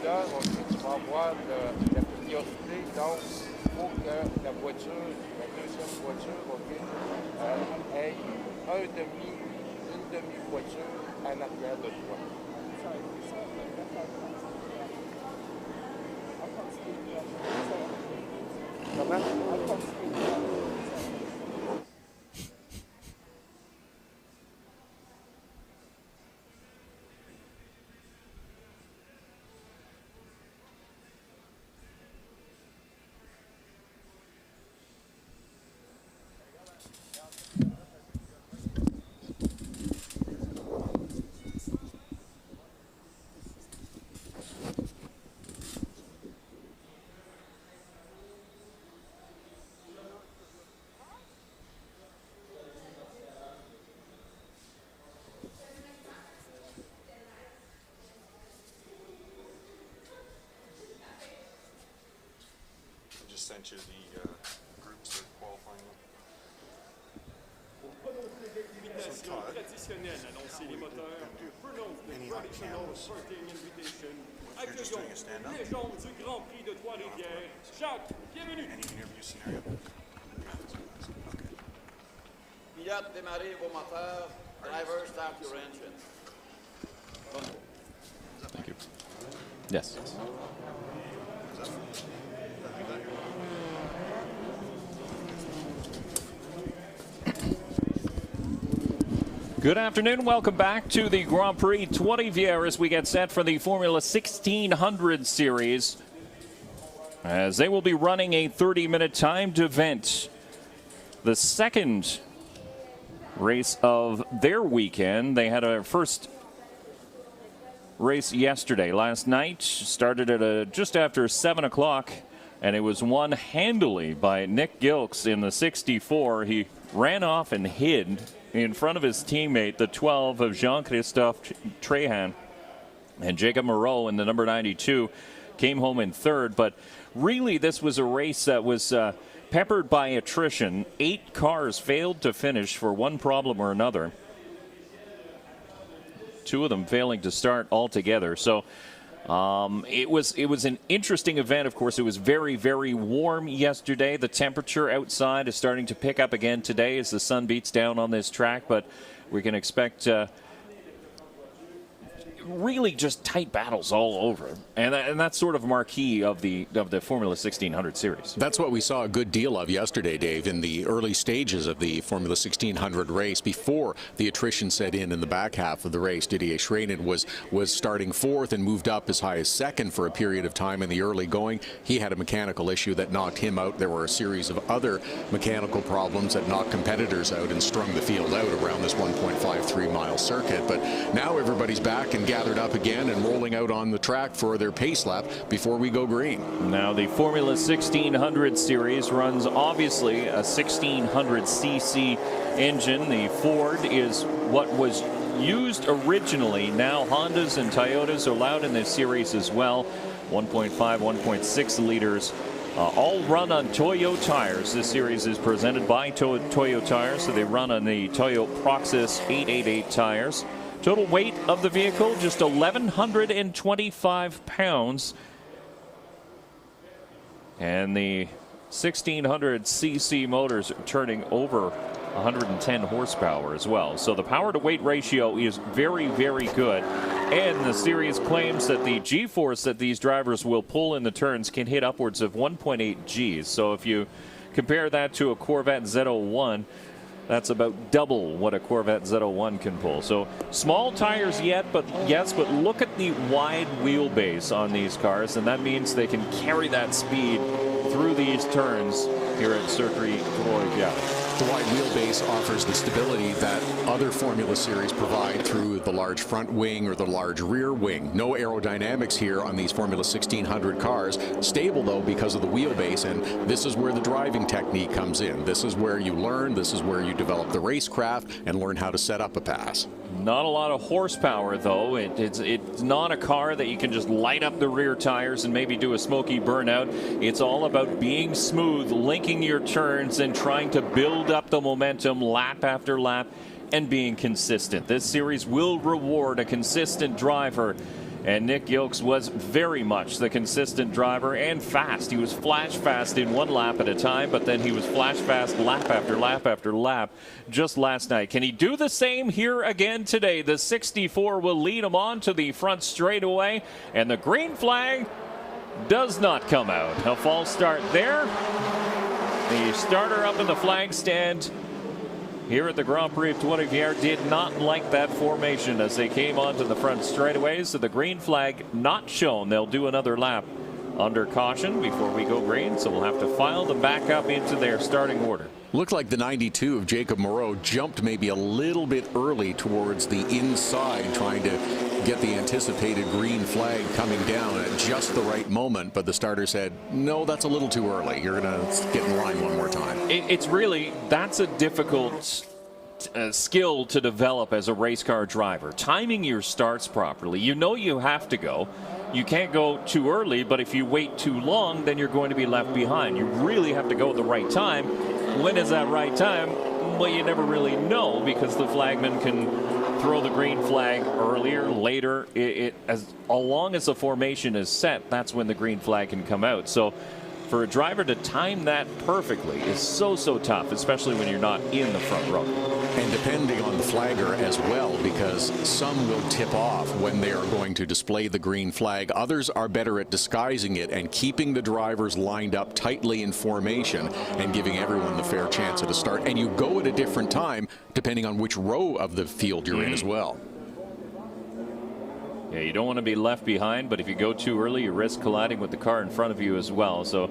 Tu vas avoir la priorité, donc il faut que la voiture, la deuxième voiture, ait une demi-voiture en arrière de toi. Comment? Sent you the groups that are qualifying. Traditionnelle annoncée les moteurs. Any on cams? If you're just doing a stand-up. Légende du Grand Prix de Trois-Rivières. Jacques, bienvenue. Any interview scenario? Pilote, démarrez vos moteurs. Driver, start your engine. Thank you. Yes. Good afternoon. Welcome back to the Grand Prix Trois-Rivieres as we get set for the Formula 1600 series, as they will be running a 30-minute timed event. The second race of their weekend. They had a first race yesterday. Last night started at just after 7 o'clock, and it was won handily by Nick Gilks in the 64. He ran off and hid in front of his teammate, the 12 of Jean-Christophe Tréhan. And Jacob Moreau in the number 92 came home in third. But really, this was a race that was peppered by attrition. 8 cars failed to finish for one problem or another. 2 of them failing to start altogether. So it was an interesting event. Of course, it was very, very warm yesterday. The temperature outside is starting to pick up again today as the sun beats down on this track, but we can expect really just tight battles all over, and that's sort of marquee of the Formula 1600 series. That's what we saw a good deal of yesterday, Dave, in the early stages of the Formula 1600 race before the attrition set in the back half of the race. Didier Schreinen was starting fourth and moved up as high as second for a period of time in the early going. He had a mechanical issue that knocked him out. There were a series of other mechanical problems that knocked competitors out and strung the field out around this 1.53 mile circuit. But now everybody's back and gathered up again and rolling out on the track for their pace lap before we go green. Now the Formula 1600 series runs obviously a 1600cc engine. The Ford is what was used originally. Now Hondas and Toyotas are allowed in this series as well. 1.5, 1.6 liters. All run on Toyo tires. This series is presented by Toyo tires, so they run on the Toyo Proxys 888 tires. Total weight of the vehicle, just 1,125 pounds. And the 1600cc motors are turning over 110 horsepower as well. So the power to weight ratio is very, very good. And the series claims that the G-force that these drivers will pull in the turns can hit upwards of 1.8 Gs. So if you compare that to a Corvette Z01, that's about double what a Corvette Z01 can pull. So small tires yet, but look at the wide wheelbase on these cars, and that means they can carry that speed through these turns here at Circuit Trois-Rivieres. The wide wheelbase offers the stability that other Formula Series provide through the large front wing or the large rear wing. No aerodynamics here on these Formula 1600 cars. Stable, though, because of the wheelbase, and this is where the driving technique comes in. This is where you learn, this is where you develop the racecraft and learn how to set up a pass. Not a lot of horsepower, though. It's not a car that you can just light up the rear tires and maybe do a smoky burnout. It's all about being smooth, linking your turns, and trying to build up the momentum lap after lap and being consistent. This series will reward a consistent driver. And Nick Yokes was very much the consistent driver and fast. He was flash fast in one lap at a time, but then he was flash fast lap after lap after lap just last night. Can he do the same here again today? The 64 will lead him on to the front straightaway, and the green flag does not come out. A false start there. The starter up in the flag stand here at the Grand Prix of Trois-Rivieres did not like that formation as they came onto the front straightaways. So the green flag not shown. They'll do another lap under caution before we go green. So we'll have to file them back up into their starting order. Looked like the 92 of Jacob Moreau jumped maybe a little bit early towards the inside, trying to get the anticipated green flag coming down at just the right moment. But the starter said, no, that's a little too early. You're going to get in line one more time. It's really, that's a difficult skill to develop as a race car driver. Timing your starts properly. You know you have to go. You can't go too early, but if you wait too long, then you're going to be left behind. You really have to go at the right time. When is that right time? Well, you never really know because the flagman can throw the green flag earlier, later. As long as the formation is set, that's when the green flag can come out. So for a driver to time that perfectly is so tough, especially when you're not in the front row. And depending on the flagger as well, because some will tip off when they are going to display the green flag. Others are better at disguising it and keeping the drivers lined up tightly in formation and giving everyone the fair chance at a start. And you go at a different time depending on which row of the field you're in as well. Yeah, you don't want to be left behind, but if you go too early, you risk colliding with the car in front of you as well. So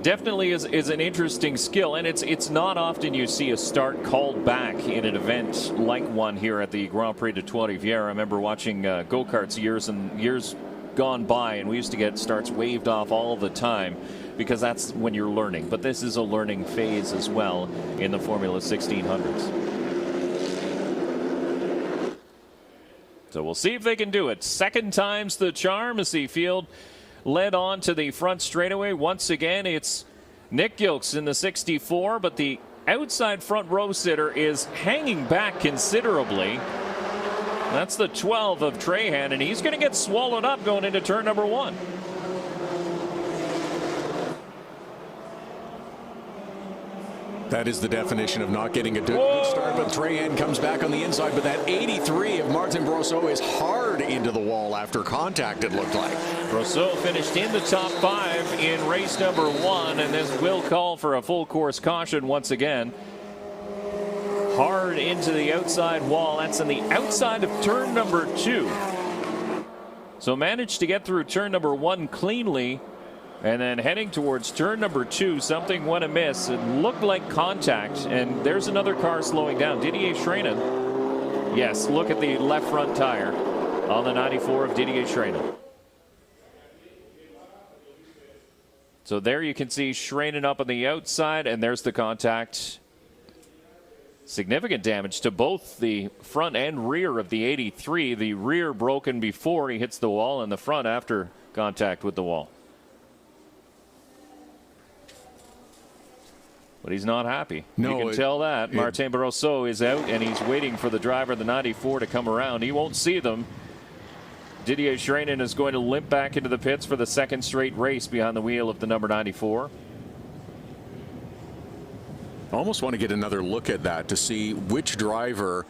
definitely is an interesting skill, and it's not often you see a start called back in an event like one here at the Grand Prix de Trois-Rivieres. I remember watching go-karts years gone by, and we used to get starts waved off all the time because that's when you're learning. But this is a learning phase as well in the Formula 1600s. So we'll see if they can do it. Second time's the charm as the field led on to the front straightaway. Once again, it's Nick Yokes in the 64, but the outside front row sitter is hanging back considerably. That's the 12 of Trahan, and he's going to get swallowed up going into turn number 1. That is the definition of not getting a good start, but Trahan comes back on the inside, but that 83 of Martin Brosseau is hard into the wall after contact, it looked like. Brosseau finished in the top 5 in race number 1, and this will call for a full course caution once again. Hard into the outside wall. That's on the outside of turn number 2. So managed to get through turn number 1 cleanly. And then heading towards turn number 2, something went amiss. It looked like contact, and there's another car slowing down. Didier Schreinen. Yes, look at the left front tire on the 94 of Didier Schreinen. So there you can see Schreinen up on the outside, and there's the contact. Significant damage to both the front and rear of the 83. The rear broken before he hits the wall, and the front after contact with the wall. But he's not happy. No, you can tell that. Martin Brosseau is out, and he's waiting for the driver of the 94 to come around. He won't see them. Didier Schreinen is going to limp back into the pits for the second straight race behind the wheel of the number 94. almost want to get another look at that to see which driver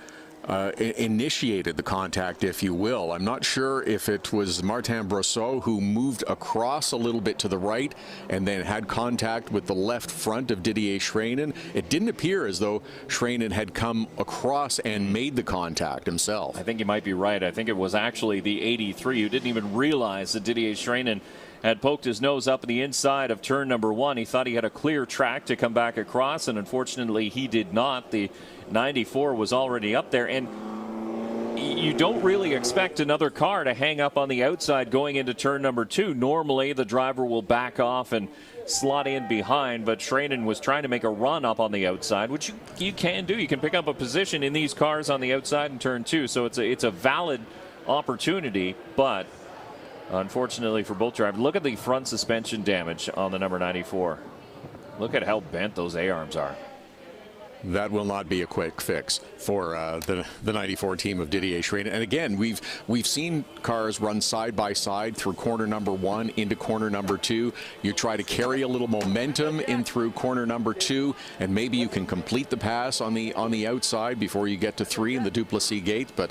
initiated the contact, if you will. I'm not sure if it was Martin Brosseau who moved across a little bit to the right and then had contact with the left front of Didier Schreinen. It didn't appear as though Schreinen had come across and made the contact himself. I think you might be right. I think it was actually the 83 who didn't even realize that Didier Schreinen had poked his nose up the inside of turn number 1. He thought he had a clear track to come back across, and unfortunately he did not. The 94 was already up there, and you don't really expect another car to hang up on the outside going into turn number 2. Normally the driver will back off and slot in behind, but Schreinen was trying to make a run up on the outside, which you can do. You can pick up a position in these cars on the outside in turn 2, so it's a valid opportunity, but unfortunately for both drivers, look at the front suspension damage on the number 94. Look at how bent those A-arms are. That will not be a quick fix for the 94 team of Didier Schreinen. And again, we've seen cars run side by side through corner number 1 into corner number 2. You try to carry a little momentum in through corner number 2, and maybe you can complete the pass on the outside before you get to 3 in the Duplessis gate. But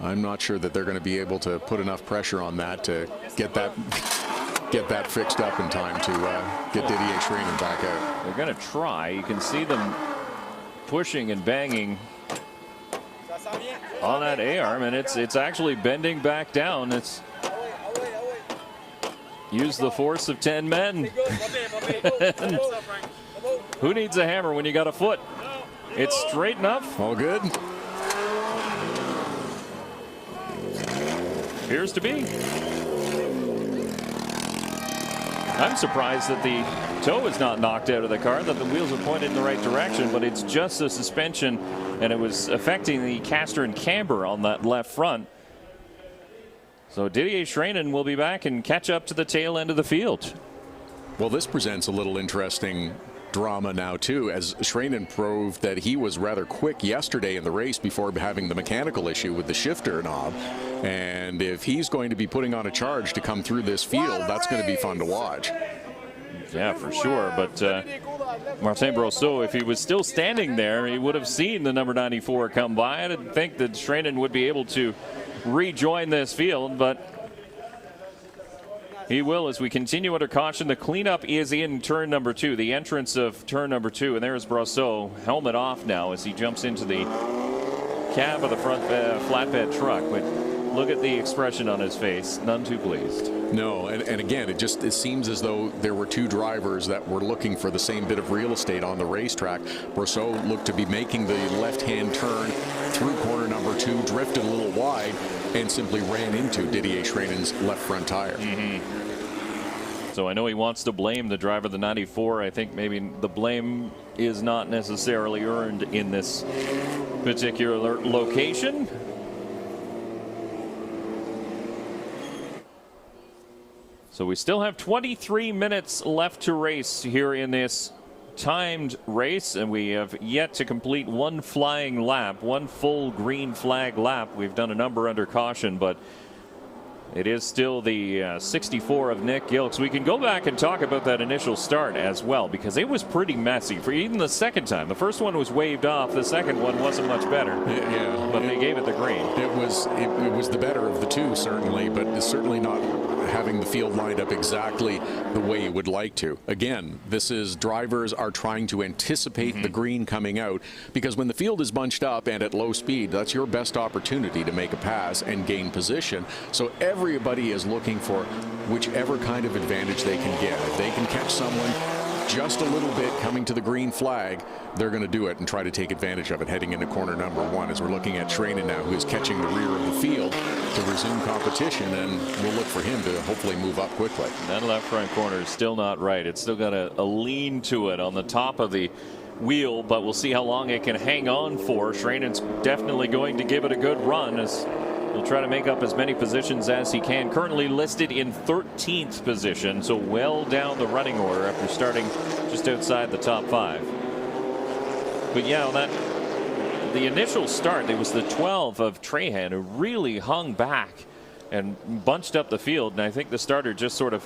I'm not sure that they're going to be able to put enough pressure on that to get that fixed up in time to get Didier Schreinen back out. They're going to try. You can see them pushing and banging on that A-arm, and it's actually bending back down. It's use the force of 10 men. Who needs a hammer when you got a foot? It's straight enough. All good. Appears to be. I'm surprised that the toe is not knocked out of the car, that the wheels are pointed in the right direction, but it's just the suspension, and it was affecting the caster and camber on that left front. So Didier Schreinen will be back and catch up to the tail end of the field. Well, this presents a little interesting drama now too, as Schreinen proved that he was rather quick yesterday in the race before having the mechanical issue with the shifter knob. And if he's going to be putting on a charge to come through this field, that's going to be fun to watch. Yeah, for sure. But Martin Brosseau, if he was still standing there, he would have seen the number 94 come by. I didn't think that Schreinen would be able to rejoin this field, but he will as we continue under caution. The cleanup is in turn number 2, the entrance of turn number 2. And there's Brosseau, helmet off now as he jumps into the cab of the front flatbed truck. But look at the expression on his face. None too pleased. No, and again, it seems as though there were two drivers that were looking for the same bit of real estate on the racetrack. Brosseau looked to be making the left-hand turn through corner number 2, drifted a little wide, and simply ran into Didier Schreinen's left front tire. So I know he wants to blame the driver of the 94. I think maybe the blame is not necessarily earned in this particular location. So we still have 23 minutes left to race here in this timed race, and we have yet to complete one flying lap, one full green flag lap. We've done a number under caution, but it is still the 64 of Nick Gilks. We can go back and talk about that initial start as well, because it was pretty messy for even the second time. The first one was waved off. The second one wasn't much better. Yeah, but they gave it the green. It was the better of the two, certainly, but it's certainly not having the field lined up exactly the way you would like to. Again, this is drivers are trying to anticipate the green coming out, because when the field is bunched up and at low speed, that's your best opportunity to make a pass and gain position. So everybody is looking for whichever kind of advantage they can get. If they can catch someone just a little bit coming to the green flag, they're going to do it and try to take advantage of it heading into corner number 1, as we're looking at Schreinen now, who is catching the rear of the field to resume competition, and we'll look for him to hopefully move up quickly. That left front corner is still not right. It's still got a lean to it on the top of the wheel, but we'll see how long it can hang on for. Schreinen's definitely going to give it a good run, as he'll try to make up as many positions as he can. Currently listed in 13th position, so well down the running order after starting just outside the top 5. But yeah, the initial start, it was the 12 of Trahan who really hung back and bunched up the field, and I think the starter just sort of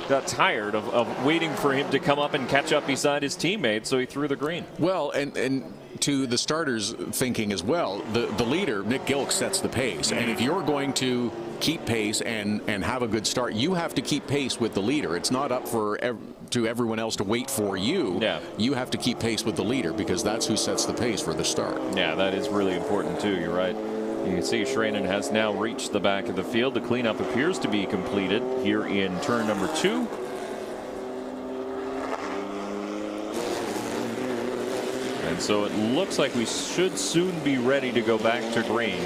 got tired of waiting for him to come up and catch up beside his teammate, so he threw the green. Well, and to the starters thinking as well, the leader, Nick Gilks, sets the pace. And if you're going to keep pace and have a good start, you have to keep pace with the leader. It's not up to everyone else to wait for you. Yeah. You have to keep pace with the leader because that's who sets the pace for the start. Yeah, that is really important too. You're right. You can see Schranen has now reached the back of the field. The cleanup appears to be completed here in turn number 2. And so it looks like we should soon be ready to go back to green.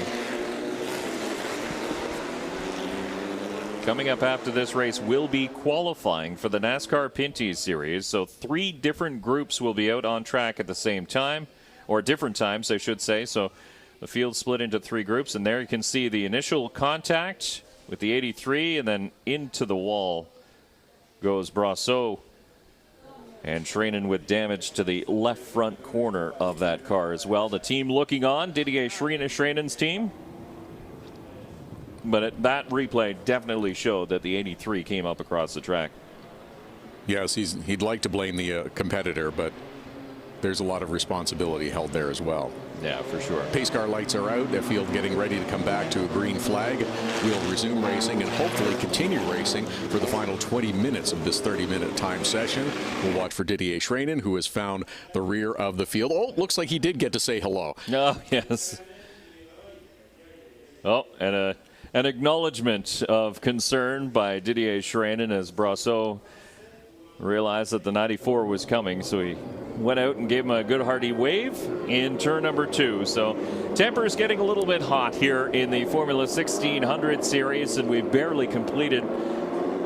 Coming up after this race will be qualifying for the NASCAR Pinty Series. So 3 different groups will be out on track at the same time, or different times, I should say. So the field split into 3 groups, and there you can see the initial contact with the 83, and then into the wall goes Brosseau. And Schranen with damage to the left front corner of that car as well. The team looking on, Didier Schranen's team. But that replay definitely showed that the 83 came up across the track. Yes, he'd like to blame the competitor, but there's a lot of responsibility held there as well. Yeah, for sure. Pace car lights are out. The field getting ready to come back to a green flag. We'll resume racing and hopefully continue racing for the final 20 minutes of this 30-minute time session. We'll watch for Didier Schranen, who has found the rear of the field. Oh, looks like he did get to say hello. Oh, yes. Oh, and an acknowledgement of concern by Didier Schranen as Brosseau realized that the 94 was coming, so he went out and gave him a good hearty wave in turn number 2. So tempers getting a little bit hot here in the Formula 1600 series, and we've barely completed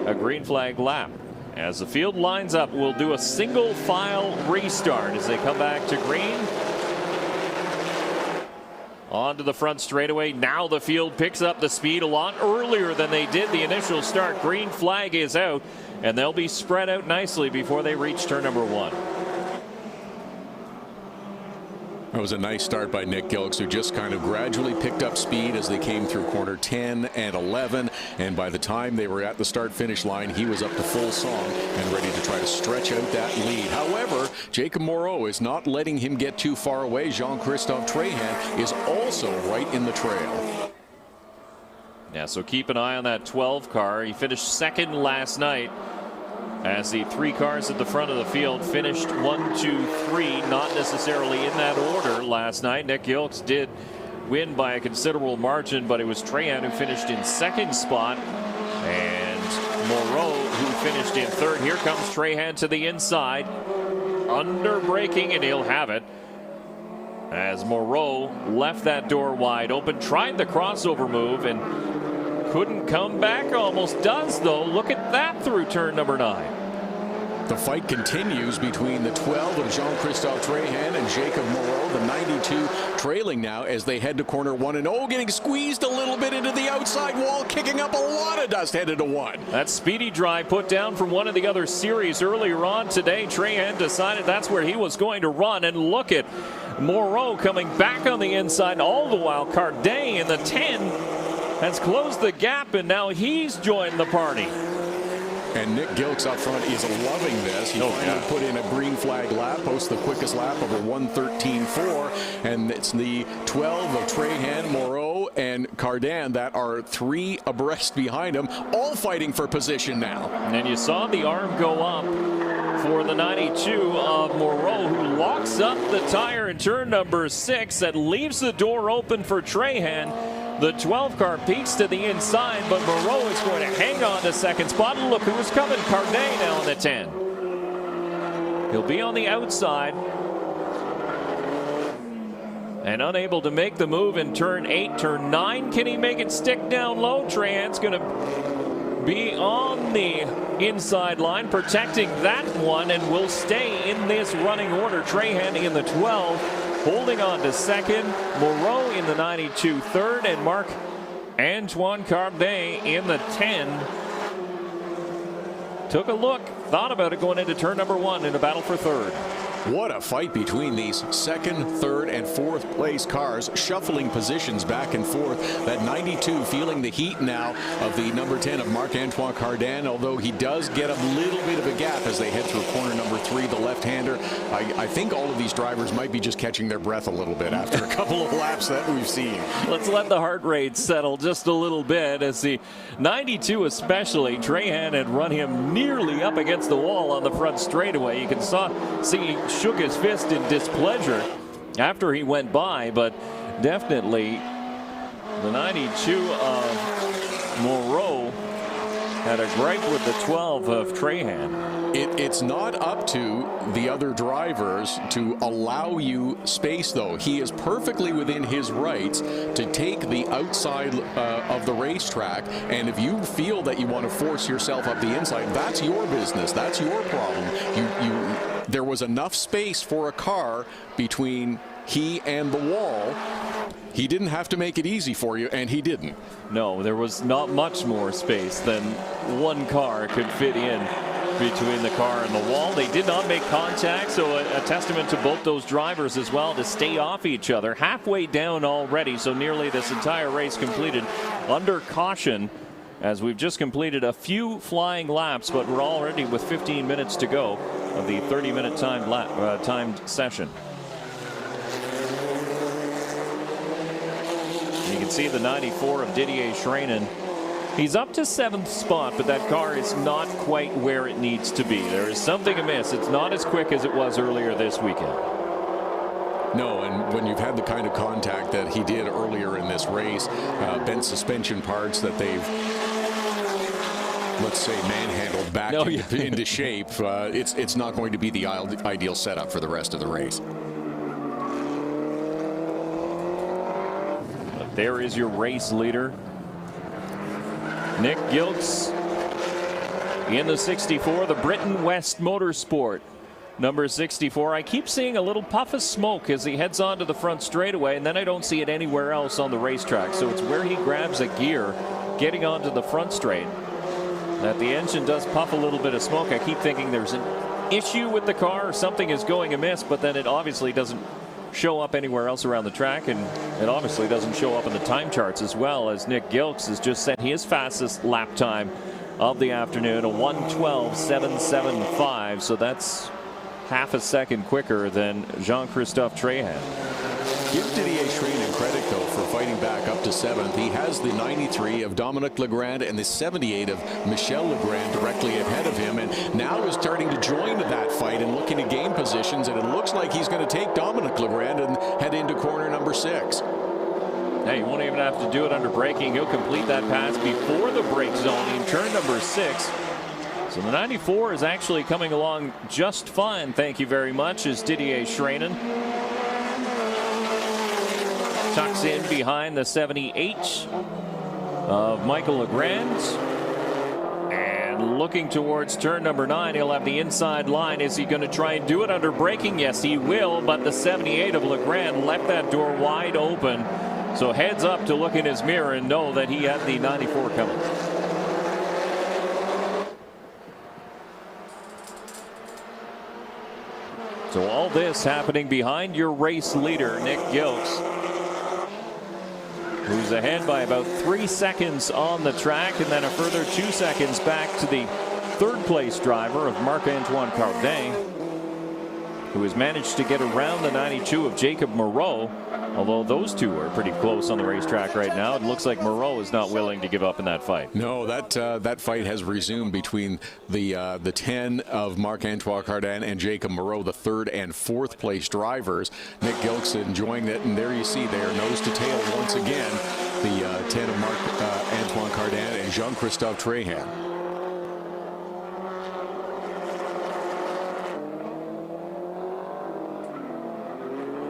a green flag lap. As the field lines up, we'll do a single file restart as they come back to green. Onto the front straightaway. Now the field picks up the speed a lot earlier than they did the initial start. Green flag is out, and they'll be spread out nicely before they reach turn number 1. That was a nice start by Nick Gilks, who just kind of gradually picked up speed as they came through corner 10 and 11. And by the time they were at the start-finish line, he was up to full song and ready to try to stretch out that lead. However, Jacob Moreau is not letting him get too far away. Jean-Christophe Tréhan is also right in the trail. Yeah, so keep an eye on that 12 car. He finished second last night as the 3 cars at the front of the field finished 1, 2, 3, not necessarily in that order last night. Nick Gilks did win by a considerable margin, but it was Tréhan who finished in second spot and Moreau who finished in third. Here comes Tréhan to the inside, under braking, and he'll have it as Moreau left that door wide open, tried the crossover move and couldn't come back. Almost does, though. Look at that through turn number 9. The fight continues between the 12 of Jean-Christophe Tréhan and Jacob Moreau. The 92 trailing now as they head to corner 1. And getting squeezed a little bit into the outside wall, kicking up a lot of dust headed to 1. That speedy drive put down from one of the other series earlier on today. Tréhan decided that's where he was going to run. And look at Moreau coming back on the inside. All the while, Cardet in the 10 has closed the gap, and now he's joined the party. And Nick Gilks up front is loving this. He finally put in a green flag lap, posts the quickest lap of a 1:13.4, and it's the 12 of Tréhan, Moreau, and Cardin that are 3 abreast behind him, all fighting for position now. And you saw the arm go up for the 92 of Moreau, who locks up the tire in turn number 6. That leaves the door open for Tréhan. The 12 car peaks to the inside, but Moreau is going to hang on to second spot. And look who's coming. Cardet now in the 10. He'll be on the outside and unable to make the move in turn 8. Turn 9, can he make it stick down low? Tréhan's going to be on the inside line, protecting that one, and will stay in this running order. Tréhan in the 12. Holding on to second, Moreau in the 92 third, and Marc-Antoine Cardet in the 10. Took a look, thought about it going into turn number 1 in a battle for third. What a fight between these second, third, and fourth place cars, shuffling positions back and forth. That 92 feeling the heat now of the number 10 of Marc-Antoine Cardin, although he does get a little bit of a gap as they head through corner number 3, the left-hander. I think all of these drivers might be just catching their breath a little bit after a couple of laps that we've seen. Let's let the heart rate settle just a little bit, as the 92 especially, Trahan had run him nearly up against the wall on the front straightaway. You can see he shook his fist in displeasure after he went by, but definitely the 92 of Moreau had a gripe with the 12 of Trahan. It's not up to the other drivers to allow you space, though. He is perfectly within his rights to take the outside of the racetrack, and if you feel that you want to force yourself up the inside, that's your business. That's your problem. There was enough space for a car between he and the wall. He didn't have to make it easy for you, and he didn't. No, there was not much more space than one car could fit in between the car and the wall. They did not make contact, so a testament to both those drivers as well to stay off each other. Halfway down already, so nearly this entire race completed under caution, as we've just completed a few flying laps, but we're already with 15 minutes to go of the 30-minute timed session. You can see the 94 of Didier Schreinen. He's up to 7th spot, but that car is not quite where it needs to be. There is something amiss. It's not as quick as it was earlier this weekend. No, and when you've had the kind of contact that he did earlier in this race, bent suspension parts that they've, let's say, manhandled back into shape, it's not going to be the ideal setup for the rest of the race. There is your race leader, Nick Gilks, in the 64, the Britain West Motorsport, number 64. I keep seeing a little puff of smoke as he heads onto the front straightaway, and then I don't see it anywhere else on the racetrack. So it's where he grabs a gear getting onto the front straight that the engine does puff a little bit of smoke. I keep thinking there's an issue with the car or something is going amiss, but then it obviously doesn't show up anywhere else around the track, and it obviously doesn't show up in the time charts as well, as Nick Gilks has just set his fastest lap time of the afternoon, a 1:12.775, so that's half a second quicker than Jean-Christophe Trahan. Give Didier Schreinen credit, though, for fighting back up to 7th. He has the 93 of Dominic Legrand and the 78 of Michel Legrand directly ahead of him, and now is starting to join that fight and looking to gain positions, and it looks like he's going to take Dominic Legrand and head into corner number 6. Hey, he won't even have to do it under braking. He'll complete that pass before the brake zone in turn number 6. So the 94 is actually coming along just fine, thank you very much, as Didier Schreinen tucks in behind the 78 of Michael Legrand. And looking towards turn number 9, he'll have the inside line. Is he going to try and do it under braking? Yes, he will, but the 78 of Legrand left that door wide open. So heads up to look in his mirror and know that he had the 94 coming. So all this happening behind your race leader, Nick Gilks, who's ahead by about 3 seconds on the track, and then a further 2 seconds back to the 3rd place driver of Marc-Antoine Cardin, who has managed to get around the 92 of Jacob Moreau, although those two are pretty close on the racetrack right now. It looks like Moreau is not willing to give up in that fight. No, that fight has resumed between the 10 of Marc-Antoine Cardin and Jacob Moreau, the 3rd and 4th place drivers. Nick Gilks enjoying that, and there you see they are nose to tail once again, the 10 of Marc-Antoine Cardin and Jean-Christophe Trahan.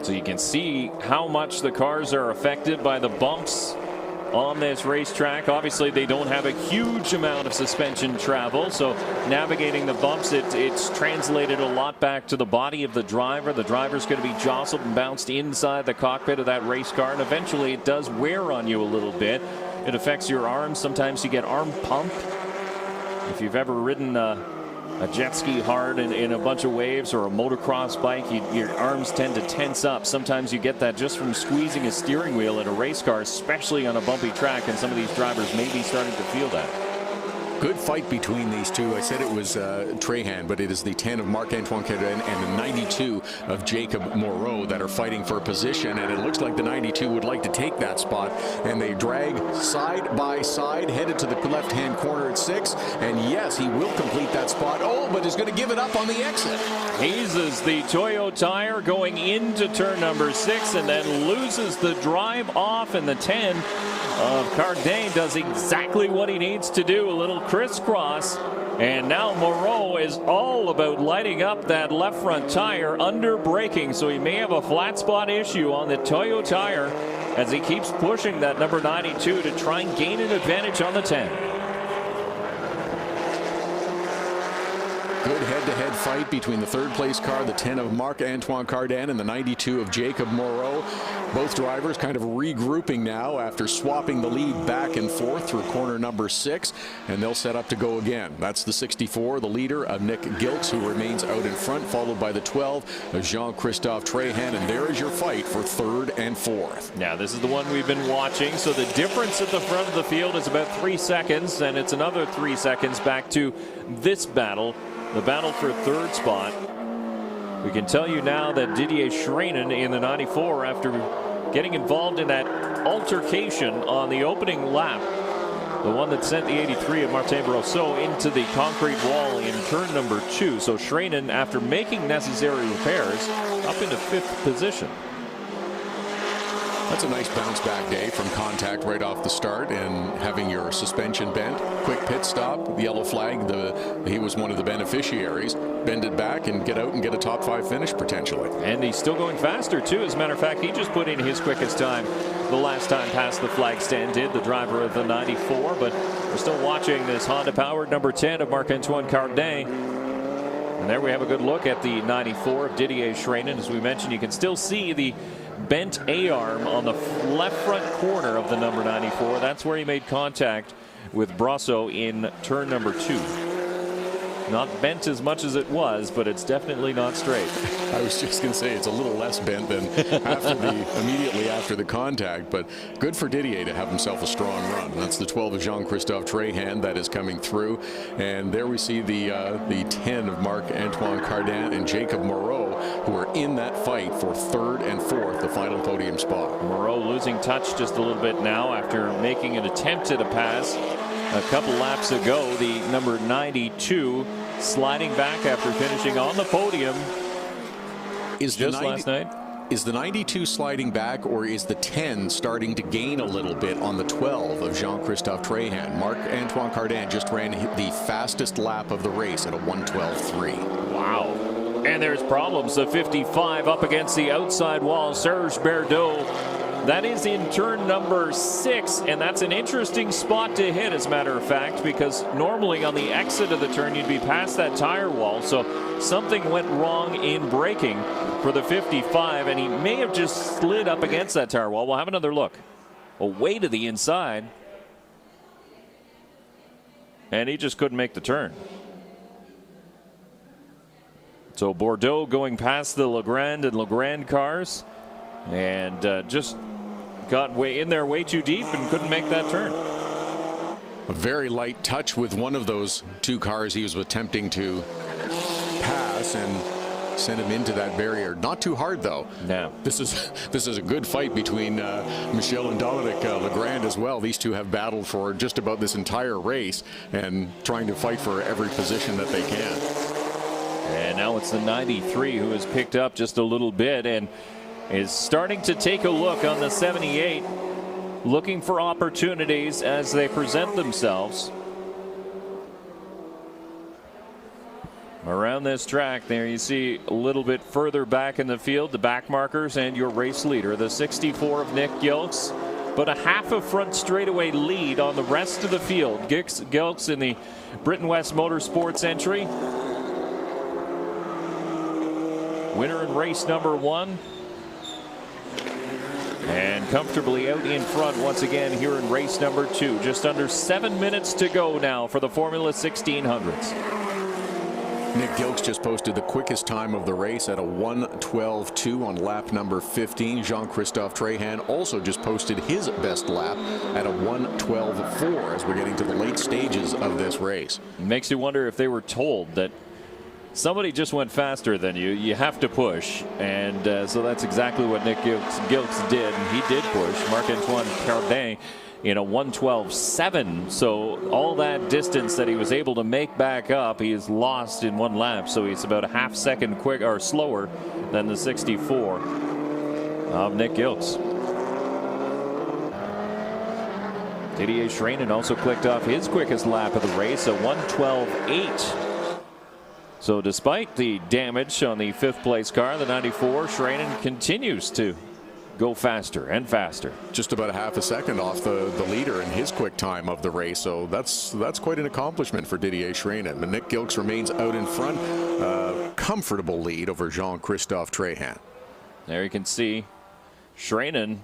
So you can see how much the cars are affected by the bumps on this racetrack. Obviously, they don't have a huge amount of suspension travel, so navigating the bumps, it's translated a lot back to the body of the driver. The driver's going to be jostled and bounced inside the cockpit of that race car, and eventually it does wear on you a little bit. It affects your arms. Sometimes you get arm pump. If you've ever ridden a jet ski hard in a bunch of waves or a motocross bike, your arms tend to tense up. Sometimes you get that just from squeezing a steering wheel in a race car, especially on a bumpy track, and some of these drivers may be starting to feel that. Good fight between these two. I said it was Trahan, but it is the 10 of Marc-Antoine Cardin and the 92 of Jacob Moreau that are fighting for a position, and it looks like the 92 would like to take that spot, and they drag side by side, headed to the left-hand corner at 6, and yes, he will complete that spot. Oh, but is going to give it up on the exit. Hazes the Toyo tire going into turn number 6 and then loses the drive off, and the 10 of Cardin does exactly what he needs to do, a little crisscross, and now Moreau is all about lighting up that left front tire under braking, so he may have a flat spot issue on the Toyo tire as he keeps pushing that number 92 to try and gain an advantage on the 10. Good head-to-head fight between the third place car, the 10 of Marc-Antoine Cardin, and the 92 of Jacob Moreau. Both drivers kind of regrouping now after swapping the lead back and forth through corner number 6, and they'll set up to go again. That's the 64, the leader of Nick Gilks, who remains out in front, followed by the 12 of Jean-Christophe Trahan, and there is your fight for third and fourth. Now, this is the one we've been watching, so the difference at the front of the field is about 3 seconds, and it's another 3 seconds back to this battle. The battle for third spot. We can tell you now that Didier Schreinen in the 94, after getting involved in that altercation on the opening lap, the one that sent the 83 of Martin Brosseau into the concrete wall in turn number 2. So Schreinen, after making necessary repairs, up into 5th position. That's a nice bounce back day from contact right off the start and having your suspension bent. Quick pit stop, yellow flag, he was one of the beneficiaries. Bend it back and get out and get a top 5 finish potentially. And he's still going faster too. As a matter of fact, he just put in his quickest time the last time past the flag stand did, the driver of the 94. But we're still watching this Honda powered number 10 of Marc-Antoine Cardin. And there we have a good look at the 94 of Didier Schreinen. As we mentioned, you can still see the bent A-arm on the left front corner of the number 94. That's where he made contact with Brosseau in turn number 2. Not bent as much as it was, but it's definitely not straight. I was just going to say it's a little less bent than immediately after the contact, but good for Didier to have himself a strong run. That's the 12 of Jean-Christophe Trahan that is coming through, and there we see the 10 of Marc-Antoine Cardin and Jacob Moreau, who are in that fight for third and fourth, the final podium spot. Moreau losing touch just a little bit now after making an attempt at a pass a couple laps ago. The number 92 sliding back after finishing on the podium last night. Is the 92 sliding back, or is the 10 starting to gain a little bit on the 12 of Jean-Christophe Trahan? Marc-Antoine Cardin just ran the fastest lap of the race at a 1:12.3. Wow. And there's problems. The 55 up against the outside wall. Serge Berdeau. That is in turn number 6, and that's an interesting spot to hit, as a matter of fact, because normally on the exit of the turn you'd be past that tire wall, so something went wrong in braking for the 55, and he may have just slid up against that tire wall. We'll have another look. Away to the inside, and he just couldn't make the turn. So Bordeaux going past the Legrand and Legrand cars, and just got in there way too deep and couldn't make that turn. A very light touch with one of those two cars he was attempting to pass and sent him into that barrier. Not too hard though. No. This is a good fight between Michel and Dominic Legrand as well. These two have battled for just about this entire race and trying to fight for every position that they can. And now it's the 93 who has picked up just a little bit and is starting to take a look on the 78, looking for opportunities as they present themselves around this track. There you see a little bit further back in the field the back markers and your race leader, the 64 of Nick Gilks, but a half a front straightaway lead on the rest of the field. Gilks in the Britain West Motorsports entry, winner in race number 1. And comfortably out in front once again here in race number 2. Just under 7 minutes to go now for the Formula 1600s. Nick Gilks just posted the quickest time of the race at a 1:12.2 on lap number 15. Jean-Christophe Tréhan also just posted his best lap at a 1:12.4 as we're getting to the late stages of this race. It makes you wonder if they were told that somebody just went faster than you. You have to push. And so that's exactly what Nick Gilks did. And he did push. Marc-Antoine Cardin in a 1:12.7. So all that distance that he was able to make back up, he is lost in one lap. So he's about a half second quick or slower than the 64 of Nick Gilks. Didier Schreinen also clicked off his quickest lap of the race, a 1:12.8. So despite the damage on the 5th place car, the 94, Schreinen continues to go faster and faster. Just about a half a second off the leader in his quick time of the race. So that's quite an accomplishment for Didier Schreinen. But Nick Gilks remains out in front. Comfortable lead over Jean-Christophe Tréhan. There you can see Schreinen.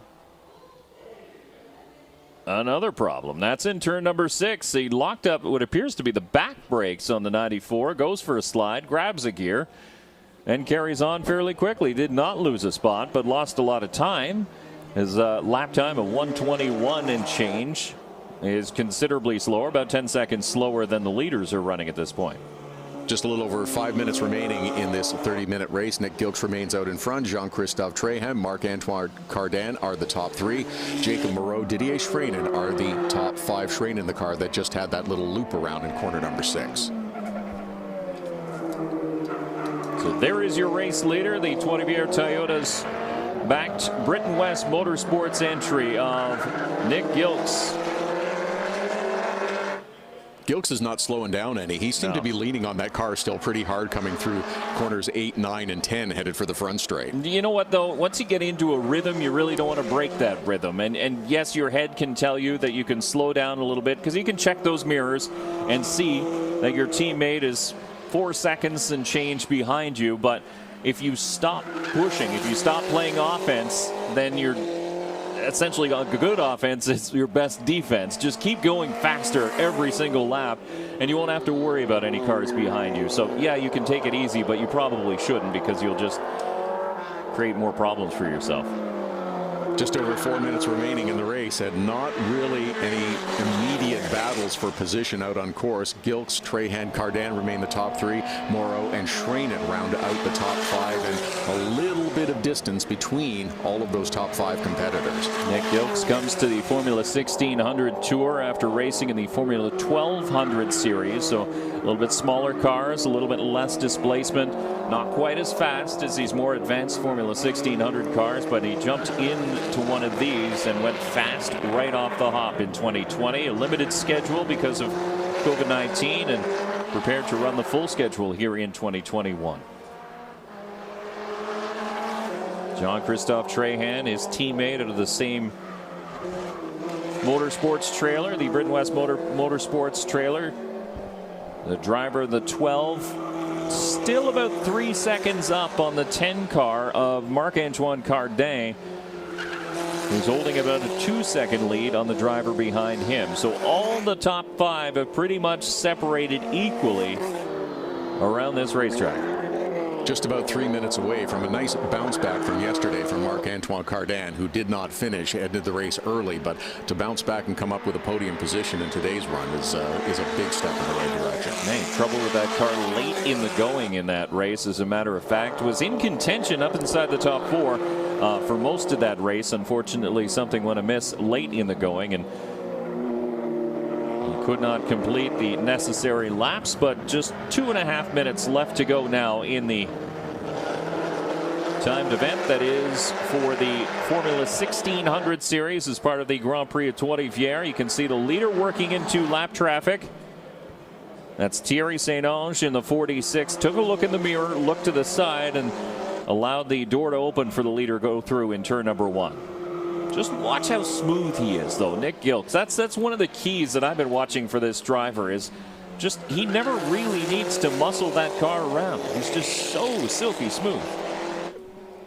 Another problem. That's in turn number 6. He locked up what appears to be the back brakes on the 94. Goes for a slide, grabs a gear, and carries on fairly quickly. Did not lose a spot, but lost a lot of time. His lap time of 1:21 and change is considerably slower, about 10 seconds slower than the leaders are running at this point. Just a little over 5 minutes remaining in this 30-minute race. Nick Gilks remains out in front. Jean-Christophe Tréhan, Marc-Antoine Cardin are the top 3. Jacob Moreau, Didier Schreinen are the top 5. Schreinen, the car that just had that little loop around in corner number 6. So there is your race leader, the Trois-Rivieres Toyota's backed Britain West Motorsports entry of Nick Gilks. Gilks is not slowing down any. He seemed to be leaning on that car still pretty hard coming through corners 8, 9, and 10 headed for the front straight. You know what, though? Once you get into a rhythm, you really don't want to break that rhythm. And yes, your head can tell you that you can slow down a little bit because you can check those mirrors and see that your teammate is 4 seconds and change behind you. But if you stop pushing, if you stop playing offense, then you're essentially a good offense is your best defense. Just keep going faster every single lap and you won't have to worry about any cars behind you. So yeah, you can take it easy, but you probably shouldn't because you'll just create more problems for yourself. Just over 4 minutes remaining in the race, and not really any immediate battles for position out on course. Gilks, Tréhan, Cardin remain the top 3. Moreau and Schreinen round out the top 5, and a little bit of distance between all of those top 5 competitors. Nick Gilks comes to the Formula 1600 Tour after racing in the Formula 1200 series, so a little bit smaller cars, a little bit less displacement, not quite as fast as these more advanced Formula 1600 cars, but he jumped into one of these and went fast right off the hop in 2020. A limited schedule because of COVID-19 and prepared to run the full schedule here in 2021. Jean-Christophe Tréhan, his teammate out of the same motorsports trailer, the Britain West Motorsports trailer. The driver of the 12, still about 3 seconds up on the 10 car of Marc-Antoine Cardin, who's holding about a 2-second lead on the driver behind him. So all the top 5 have pretty much separated equally around this racetrack. Just about 3 minutes away from a nice bounce back from yesterday from Marc-Antoine Cardin, who did not finish, ended the race early, but to bounce back and come up with a podium position in today's run is a big step in the right direction. Man, trouble with that car late in the going in that race, as a matter of fact. Was in contention up inside the top 4 for most of that race. Unfortunately, something went amiss late in the going, and could not complete the necessary laps, but just 2.5 minutes left to go now in the timed event that is for the Formula 1600 series as part of the Grand Prix of Trois-Rivieres. You can see the leader working into lap traffic. That's Thierry Saint-Onge in the 46. Took a look in the mirror, looked to the side, and allowed the door to open for the leader to go through in turn number 1. Just watch how smooth he is, though. Nick Gilks. That's one of the keys that I've been watching for this driver is just he never really needs to muscle that car around. He's just so silky smooth.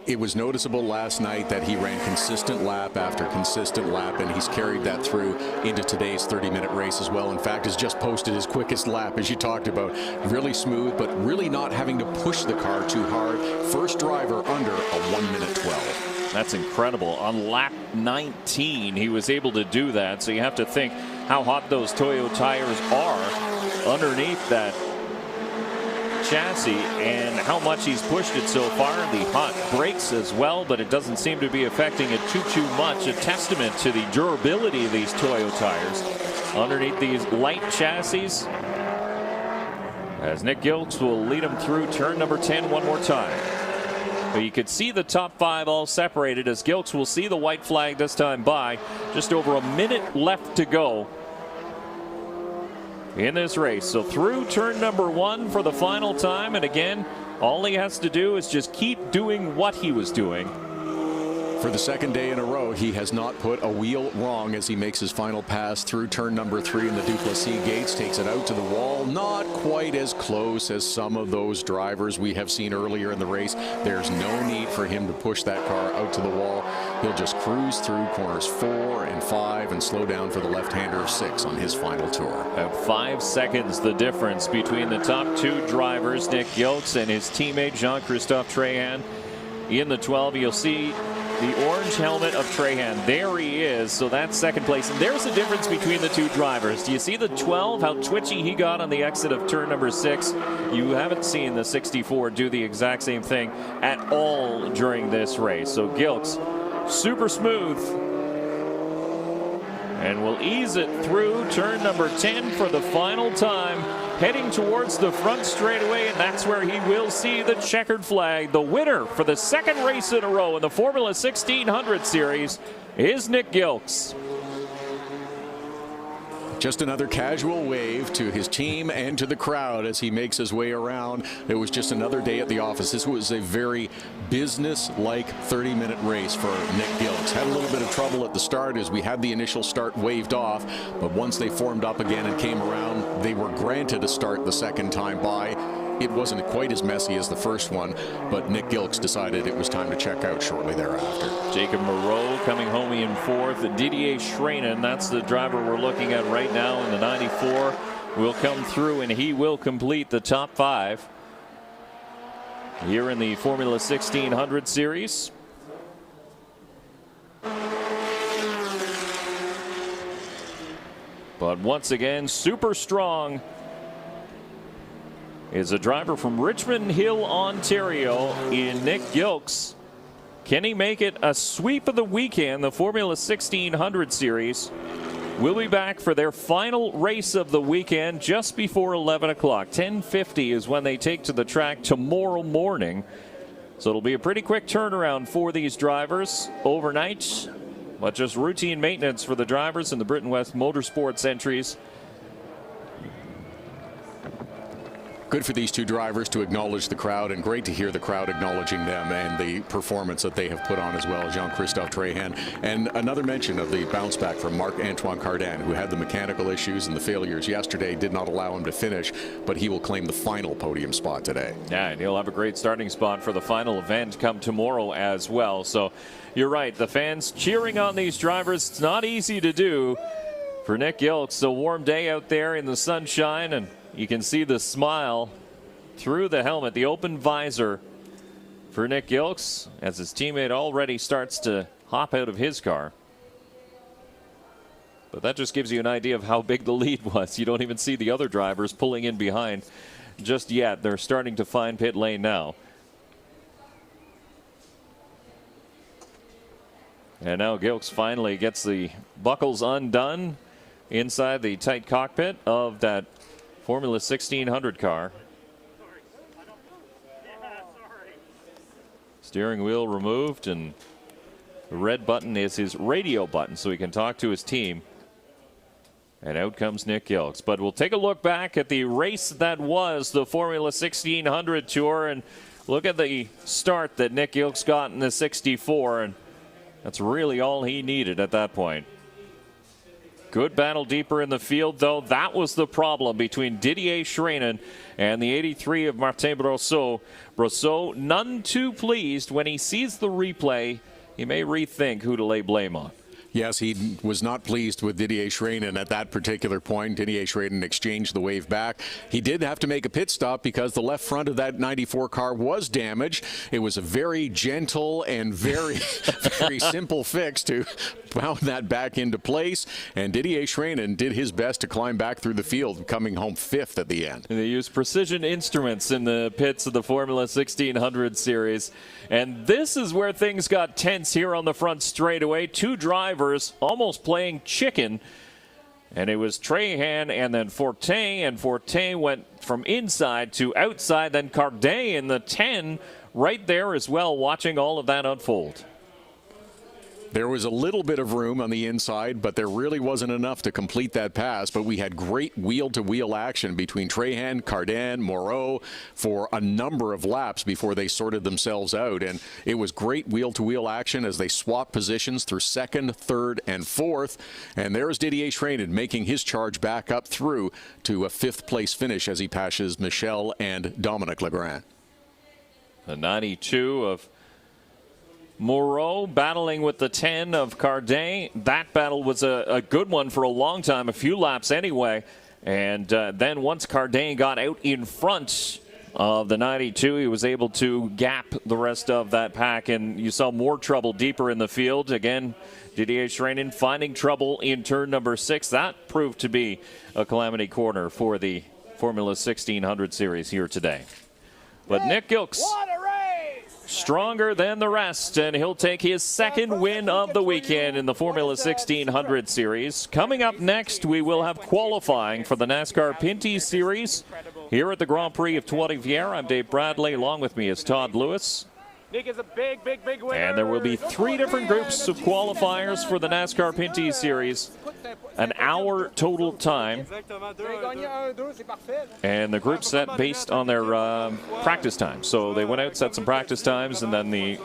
It was noticeable last night that he ran consistent lap after consistent lap, and he's carried that through into today's 30-minute race as well. In fact, has just posted his quickest lap, as you talked about. Really smooth, but really not having to push the car too hard. First driver under a 1:12. That's incredible. On lap 19, he was able to do that. So you have to think how hot those Toyo tires are underneath that chassis and how much he's pushed it so far. The hot brakes as well, but it doesn't seem to be affecting it too much. A testament to the durability of these Toyo tires underneath these light chassis, as Nick Gilks will lead him through turn number 10 one more time. But you could see the top 5 all separated as Gilks will see the white flag this time by. Just over a minute left to go in this race. So through turn number 1 for the final time, and again, all he has to do is just keep doing what he was doing. For the second day in a row, he has not put a wheel wrong as he makes his final pass through turn number 3 in the Duplessis gates, takes it out to the wall. Not quite as close as some of those drivers we have seen earlier in the race. There's no need for him to push that car out to the wall. He'll just cruise through corners 4 and 5 and slow down for the left-hander of 6 on his final tour. About 5 seconds the difference between the top 2 drivers, Nick Gilks and his teammate Jean-Christophe Tréhan. In the 12, you'll see the orange helmet of Tréhan. There he is. So that's second place. And there's the difference between the 2 drivers. Do you see the 12, how twitchy he got on the exit of turn number 6? You haven't seen the 64 do the exact same thing at all during this race. So Gilks, super smooth, and will ease it through turn number 10 for the final time, heading towards the front straightaway, and that's where he will see the checkered flag. The winner for the second race in a row in the Formula 1600 Series is Nick Gilks. Just another casual wave to his team and to the crowd as he makes his way around. It was just another day at the office. This was a very business-like 30-minute race for Nick Gilks. Had a little bit of trouble at the start as we had the initial start waved off, but once they formed up again and came around, they were granted a start the second time by. It wasn't quite as messy as the first one, but Nick Gilks decided it was time to check out shortly thereafter. Jacob Moreau coming home in 4th. Didier Schranen, that's the driver we're looking at right now in the 94, will come through and he will complete the top 5 here in the Formula 1600 Series. But once again, super strong is a driver from Richmond Hill, Ontario, in Nick Gilks. Can he make it a sweep of the weekend? The Formula 1600 Series will be back for their final race of the weekend just before 11 o'clock. 10:50 is when they take to the track tomorrow morning. So it'll be a pretty quick turnaround for these drivers overnight, but just routine maintenance for the drivers in the Britain West Motorsports entries. Good for these 2 drivers to acknowledge the crowd, and great to hear the crowd acknowledging them and the performance that they have put on as well. Jean-Christophe Tréhan. And another mention of the bounce back from Marc-Antoine Cardin, who had the mechanical issues and the failures yesterday did not allow him to finish, but he will claim the final podium spot today. Yeah, and he'll have a great starting spot for the final event come tomorrow as well. So you're right, the fans cheering on these drivers. It's not easy to do for Nick Gilks. A warm day out there in the sunshine, and you can see the smile through the helmet, the open visor for Nick Gilks as his teammate already starts to hop out of his car. But that just gives you an idea of how big the lead was. You don't even see the other drivers pulling in behind just yet. They're starting to find pit lane now. And now Gilks finally gets the buckles undone inside the tight cockpit of that Formula 1600 car. Steering wheel removed, and the red button is his radio button so he can talk to his team. And out comes Nick Gilks. But we'll take a look back at the race that was the Formula 1600 Tour, and look at the start that Nick Gilks got in the 64, and that's really all he needed at that point. Good battle deeper in the field, though. That was the problem between Didier Schreinen and the 83 of Martin Brosseau. Brosseau, none too pleased when he sees the replay. He may rethink who to lay blame on. Yes, he was not pleased with Didier Schreinen at that particular point. Didier Schreinen exchanged the wave back. He did have to make a pit stop because the left front of that 94 car was damaged. It was a very gentle and very, very simple fix to pound that back into place. And Didier Schreinen did his best to climb back through the field, coming home 5th at the end. And they used precision instruments in the pits of the Formula 1600 series. And this is where things got tense here on the front straightaway. Two drivers almost playing chicken. And it was Trahan and then Fortin. And Fortin went from inside to outside. Then Cardin in the 10 right there as well, watching all of that unfold. There was a little bit of room on the inside, but there really wasn't enough to complete that pass. But we had great wheel-to-wheel action between Trahan, Cardin, Moreau for a number of laps before they sorted themselves out. And it was great wheel-to-wheel action as they swapped positions through 2nd, 3rd, and 4th. And there's Didier Schreinen making his charge back up through to a 5th place finish as he passes Michel and Dominic Legrand. The 92 of Moreau battling with the 10 of Cardin. That battle was a good one for a long time, a few laps anyway. And then once Cardin got out in front of the 92, he was able to gap the rest of that pack. And you saw more trouble deeper in the field. Again, Didier Schreinen finding trouble in turn number 6. That proved to be a calamity corner for the Formula 1600 series here today. But Nick Gilks, stronger than the rest, and he'll take his 2nd win of the weekend in the Formula 1600 series. Coming up next, we will have qualifying for the NASCAR Pinty Series here at the Grand Prix of Trois-Rivieres. I'm Dave Bradley. Along with me is Todd Lewis. Nick is a big winner. And there will be 3 different groups of qualifiers for the NASCAR Pinty Series. An hour total time. And the group set based on their practice time. So they went out, set some practice times, and then the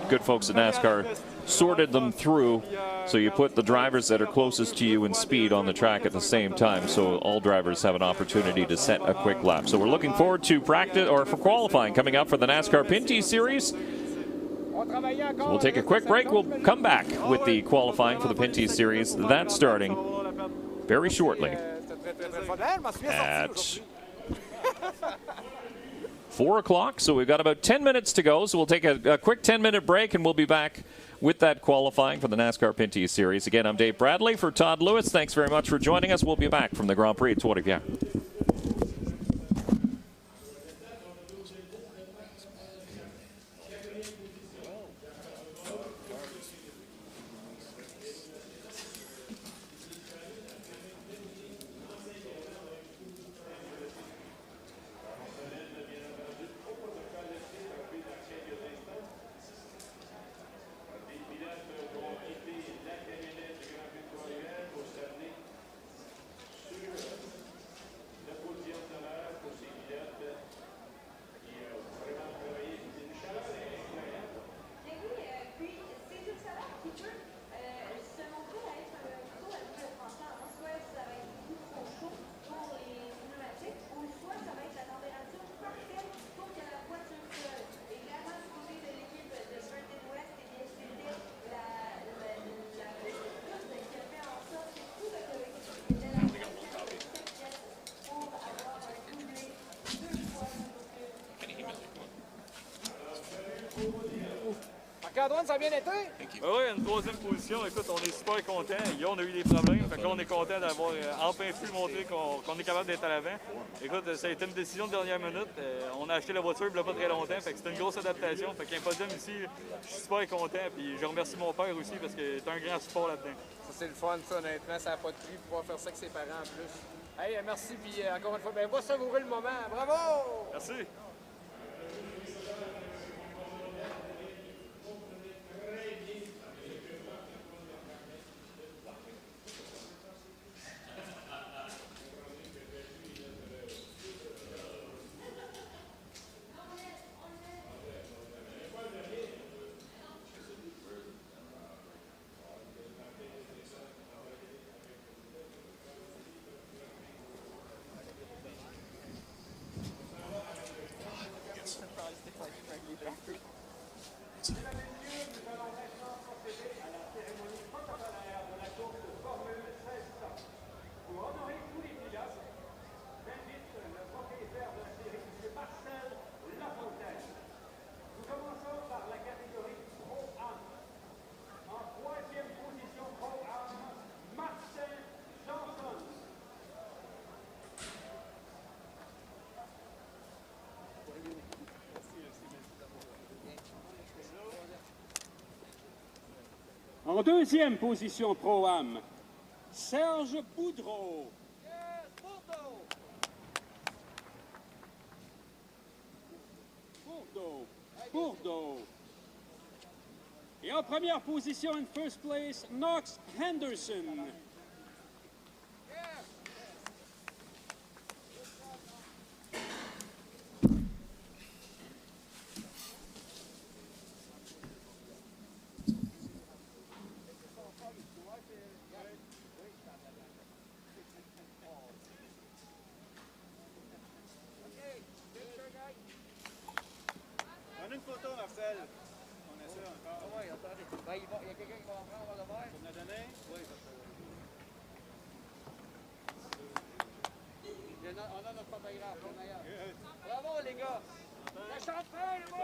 good folks at NASCAR sorted them through. So you put the drivers that are closest to you in speed on the track at the same time, so all drivers have an opportunity to set a quick lap. So we're looking forward to practice or for qualifying coming up for the NASCAR Pinty Series. So we'll take a quick break. We'll come back with the qualifying for the Pinty Series. That's starting very shortly at 4 o'clock. So we've got about 10 minutes to go. So we'll take a quick 10-minute break, and we'll be back with that qualifying for the NASCAR Pinty Series. Again, I'm Dave Bradley for Todd Lewis. Thanks very much for joining us. We'll be back from the Grand Prix at Trois-Rivieres. Ça a bien été? Oui, une 3e position. Écoute, on est super contents. Hier, on a eu des problèmes. Fait que là, on est content d'avoir enfin pu montrer qu'on est capable d'être à l'avant. Écoute, ça a été une décision de dernière minute. On a acheté la voiture il n'y a pas très longtemps. Fait que c'était une grosse adaptation. Fait qu'un podium ici, je suis super content. Puis je remercie mon père aussi parce qu'il est un grand support là-dedans. Ça, c'est le fun, ça, honnêtement. Ça n'a pas de prix de pouvoir faire ça avec ses parents en plus. Hey, merci. Puis encore une fois, ben, va savourer le moment. Bravo! Merci. That's En deuxième position Pro-Am, Serge Boudreau. Bourdeau. Et en première position, in first place, Knox Henderson. Prenez une photo, Marcel. On essaie encore. Ah oui, attendez. Ben, il y a quelqu'un qui va en prendre, on va le faire. Tu me l'as donné? Oui. On a notre photographe, le meilleur. Bravo, les gars. La champagne, le bon.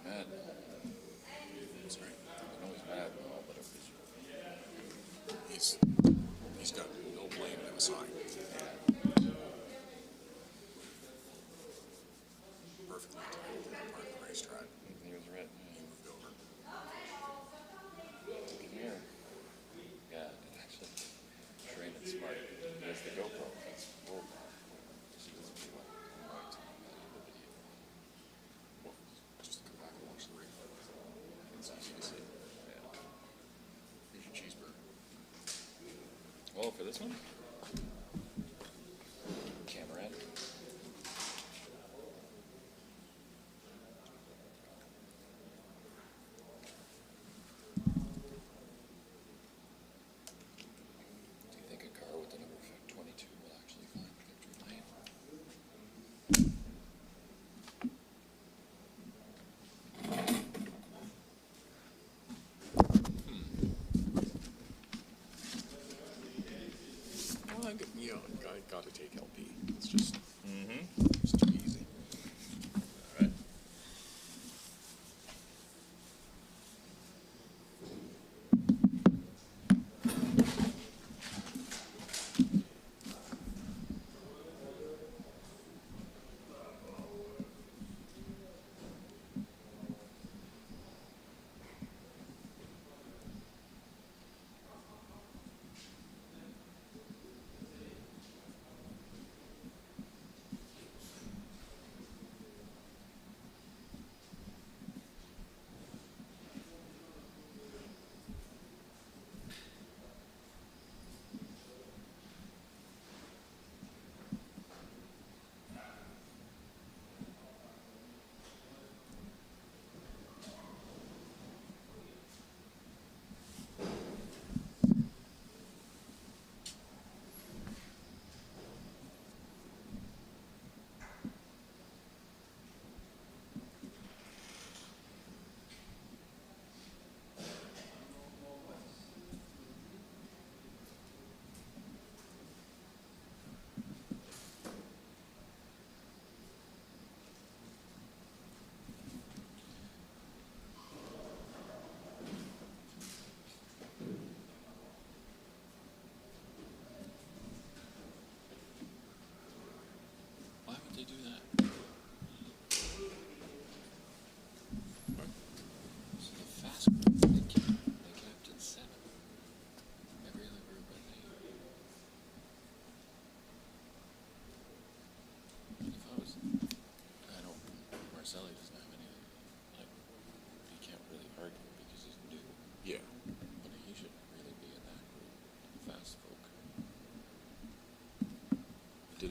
Mad. Sorry, I know he's mad and all, but he's got no blame in his side. Perfectly timed that part of the racetrack. He was right. He moved over. Here. Yeah, actually, trained it smart. He has the GoPro. That's old. She doesn't do it. Just to come back and watch the race. It's easy to see. Yeah. Here's your cheeseburger. Oh, for this one? Cameron. Do you think a car with the number 22 will actually find victory lane? Well, I got to take LP. It's just, it's too easy. All right.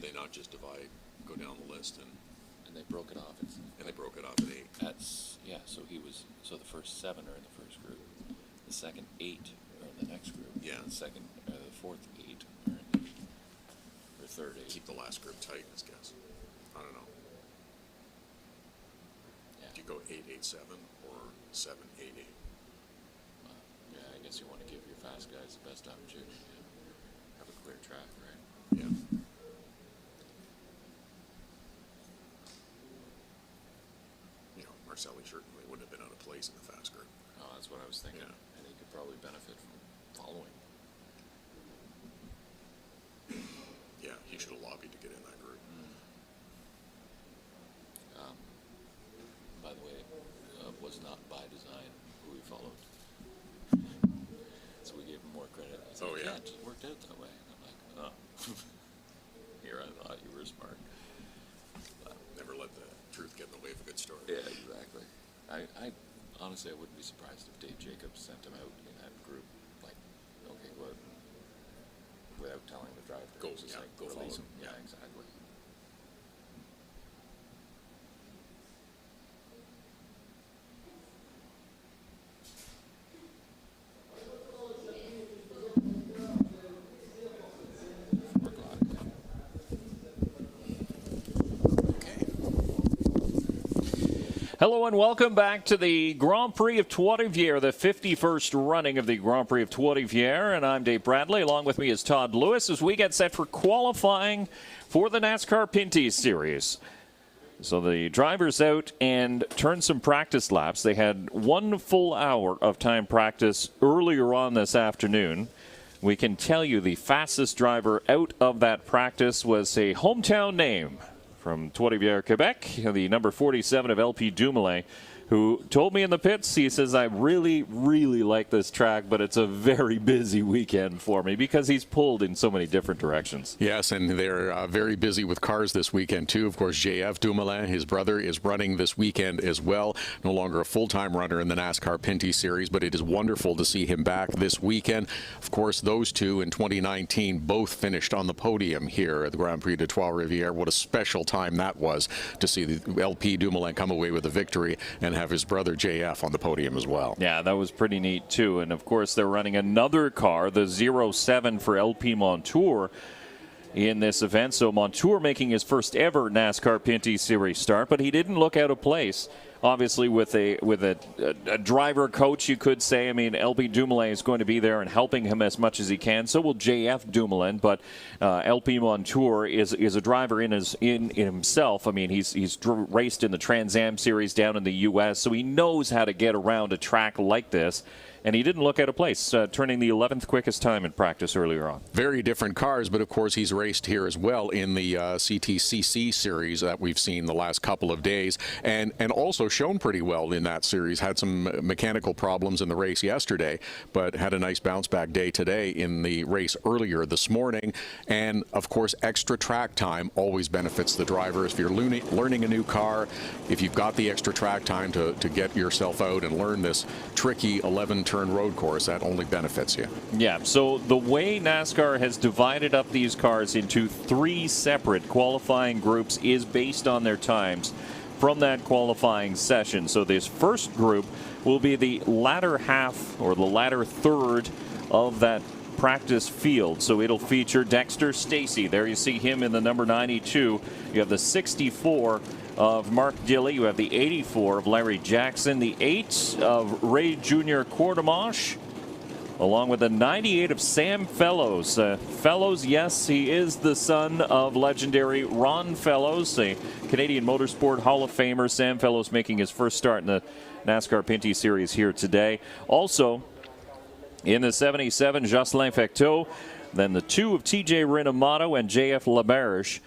Did they not just divide, go down the list, and they broke it off? They broke it off at 8. Yeah. So the first 7 are in the first group. The second 8 are in the next group. Yeah. The fourth 8 are in the third 8. Keep the last group tight, I guess. I don't know. Yeah. Do you go 8-8-7 or 7-8-8? Yeah, I guess you want to give your fast guys the best opportunity to have a clear track, right? Yeah. You know, Marcelli certainly wouldn't have been out of place in the fast group. Oh, that's what I was thinking. Yeah. And he could probably benefit from following. Yeah, he should have lobbied to get in that group. By the way, was not by design who he followed. So we gave him more credit. He's like, yeah, it just worked out that way. And I'm like, oh. Here I thought you were smart. Never let the truth get in the way of a good story. Yeah, exactly. I honestly, I wouldn't be surprised if Dave Jacobs sent him out in that group. Like, okay, go out and, without telling the driver. Go follow release him. him. Yeah, exactly. Hello and welcome back to the Grand Prix of Trois-Rivieres, the 51st running of the Grand Prix of Trois-Rivieres. And I'm Dave Bradley. Along with me is Todd Lewis as we get set for qualifying for the NASCAR Pinty Series. So the drivers out and turned some practice laps. They had 1 full hour of time practice earlier on this afternoon. We can tell you the fastest driver out of that practice was a hometown name from Trois-Rivieres, Quebec, the number 47 of LP Dumoulin, who told me in the pits, he says, I really, really like this track, but it's a very busy weekend for me because he's pulled in so many different directions. Yes, and they're very busy with cars this weekend, too. Of course, JF Dumoulin, his brother, is running this weekend as well. No longer a full-time runner in the NASCAR Pinty Series, but it is wonderful to see him back this weekend. Of course, those two in 2019 both finished on the podium here at the Grand Prix de Trois-Rivieres. What a special time that was to see the LP Dumoulin come away with a victory and have his brother JF on the podium as well. Yeah, that was pretty neat too. And of course they're running another car, the 07 for LP Montour in this event. So Montour making his first ever NASCAR Pinty Series start, but he didn't look out of place. Obviously, with a driver coach, you could say. I mean, LP Dumoulin is going to be there and helping him as much as he can. So will JF Dumoulin, but LP Montour is a driver in himself. I mean, he's raced in the Trans Am Series down in the U.S., so he knows how to get around a track like this. And he didn't look out of place, turning the 11th quickest time in practice earlier on. Very different cars, but of course he's raced here as well in the CTCC series that we've seen the last couple of days, and also shown pretty well in that series. Had some mechanical problems in the race yesterday, but had a nice bounce back day today in the race earlier this morning. And of course, extra track time always benefits the driver. If you're learning a new car, if you've got the extra track time to get yourself out and learn this tricky 11-turn road course, that only benefits you. Yeah, so the way NASCAR has divided up these cars into 3 separate qualifying groups is based on their times from that qualifying session. So this first group will be the latter half or the latter third of that practice field. So it'll feature Dexter Stacy. There you see him in the number 92. You have the 64 of Mark Dilley. You have the 84 of Larry Jackson, the 8 of Ray Jr. Quartermash, along with the 98 of Sam Fellows. Fellows, yes, he is the son of legendary Ron Fellows, a Canadian Motorsport Hall of Famer. Sam Fellows making his first start in the NASCAR Pinty Series here today. Also, in the 77, Jocelyn Fecteau, then the 2 of TJ Rinamoto and JF LaBarge.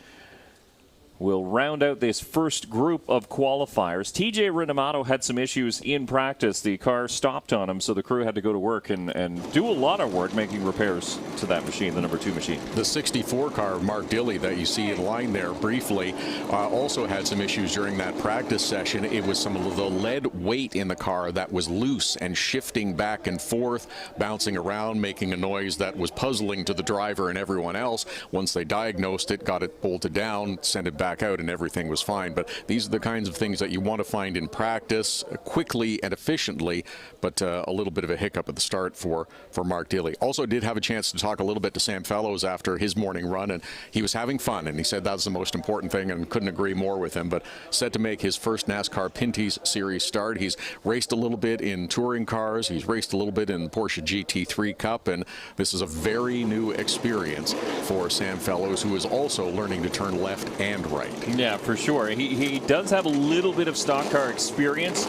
will round out this first group of qualifiers. TJ Rinamato had some issues in practice. The car stopped on him, so the crew had to go to work and do a lot of work making repairs to that machine, the number 2 machine. The 64 car, Mark Dilley, that you see in line there briefly, also had some issues during that practice session. It was some of the lead weight in the car that was loose and shifting back and forth, bouncing around, making a noise that was puzzling to the driver and everyone else. Once they diagnosed it, got it bolted down, sent it back out, and everything was fine. But these are the kinds of things that you want to find in practice quickly and efficiently, but a little bit of a hiccup at the start for Mark Dilley. Also did have a chance to talk a little bit to Sam Fellows after his morning run, and he was having fun, and he said that's the most important thing, and couldn't agree more with him. But set to make his first NASCAR Pinty's Series start. He's raced a little bit in touring cars, he's raced a little bit in Porsche GT3 Cup, and this is a very new experience for Sam Fellows, who is also learning to turn left and right. Yeah, for sure. He does have a little bit of stock car experience,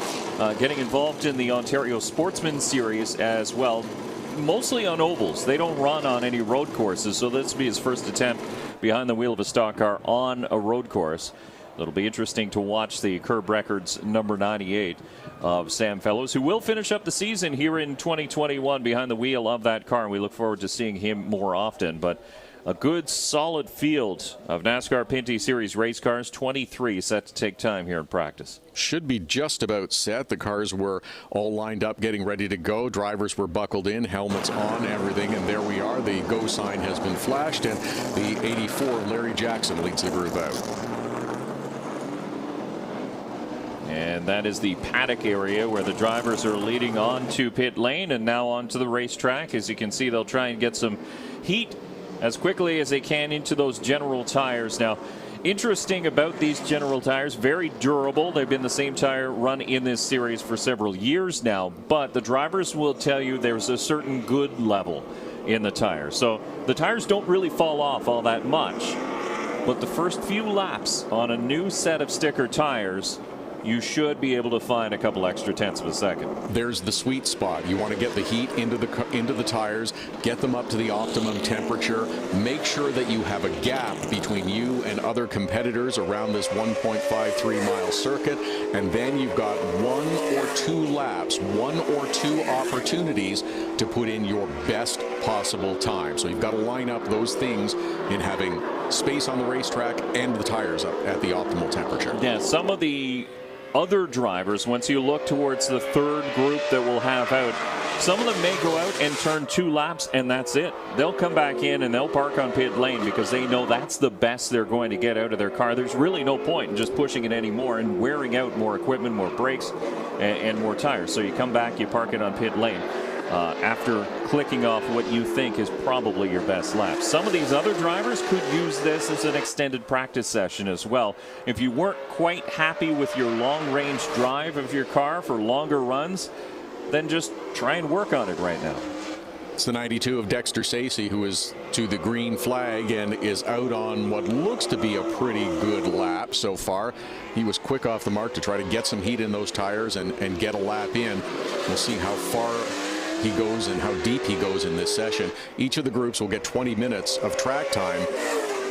getting involved in the Ontario Sportsman Series as well, mostly on ovals. They don't run on any road courses, so this will be his first attempt behind the wheel of a stock car on a road course. It'll be interesting to watch the Curb Records number 98 of Sam Fellows, who will finish up the season here in 2021 behind the wheel of that car, and we look forward to seeing him more often. But a good, solid field of NASCAR Pinty Series race cars, 23 set to take time here in practice. Should be just about set. The cars were all lined up, getting ready to go. Drivers were buckled in, helmets on, everything, and there we are. The go sign has been flashed, and the 84 Larry Jackson leads the group out. And that is the paddock area where the drivers are leading on to pit lane and now onto the racetrack. As you can see, they'll try and get some heat as quickly as they can into those General tires. Now, interesting about these General tires, very durable. They've been the same tire run in this series for several years now, but the drivers will tell you there's a certain good level in the tire. So the tires don't really fall off all that much, but the first few laps on a new set of sticker tires, you should be able to find a couple extra tenths of a second. There's the sweet spot. You want to get the heat into the tires, get them up to the optimum temperature, make sure that you have a gap between you and other competitors around this 1.53 mile circuit, and then you've got 1 or 2 laps, 1 or 2 opportunities to put in your best possible time. So you've got to line up those things in having space on the racetrack and the tires up at the optimal temperature. Yeah, some of the other drivers, once you look towards the third group that we'll have out, some of them may go out and turn 2 laps and that's it. They'll come back in and they'll park on pit lane because they know that's the best they're going to get out of their car. There's really no point in just pushing it anymore and wearing out more equipment, more brakes, and more tires. So you come back, you park it on pit lane after clicking off what you think is probably your best lap. Some of these other drivers could use this as an extended practice session as well. If you weren't quite happy with your long-range drive of your car for longer runs, then just try and work on it right now. It's the 92 of Dexter Stacey, who is to the green flag and is out on what looks to be a pretty good lap so far. He was quick off the mark to try to get some heat in those tires and get a lap in. We'll see how far he goes and how deep he goes in this session. Each of the groups will get 20 minutes of track time.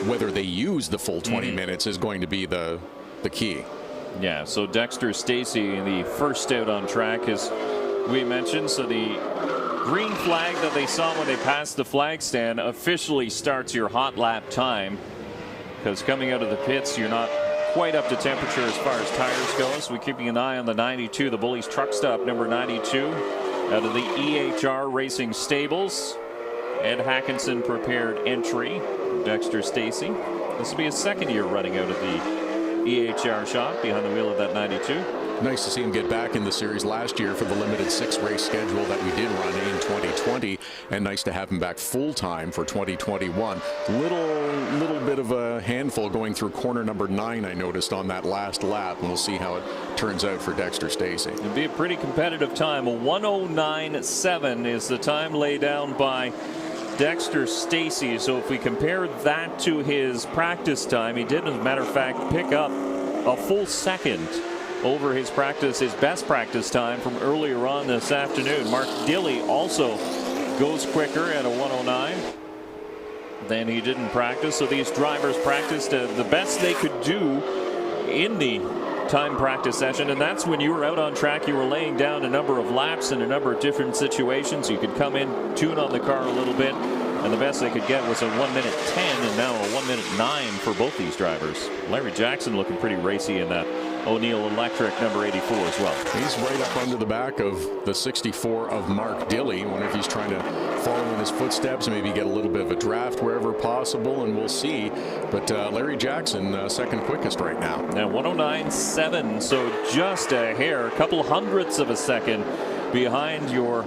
Whether they use the full 20 minutes is going to be the key. Yeah, so Dexter Stacey, the first out on track, as we mentioned. So the green flag that they saw when they passed the flag stand officially starts your hot lap time, because coming out of the pits, you're not quite up to temperature as far as tires go. So we're keeping an eye on the 92, the Bullies truck stop number 92. Out of the EHR Racing Stables, Ed Hackinson prepared entry. Dexter Stacey. This will be his second year running out of the EHR shop behind the wheel of that 92. Nice to see him get back in the series last year for the limited 6-race schedule that we did run in 2020, and nice to have him back full-time for 2021. Little bit of a handful going through corner number 9, I noticed, on that last lap, and we'll see how it turns out for Dexter Stacey. It'll be a pretty competitive time. A 1:09.7 is the time laid down by Dexter Stacey. So if we compare that to his practice time, he did, as a matter of fact, pick up a full second over his best practice time from earlier on this afternoon. Mark Dilley also goes quicker at a 1:09. than he did in practice. So these drivers practiced the best they could do in the time practice session, and that's when you were out on track. You were laying down a number of laps in a number of different situations. You could come in, tune on the car a little bit, and the best they could get was a 1:10, and now a 1:09 for both these drivers. Larry Jackson looking pretty racy in that O'Neill Electric number 84 as well. He's right up under the back of the 64 of Mark Dilley. I wonder if he's trying to follow in his footsteps, maybe get a little bit of a draft wherever possible, and we'll see. But Larry Jackson, second quickest right now. Now 109.7, so just a hair, a couple hundredths of a second behind your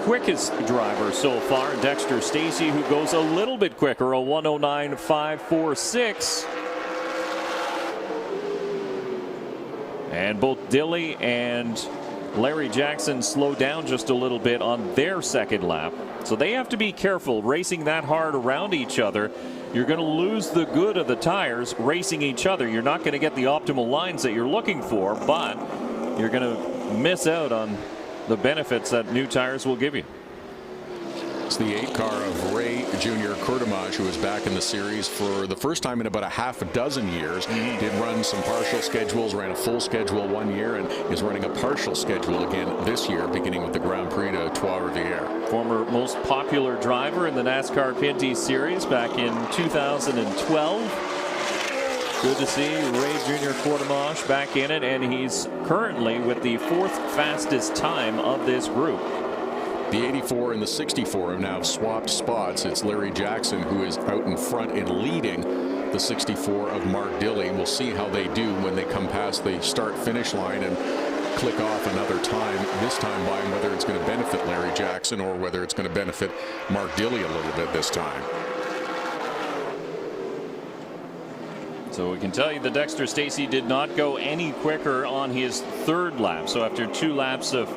quickest driver so far, Dexter Stacey, who goes a little bit quicker, a 109.546. And both Dilley and Larry Jackson slowed down just a little bit on their second lap. So they have to be careful racing that hard around each other. You're going to lose the good of the tires racing each other. You're not going to get the optimal lines that you're looking for, but you're going to miss out on the benefits that new tires will give you. It's the 8 car of Ray Jr. Courtomage, who is back in the series for the first time in about a half a dozen years. Did run some partial schedules, ran a full schedule one year, and is running a partial schedule again this year, beginning with the Grand Prix de Trois-Rivieres. Former most popular driver in the NASCAR Pinty Series back in 2012. Good to see Ray Jr. Courtomage back in it, and he's currently with the 4th fastest time of this group. The 84 and the 64 have now swapped spots. It's Larry Jackson who is out in front and leading the 64 of Mark Dilley. We'll see how they do when they come past the start-finish line and click off another time, this time by, and whether it's going to benefit Larry Jackson or whether it's going to benefit Mark Dilley a little bit this time. So we can tell you that Dexter Stacey did not go any quicker on his 3rd lap. So after 2 laps of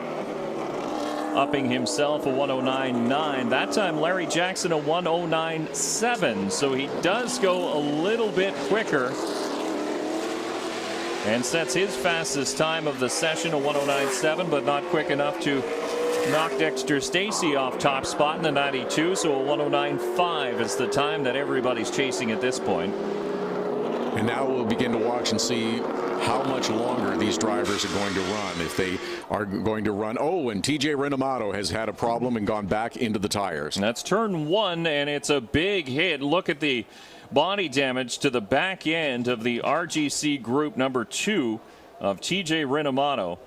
upping himself a 109.9. That time Larry Jackson a 109.7. So he does go a little bit quicker and sets his fastest time of the session, a 109.7, but not quick enough to knock Dexter Stacey off top spot in the 92. So a 109.5 is the time that everybody's chasing at this point. And now we'll begin to watch and see how much longer these drivers are going to run, if they are going to run. Oh, and TJ Renomato has had a problem and gone back into the tires. And that's turn 1, and it's a big hit. Look at the body damage to the back end of the RGC Group number 2 of TJ Renomato,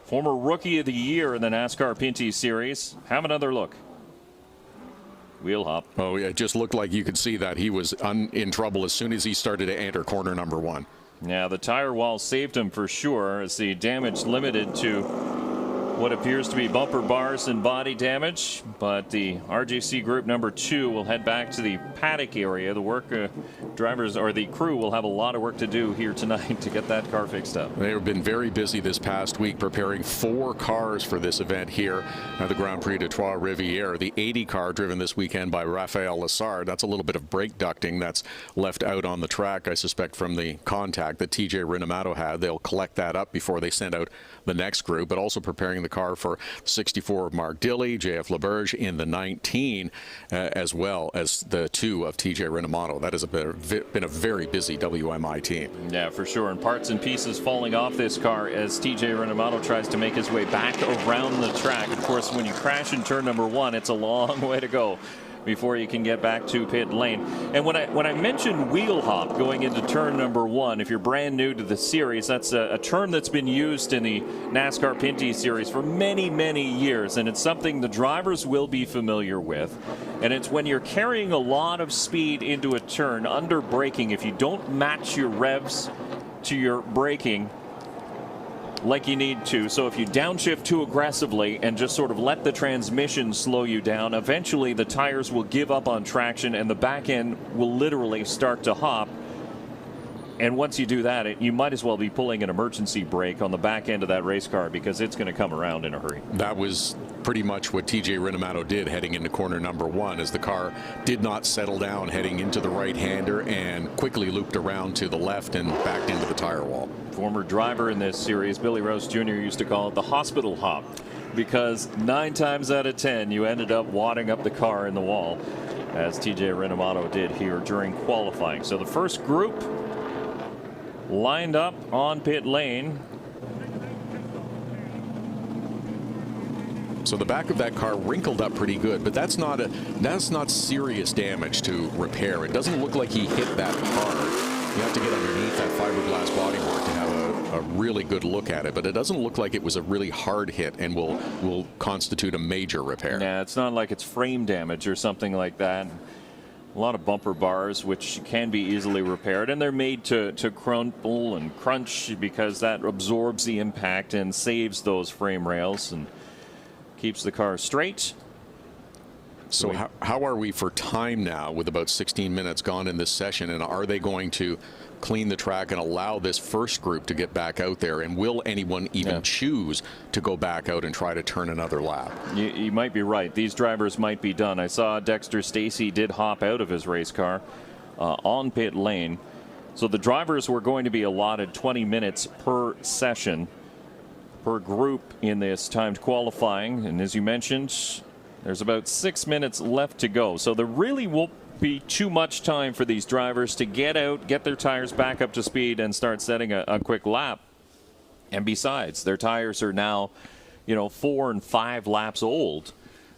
former Rookie of the Year in the NASCAR Pinty Series. Have another look. Wheel hop. Oh, yeah, it just looked like you could see that he was in trouble as soon as he started to enter corner number 1. Yeah, the tire wall saved him for sure, as the damage limited to what appears to be bumper bars and body damage. But the RGC Group number 2 will head back to the paddock area. The drivers or the crew will have a lot of work to do here tonight to get that car fixed up. They have been very busy this past week preparing 4 cars for this event here at the Grand Prix de Trois-Rivieres. The 80 car driven this weekend by Raphael Lessard. That's a little bit of brake ducting that's left out on the track, I suspect, from the contact that TJ Renomato had. They'll collect that up before they send out the next group, but also preparing the car for 64 of Mark Dilley, JF LeBurge in the 19, as well as the 2 of TJ Renomato. That has been a very busy WMI team. Yeah, for sure. And parts and pieces falling off this car as TJ Renomato tries to make his way back around the track. Of course, when you crash in turn number 1, it's a long way to go before you can get back to pit lane. And when I mentioned wheel hop going into turn number 1, if you're brand new to the series, that's a term that's been used in the NASCAR Pinty Series for many, many years, and it's something the drivers will be familiar with. And it's when you're carrying a lot of speed into a turn under braking, if you don't match your revs to your braking like you need to. So if you downshift too aggressively and just sort of let the transmission slow you down, eventually the tires will give up on traction and the back end will literally start to hop. And once you do that, you might as well be pulling an emergency brake on the back end of that race car, because it's going to come around in a hurry. That was pretty much what TJ Renomato did heading into corner number 1, as the car did not settle down heading into the right-hander and quickly looped around to the left and backed into the tire wall. Former driver in this series, Billy Rose Jr., used to call it the hospital hop, because 9 times out of 10 you ended up wadding up the car in the wall. as TJ Renamoto did here during qualifying. So the first group lined up on pit lane. So the back of that car wrinkled up pretty good, but that's not serious damage to repair. It doesn't look like he hit that hard. You have to get underneath that fiberglass bodywork to have a really good look at it, but it doesn't look like it was a really hard hit and will constitute a major repair. Yeah, it's not like it's frame damage or something like that. A lot of bumper bars, which can be easily repaired, and they're made to crumple and crunch because that absorbs the impact and saves those frame rails and keeps the car straight. So how are we for time now with about 16 minutes gone in this session, and are they going to clean the track and allow this first group to get back out there, and will anyone even choose to go back out and try to turn another lap? You might be right. These drivers might be done. I saw Dexter Stacey did hop out of his race car on pit lane. So the drivers were going to be allotted 20 minutes per session, per group in this timed qualifying, and as you mentioned, there's about 6 minutes left to go. So there really won't be too much time for these drivers to get out, get their tires back up to speed, and start setting a quick lap. And besides, their tires are now, 4 and 5 laps old.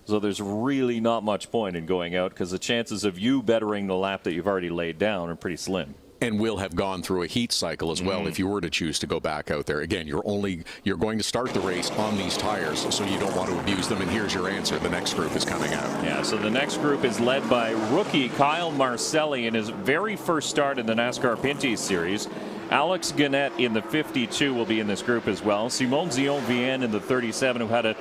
So there's really not much point in going out because the chances of you bettering the lap that you've already laid down are pretty slim. And will have gone through a heat cycle as well if you were to choose to go back out there. Again, you're going to start the race on these tires, so you don't want to abuse them. And here's your answer. The next group is coming out. Yeah, so the next group is led by rookie Kyle Marcelli in his very first start in the NASCAR Pinty Series. Alex Gannett in the 52 will be in this group as well. Simon Zion-Vienne in the 37, who had an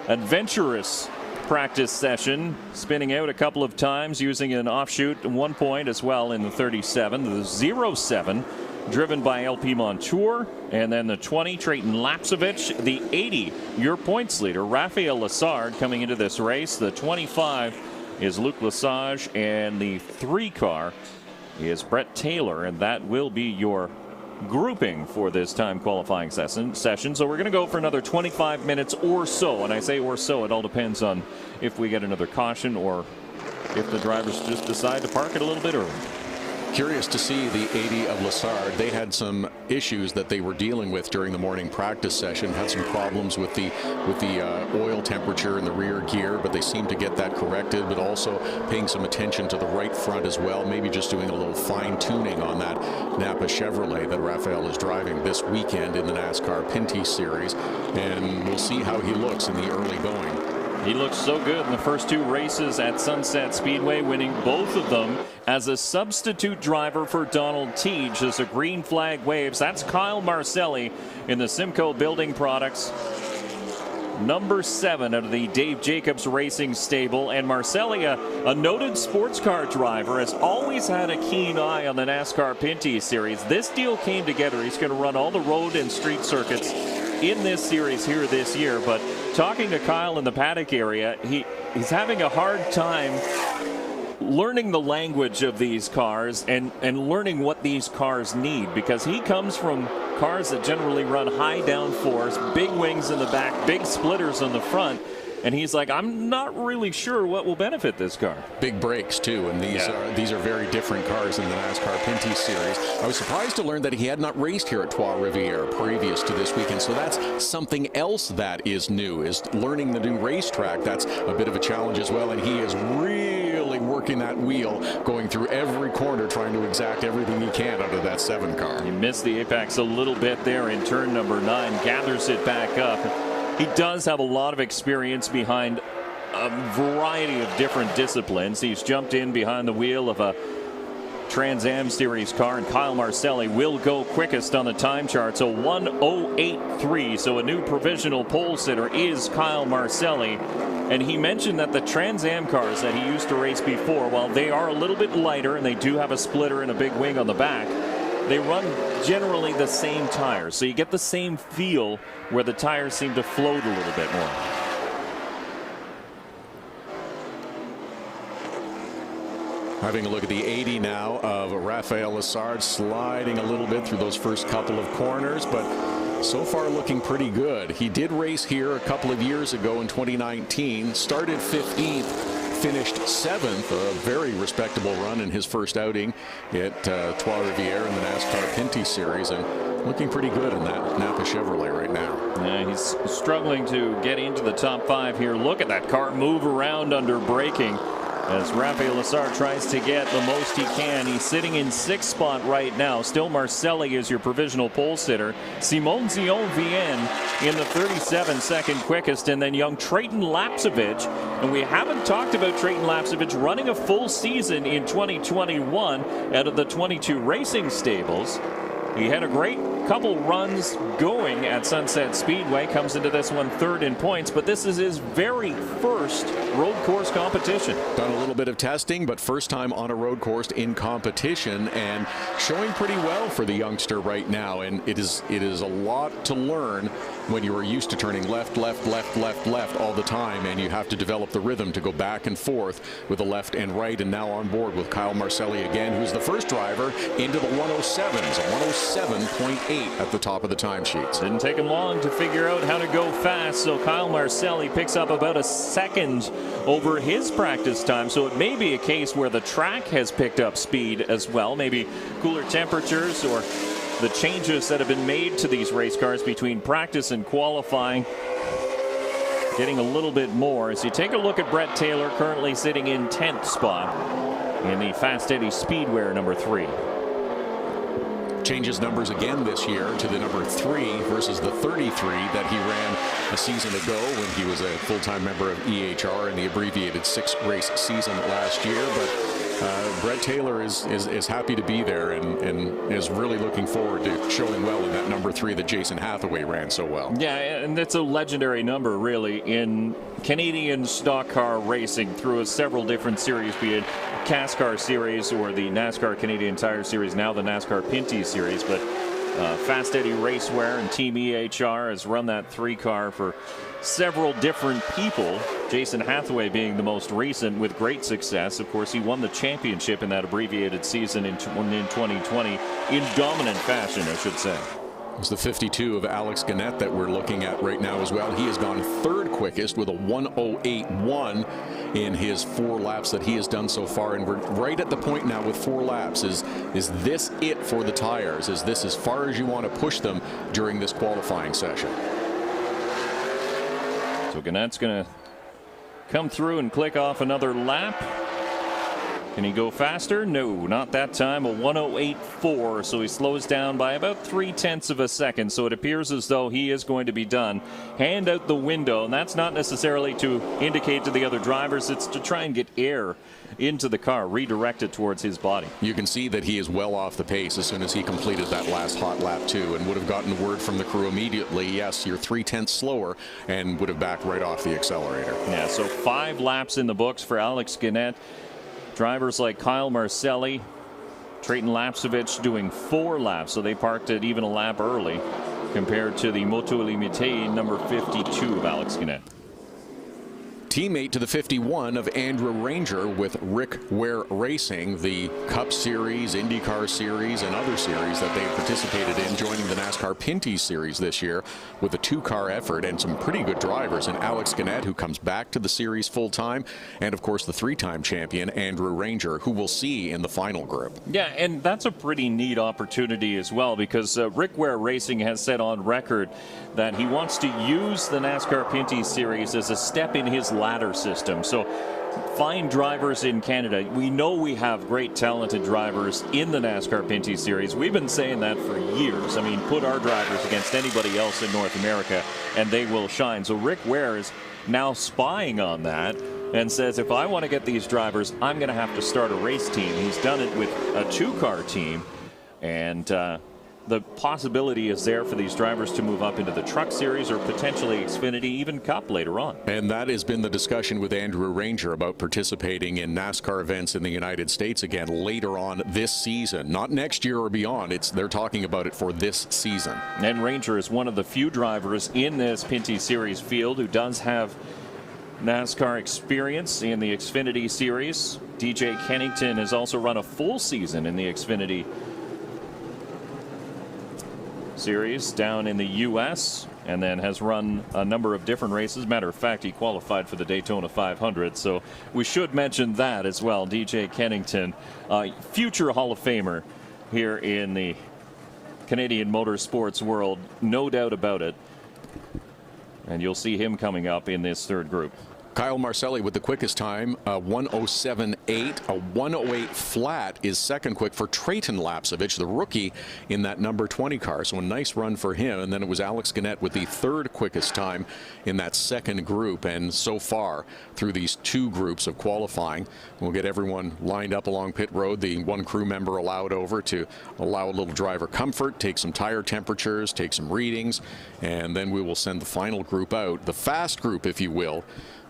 adventurous practice session, spinning out a couple of times using an offshoot at 1 point as well in the 37. The 07 driven by LP Montour, and then the 20 Trayton Lapsovich. The 80 your points leader Raphael Lessard coming into this race. The 25 is Luc Lesage, and the 3 car is Brett Taylor, and that will be your grouping for this time qualifying session. So we're going to go for another 25 minutes or so, and I say or so, it all depends on if we get another caution or if the drivers just decide to park it a little bit early. Curious to see the 80 of Lessard. They had some issues that they were dealing with during the morning practice session, had some problems with the oil temperature in the rear gear, but they seem to get that corrected, but also paying some attention to the right front as well, maybe just doing a little fine tuning on that Napa Chevrolet that Raphael is driving this weekend in the NASCAR Pinty Series, and we'll see how he looks in the early going. He looked so good in the first 2 races at Sunset Speedway, winning both of them as a substitute driver for Donald Teege as a green flag waves. That's Kyle Marcelli in the Simcoe Building Products number 7 out of the Dave Jacobs Racing stable. And Marcelli, a noted sports car driver, has always had a keen eye on the NASCAR Pinty Series. This deal came together. He's going to run all the road and street circuits in this series here this year. But talking to Kyle in the paddock area, he's having a hard time learning the language of these cars and learning what these cars need, because he comes from cars that generally run high downforce, big wings in the back, big splitters on the front. And he's like, I'm not really sure what will benefit this car. Big brakes, too, and these are very different cars in the NASCAR Pinty Series. I was surprised to learn that he had not raced here at Trois-Rivieres previous to this weekend, so that's something else that is new, is learning the new racetrack. That's a bit of a challenge as well, and he is really working that wheel, going through every corner, trying to exact everything he can out of that 7 car. He missed the apex a little bit there in turn number 9, gathers it back up. He does have a lot of experience behind a variety of different disciplines. He's jumped in behind the wheel of a Trans Am Series car, and Kyle Marcelli will go quickest on the time chart. So 1:08.3. So a new provisional pole sitter is Kyle Marcelli. And he mentioned that the Trans Am cars that he used to race before, while they are a little bit lighter and they do have a splitter and a big wing on the back, they run generally the same tires. So you get the same feel where the tires seem to float a little bit more. Having a look at the 80 now of Raphael Lessard, sliding a little bit through those first couple of corners, but so far looking pretty good. He did race here a couple of years ago in 2019, started 15th, finished 7th, a very respectable run in his first outing at Trois-Rivieres in the NASCAR Pinty Series, and looking pretty good in that Napa Chevrolet right now. Yeah, he's struggling to get into the top 5 here. Look at that car move around under braking as Rafael Lessard tries to get the most he can. He's sitting in 6th spot right now. Still Marcelli is your provisional pole sitter. Simon Zion Vienne in the 37-second quickest, and then young Trayton Lapsevich. And we haven't talked about Trayton Lapsevich running a full season in 2021 out of the 22 Racing Stables. He had a great couple runs going at Sunset Speedway, comes into this one 3rd in points, but this is his very first road course competition. Done a little bit of testing, but first time on a road course in competition, and showing pretty well for the youngster right now. And it is a lot to learn when you are used to turning left, left, left, left, left all the time, and you have to develop the rhythm to go back and forth with the left and right. And now on board with Kyle Marcelli again, who's the first driver into the 107s, a 107.8 at the top of the timesheets. Didn't take him long to figure out how to go fast, so Kyle Marcelli picks up about a second over his practice time. So it may be a case where the track has picked up speed as well, maybe cooler temperatures or the changes that have been made to these race cars between practice and qualifying getting a little bit more. As you take a look at Brett Taylor, currently sitting in 10th spot in the Fast Eddie Speedwear number 3. Changes numbers again this year to the number 3 versus the 33 that he ran a season ago when he was a full-time member of EHR in the abbreviated 6-race season last year. But Brett Taylor is happy to be there and is really looking forward to showing well in that number 3 that Jason Hathaway ran so well. Yeah, and it's a legendary number really in Canadian stock car racing through several different series, be it CASCAR Series or the NASCAR Canadian Tire Series, now the NASCAR Pinty Series. But Fast Eddie Racewear and Team EHR has run that 3 car for several different people. Jason Hathaway being the most recent with great success. Of course, he won the championship in that abbreviated season in 2020 in dominant fashion, I should say. It's the 52 of Alex Gannett that we're looking at right now as well. He has gone 3rd quickest with a 1:08.1 in his 4 laps that he has done so far. And we're right at the point now with 4 laps. Is this it for the tires? Is this as far as you want to push them during this qualifying session? So Gannett's going to come through and click off another lap. Can he go faster? No, not that time. A 1:08.4, so he slows down by about 0.3 of a second. So it appears as though he is going to be done. Hand out the window, and that's not necessarily to indicate to the other drivers. It's to try and get air into the car, redirect it towards his body. You can see that he is well off the pace as soon as he completed that last hot lap too, and would have gotten word from the crew immediately, yes, you're 0.3 slower, and would have backed right off the accelerator. Yeah, so 5 laps in the books for Alex Gannett. Drivers like Kyle Marcelli, Trayton Lapsevich doing 4 laps, so they parked it even a lap early compared to the Moto Limité number 52 of Alex Gannett. Teammate to the 51 of Andrew Ranger with Rick Ware Racing, the Cup Series, IndyCar Series, and other series that they participated in, joining the NASCAR Pinty Series this year with a 2-car effort and some pretty good drivers. And Alex Gannett, who comes back to the series full-time, and of course the 3-time champion Andrew Ranger, who we'll see in the final group. Yeah, and that's a pretty neat opportunity as well, because Rick Ware Racing has said on record that he wants to use the NASCAR Pinty Series as a step in his ladder system. So find drivers in Canada. We know we have great talented drivers in the NASCAR Pinty Series. We've been saying that for years. I mean, put our drivers against anybody else in North America and they will shine. So Rick Ware is now spying on that and says, if I want to get these drivers, I'm going to have to start a race team. He's done it with a 2-car team, and the possibility is there for these drivers to move up into the Truck Series or potentially Xfinity, even Cup later on. And that has been the discussion with Andrew Ranger about participating in NASCAR events in the United States again later on this season. Not next year or beyond. They're talking about it for this season. And Ranger is one of the few drivers in this Pinty Series field who does have NASCAR experience in the Xfinity Series. DJ Kennington has also run a full season in the Xfinity Series down in the U.S. and then has run a number of different races. Matter of fact, he qualified for the Daytona 500, so we should mention that as well. DJ Kennington, future Hall of Famer here in the Canadian motorsports world, no doubt about it. And you'll see him coming up in this third group. Kyle Marcelli with the quickest time, 1:07.8. A 1:08 flat is second quick for Trayton Lapsevich, the rookie in that number 20 car. So a nice run for him. And then it was Alex Gannett with the third quickest time in that second group. And so far through these two groups of qualifying, we'll get everyone lined up along pit road. The one crew member allowed over to allow a little driver comfort, take some tire temperatures, take some readings, and then we will send the final group out. The fast group, if you will.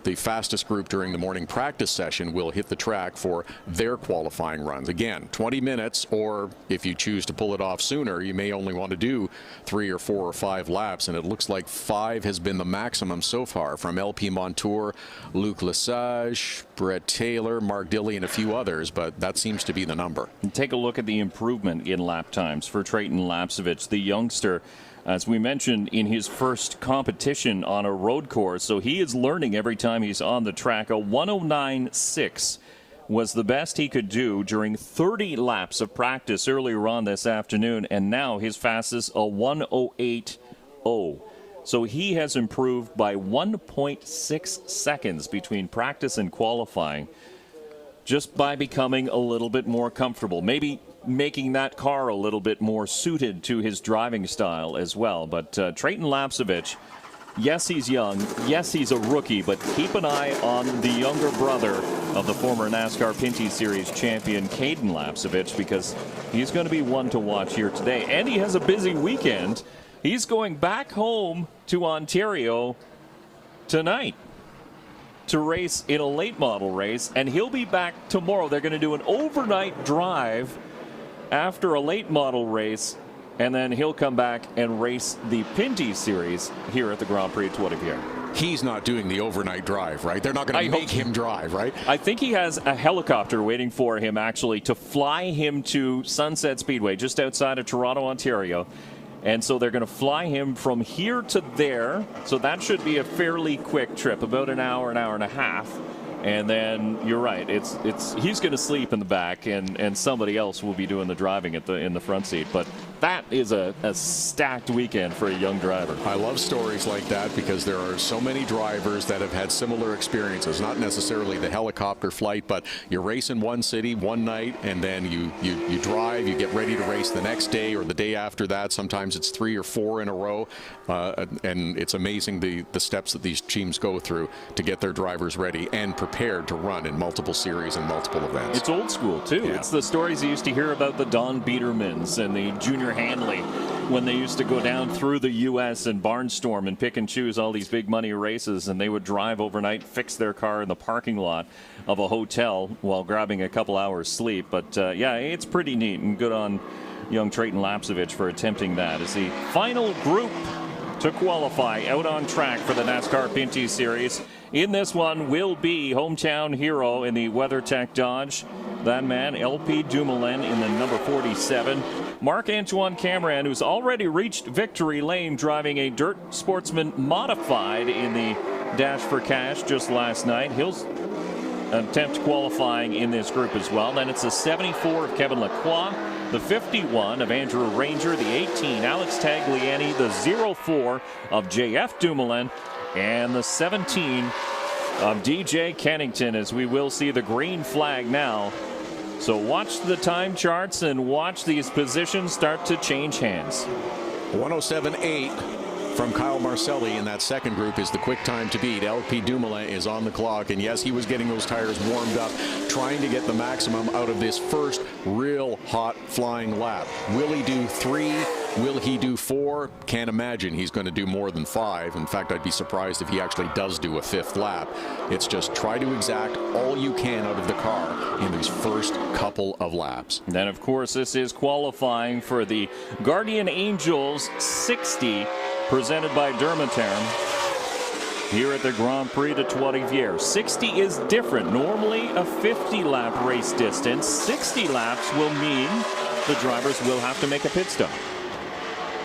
The fastest group during the morning practice session will hit the track for their qualifying runs. Again, 20 minutes, or if you choose to pull it off sooner, you may only want to do 3 or 4 or 5 laps, and it looks like 5 has been the maximum so far from LP Montour, Luc Lesage, Brett Taylor, Mark Dilley, and a few others, but that seems to be the number. And take a look at the improvement in lap times for Trayton Lapsevich, the youngster. As we mentioned, in his first competition on a road course, so he is learning every time he's on the track. A 109.6 was the best he could do during 30 laps of practice earlier on this afternoon, and now his fastest, a 108.0. So he has improved by 1.6 seconds between practice and qualifying just by becoming a little bit more comfortable. Maybe making that car a little bit more suited to his driving style as well. But Trayton Lapsevich, yes, he's young. Yes, he's a rookie, but keep an eye on the younger brother of the former NASCAR Pinty Series champion, Caden Lapsevich, because he's going to be one to watch here today. And he has a busy weekend. He's going back home to Ontario tonight to race in a late model race, and he'll be back tomorrow. They're going to do an overnight drive after a late model race, and then he'll come back and race the Pinty Series here at the Grand Prix de Trois-Rivieres. He's not doing the overnight drive, right? They're not going to make him drive, right? I think he has a helicopter waiting for him, actually, to fly him to Sunset Speedway, just outside of Toronto, Ontario. And so they're going to fly him from here to there. So that should be a fairly quick trip, about an hour and a half. And then you're right, he's going to sleep in the back, and somebody else will be doing the driving in the front seat. But that is a stacked weekend for a young driver. I love stories like that because there are so many drivers that have had similar experiences. Not necessarily the helicopter flight, but you race in one city one night, and then you drive, you get ready to race the next day or the day after that. Sometimes it's 3 or 4 in a row, and it's amazing the steps that these teams go through to get their drivers ready and prepared to run in multiple series and multiple events. It's old school too. Yeah. It's the stories you used to hear about the Don Biedermans and the Junior Hanley when they used to go down through the U.S. and barnstorm and pick and choose all these big money races, and they would drive overnight, fix their car in the parking lot of a hotel while grabbing a couple hours sleep. But yeah, it's pretty neat, and good on young Trayton Lapsevich for attempting that. As the final group to qualify out on track for the NASCAR Pinty Series. In this one will be hometown hero in the WeatherTech Dodge. That man, LP Dumoulin, in the number 47. Marc-Antoine Cameron, who's already reached victory lane driving a Dirt Sportsman Modified in the Dash for Cash just last night. He'll attempt qualifying in this group as well. Then it's the 74 of Kevin Lacroix, the 51 of Andrew Ranger, the 18 Alex Tagliani, the 04 of JF Dumoulin, and the 17 of DJ Kennington, as we will see the green flag now. So watch the time charts and watch these positions start to change hands. 107.8 from Kyle Marcelli in that second group is the quick time to beat. LP Dumoulin is on the clock, and yes, he was getting those tires warmed up, trying to get the maximum out of this first real hot flying lap. Will he do 3? Will he do 4? Can't imagine he's going to do more than 5. In fact, I'd be surprised if he actually does do a 5th lap. It's just try to exact all you can out of the car in these first couple of laps. And then, of course, this is qualifying for the Guardian Angels 60, presented by Dermaterm here at the Grand Prix de Trois-Rivieres. 60 is different. Normally a 50-lap race distance. 60 laps will mean the drivers will have to make a pit stop.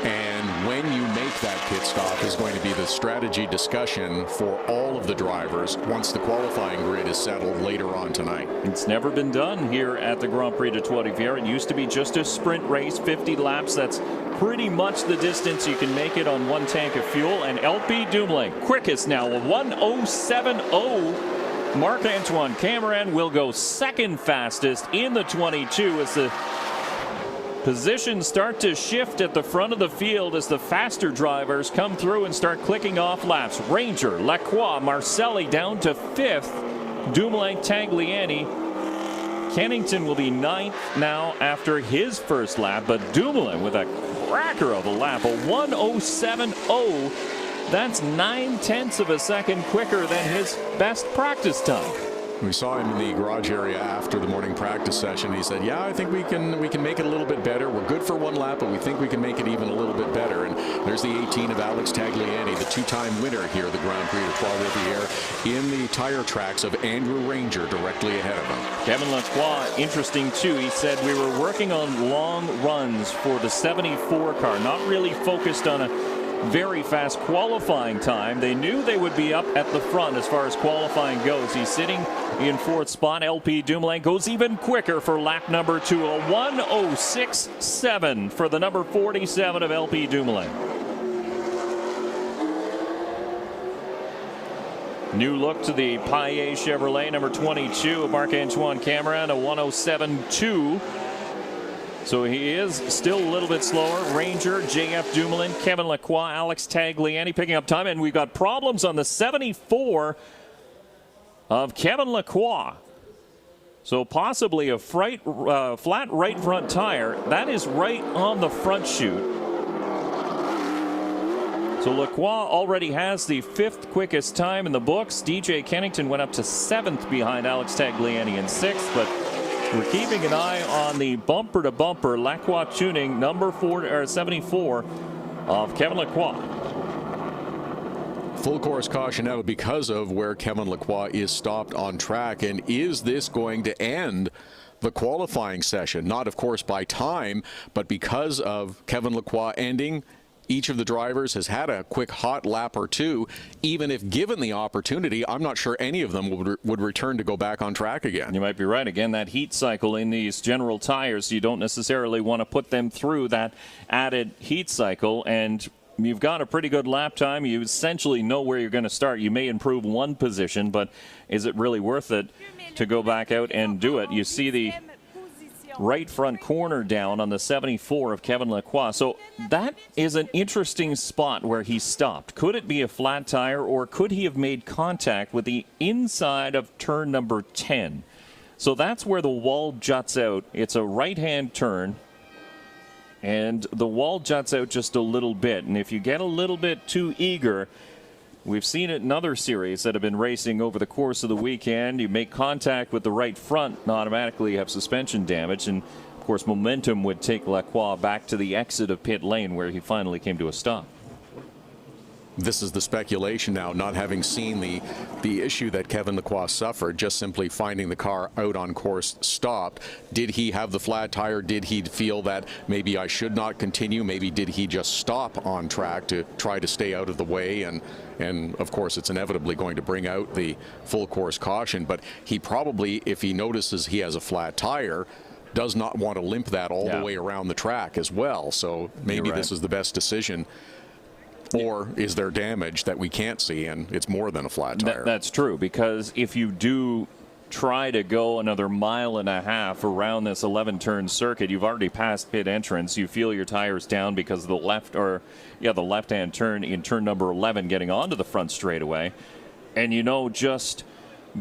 And when you make that pit stop is going to be the strategy discussion for all of the drivers once the qualifying grid is settled later on tonight. It's never been done here at the Grand Prix de Trois-Rivieres. It used to be just a sprint race, 50 laps. That's pretty much the distance you can make it on one tank of fuel. And LP Dumoulin, quickest now, a 1:07.0. Marc-Antoine Cameron will go second fastest in the 22 as the positions start to shift at the front of the field as the faster drivers come through and start clicking off laps. Ranger, Lacroix, Marcelli down to 5th. Dumoulin, Tagliani. Kennington will be 9th now after his first lap, but Dumoulin with a cracker of a lap, a 1:07.0. That's 9/10 of a second quicker than his best practice time. We saw him in the garage area after the morning practice session. He said, yeah, I think we can make it a little bit better. We're good for one lap, but we think we can make it even a little bit better. And there's the 18 of Alex Tagliani, the two-time winner here at the Grand Prix de Trois-Rivieres, in the tire tracks of Andrew Ranger directly ahead of him. Kevin Lacroix, interesting too. He said we were working on long runs for the 74 car, not really focused on a very fast qualifying time. They knew they would be up at the front as far as qualifying goes. He's sitting in 4th spot. LP Dumoulin goes even quicker for lap number 2, a 1:06.7 for the number 47 of LP Dumoulin. New look to the Paillet Chevrolet number 22 of Marc-Antoine Cameron, a 1:07.2. So he is still a little bit slower. Ranger, JF Dumoulin, Kevin Lacroix, Alex Tagliani picking up time. And we've got problems on the 74 of Kevin Lacroix. So possibly a flat right front tire. That is right on the front chute. So Lacroix already has the 5th quickest time in the books. DJ Kennington went up to 7th behind Alex Tagliani in 6th. But we're keeping an eye on the bumper-to-bumper Lacroix tuning number 74 of Kevin Lacroix. Full course caution out because of where Kevin Lacroix is stopped on track. And is this going to end the qualifying session? Not, of course, by time, but because of Kevin Lacroix ending. Each of the drivers has had a quick hot lap or two. Even if given the opportunity, I'm not sure any of them would return to go back on track again. You might be right. Again, that heat cycle in these general tires, you don't necessarily want to put them through that added heat cycle. And you've got a pretty good lap time. You essentially know where you're going to start. You may improve one position, but is it really worth it to go back out and do it? You see the right front corner down on the 74 of Kevin Lacroix. So that is an interesting spot where he stopped. Could it be a flat tire, or could he have made contact with the inside of turn number 10? So that's where the wall juts out. It's a right-hand turn, and the wall juts out just a little bit. And if you get a little bit too eager, we've seen it in other series that have been racing over the course of the weekend. You make contact with the right front and automatically have suspension damage. And, of course, momentum would take Lacroix back to the exit of pit lane where he finally came to a stop. This is the speculation now, not having seen the issue that Kevin Lacroix suffered, just simply finding the car out on course stopped. Did he have the flat tire? Did he feel that maybe I should not continue? Maybe did he just stop on track to try to stay out of the way? And of course, it's inevitably going to bring out the full course caution. But he probably, if he notices he has a flat tire, does not want to limp that all the way around the track as well. So maybe this is the best decision. Or is there damage that we can't see and it's more than a flat tire? That's true, because if you do try to go another 1.5 miles around this 11-turn circuit, you've already passed pit entrance. You feel your tires down because of the left-hand turn in turn number 11 getting onto the front straightaway. And you know, just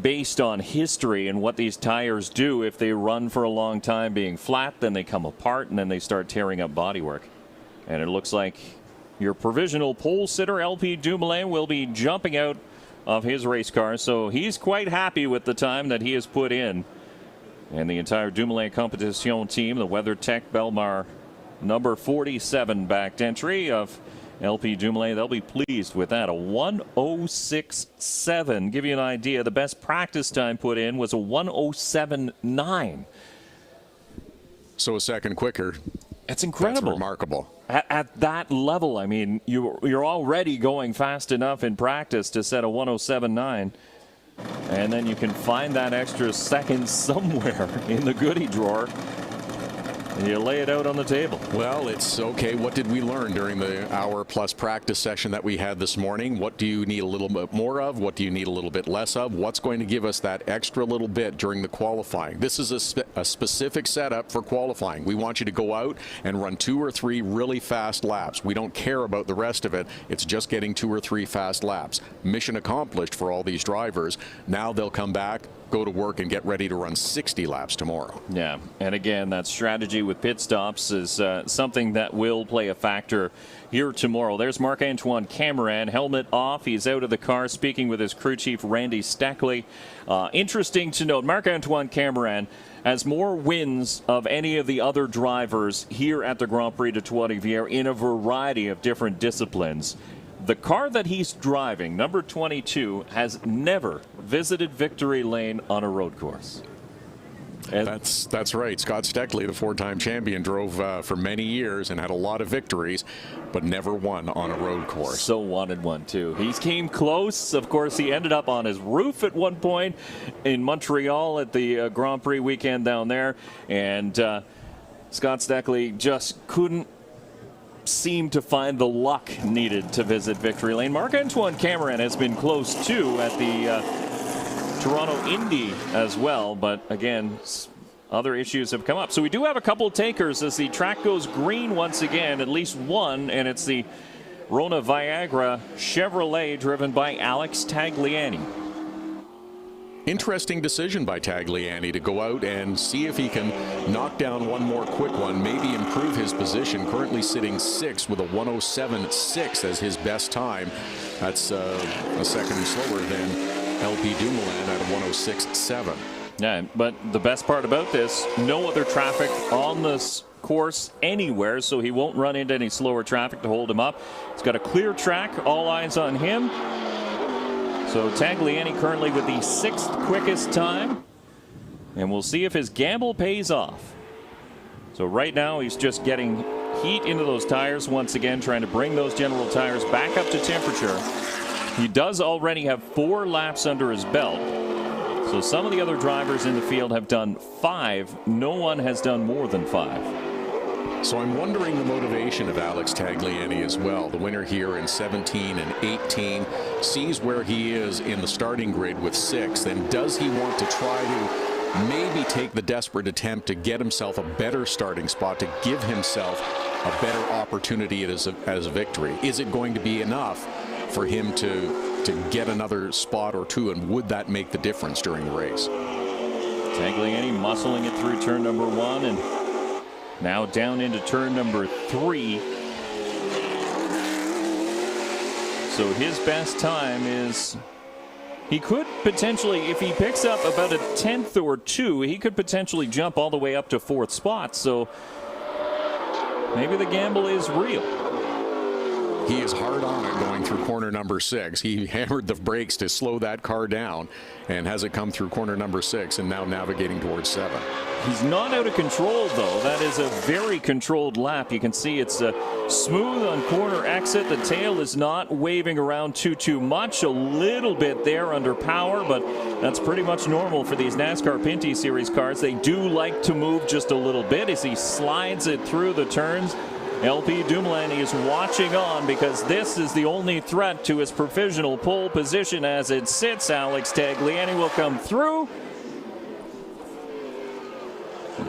based on history and what these tires do, if they run for a long time being flat, then they come apart and then they start tearing up bodywork. And it looks like your provisional pole sitter, LP Dumoulin, will be jumping out of his race car. So he's quite happy with the time that he has put in. And the entire Dumoulin Competition team, the WeatherTech Belmar number 47 backed entry of LP Dumoulin, they'll be pleased with that. A 1:06.7. Give you an idea, the best practice time put in was a 1:07.9. So a second quicker It's incredible. That's remarkable. At that level, I mean, you're already going fast enough in practice to set a 107.9, and then you can find that extra second somewhere in the goodie drawer, and you lay it out on the table. Well, it's okay. What did we learn during the hour-plus practice session that we had this morning? What do you need a little bit more of? What do you need a little bit less of? What's going to give us that extra little bit during the qualifying? This is a specific setup for qualifying. We want you to go out and run 2 or 3 really fast laps. We don't care about the rest of it. It's just getting 2 or 3 fast laps. Mission accomplished for all these drivers. Now they'll come back, go to work, and get ready to run 60 laps tomorrow. Yeah, and again, that strategy with pit stops is something that will play a factor here tomorrow. There's Marc-Antoine Cameron, helmet off. He's out of the car speaking with his crew chief, Randy Steckley. Interesting to note, Marc-Antoine Cameron has more wins of any of the other drivers here at the Grand Prix de Trois-Rivieres in a variety of different disciplines. The car that he's driving, number 22, has never visited victory lane on a road course. And that's right. Scott Steckley, the 4-time champion, drove for many years and had a lot of victories, but never won on a road course. So wanted one, too. He came close. Of course, he ended up on his roof at one point in Montreal at the Grand Prix weekend down there. And Scott Steckley just couldn't seem to find the luck needed to visit victory lane. Marc-Antoine Cameron has been close, too, at the Toronto Indy as well, but again, other issues have come up. So we do have a couple takers as the track goes green once again, at least one, and it's the Rona Viagra Chevrolet driven by Alex Tagliani. Interesting decision by Tagliani to go out and see if he can knock down one more quick one, maybe improve his position. Currently sitting 6th with a 107.6 as his best time. That's a second slower than LP Dumoulin at a 106.7. Yeah, but the best part about this, no other traffic on this course anywhere, so he won't run into any slower traffic to hold him up. He's got a clear track, all eyes on him. So Tagliani currently with the 6th quickest time, and we'll see if his gamble pays off. So right now he's just getting heat into those tires once again, trying to bring those General tires back up to temperature. He does already have 4 laps under his belt. So some of the other drivers in the field have done 5. No one has done more than 5. So I'm wondering the motivation of Alex Tagliani as well. The winner here in 17 and 18 sees where he is in the starting grid with 6. And does he want to try to maybe take the desperate attempt to get himself a better starting spot, to give himself a better opportunity as a victory? Is it going to be enough for him to get another spot or 2, and would that make the difference during the race? Tagliani muscling it through turn number 1 and now down into turn number 3. So his best time is, he could potentially, if he picks up about a 10th or 2, he could potentially jump all the way up to 4th spot. So maybe the gamble is real. He is hard on it going through corner number 6. He hammered the brakes to slow that car down and has it come through corner number 6 and now navigating towards 7. He's not out of control, though. That is a very controlled lap. You can see it's smooth on corner exit. The tail is not waving around too much. A little bit there under power, but that's pretty much normal for these NASCAR Pinty Series cars. They do like to move just a little bit as he slides it through the turns. LP Dumoulin is watching on because this is the only threat to his provisional pole position as it sits. Alex Tagliani will come through.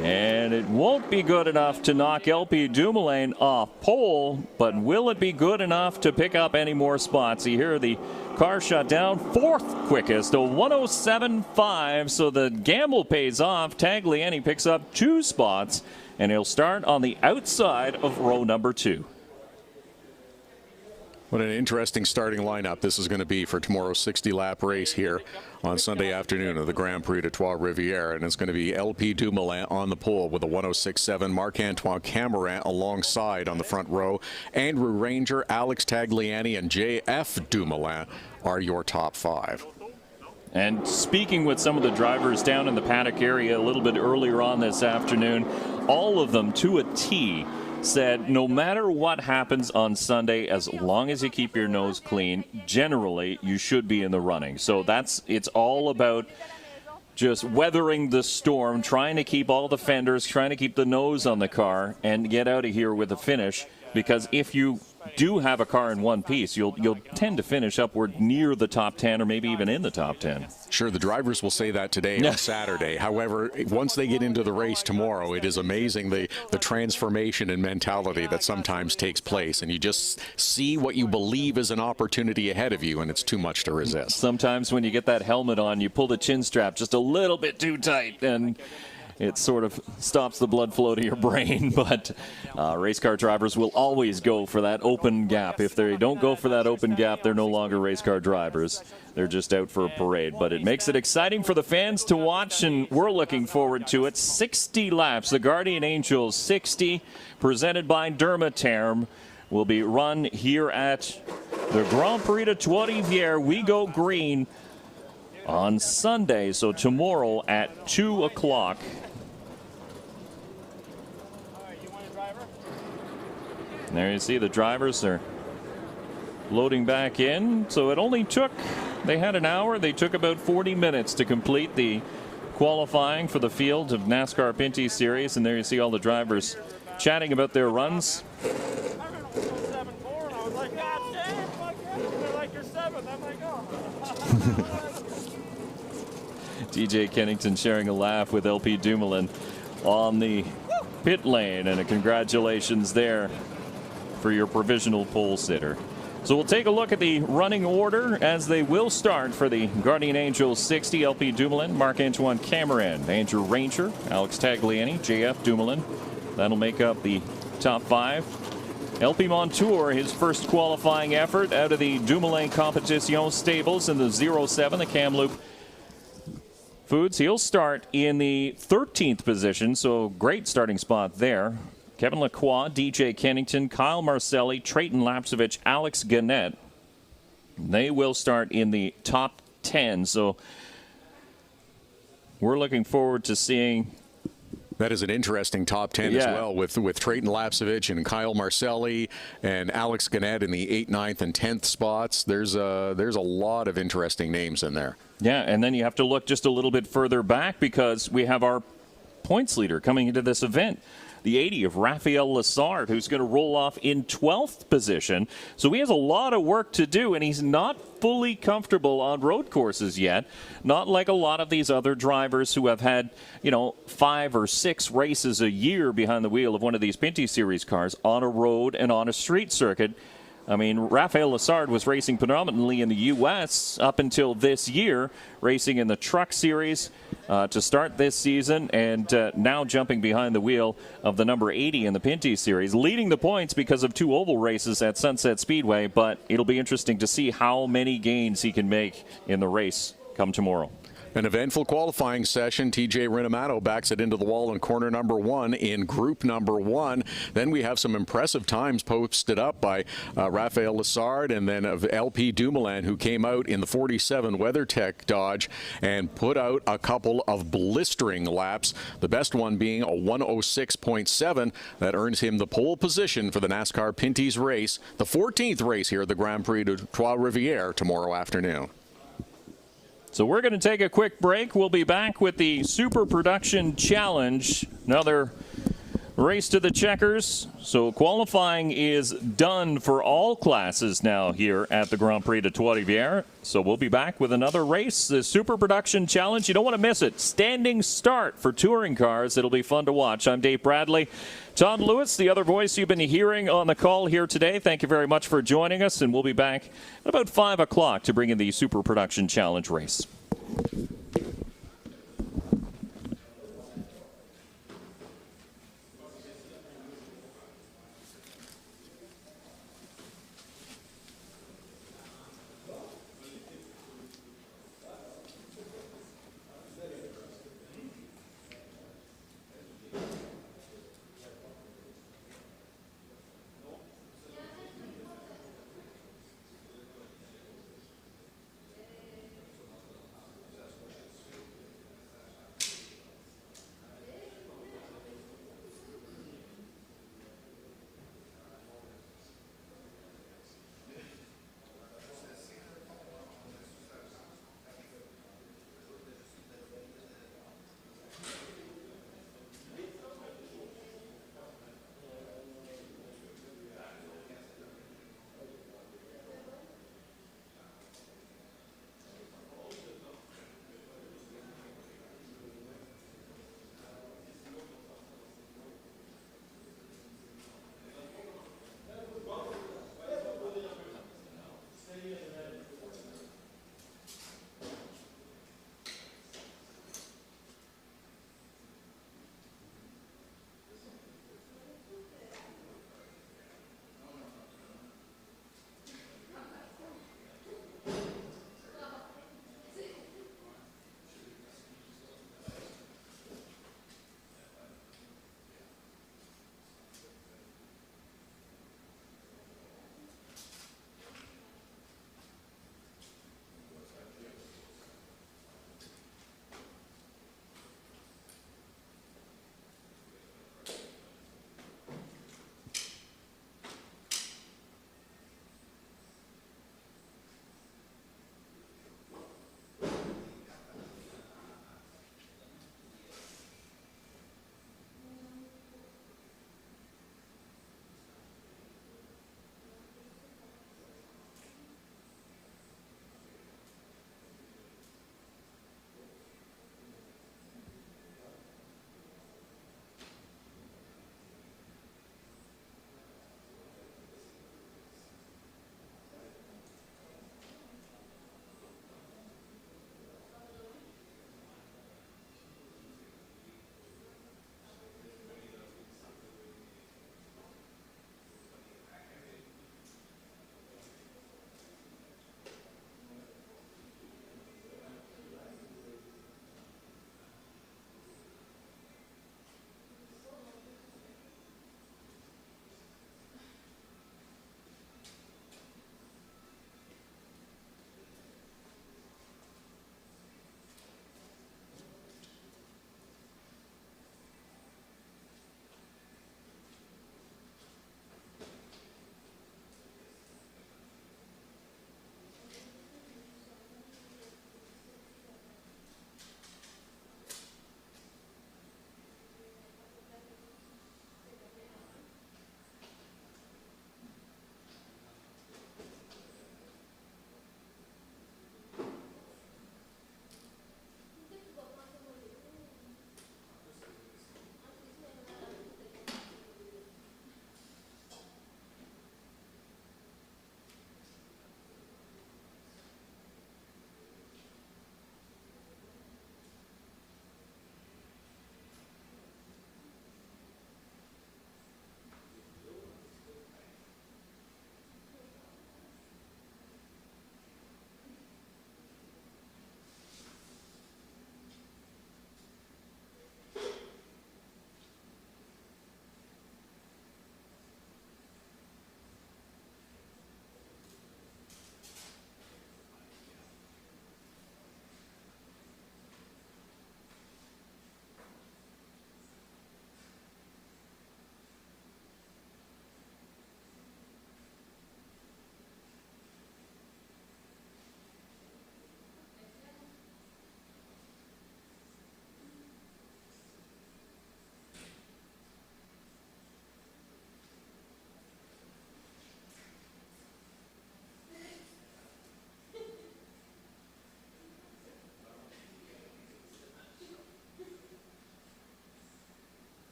And it won't be good enough to knock LP Dumoulin off pole, but will it be good enough to pick up any more spots? You hear the car shut down. 4th quickest, a 107.5, so the gamble pays off. Tagliani picks up 2 spots, and he'll start on the outside of row number 2. What an interesting starting lineup this is going to be for tomorrow's 60-lap race here on Sunday afternoon of the Grand Prix de Trois-Rivieres. And it's going to be LP Dumoulin on the pole with a 106.7. Marc-Antoine Cameron alongside on the front row. Andrew Ranger, Alex Tagliani, and JF Dumoulin are your top 5. And speaking with some of the drivers down in the paddock area a little bit earlier on this afternoon, all of them to a T said no matter what happens on Sunday, as long as you keep your nose clean, generally you should be in the running. So it's all about just weathering the storm, trying to keep all the fenders, trying to keep the nose on the car, and get out of here with a finish. Because if you do have a car in one piece, you'll tend to finish upward near the top 10 or maybe even in the top 10. Sure, the drivers will say that today on Saturday. However, once they get into the race tomorrow, it is amazing the transformation in mentality that sometimes takes place. And you just see what you believe is an opportunity ahead of you, and it's too much to resist. Sometimes when you get that helmet on, you pull the chin strap just a little bit too tight, and it sort of stops the blood flow to your brain. But race car drivers will always go for that open gap. If they don't go for that open gap, they're no longer race car drivers. They're just out for a parade. But it makes it exciting for the fans to watch, and we're looking forward to it. 60 laps. The Guardian Angels 60, presented by Dermaterm, will be run here at the Grand Prix de Trois-Rivieres. We go green on Sunday, so tomorrow at 2 o'clock. And there you see the drivers are loading back in. So it only took, they had an hour. They took about 40 minutes to complete the qualifying for the field of NASCAR Pinty Series. And there you see all the drivers chatting about their runs. DJ Kennington sharing a laugh with LP Dumoulin on the pit lane, and a congratulations there for your provisional pole sitter. So we'll take a look at the running order as they will start for the Guardian Angels 60. LP Dumoulin, Marc-Antoine Cameron, Andrew Ranger, Alex Tagliani, JF Dumoulin. That'll make up the top 5. LP Montour, his first qualifying effort out of the Dumoulin Competition stables in the 07, the Kamloops Foods. He'll start in the 13th position, so great starting spot there. Kevin Lacroix, DJ Kennington, Kyle Marcelli, Trayton Lapsevich, Alex Gannett. They will start in the top 10, so we're looking forward to seeing. That is an interesting top 10 as well, with Trayton Lapsevich and Kyle Marcelli and Alex Gannett in the 8th, 9th, and 10th spots. There's a lot of interesting names in there. Yeah, and then you have to look just a little bit further back because we have our points leader coming into this event, the 80 of Raphael Lessard, who's going to roll off in 12th position. So he has a lot of work to do, and he's not fully comfortable on road courses yet. Not like a lot of these other drivers who have had, 5 or 6 races a year behind the wheel of one of these Pinty Series cars on a road and on a street circuit. I mean, Raphael Lessard was racing predominantly in the U.S. up until this year, racing in the Truck Series to start this season, and now jumping behind the wheel of the number 80 in the Pinty Series, leading the points because of 2 oval races at Sunset Speedway, but it'll be interesting to see how many gains he can make in the race come tomorrow. An eventful qualifying session. TJ Rinamato backs it into the wall in corner number 1 in group number 1. Then we have some impressive times posted up by Raphael Lessard and then of LP Dumoulin, who came out in the 47 WeatherTech Dodge and put out a couple of blistering laps. The best one being a 106.7 that earns him the pole position for the NASCAR Pinty's race, the 14th race here at the Grand Prix de Trois-Rivieres tomorrow afternoon. So we're going to take a quick break. We'll be back with the Super Production Challenge. Another race to the checkers. So qualifying is done for all classes now here at the Grand Prix de Trois-Rivieres. So we'll be back with another race, the Super Production Challenge. You don't want to miss it. Standing start for touring cars. It'll be fun to watch. I'm Dave Bradley. Todd Lewis, the other voice you've been hearing on the call here today. Thank you very much for joining us, and we'll be back at about 5 o'clock to bring in the Super Production Challenge race.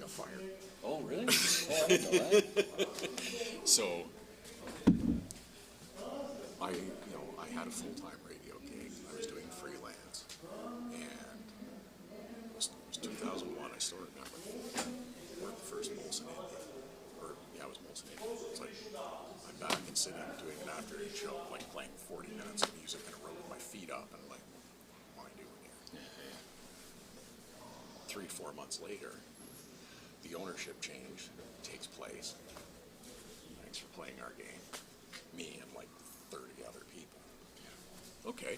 got fired. Oh, really? Oh, I didn't know that. So I had a full-time radio gig. I was doing freelance, and it was 2001. I still remember. Worked the first Molson Indy, it was Molson Indy. It's like I'm back in Sydney doing an afternoon show, like playing 40 minutes of music in a row with my feet up, and I'm like, what am I doing here? 3-4 months later, the ownership change takes place. Thanks for playing our game. Me and like 30 other people. Okay.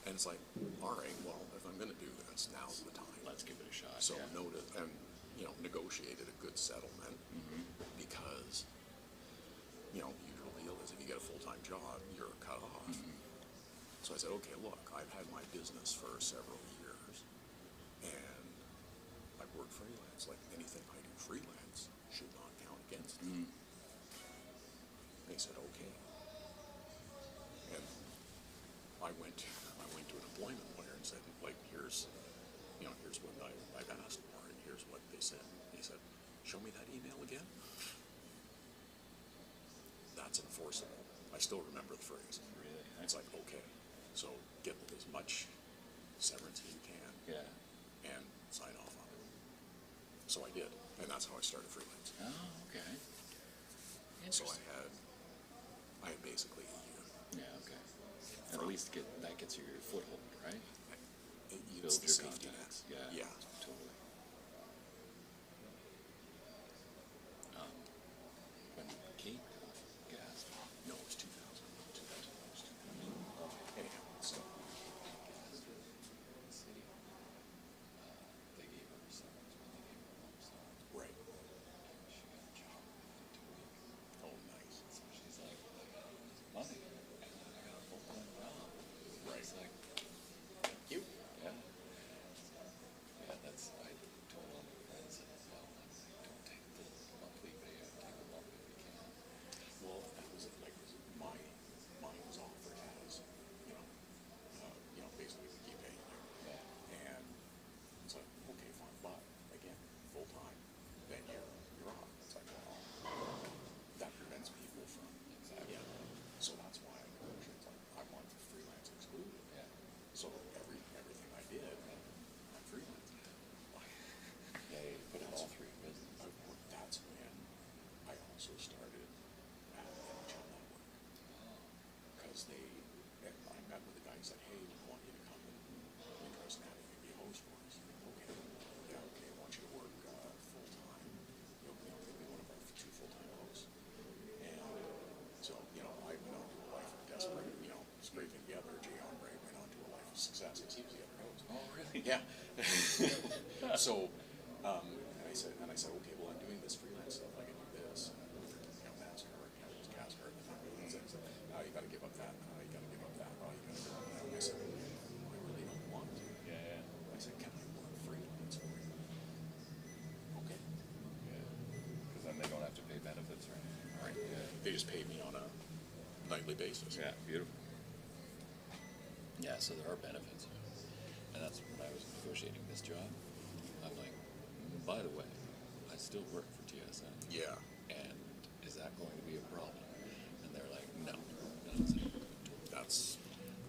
And it's like, all right, well, if I'm going to do this, now's the time. Let's give it a shot. So negotiated a good settlement because, usual deal is if you get a full-time job, you're cut off. So I said, okay, look, I've had my business for several years, and I've worked freelance. Like anything I do freelance should not count against me. They said, okay. And I went to an employment lawyer and said, like, here's what I've asked for, and here's what they said. He said, show me that email again. That's enforceable. I still remember the phrase. Really? It's like, okay, so get as much severance as you can. Yeah. And sign off on it. So I did, and that's how I started freelance. Oh, okay. So I had basically a year. Yeah, okay. At least that gets you your foothold, right? It's Build the your safety net. contacts. Yeah, totally. When Kate got gassed. No, it was 2000. Anyhow, so. City. They gave her severance when they gave her lump sum. Right. And she got a job within 2 weeks. Oh, nice. So she's like, money. And I got a full-time job. Right. It's like, thank you. yeah. Yeah, I told all my friends, well, don't take the monthly pay, take a lump if you can. Well, that was like mine was offered as, basically we keep paying you. Yeah. And it's like, okay, fine, but again, full time, then you're on. It's like, well, that prevents people from. Exactly. Yeah. So that's why I negotiated. Like, I want the freelance excluded. Yeah. So everything I did, I'm freelance. Yeah, you put it all through your business. That's when I also started at NHL Network. Because I met with the guy and said, hey, we want you to come and interested in having you be a host for us. Okay. Yeah, okay, I want you to work full-time. You'll be one of our 2 full-time hosts. And so, I went on to a life of desperate, scraping together. Jay Ombre went on to a life of success because he was the other host. Oh, really? Yeah. So, and I said, okay, well, I'm doing this freelance stuff. I can do this. NASCAR, there's Casper. And said, oh, you got to give up that. Oh, you got to give up that. Oh, you got to give up that. And I said, I really don't want to. Yeah. I said, can I work freelance for you? Okay. Yeah. Because then they don't have to pay benefits or anything. Right. Yeah. They just pay me on a nightly basis. Yeah, beautiful. Yeah, so there are benefits. And that's when I was negotiating this job. I'm like, by the way, I still work for TSN. Yeah. And is that going to be a problem? And they're like, no. And I was like, That's.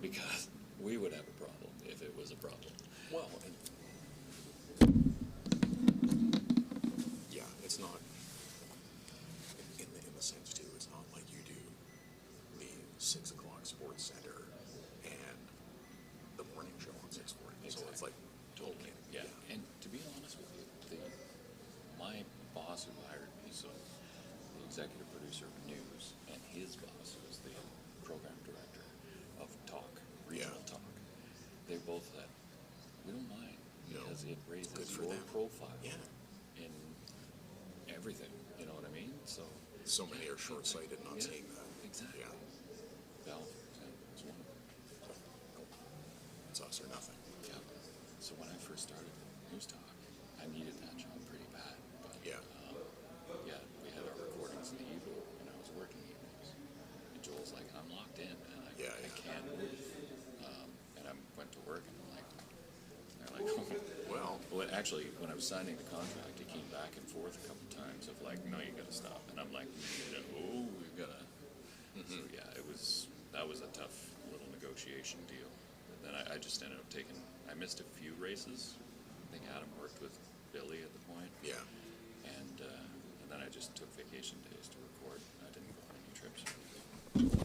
because we would have a problem if it was a problem. Well, yeah, it's not. In the sense too, it's not like you do the 6 o'clock Sports Center and the morning show on 6:40. So it's like totally. Yeah. And to be honest with you, my boss who hired me, so the executive producer of news, and his boss was the program director of talk, regional talk. They both said, we don't mind because it raises Good for your them. profile Yeah. in everything. You know what I mean? So many are short-sighted not seeing that. Exactly. Yeah. Well, it's one of them. So, it's us or nothing. Yeah. So when I first started News Talk, I needed that job pretty bad. But Yeah. we had our recordings in the evening, and I was working evenings. And Joel's like, I'm locked in, and I can't move. And I went to work, and I'm like, they're like, well, actually, when I was signing the contract, he came back and forth a couple times of like, no, you got to stop. And I'm like, no, we've got to. So yeah, that was a tough little negotiation deal. And then I just ended up I missed a few races. I think Adam worked with Billy at the point. Yeah. And then I just took vacation days to record. I didn't go on any trips or anything.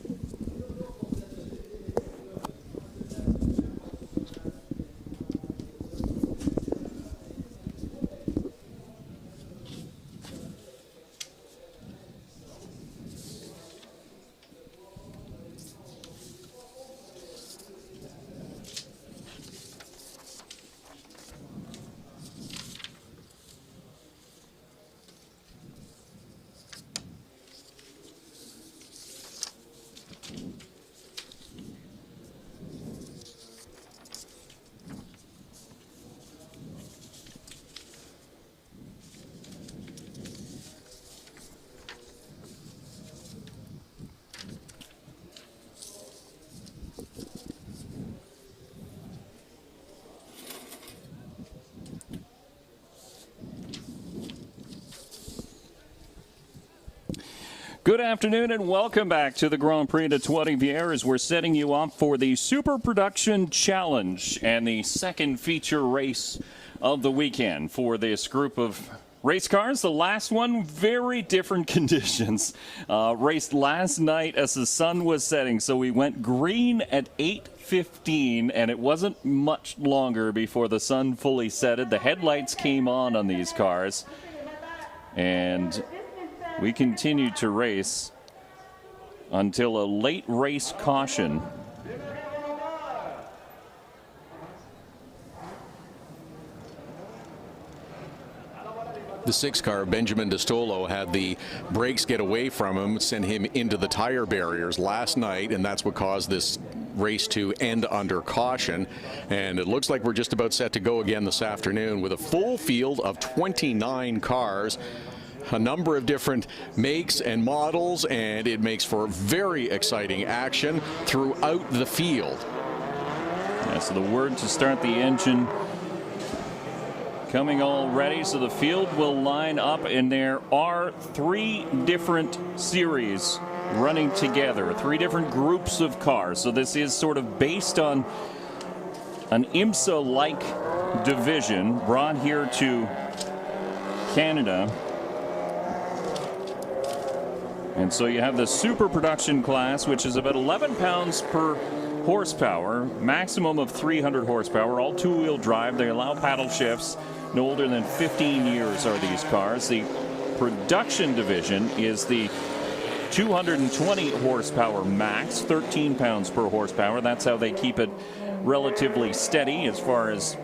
Good afternoon and welcome back to the Grand Prix de Trois-Rivieres. We're setting you up for the Super Production Challenge and the second feature race of the weekend for this group of race cars. The last one, very different conditions. Raced last night as the sun was setting, so we went green at 8:15, and it wasn't much longer before the sun fully setted. The headlights came on these cars, and we continued to race until a late race caution. The 6 car, Benjamin Distolo, had the brakes get away from him, send him into the tire barriers last night, and that's what caused this race to end under caution. And it looks like we're just about set to go again this afternoon with a full field of 29 cars. A number of different makes and models, and it makes for very exciting action throughout the field. Yeah, so the word to start the engine coming already, so the field will line up, and there are 3 different series running together, 3 different groups of cars. So this is sort of based on an IMSA-like division brought here to Canada. And so you have the super production class, which is about 11 pounds per horsepower, maximum of 300 horsepower, all two-wheel drive. They allow paddle shifts. No older than 15 years are these cars. The production division is the 220 horsepower max, 13 pounds per horsepower. That's how they keep it relatively steady as far as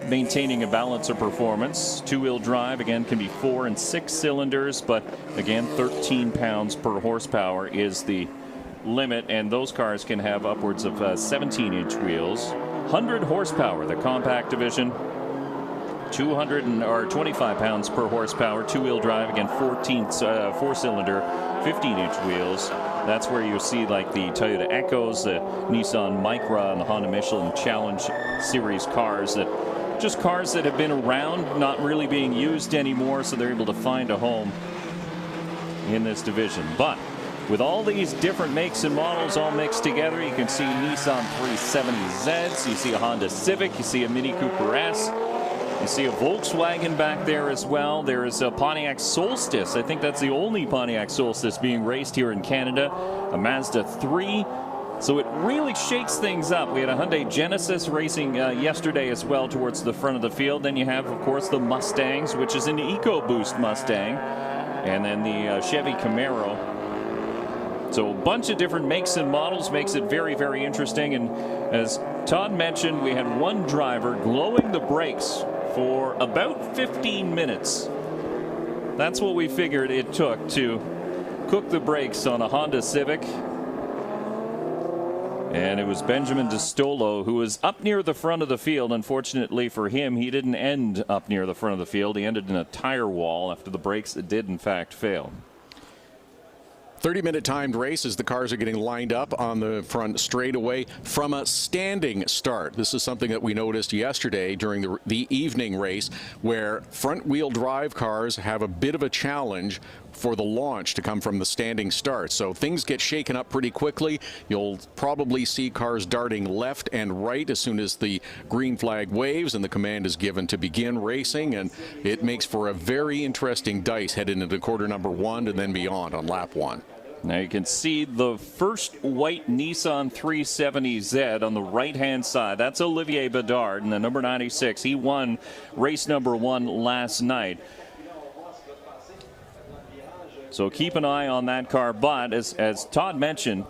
maintaining a balance of performance. Two-wheel drive, again, can be 4 and 6 cylinders, but again, 13 pounds per horsepower is the limit, and those cars can have upwards of 17-inch wheels. 100 horsepower, the compact division. 25 pounds per horsepower, two-wheel drive, again, 4-cylinder, 15-inch wheels. That's where you see like the Toyota Echoes, the Nissan Micra, and the Honda Michelin Challenge Series cars that have been around, not really being used anymore, so they're able to find a home in this division. But with all these different makes and models all mixed together, you can see Nissan 370Zs, you see a Honda Civic, you see a Mini Cooper S, you see a Volkswagen back there as well. There is a Pontiac Solstice. I think that's the only Pontiac Solstice being raced here in Canada. A Mazda 3. So it really shakes things up. We had a Hyundai Genesis racing yesterday as well towards the front of the field. Then you have, of course, the Mustangs, which is an EcoBoost Mustang. And then the Chevy Camaro. So a bunch of different makes and models makes it very, very interesting. And as Todd mentioned, we had one driver glowing the brakes for about 15 minutes. That's what we figured it took to cook the brakes on a Honda Civic. And it was Benjamin Distolo who was up near the front of the field. Unfortunately for him, he didn't end up near the front of the field. He ended in a tire wall after the brakes did in fact fail. 30-minute timed race as the cars are getting lined up on the front straightaway from a standing start. This is something that we noticed yesterday during the evening race, where front-wheel drive cars have a bit of a challenge for the launch to come from the standing start. So things get shaken up pretty quickly. You'll probably see cars darting left and right as soon as the green flag waves and the command is given to begin racing, and it makes for a very interesting dice heading into quarter number 1 and then beyond on lap 1. Now you can see the first white Nissan 370Z on the right-hand side. That's Olivier Bedard in the number 96. He won race number 1 last night. So keep an eye on that car. But as Todd mentioned,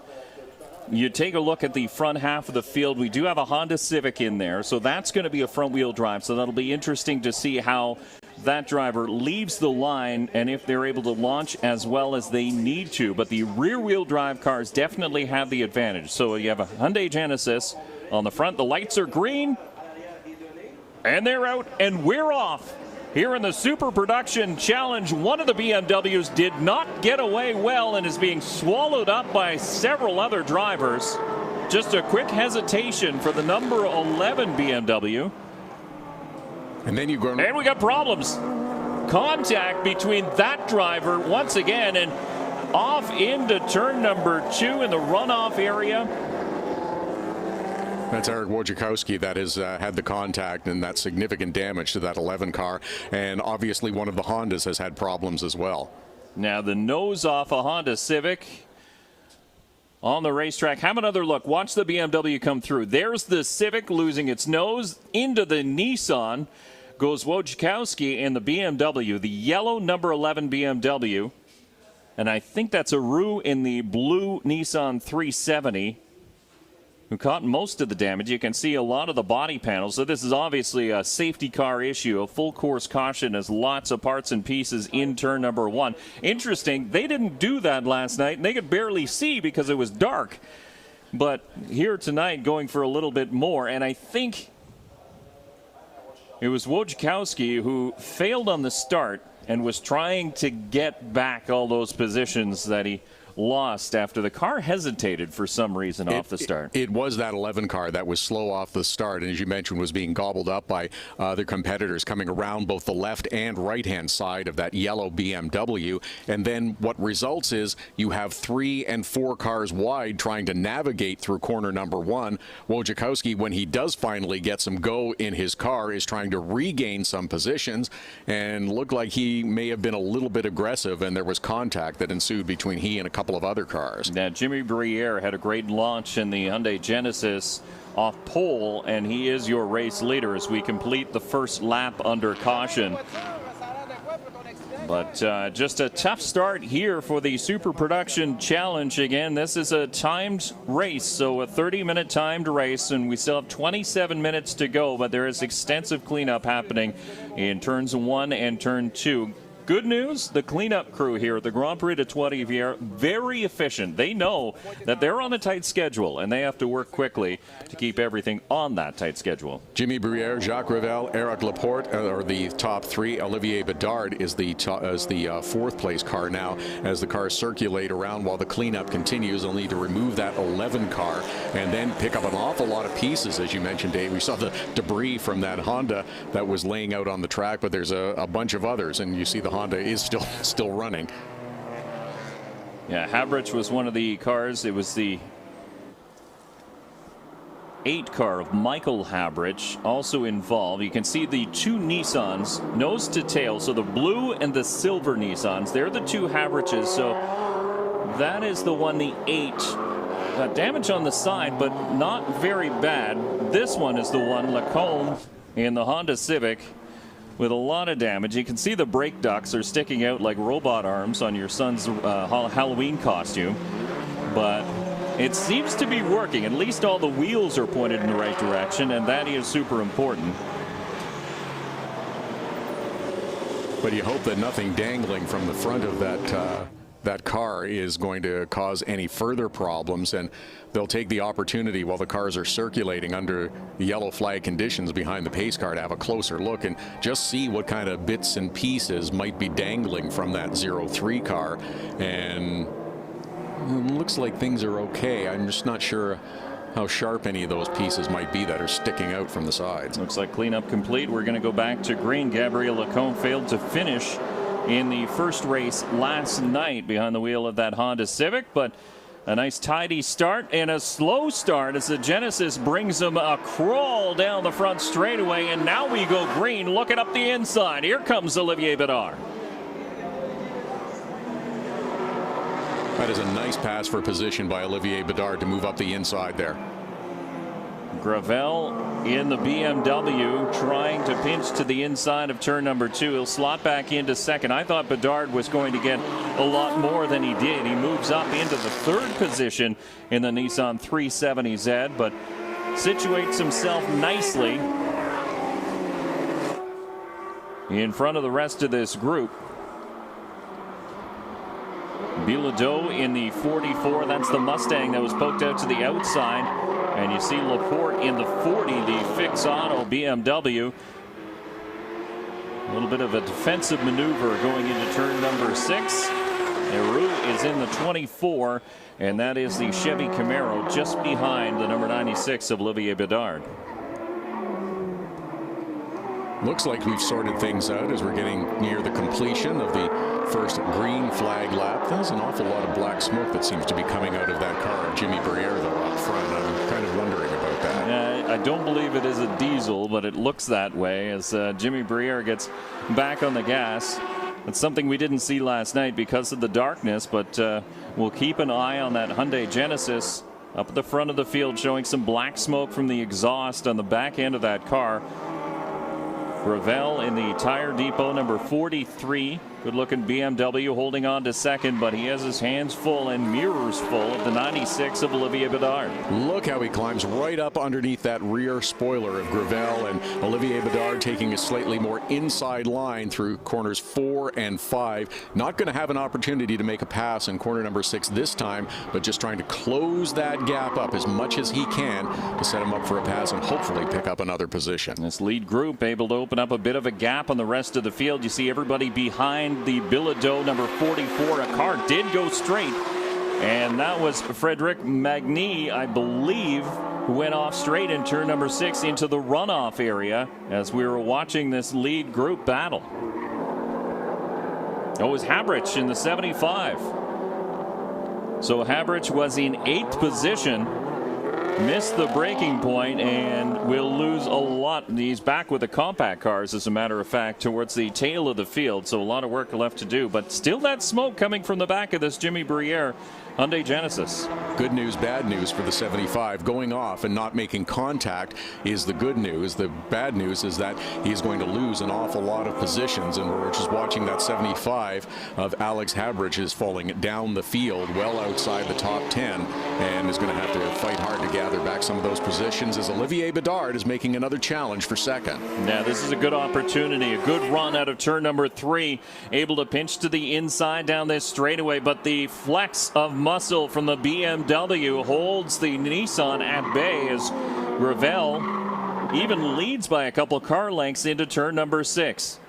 you take a look at the front half of the field. We do have a Honda Civic in there, so that's going to be a front-wheel drive. So that'll be interesting to see how that driver leaves the line and if they're able to launch as well as they need to. But the rear-wheel drive cars definitely have the advantage. So you have a Hyundai Genesis on the front. The lights are green, and they're out, and we're off. Here in the Super Production Challenge, one of the BMWs did not get away well and is being swallowed up by several other drivers. Just a quick hesitation for the number 11 BMW. And then and we got problems. Contact between that driver once again and off into turn number 2 in the runoff area. That's Eric Wojciechowski that has had the contact, and that's significant damage to that 11 car. And obviously one of the Hondas has had problems as well. Now the nose off a Honda Civic on the racetrack. Have another look. Watch the BMW come through. There's the Civic losing its nose into the Nissan. Goes Wojciechowski in the BMW, the yellow number 11 BMW. And I think that's Aru in the blue Nissan 370, who caught most of the damage. You can see a lot of the body panels. So this is obviously a safety car issue. A full course caution as lots of parts and pieces in turn number 1. Interesting, they didn't do that last night, and they could barely see because it was dark. But here tonight going for a little bit more, and I think it was Wojciechowski who failed on the start and was trying to get back all those positions that he lost after the car hesitated for some reason off the start. It was that 11 car that was slow off the start, and as you mentioned, was being gobbled up by their competitors coming around both the left and right-hand side of that yellow BMW. And then what results is you have 3 and 4 cars wide trying to navigate through corner number 1. Wojciechowski, when he does finally get some go in his car, is trying to regain some positions and looked like he may have been a little bit aggressive, and there was contact that ensued between he and a couple of other cars. Now, Jimmy Briere had a great launch in the Hyundai Genesis off pole, and he is your race leader as we complete the first lap under caution. But just a tough start here for the Super Production Challenge. Again, this is a timed race, so a 30-minute timed race, and we still have 27 minutes to go, but there is extensive cleanup happening in turns 1 and turn 2. Good news, the cleanup crew here at the Grand Prix de Trois-Rivieres, very efficient. They know that they're on a tight schedule, and they have to work quickly to keep everything on that tight schedule. Jimmy Briere, Jacques Revel, Eric Laporte are the top 3. Olivier Bedard is the 4th place car now as the cars circulate around while the cleanup continues. They'll need to remove that 11 car and then pick up an awful lot of pieces, as you mentioned, Dave. We saw the debris from that Honda that was laying out on the track, but there's a bunch of others, and you see the Honda is still running. Yeah, Habrich was one of the cars. It was the 8 car of Michael Habrich also involved. You can see the 2 Nissans nose to tail, so the blue and the silver Nissans, they're the 2 Habriches. So that is the one, the 8. Got damage on the side, but not very bad. This one is the one, Lacombe in the Honda Civic, with a lot of damage. You can see the brake ducts are sticking out like robot arms on your son's Halloween costume, but it seems to be working. At least all the wheels are pointed in the right direction, and that is super important. But you hope that nothing dangling from the front of that car is going to cause any further problems, and they'll take the opportunity while the cars are circulating under the yellow flag conditions behind the pace car to have a closer look and just see what kind of bits and pieces might be dangling from that 03 car. And looks like things are okay. I'm just not sure how sharp any of those pieces might be that are sticking out from the sides. Looks like cleanup complete. We're going to go back to green. Gabriel Lacombe failed to finish in the first race last night behind the wheel of that Honda Civic, but a nice tidy start and a slow start as the Genesis brings him a crawl down the front straightaway, and now we go green, looking up the inside. Here comes Olivier Bedard. That is a nice pass for position by Olivier Bedard to move up the inside there. Gravel in the BMW trying to pinch to the inside of turn number 2. He'll slot back into second. I thought Bedard was going to get a lot more than he did. He moves up into the third position in the Nissan 370Z, but situates himself nicely in front of the rest of this group. Bilodeau in the 44. That's the Mustang that was poked out to the outside. And you see Laporte in the 40, the Fix Auto BMW. A little bit of a defensive maneuver going into turn number 6. Heroux is in the 24, and that is the Chevy Camaro just behind the number 96 of Olivier Bedard. Looks like we've sorted things out as we're getting near the completion of the first green flag lap. There's an awful lot of black smoke that seems to be coming out of that car of Jimmy Briere, though, up front. I'm kind of wondering about that. I don't believe it is a diesel, but it looks that way as Jimmy Briere gets back on the gas. It's something we didn't see last night because of the darkness, but we'll keep an eye on that Hyundai Genesis up at the front of the field, showing some black smoke from the exhaust on the back end of that car. Gravel in the tire depot number 43. Good looking BMW holding on to second, but he has his hands full and mirrors full of the 96 of Olivier Bedard. Look how he climbs right up underneath that rear spoiler of Gravel, and Olivier Bedard taking a slightly more inside line through corners 4 and 5. Not going to have an opportunity to make a pass in corner number 6 this time, but just trying to close that gap up as much as he can to set him up for a pass and hopefully pick up another position. This lead group able to open up a bit of a gap on the rest of the field. You see everybody behind the Bilodeau number 44. A car did go straight, and that was Frederic Magny, I believe, who went off straight in turn number 6 into the runoff area as we were watching this lead group battle. It was Habrich in the 75. So Habrich was in 8th position, missed the breaking point, and will lose a lot. He's back with the compact cars, as a matter of fact, towards the tail of the field. So a lot of work left to do, but still that smoke coming from the back of this Jimmy Briere Hyundai Genesis. Good news, bad news for the 75. Going off and not making contact is the good news. The bad news is that he's going to lose an awful lot of positions, and we're just watching that 75 of Alex Habrich is falling down the field well outside the top 10, and is going to have to fight hard to gather back some of those positions as Olivier Bedard is making another challenge for second. Yeah, this is a good opportunity. A good run out of turn number 3. Able to pinch to the inside down this straightaway, but the flex of muscle from the BMW holds the Nissan at bay as Gravel even leads by a couple car lengths into turn number 6.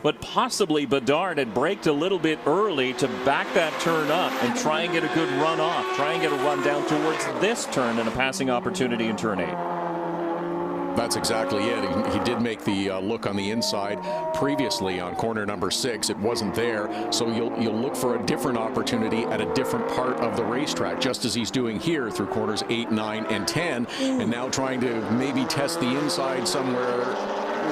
But possibly Bedard had braked a little bit early to back that turn up and try and get a good run off. Try and get a run down towards this turn and a passing opportunity in turn 8. That's exactly it. He did make the look on the inside previously on corner number 6. It wasn't there, so you'll look for a different opportunity at a different part of the racetrack, just as he's doing here through corners 8, 9, and 10, and now trying to maybe test the inside somewhere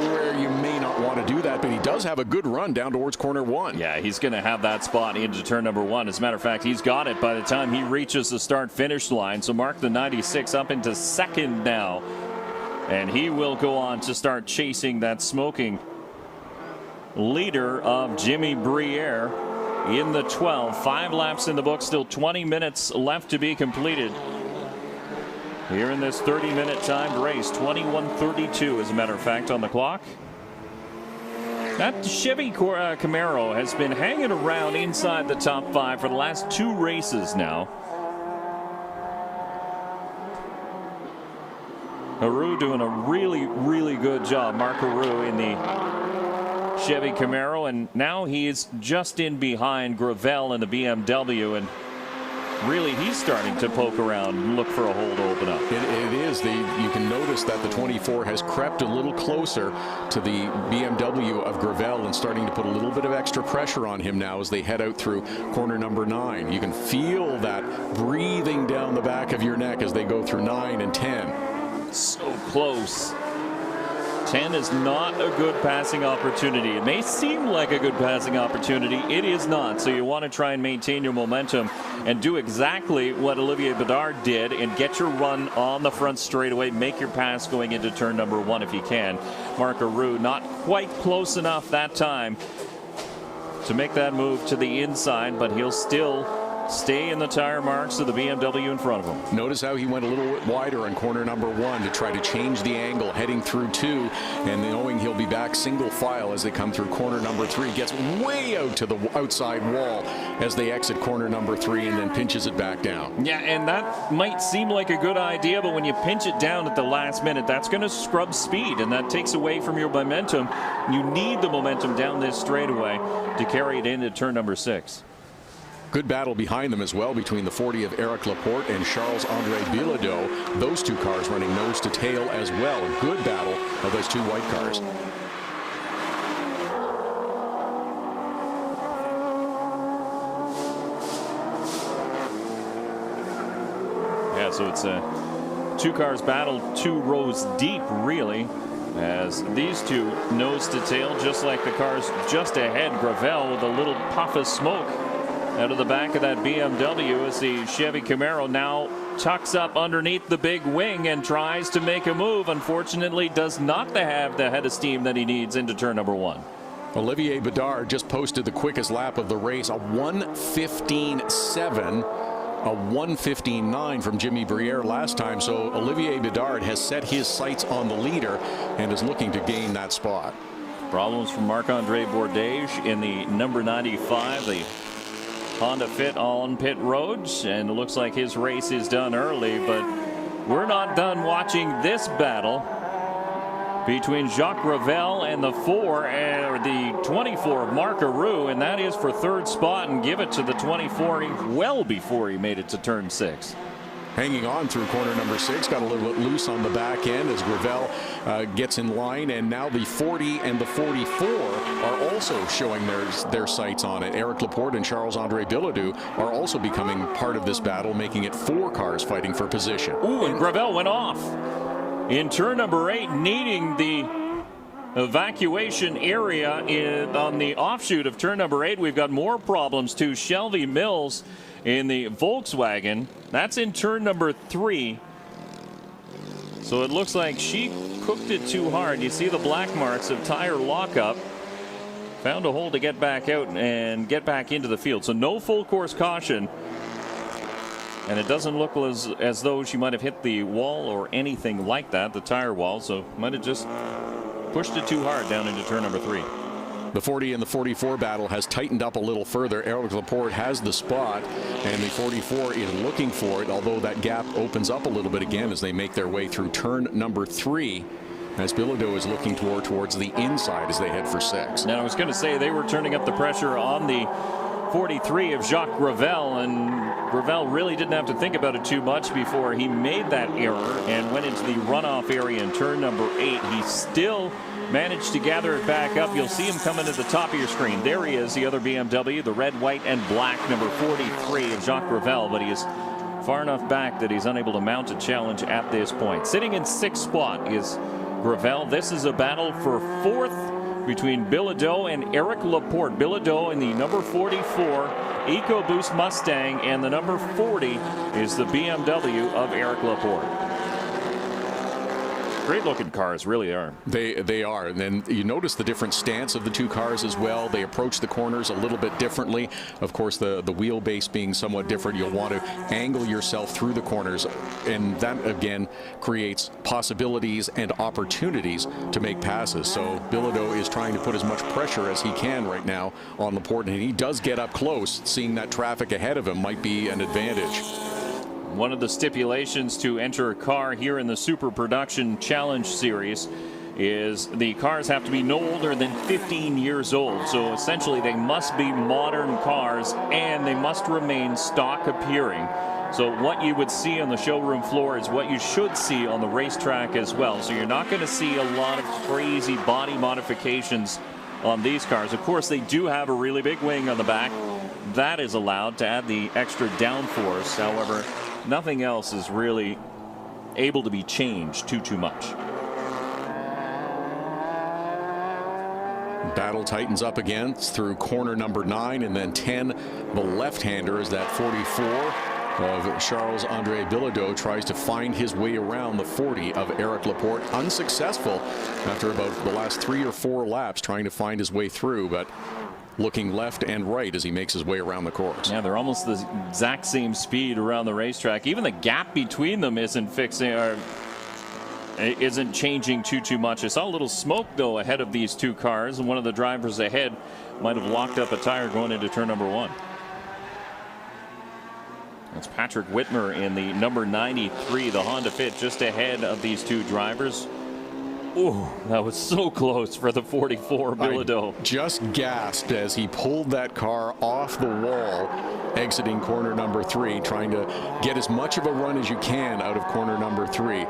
where you may not want to do that, but he does have a good run down towards corner 1. Yeah, he's going to have that spot into turn number 1. As a matter of fact, he's got it by the time he reaches the start-finish line. So mark the 96 up into second now. And he will go on to start chasing that smoking leader of Jimmy Briere in the 12. 5 laps in the book, still 20 minutes left to be completed here in this 30-minute timed race. 21:32, as a matter of fact, on the clock. That Chevy Camaro has been hanging around inside the top 5 for the last 2 races now. Heroux doing a really, really good job. Marc Heroux in the Chevy Camaro, and now he's just in behind Gravel in the BMW, and really he's starting to poke around and look for a hole to open up. It is. You can notice that the 24 has crept a little closer to the BMW of Gravel and starting to put a little bit of extra pressure on him now as they head out through corner number 9. You can feel that breathing down the back of your neck as they go through 9 and 10. So close. 10 is not a good passing opportunity. It may seem like a good passing opportunity. It is not. So you want to try and maintain your momentum and do exactly what Olivier Bedard did and get your run on the front straightaway. Make your pass going into turn number 1 if you can. Marc Aru not quite close enough that time to make that move to the inside, but he'll still stay in the tire marks of the BMW in front of him. Notice how he went a little bit wider on corner number 1 to try to change the angle heading through 2, and knowing he'll be back single file as they come through corner number 3. Gets way out to the outside wall as they exit corner number 3 and then pinches it back down. Yeah, and that might seem like a good idea, but when you pinch it down at the last minute, that's going to scrub speed, and that takes away from your momentum. You need the momentum down this straightaway to carry it into turn number 6. Good battle behind them as well between the 40 of Eric Laporte and Charles-Andre Bilodeau. Those two cars running nose to tail as well. A good battle of those two white cars. Yeah, so it's a 2 cars battle 2 rows deep, really, as these two nose to tail, just like the cars just ahead. Gravel with a little puff of smoke out of the back of that BMW as the Chevy Camaro now tucks up underneath the big wing and tries to make a move. Unfortunately, does not have the head of steam that he needs into turn number 1. Olivier Bedard just posted the quickest lap of the race, a 1:15.7, a 1:15.9 from Jimmy Briere last time. So Olivier Bedard has set his sights on the leader and is looking to gain that spot. Problems from Marc-Andre Bourdage in the number 95, the Honda Fit on pit roads, and it looks like his race is done early, but we're not done watching this battle between Jacques Gravel and the 24 of Marc Aru, and that is for 3rd spot, and give it to the 24 well before he made it to turn 6. Hanging on through corner number 6, got a little bit loose on the back end as Gravel gets in line, and now the 40 and the 44 are also showing their sights on it. Eric Laporte and Charles-Andre Bilodeau are also becoming part of this battle, making it 4 cars fighting for position. Ooh, and Gravel went off in turn number 8, needing the evacuation area on the offshoot of turn number 8. We've got more problems too. Shelby Mills in the Volkswagen, that's in turn number 3. So it looks like she cooked it too hard. You see the black marks of tire lockup. Found a hole to get back out and get back into the field. So no full course caution. And it doesn't look as though she might have hit the wall or anything like that, the tire wall. So might have just pushed it too hard down into turn number 3. The 40 and the 44 battle has tightened up a little further. Eric Laporte has the spot, and the 44 is looking for it, although that gap opens up a little bit again as they make their way through turn number 3, as Bilodeau is looking towards the inside as they head for 6. Now, I was going to say they were turning up the pressure on the 43 of Jacques Gravel, and Gravel really didn't have to think about it too much before he made that error and went into the runoff area in turn number 8. He still managed to gather it back up. You'll see him coming to the top of your screen. There he is, the other BMW, the red, white, and black number 43 of Jacques Gravel, but he is far enough back that he's unable to mount a challenge at this point. Sitting in 6th spot is Gravel. This is a battle for 4th between Bilodeau and Eric Laporte. Bilodeau in the number 44 EcoBoost Mustang, and the number 40 is the BMW of Eric Laporte. Great looking cars, really are. They are. And then you notice the different stance of the 2 cars as well. They approach the corners a little bit differently. Of course, the wheelbase being somewhat different, you'll want to angle yourself through the corners, and that again creates possibilities and opportunities to make passes. So Bilodeau is trying to put as much pressure as he can right now on Laporte, and he does get up close. Seeing that traffic ahead of him might be an advantage. One of the stipulations to enter a car here in the Super Production Challenge Series is the cars have to be no older than 15 years old. So essentially they must be modern cars and they must remain stock appearing. So what you would see on the showroom floor is what you should see on the racetrack as well. So you're not going to see a lot of crazy body modifications on these cars. Of course, they do have a really big wing on the back. That is allowed to add the extra downforce. However, nothing else is really able to be changed too much. Battle tightens up again through corner number 9 and then 10. The left-hander is that 44 of Charles-Andre Bilodeau, tries to find his way around the 40 of Eric Laporte. Unsuccessful after about the last 3 or 4 laps trying to find his way through, but looking left and right as he makes his way around the course. Yeah, they're almost the exact same speed around the racetrack. Even the gap between them isn't fixing or isn't changing too much. I saw a little smoke though ahead of these two cars, and one of the drivers ahead might have locked up a tire going into turn number 1. That's Patrick Whitmer in the number 93, the Honda Fit, just ahead of these two drivers. Ooh, that was so close for the 44 Bilodeau. Just gasped as he pulled that car off the wall, exiting corner number 3, trying to get as much of a run as you can out of corner number 3.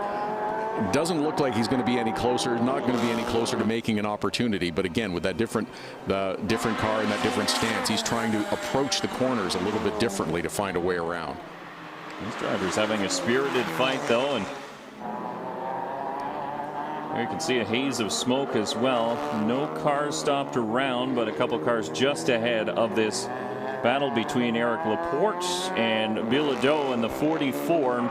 Doesn't look like he's going to be any closer, not going to be any closer to making an opportunity. But again, with that different car and that different stance, he's trying to approach the corners a little bit differently to find a way around. These drivers having a spirited fight though, and there you can see a haze of smoke as well. No cars stopped around, but a couple cars just ahead of this battle between Eric Laporte and Bilodeau in the 44.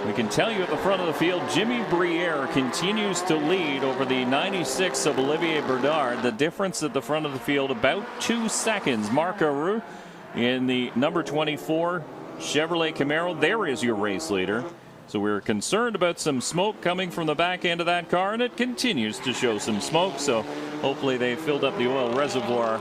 We can tell you at the front of the field, Jimmy Briere continues to lead over the 96 of Olivier Bernard. The difference at the front of the field, about 2 seconds. Marc Aru in the number 24 Chevrolet Camaro. There is your race leader. So we're concerned about some smoke coming from the back end of that car, and it continues to show some smoke. So hopefully they filled up the oil reservoir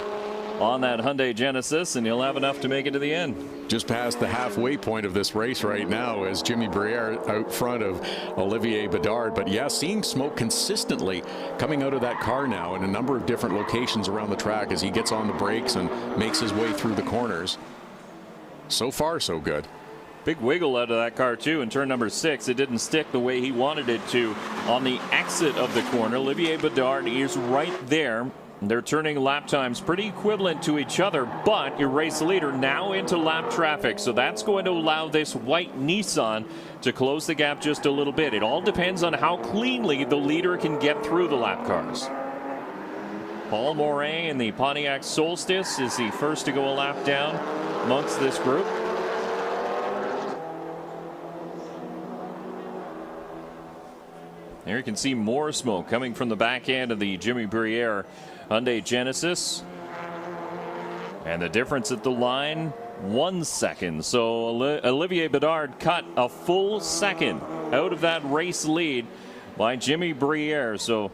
on that Hyundai Genesis, and he'll have enough to make it to the end. Just past the halfway point of this race right now as Jimmy Briere out front of Olivier Bedard. But yeah, seeing smoke consistently coming out of that car now in a number of different locations around the track as he gets on the brakes and makes his way through the corners. So far, so good. Big wiggle out of that car too in turn number 6. It didn't stick the way he wanted it to on the exit of the corner. Olivier Bedard is right there. They're turning lap times pretty equivalent to each other, but your race leader now into lap traffic. So that's going to allow this white Nissan to close the gap just a little bit. It all depends on how cleanly the leader can get through the lap cars. Paul Moret in the Pontiac Solstice is the first to go a lap down amongst this group. There you can see more smoke coming from the back end of the Jimmy Briere Hyundai Genesis. And the difference at the line, 1 second. So Olivier Bedard cut a full second out of that race lead by Jimmy Briere. So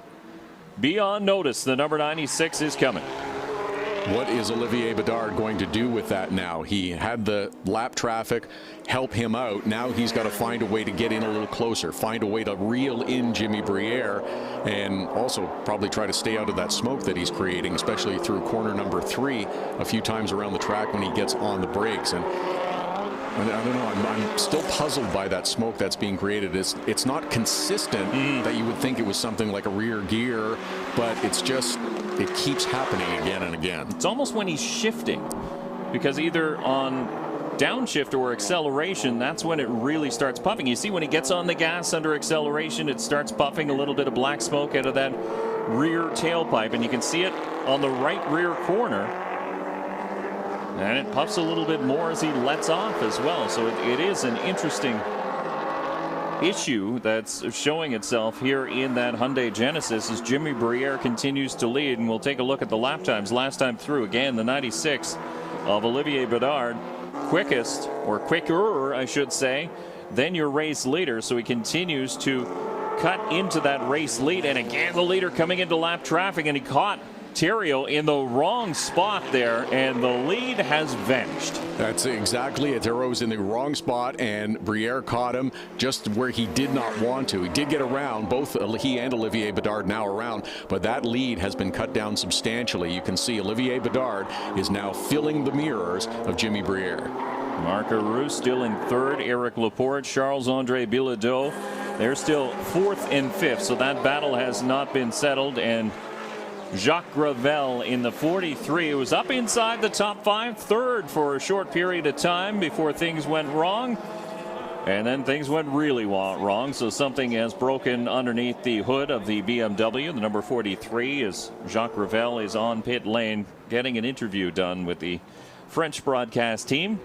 be on notice, the number 96 is coming. What is Olivier Bedard going to do with that now? He had the lap traffic help him out. Now he's got to find a way to get in a little closer, find a way to reel in Jimmy Briere, and also probably try to stay out of that smoke that he's creating, especially through corner number 3 a few times around the track when he gets on the brakes. And I don't know, I'm still puzzled by that smoke that's being created. It's not consistent that you would think it was something like a rear gear, but it's just, it keeps happening again and again. It's almost when he's shifting, because either on downshift or acceleration, that's when it really starts puffing. You see when he gets on the gas under acceleration, it starts puffing a little bit of black smoke out of that rear tailpipe, and you can see it on the right rear corner. And it puffs a little bit more as he lets off as well. So it is an interesting issue that's showing itself here in that Hyundai Genesis as Jimmy Briere continues to lead. And we'll take a look at the lap times last time through. Again, the 96 of Olivier Bedard, quickest, or quicker, I should say, than your race leader. So he continues to cut into that race lead. And again, the leader coming into lap traffic, and he caught Ontario in the wrong spot there, and the lead has vanished. That's exactly it. Theroux's in the wrong spot, and Briere caught him just where he did not want to. He did get around. Both he and Olivier Bedard now around, but that lead has been cut down substantially. You can see Olivier Bedard is now filling the mirrors of Jimmy Briere. Marc Aru still in third. Eric Laporte, Charles-Andre Bilodeau, they're still fourth and fifth, so that battle has not been settled. And Jacques Gravel in the 43 was up inside the top 5, third for a short period of time before things went wrong. And then things went really wrong, so something has broken underneath the hood of the BMW. The number 43 is Jacques Gravel is on pit lane getting an interview done with the French broadcast team,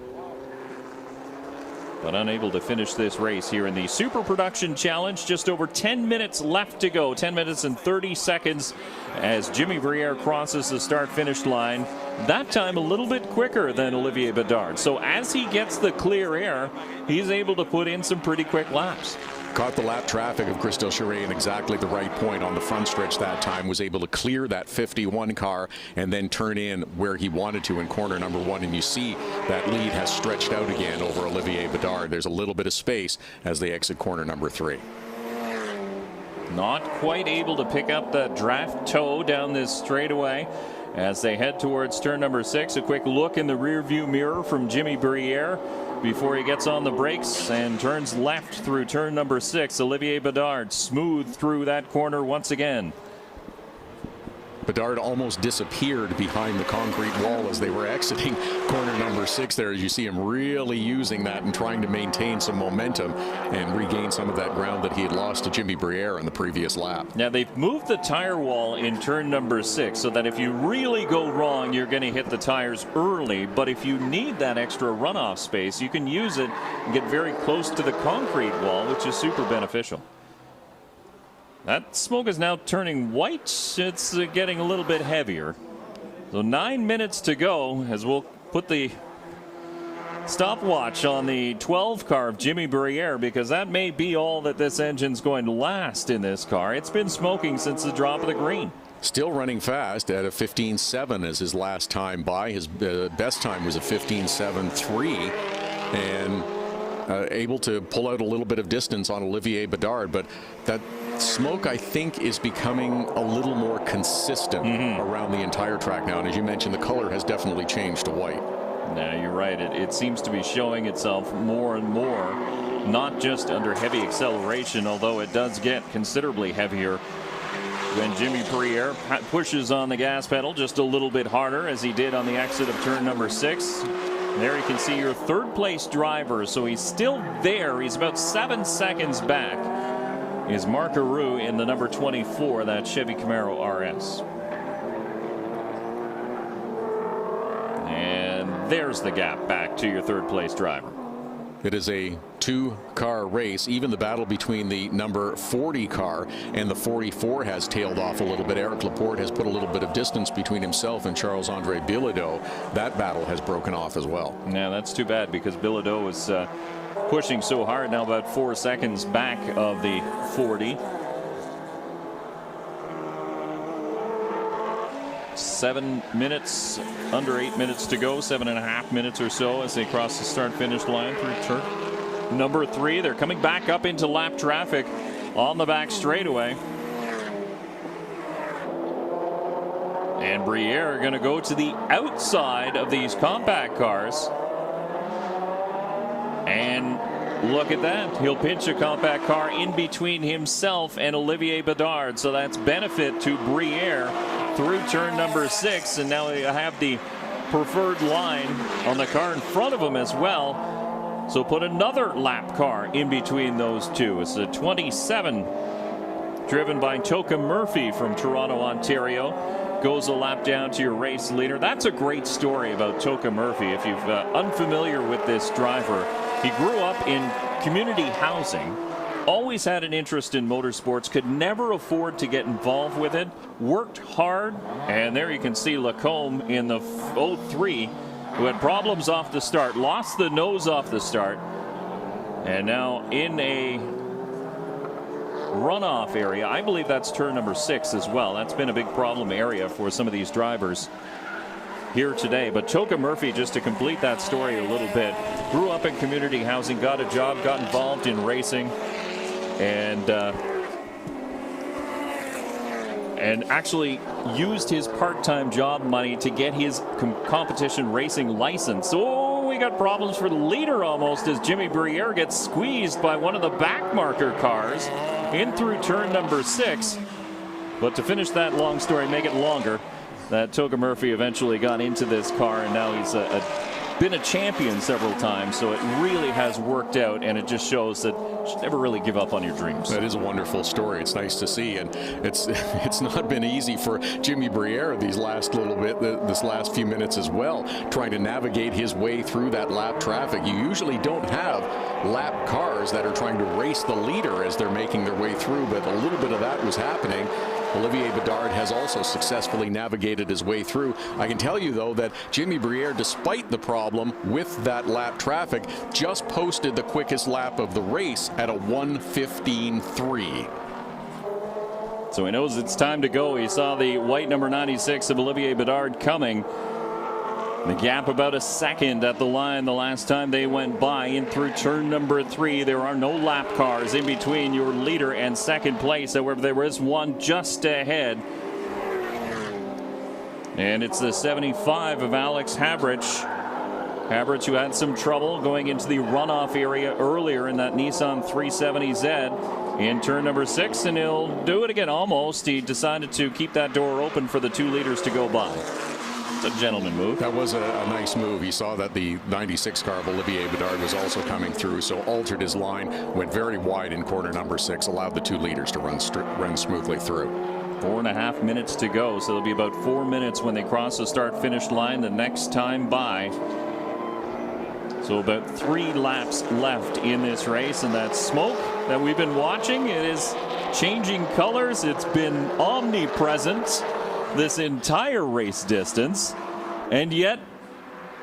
but unable to finish this race here in the Super Production Challenge. Just over 10 minutes left to go, 10 minutes and 30 seconds as Jimmy Briere crosses the start-finish line. That time a little bit quicker than Olivier Bedard. So as he gets the clear air, he's able to put in some pretty quick laps. Caught the lap traffic of Christelle Charest in exactly the right point on the front stretch that time. Was able to clear that 51 car and then turn in where he wanted to in corner number 1. And you see that lead has stretched out again over Olivier Bedard. There's a little bit of space as they exit corner number 3. Not quite able to pick up the draft toe down this straightaway as they head towards turn number 6. A quick look in the rearview mirror from Jimmy Briere before he gets on the brakes and turns left through turn number 6. Olivier Bedard smooth through that corner once again. Bedard almost disappeared behind the concrete wall as they were exiting corner number 6 there. You see him really using that and trying to maintain some momentum and regain some of that ground that he had lost to Jimmy Briere in the previous lap. Now they've moved the tire wall in turn number 6 so that if you really go wrong, you're going to hit the tires early. But if you need that extra runoff space, you can use it and get very close to the concrete wall, which is super beneficial. That smoke is now turning white. It's getting a little bit heavier. So 9 minutes to go as we'll put the stopwatch on the 12 car of Jimmy Briere, because that may be all that this engine's going to last in this car. It's been smoking since the drop of the green. Still running fast at a 15.7 as his last time by. His best time was a 15.73, and able to pull out a little bit of distance on Olivier Bedard. But that smoke, I think, is becoming a little more consistent around the entire track now. And as you mentioned, the color has definitely changed to white. No, you're right. It seems to be showing itself more and more, not just under heavy acceleration, although it does get considerably heavier when Jimmy Briere pushes on the gas pedal just a little bit harder, as he did on the exit of turn number 6. There you can see your third place driver, so he's still there. He's about 7 seconds back. Is Marc Aru in the number 24, that Chevy Camaro RS. And there's the gap back to your third place driver. It is a 2-car race. Even the battle between the number 40 car and the 44 has tailed off a little bit. Eric Laporte has put a little bit of distance between himself and Charles-Andre Bilodeau. That battle has broken off as well. Yeah, that's too bad, because Bilodeau was pushing so hard, now about 4 seconds back of the 40. 7 minutes, under 8 minutes to go, 7.5 minutes or so as they cross the start-finish line through turn number 3. They're coming back up into lap traffic on the back straightaway. And Briere are going to go to the outside of these compact cars. And look at that. He'll pinch a compact car in between himself and Olivier Bedard. So that's benefit to Briere through turn number 6. And now they have the preferred line on the car in front of him as well. So put another lap car in between those two. It's a 27 driven by Toka Murphy from Toronto, Ontario. Goes a lap down to your race leader. That's a great story about Toka Murphy. If you're unfamiliar with this driver, he grew up in community housing, always had an interest in motorsports, could never afford to get involved with it, worked hard, and there you can see Lacombe in the 03, who had problems off the start, lost the nose off the start, and now in a runoff area. I believe that's turn number 6 as well. That's been a big problem area for some of these drivers here today. But Toka Murphy, just to complete that story a little bit, grew up in community housing, got a job, got involved in racing, and actually used his part-time job money to get his competition racing license. So we got problems for the leader almost as Jimmy Briere gets squeezed by one of the back marker cars in through turn number 6. But to finish that long story, make it longer, that Toka Murphy eventually got into this car, and now he's been a champion several times, so it really has worked out, and it just shows that you should never really give up on your dreams. That is a wonderful story. It's nice to see, and it's not been easy for Jimmy Briere this last few minutes as well, trying to navigate his way through that lap traffic. You usually don't have lap cars that are trying to race the leader as they're making their way through, but a little bit of that was happening. Olivier Bedard has also successfully navigated his way through. I can tell you, though, that Jimmy Briere, despite the problem with that lap traffic, just posted the quickest lap of the race at a 1:15.3. So he knows it's time to go. He saw the white number 96 of Olivier Bedard coming. The gap about a second at the line the last time they went by in through turn number 3. There are no lap cars in between your leader and second place. However, there is one just ahead. And it's the 75 of Alex Habrich. Habrich, who had some trouble going into the runoff area earlier in that Nissan 370Z in turn number 6, and he'll do it again almost. He decided to keep that door open for the 2 leaders to go by. It's a gentleman move. That was a nice move. He saw that the 96 car of Olivier Bedard was also coming through, so altered his line, went very wide in corner number 6, allowed the 2 leaders to run smoothly through. 4.5 minutes to go, so it'll be about 4 minutes when they cross the start-finish line the next time by. So about 3 laps left in this race, and that smoke that we've been watching, it is changing colors. It's been omnipresent this entire race distance, and yet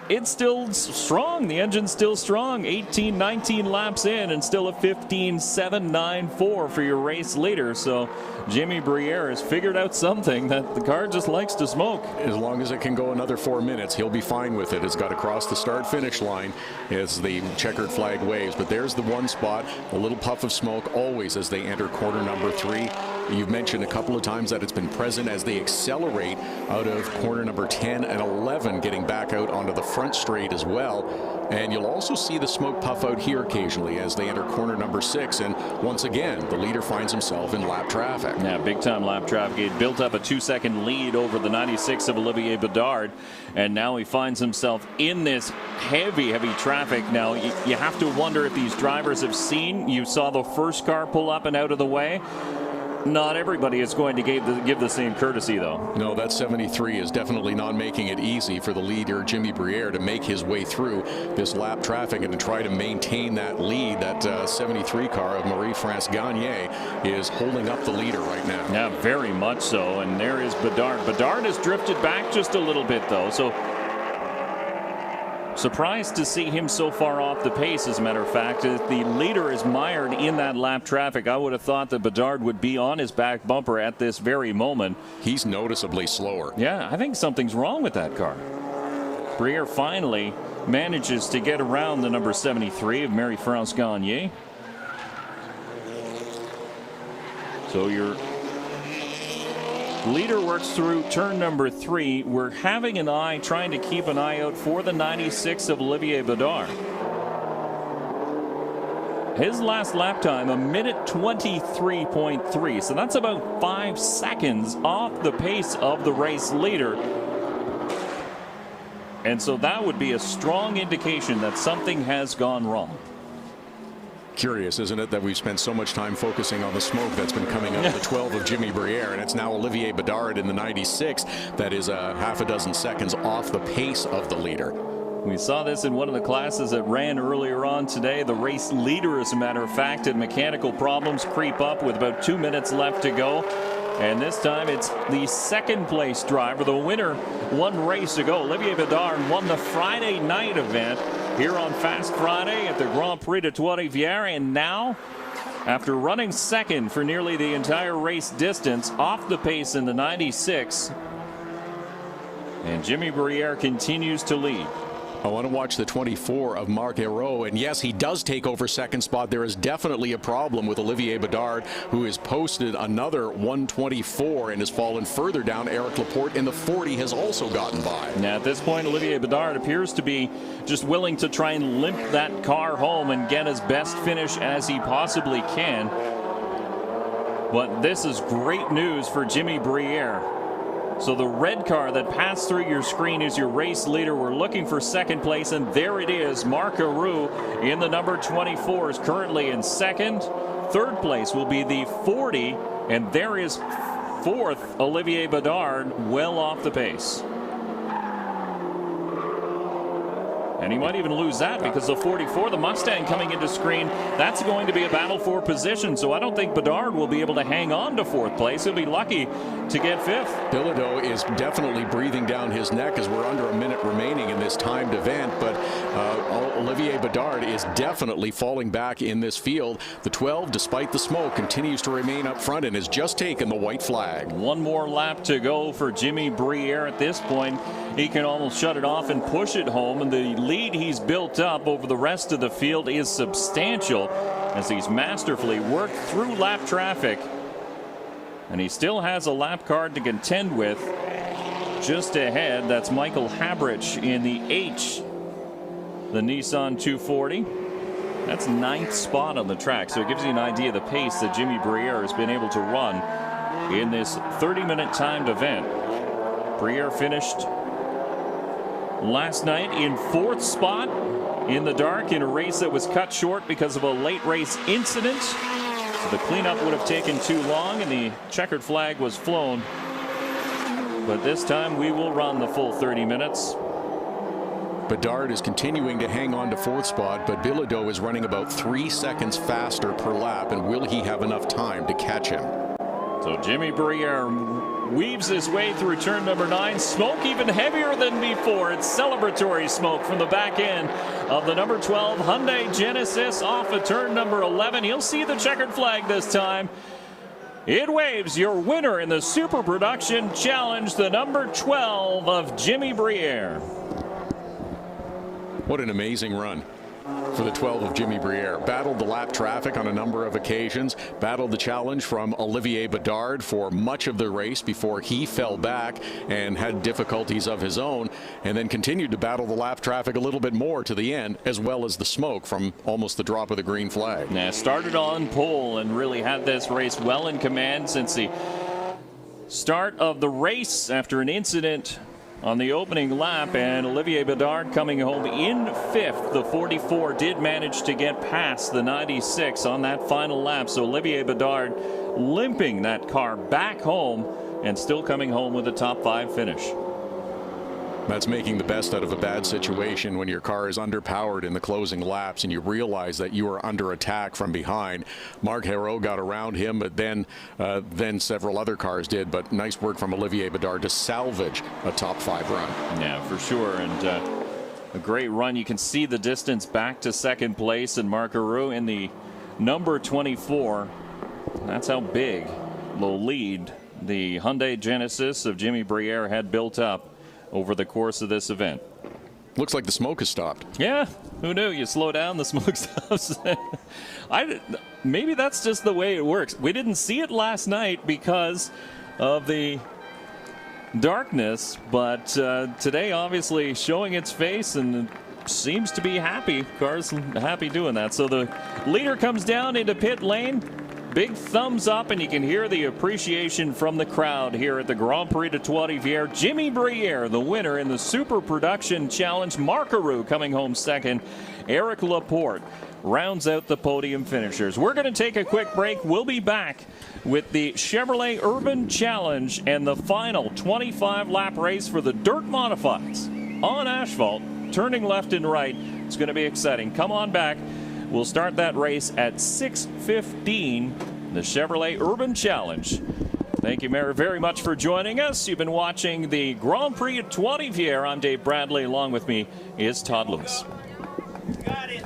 it's still strong. The engine's still strong. 19 laps in, and still a 15.794 for your race leader. So Jimmy Briere has figured out something, that the car just likes to smoke. As long as it can go another 4 minutes, he'll be fine with it. It's got to cross the start-finish line as the checkered flag waves. But there's the one spot, a little puff of smoke always as they enter corner number 3. You've mentioned a couple of times that it's been present as they accelerate out of corner number 10 and 11, getting back out onto the front straight as well. And you'll also see the smoke puff out here occasionally as they enter corner number 6. And once again, the leader finds himself in lap traffic. Yeah, big time lap traffic. He built up a 2-second lead over the 96 of Olivier Bedard, and now he finds himself in this heavy traffic. Now you have to wonder if these drivers have seen. You saw the first car pull up and out of the way. Not everybody is going to give the same courtesy, though. No, that 73 is definitely not making it easy for the leader, Jimmy Briere, to make his way through this lap traffic and to try to maintain that lead. That 73 car of Marie-France Gagné is holding up the leader right now. Yeah, very much so. And there is Bedard. Bedard has drifted back just a little bit, though. So surprised to see him so far off the pace, as a matter of fact. The leader is mired in that lap traffic. I would have thought that Bedard would be on his back bumper at this very moment. He's noticeably slower. Yeah, I think something's wrong with that car. Briere finally manages to get around the number 73 of Marie-France Gagné. So your leader works through turn number 3. We're having an eye, trying to keep an eye out for the 96 of Olivier Bedard. His last lap time, 1:23.3. So that's about 5 seconds off the pace of the race leader. And so that would be a strong indication that something has gone wrong. Curious, isn't it, that we've spent so much time focusing on the smoke that's been coming out of the 12 of Jimmy Briere, and it's now Olivier Bedard in the 96 that is a half a dozen seconds off the pace of the leader. We saw this in one of the classes that ran earlier on today. The race leader, as a matter of fact, had mechanical problems creep up with about 2 minutes left to go. And this time it's the second place driver, the winner, one race ago. Olivier Bedard won the Friday night event here on Fast Friday at the Grand Prix de Trois-Rivieres, and now after running second for nearly the entire race distance, off the pace in the 96. And Jimmy Briere continues to lead. I want to watch the 24 of Marc Hérault, and yes, he does take over second spot. There is definitely a problem with Olivier Bedard, who has posted another 124 and has fallen further down. Eric Laporte in the 40 has also gotten by. Now, at this point, Olivier Bedard appears to be just willing to try and limp that car home and get his best finish as he possibly can. But this is great news for Jimmy Briere. So the red car that passed through your screen is your race leader. We're looking for second place, and there it is. Marc Hérault in the number 24 is currently in second. Third place will be the 40, and there is fourth Olivier Bedard, well off the pace. And he might even lose that because the 44, the Mustang coming into screen, that's going to be a battle for position. So I don't think Bedard will be able to hang on to fourth place. He'll be lucky to get fifth. Bilodeau is definitely breathing down his neck as we're under a minute remaining in this timed event. But Olivier Bedard is definitely falling back in this field. The 12, despite the smoke, continues to remain up front and has just taken the white flag. One more lap to go for Jimmy Briere. At this point, he can almost shut it off and push it home. And the lead he's built up over the rest of the field is substantial as he's masterfully worked through lap traffic. And he still has a lap card to contend with. Just ahead, that's Michael Habrich in the H, the Nissan 240. That's 9th spot on the track, so it gives you an idea of the pace that Jimmy Briere has been able to run in this 30-minute timed event. Briere finished last night in 4th spot in the dark in a race that was cut short because of a late race incident. So the cleanup would have taken too long and the checkered flag was flown. But this time we will run the full 30 minutes. Bedard is continuing to hang on to 4th spot, but Bilodeau is running about 3 seconds faster per lap, and will he have enough time to catch him? So Jimmy Briere weaves his way through turn number 9. Smoke even heavier than before. It's celebratory smoke from the back end of the number 12 Hyundai Genesis off of turn number 11. He'll see the checkered flag this time. It waves. Your winner in the Super Production Challenge, the number 12 of Jimmy Briere. What an amazing run for the 12 of Jimmy Briere. Battled the lap traffic on a number of occasions, battled the challenge from Olivier Bedard for much of the race before he fell back and had difficulties of his own, and then continued to battle the lap traffic a little bit more to the end, as well as the smoke from almost the drop of the green flag. Yeah, started on pole and really had this race well in command since the start of the race after an incident on the opening lap, and Olivier Bedard coming home in 5th. The 44 did manage to get past the 96 on that final lap, so Olivier Bedard limping that car back home and still coming home with a top 5 finish. That's making the best out of a bad situation when your car is underpowered in the closing laps and you realize that you are under attack from behind. Marc Hérault got around him, but then several other cars did. But nice work from Olivier Bedard to salvage a top 5 run. Yeah, for sure. And a great run. You can see the distance back to second place, and Marc Hérault in the number 24. That's how big the lead the Hyundai Genesis of Jimmy Briere had built up over the course of this event. Looks like the smoke has stopped. Yeah, who knew? You slow down, the smoke stops. Maybe that's just the way it works. We didn't see it last night because of the darkness, but today obviously showing its face and seems to be happy. Car's happy doing that. So the leader comes down into pit lane. Big thumbs up, and you can hear the appreciation from the crowd here at the Grand Prix de Trois-Rivieres. Jimmy Briere, the winner in the Super Production Challenge. Marc Hérault coming home second. Eric Laporte rounds out the podium finishers. We're going to take a quick break. We'll be back with the Chevrolet Urban Challenge and the final 25-lap race for the Dirt Modifieds on asphalt, turning left and right. It's going to be exciting. Come on back. We'll start that race at 6:15, the Chevrolet Urban Challenge. Thank you, Mayor, very much for joining us. You've been watching the Grand Prix at Trois-Rivieres. I'm Dave Bradley. Along with me is Todd Lewis. Got it.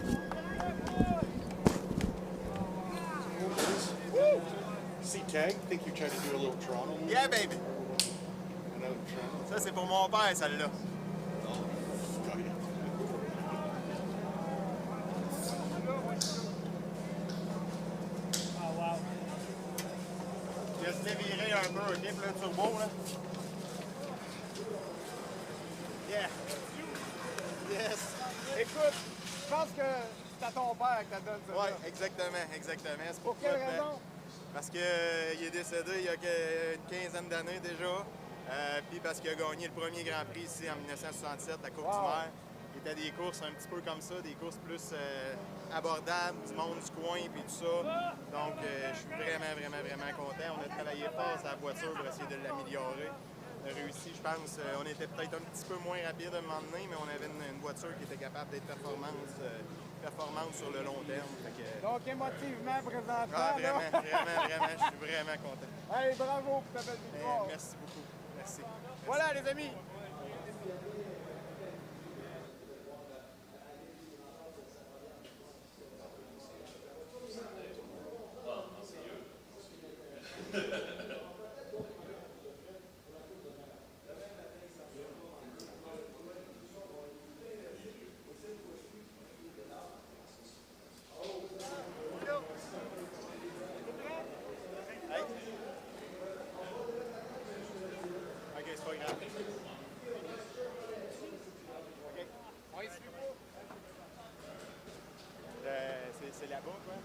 tag? Think you're trying to do a little Toronto? Yeah, baby. Another Toronto. Ça, c'est pour mon père, celle-là. Ah, wow. Laisse les virer un peu, OK? Puis le turbo, là. Yeah. Yes. Écoute, je pense que c'est à ton père que tu donnes ça. Oui, exactement, exactement. C'est Pour quelle raison? Parce qu'il est décédé il y a une quinzaine d'années déjà. Puis parce qu'il a gagné le premier Grand Prix ici en 1967, la Coupe d'hiver. C'était des courses un petit peu comme ça, des courses plus abordables, du monde du coin puis tout ça. Donc je suis vraiment content. On a travaillé fort sur la voiture pour essayer de l'améliorer. On a réussi, je pense, on était peut-être un petit peu moins rapide à un moment donné, mais on avait une voiture qui était capable d'être performante sur le long terme. Donc émotivement présentement. Ah, vraiment, je suis vraiment content. Hey, bravo pour ta belle victoire. Merci beaucoup. Merci. Voilà les amis. C'est là-bas, quoi.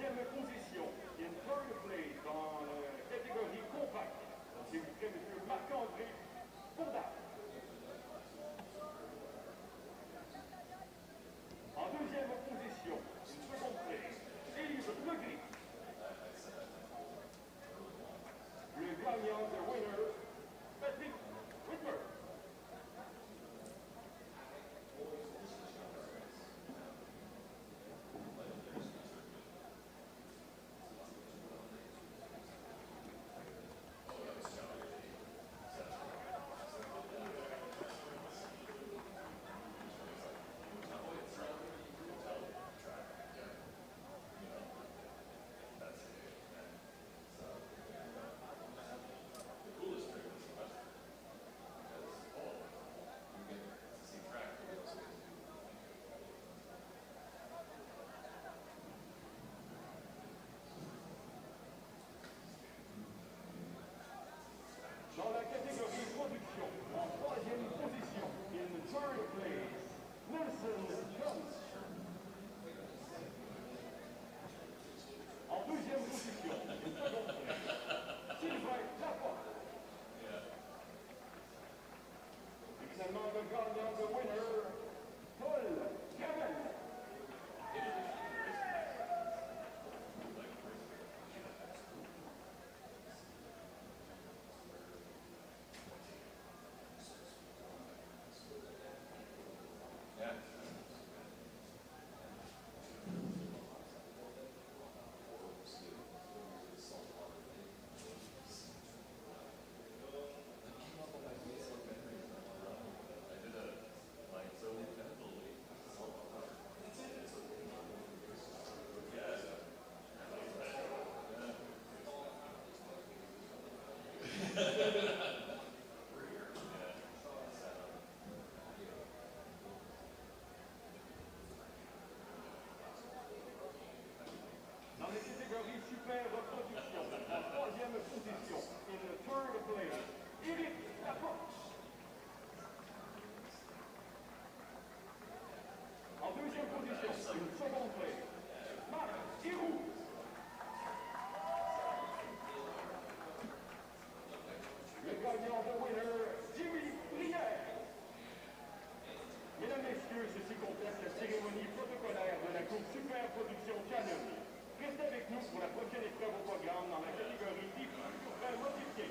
troisième position, in third place dans la catégorie compact. S'il vous plaît, monsieur Marc-André Baudard. En deuxième position, in second place, Yves Legris. Le gagnant, the winner, Patrick Whitmer. Dans la catégorie production, en troisième position, in third place, Nelson Jones. En deuxième position, in second place, Sylvain Laporte. Et finalement, le gagnant, the winner, Paul Gravel. Dans les catégories super production, en troisième position, in the third place, Éric Laporte. En deuxième position, in second place, Marc Giroux. Le gagnant, the winner, Jimmy Brière. Mesdames, Messieurs, ceci complète la cérémonie protocolaire de la Coupe Super Production Canon. Restez avec nous pour la prochaine épreuve au programme dans la catégorie Deep Super modifiée.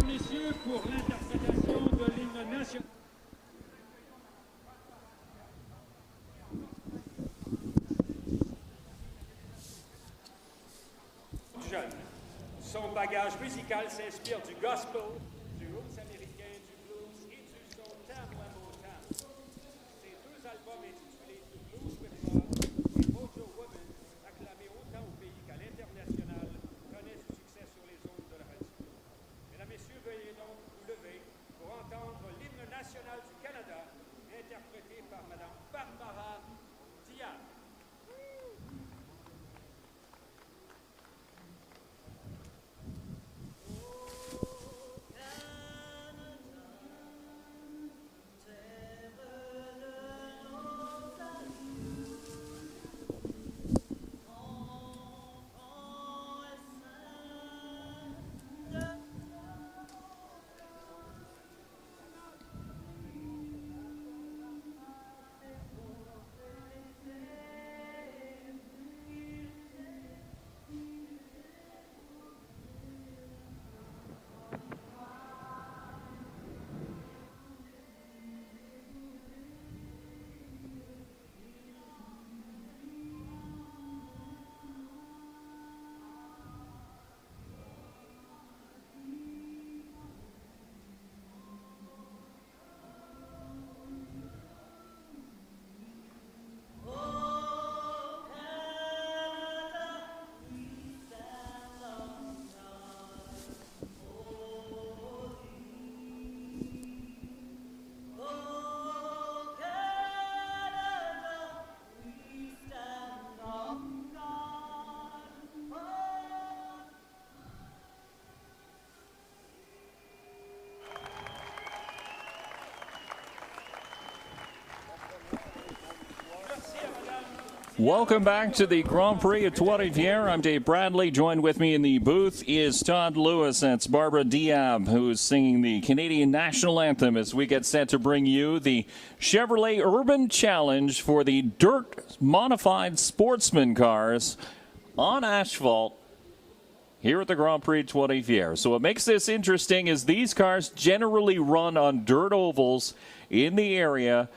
messieurs, pour l'interprétation de l'hymne national. Jeune. Son bagage musical s'inspire du gospel, du roots américain, du blues et du son tamouin motown. Ces deux albums intitulés The Blues with Love et Mojo Woman, acclamés autant au pays qu'à l'international, connaissent du succès sur les ondes de la radio. Mesdames, Messieurs, veuillez donc vous lever pour entendre l'hymne national du Canada, interprété par Madame Barbara Diab. Welcome back to the Grand Prix at Trois-Rivieres. I'm Dave Bradley. Joined with me in the booth is Todd Lewis. That's Barbara Diab, who's singing the Canadian National Anthem as we get set to bring you the Chevrolet Urban Challenge for the dirt modified sportsman cars on asphalt here at the Grand Prix Trois-Rivieres. So what makes this interesting is these cars generally run on dirt ovals in the area.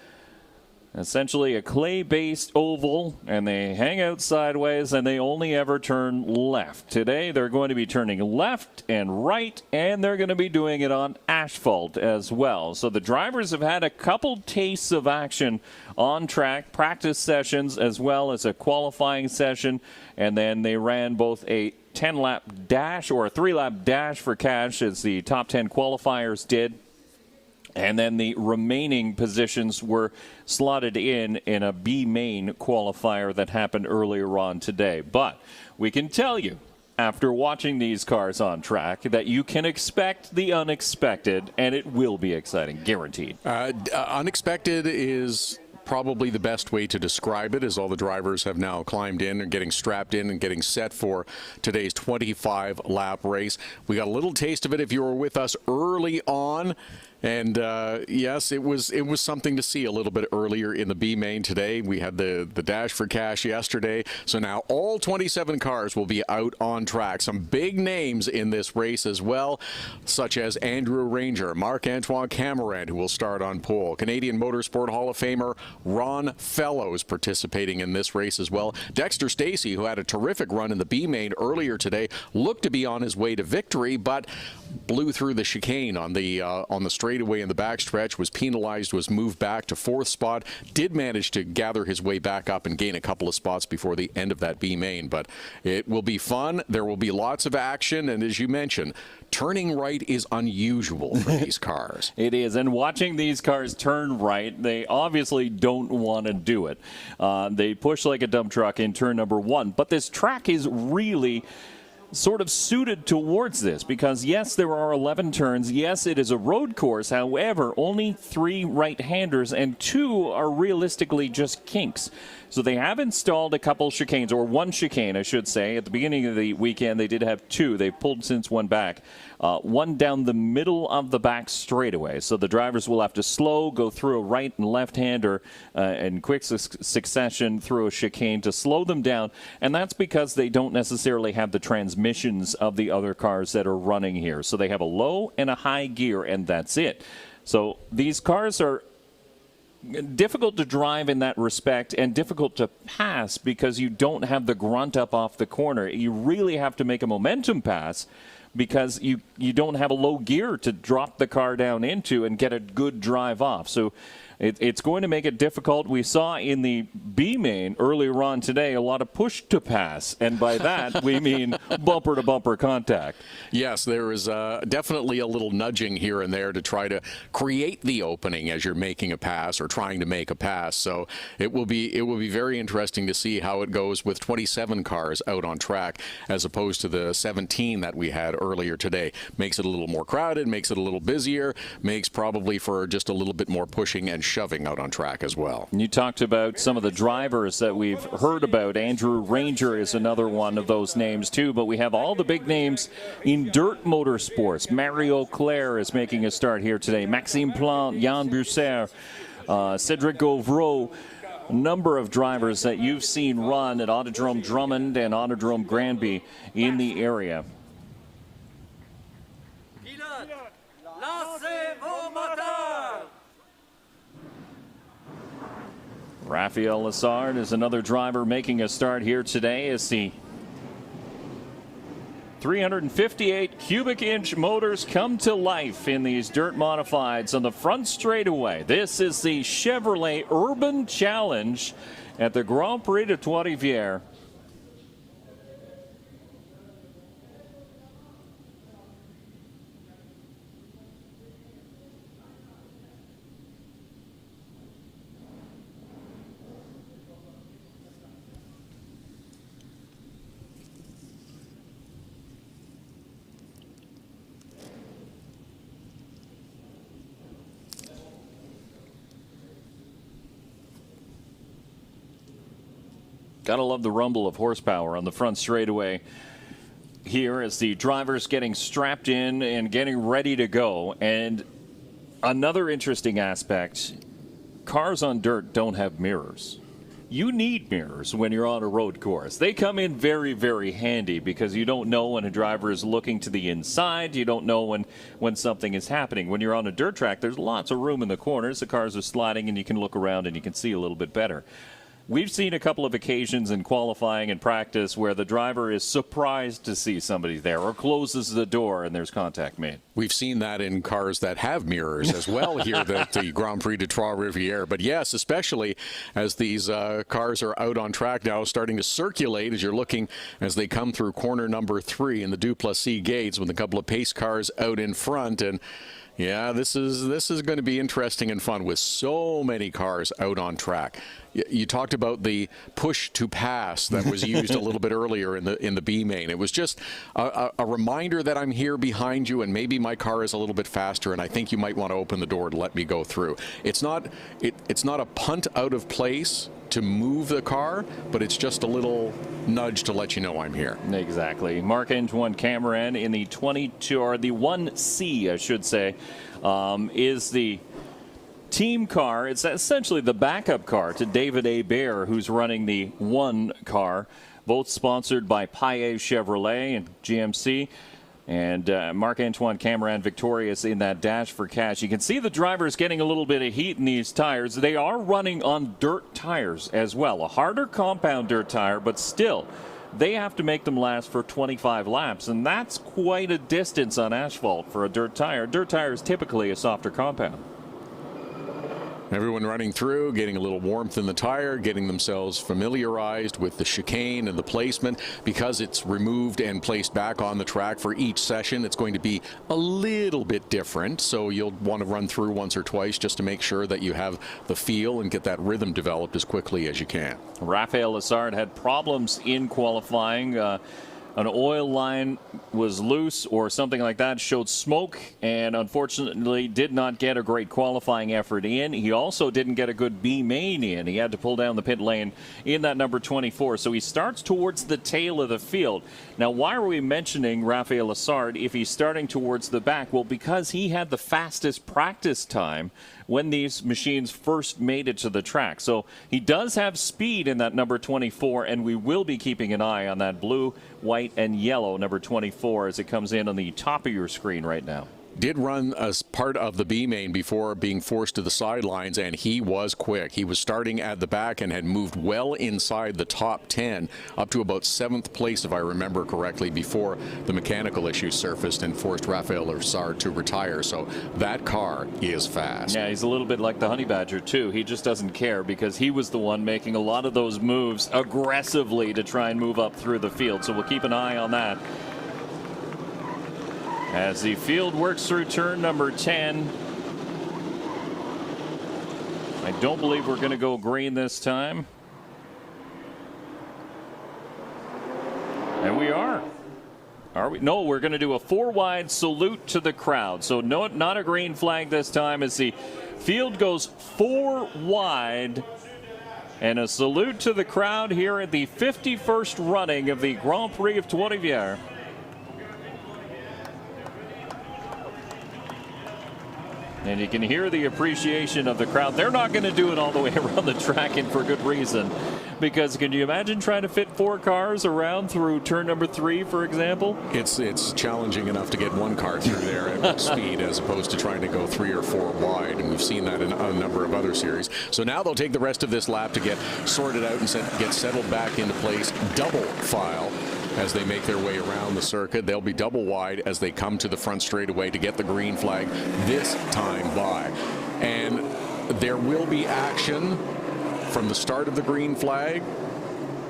Essentially a clay-based oval, and they hang out sideways, and they only ever turn left. Today, they're going to be turning left and right, and they're going to be doing it on asphalt as well. So the drivers have had a couple tastes of action on track, practice sessions, as well as a qualifying session, and then they ran both a 10-lap dash or a 3-lap dash for cash, as the top 10 qualifiers did. And then the remaining positions were slotted in a B main qualifier that happened earlier on today. But we can tell you, after watching these cars on track, that you can expect the unexpected, and it will be exciting, guaranteed. Unexpected is probably the best way to describe it, as all the drivers have now climbed in and getting strapped in and getting set for today's 25-lap race. We got a little taste of it if you were with us early on. And yes, it was something to see a little bit earlier in the B main today. We had the dash for cash yesterday. So now all 27 cars will be out on track. Some big names in this race as well, such as Andrew Ranger, Marc-Antoine Cameron, who will start on pole. Canadian Motorsport Hall of Famer Ron Fellows participating in this race as well. Dexter Stacey, who had a terrific run in the B main earlier today, looked to be on his way to victory, but blew through the chicane on the straightaway in the backstretch, was penalized, was moved back to 4th spot, did manage to gather his way back up and gain a couple of spots before the end of that B main. But it will be fun. There will be lots of action, and as you mentioned, turning right is unusual for these cars. It is, and watching these cars turn right, they obviously don't want to do it. They push like a dump truck in turn number 1, but this track is really sort of suited towards this because, yes, there are 11 turns. Yes, it is a road course. However, only 3 right-handers and 2 are realistically just kinks. So they have installed a couple chicanes, or 1 chicane, I should say. At the beginning of the weekend, they did have 2. They've pulled since 1 back. 1 down the middle of the back straightaway. So the drivers will have to slow, go through a right and left-hander in quick succession through a chicane to slow them down. And that's because they don't necessarily have the transmission transmissions of the other cars that are running here. So they have a low and a high gear, and that's it. So these cars are difficult to drive in that respect and difficult to pass because you don't have the grunt up off the corner. You really have to make a momentum pass because you don't have a low gear to drop the car down into and get a good drive off. So it's going to make it difficult. We saw in the B main earlier on today a lot of push to pass, and by that we mean bumper to bumper contact. Yes, there is definitely a little nudging here and there to try to create the opening as you're making a pass or trying to make a pass. So it will be very interesting to see how it goes with 27 cars out on track as opposed to the 17 that we had earlier today. Makes it a little more crowded, makes it a little busier, makes probably for just a little bit more pushing and shoving out on track as well. You talked about some of the drivers that we've heard about. Andrew Ranger is another one of those names too, but we have all the big names in dirt motorsports. Mario Claire is making a start here today. Maxime Plante, Jan Busser, Cedric Gauvreau. A number of drivers that you've seen run at Autodrome Drummond and Autodrome Granby in the area. Raphael Lessard is another driver making a start here today as the 358 cubic inch motors come to life in these dirt modifieds on the front straightaway. This is the Chevrolet Urban Challenge at the Grand Prix de Trois-Rivieres. Gotta love the rumble of horsepower on the front straightaway here as the driver's getting strapped in and getting ready to go. And another interesting aspect, cars on dirt don't have mirrors. You need mirrors when you're on a road course. They come in very, very handy because you don't know when a driver is looking to the inside. You don't know when something is happening. When you're on a dirt track, there's lots of room in the corners. The cars are sliding and you can look around and you can see a little bit better. We've seen a couple of occasions in qualifying and practice where the driver is surprised to see somebody there or closes the door and there's contact made. We've seen that in cars that have mirrors as well here at the Grand Prix de Trois-Rivieres. But yes, especially as these cars are out on track now, starting to circulate as you're looking as they come through corner number 3 in the Duplessis gates with a couple of pace cars out in front. And yeah, this is going to be interesting and fun with so many cars out on track. You talked about the push to pass that was used a little bit earlier in the B main. It was just a reminder that I'm here behind you and maybe my car is a little bit faster and I think you might want to open the door to let me go through. It's not a punt out of place to move the car, but it's just a little nudge to let you know I'm here. Exactly. Marc-Antoine Cameron in the 22, or the 1C, I should say, is the team car. It's essentially the backup car to David Hebert, who's running the 1 car, both sponsored by Paillet Chevrolet and GMC. And Marc-Antoine Cameron victorious in that dash for cash. You can see the drivers getting a little bit of heat in these tires. They are running on dirt tires as well. A harder compound dirt tire, but still, they have to make them last for 25 laps. And that's quite a distance on asphalt for a dirt tire. Dirt tire is typically a softer compound. Everyone running through, getting a little warmth in the tire, getting themselves familiarized with the chicane and the placement. Because it's removed and placed back on the track for each session, it's going to be a little bit different. So you'll want to run through once or twice just to make sure that you have the feel and get that rhythm developed as quickly as you can. Raphael Lessard had problems in qualifying. An oil line was loose or something like that, showed smoke, and unfortunately did not get a great qualifying effort in. He also didn't get a good B main in. He had to pull down the pit lane in that number 24. So he starts towards the tail of the field. Now, why are we mentioning Raphael Lessard if he's starting towards the back? Well, because he had the fastest practice time when these machines first made it to the track. So he does have speed in that number 24, and we will be keeping an eye on that blue white, and yellow, number 24, as it comes in on the top of your screen right now. Did run as part of the B main before being forced to the sidelines, and he was quick. He was starting at the back and had moved well inside the top 10, up to about 7th place, if I remember correctly, before the mechanical issues surfaced and forced Rafael Lassard to retire. So that car is fast. Yeah, he's a little bit like the Honey Badger, too. He just doesn't care because he was the one making a lot of those moves aggressively to try and move up through the field. So we'll keep an eye on that as the field works through turn number 10. I don't believe we're going to go green this time. And we are. Are we? No, we're going to do a 4-wide salute to the crowd. So no, not a green flag this time as the field goes 4 wide. And a salute to the crowd here at the 51st running of the Grand Prix of Trois-Rivieres. And you can hear the appreciation of the crowd. They're not going to do it all the way around the track, and for good reason. Because can you imagine trying to fit 4 cars around through turn number 3, for example? It's challenging enough to get 1 car through there at speed as opposed to trying to go 3 or 4 wide. And we've seen that in a number of other series. So now they'll take the rest of this lap to get sorted out and get settled back into place. Double file as they make their way around the circuit. They'll be double wide as they come to the front straightaway to get the green flag this time by. And there will be action from the start of the green flag.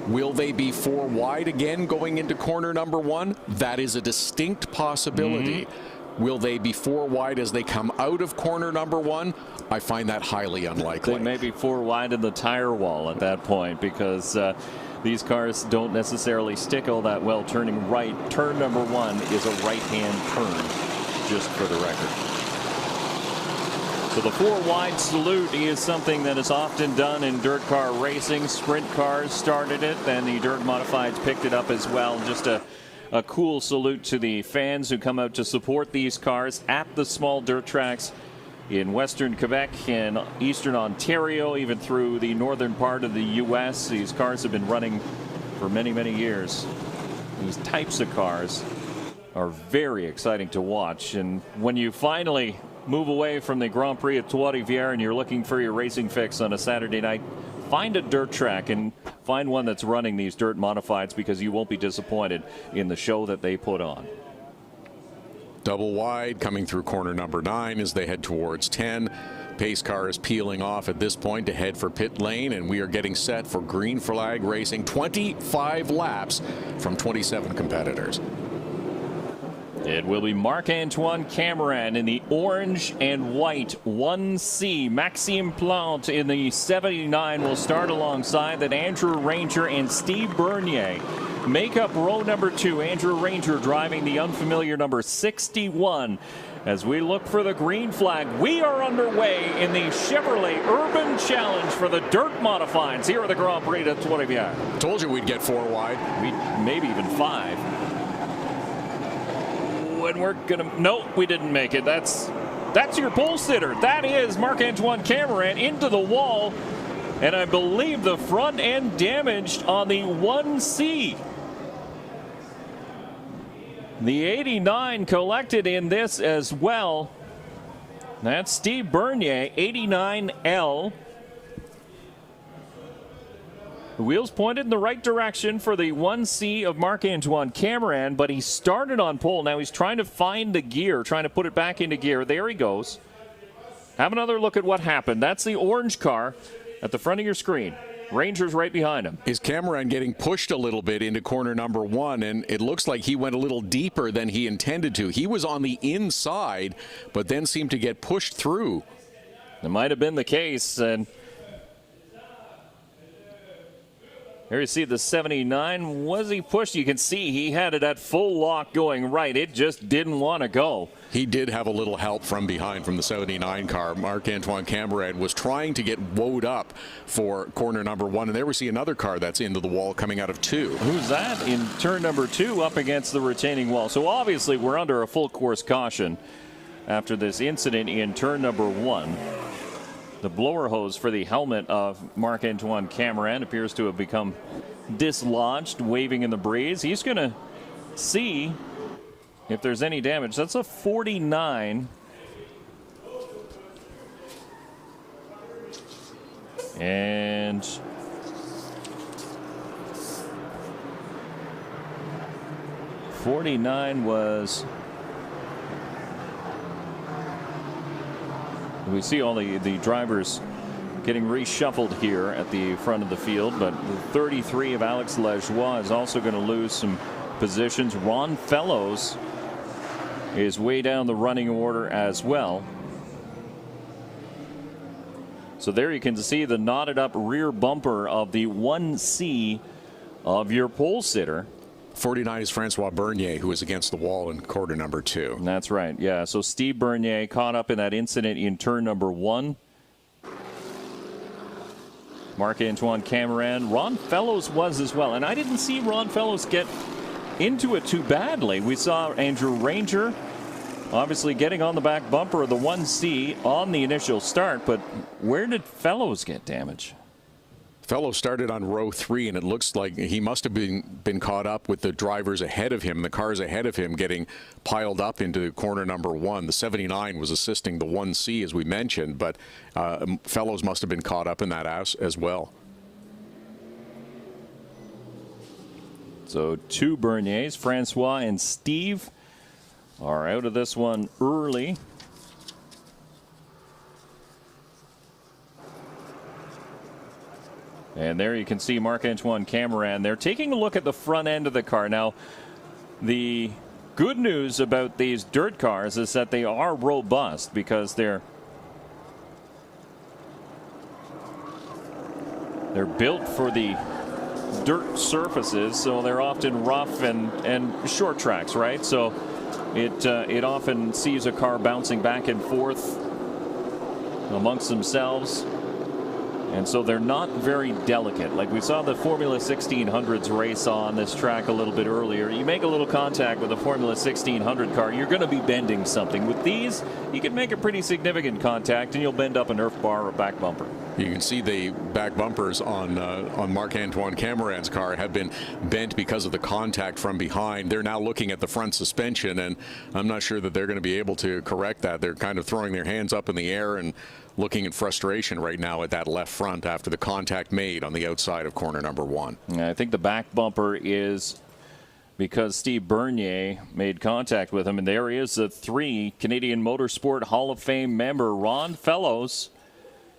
Will they be 4 wide again going into corner number 1? That is a distinct possibility. Will they be 4 wide as they come out of corner number 1? I find that highly unlikely. They may be 4 wide in the tire wall at that point because these cars don't necessarily stick all that well turning right. Turn number 1 is a right-hand turn, just for the record. So the 4 wide salute is something that is often done in dirt car racing. Sprint cars started it, then the dirt modifieds picked it up as well. Just a cool salute to the fans who come out to support these cars at the small dirt tracks in western Quebec and eastern Ontario, even through the northern part of the U.S. These cars have been running for many, many years. These types of cars are very exciting to watch. And when you finally move away from the Grand Prix at Trois-Rivieres and you're looking for your racing fix on a Saturday night, find a dirt track and find one that's running these dirt modifieds, because you won't be disappointed in the show that they put on. Double wide coming through corner number 9 as they head towards 10. Pace car is peeling off at this point to head for pit lane, and we are getting set for green flag racing. 25 laps from 27 competitors. It will be Marc-Antoine Cameron in the orange and white 1C. Maxime Plante in the 79 will start alongside that. Andrew Ranger and Steve Bernier make up row number 2. Andrew Ranger driving the unfamiliar number 61. As we look for the green flag, we are underway in the Chevrolet Urban Challenge for the dirt modifieds here at the Grand Prix de Trois-Rivieres. Told you we'd get 4 wide. Maybe even 5. And we're gonna, nope, we didn't make it. That's your pole sitter. That is Marc-Antoine Cameron into the wall, and I believe the front end damaged on the 1C. The 89 collected in this as well. That's Steve Bernier, 89L. The wheels pointed in the right direction for the 1C of Marc-Antoine Cameron, but he started on pole. Now he's trying to find the gear, trying to put it back into gear. There he goes. Have another look at what happened. That's the orange car at the front of your screen. Ranger's right behind him. Is Cameron getting pushed a little bit into corner number 1, and it looks like he went a little deeper than he intended to. He was on the inside, but then seemed to get pushed through. That might have been the case, and here you see the 79. Was he pushed? You can see he had it at full lock going right. It just didn't want to go. He did have a little help from behind from the 79 car. Marc-Antoine Cameron was trying to get woed up for corner number 1, and there we see another car that's into the wall coming out of 2. Who's that in turn number 2 up against the retaining wall? So obviously we're under a full course caution after this incident in turn number 1. The blower hose for the helmet of Marc-Antoine Cameron appears to have become dislodged, waving in the breeze. He's going to see if there's any damage. That's a 49. And .49 was... We see all the drivers getting reshuffled here at the front of the field, but the 33 of Alex Lajoie is also going to lose some positions. Ron Fellows is way down the running order as well. So there you can see the knotted up rear bumper of the 1C of your pole sitter. 49 is Francois Bernier, who is against the wall in quarter number 2. That's right, yeah. So Steve Bernier caught up in that incident in turn number 1. Marc-Antoine Cameron. Ron Fellows was as well. And I didn't see Ron Fellows get into it too badly. We saw Andrew Ranger obviously getting on the back bumper of the 1C on the initial start. But where did Fellows get damage? Fellows started on row 3, and it looks like he must have been caught up with the drivers ahead of him, the cars ahead of him getting piled up into corner number 1. The 79 was assisting the 1C, as we mentioned, but Fellows must have been caught up in that as well. So 2 Berniers, Francois and Steve, are out of this one early. And there you can see Marc-Antoine Cameron. They're taking a look at the front end of the car. Now, the good news about these dirt cars is that they are robust because they're built for the dirt surfaces, so they're often rough and short tracks, right? So it often sees a car bouncing back and forth amongst themselves. And so they're not very delicate. Like we saw the Formula 1600s race on this track a little bit earlier. You make a little contact with a Formula 1600 car, you're going to be bending something. With these, you can make a pretty significant contact and you'll bend up an earth bar or back bumper. You can see the back bumpers on Marc-Antoine Cameron's car have been bent because of the contact from behind. They're now looking at the front suspension, and I'm not sure that they're going to be able to correct that. They're kind of throwing their hands up in the air and looking in frustration right now at that left front after the contact made on the outside of corner number 1. Yeah, I think the back bumper is because Steve Bernier made contact with him, and there is a 3 Canadian Motorsport Hall of Fame member, Ron Fellows,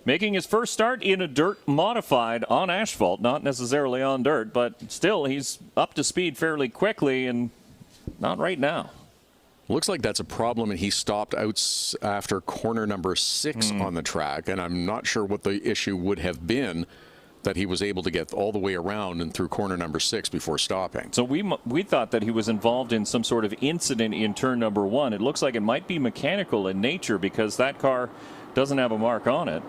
making his first start in a dirt modified on asphalt, not necessarily on dirt, but still he's up to speed fairly quickly, and not right now. Looks like that's a problem, and he stopped out after corner number 6 on the track, and I'm not sure what the issue would have been that he was able to get all the way around and through corner number 6 before stopping. So we thought that he was involved in some sort of incident in turn number 1. It looks like it might be mechanical in nature because that car doesn't have a mark on it.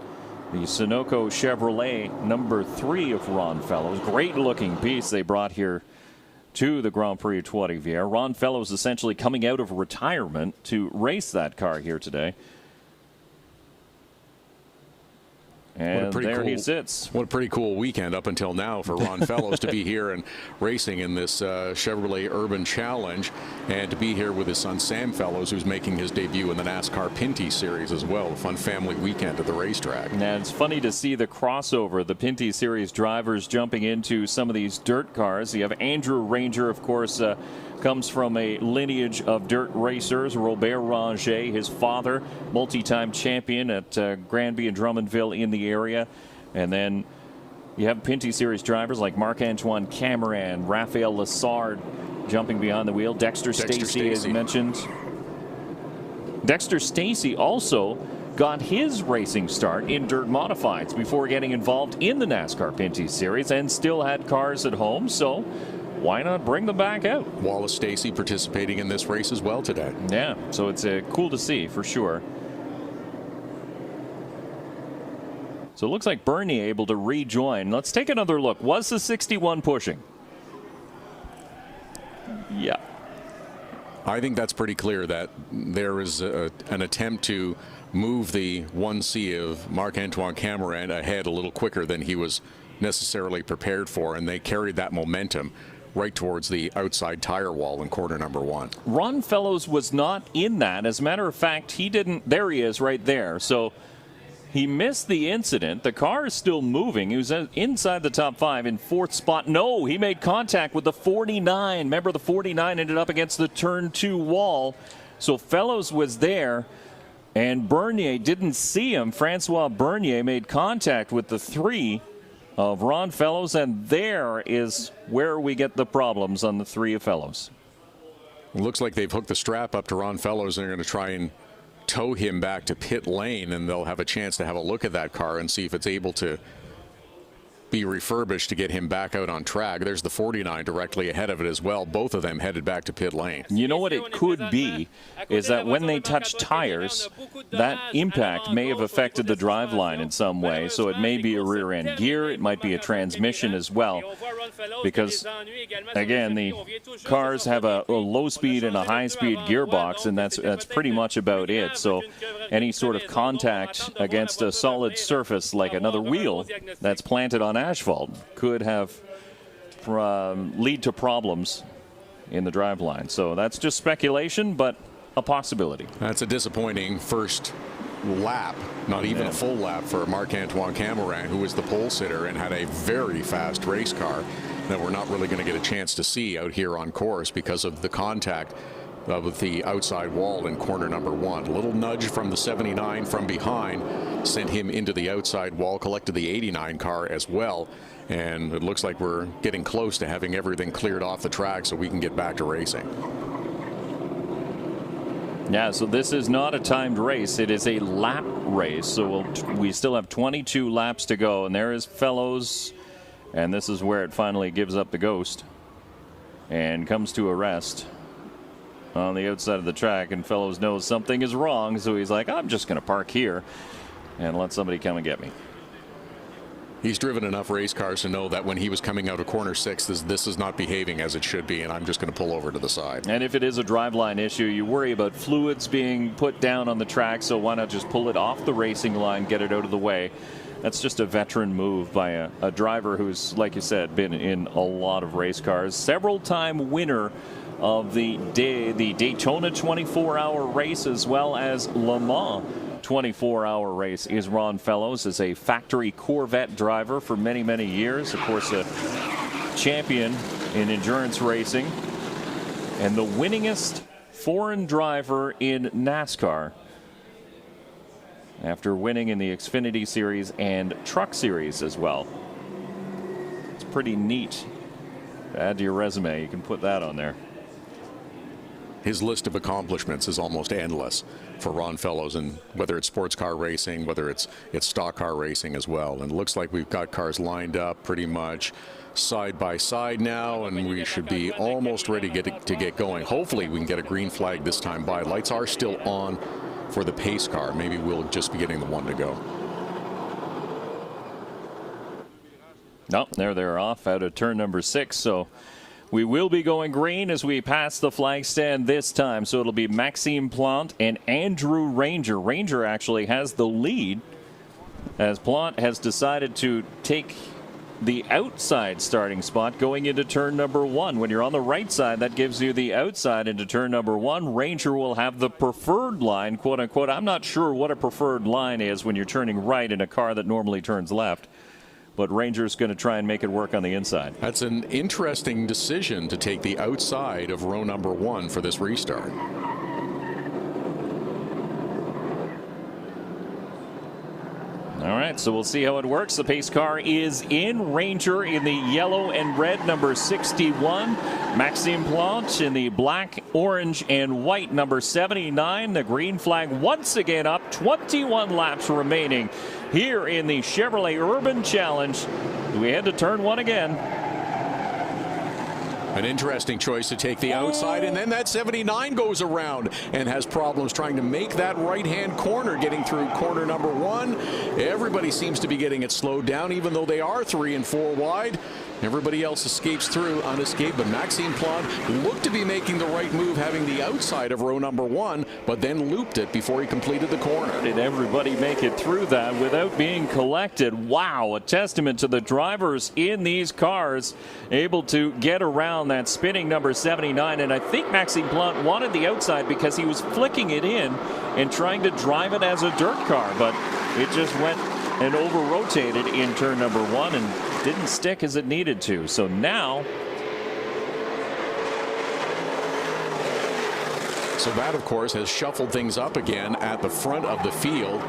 The Sunoco Chevrolet number 3 of Ron Fellows. Great looking piece they brought here to the Grand Prix of Trois-Rivieres. Ron Fellows essentially coming out of retirement to race that car here today. And there he sits. What a pretty cool weekend up until now for Ron Fellows to be here and racing in this Chevrolet Urban Challenge, and to be here with his son Sam Fellows, who's making his debut in the NASCAR Pinty Series as well. A fun family weekend at the racetrack. And it's funny to see the crossover, the Pinty Series drivers jumping into some of these dirt cars. You have Andrew Ranger, of course, comes from a lineage of dirt racers. Robert Ranger, his father, multi-time champion at Granby and Drummondville in the area. And then you have Pinty Series drivers like Marc-Antoine Cameron, Raphael Lessard jumping behind the wheel. Dexter Stacey, as mentioned. Dexter Stacey also got his racing start in dirt modifieds before getting involved in the NASCAR Pinty Series, and still had cars at home, so why not bring them back out? Wallace Stacey participating in this race as well today. Yeah, so it's cool to see for sure. So it looks like Bernier able to rejoin. Let's take another look. Was the 61 pushing? Yeah. I think that's pretty clear that there is an attempt to move the 1C of Marc-Antoine Cameron ahead a little quicker than he was necessarily prepared for, and they carried that momentum right towards the outside tire wall in corner number 1. Ron Fellows was not in that. As a matter of fact, he didn't. There he is right there. So he missed the incident. The car is still moving. He was inside the top 5 in 4th spot. No, he made contact with the 49. Remember, the 49 ended up against the turn 2 wall. So Fellows was there, and Bernier didn't see him. Francois Bernier made contact with the 3 of Ron Fellows, and there is where we get the problems on the 3 of Fellows. It looks like they've hooked the strap up to Ron Fellows, and they're going to try and tow him back to pit lane, and they'll have a chance to have a look at that car and see if it's able to be refurbished to get him back out on track. There's the 49 directly ahead of it as well. Both of them headed back to pit lane. You know what it could be is that when they touch tires, that impact may have affected the driveline in some way. So it may be a rear end gear, it might be a transmission as well, because again, the cars have a low speed and a high speed gearbox, and that's pretty much about it. So any sort of contact against a solid surface like another wheel that's planted on asphalt could have lead to problems in the driveline. So that's just speculation, but a possibility. That's a disappointing first lap, not even a full lap for Marc-Antoine Cameron, who was the pole sitter and had a very fast race car that we're not really going to get a chance to see out here on course because of the contact with the outside wall in corner number 1. A little nudge from the 79 from behind sent him into the outside wall, collected the 89 car as well, and it looks like we're getting close to having everything cleared off the track so we can get back to racing. Yeah, so this is not a timed race. It is a lap race. So we still have 22 laps to go, and there is Fellows, and this is where it finally gives up the ghost and comes to a rest on the outside of the track, and Fellows knows something is wrong, so he's like, I'm just going to park here and let somebody come and get me. He's driven enough race cars to know that when he was coming out of corner 6, this is not behaving as it should be, and I'm just going to pull over to the side. And if it is a driveline issue, you worry about fluids being put down on the track, so why not just pull it off the racing line, get it out of the way. That's just a veteran move by a driver who's, like you said, been in a lot of race cars. Several-time winner of the Daytona 24-hour race, as well as Le Mans 24-hour race, is Ron Fellows. Is a factory Corvette driver for many, many years. Of course, a champion in endurance racing and the winningest foreign driver in NASCAR after winning in the Xfinity Series and Truck Series as well. It's pretty neat to add to your resume. You can put that on there. His list of accomplishments is almost endless for Ron Fellows, and whether it's sports car racing, whether it's stock car racing as well. And it looks like we've got cars lined up pretty much side by side now, and we should be almost ready to get going. Hopefully we can get a green flag this time by. Lights are still on for the pace car. Maybe we'll just be getting the one to go. No, they're off out of turn number 6, so we will be going green as we pass the flag stand this time. So it'll be Maxime Plante and Andrew Ranger. Ranger actually has the lead as Plante has decided to take the outside starting spot going into turn number 1. When you're on the right side, that gives you the outside into turn number 1. Ranger will have the preferred line, quote unquote. I'm not sure what a preferred line is when you're turning right in a car that normally turns left, but Ranger's going to try and make it work on the inside. That's an interesting decision to take the outside of row number 1 for this restart. All right, so we'll see how it works. The pace car is in. Ranger in the yellow and red, number 61. Maxime Plante in the black, orange, and white, number 79. The green flag once again up. 21 laps remaining here in the Chevrolet Urban Challenge. We head to turn 1 again. An interesting choice to take the outside, and then that 79 goes around and has problems trying to make that right-hand corner, getting through corner number 1. Everybody seems to be getting it slowed down, even though they are 3 and 4 wide. Everybody else escapes through unescaped, but Maxime Plante looked to be making the right move, having the outside of row number 1, but then looped it before he completed the corner. Did everybody make it through that without being collected? Wow, a testament to the drivers in these cars able to get around that spinning number 79. And I think Maxime Plante wanted the outside because he was flicking it in and trying to drive it as a dirt car, but it just went and over-rotated in turn number 1 and didn't stick as it needed to. So now, so that, of course, has shuffled things up again at the front of the field.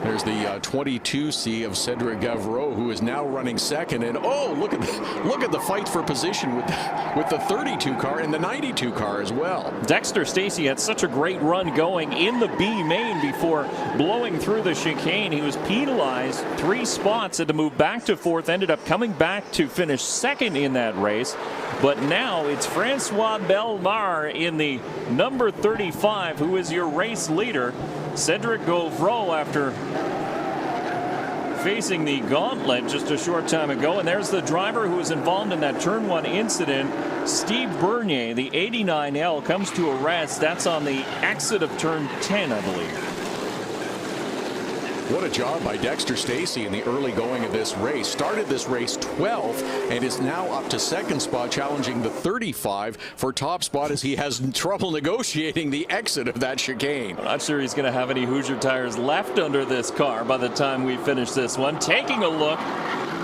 There's the 22C of Cedric Gavreau, who is now running second. And oh, look at the fight for position with the 32 car and the 92 car as well. Dexter Stacey had such a great run going in the B main before blowing through the chicane. He was penalized 3 spots, had to move back to 4th, ended up coming back to finish second in that race. But now it's Francois Bellemare in the number 35, who is your race leader. Cedric Gavreau, after facing the gauntlet just a short time ago. And there's the driver who was involved in that turn 1 incident. Steve Bernier, the 89L, comes to a rest. That's on the exit of turn 10, I believe. What a job by Dexter Stacey in the early going of this race. Started this race 12th and is now up to second spot, challenging the 35 for top spot as he has trouble negotiating the exit of that chicane. I'm not sure he's going to have any Hoosier tires left under this car by the time we finish this one. Taking a look,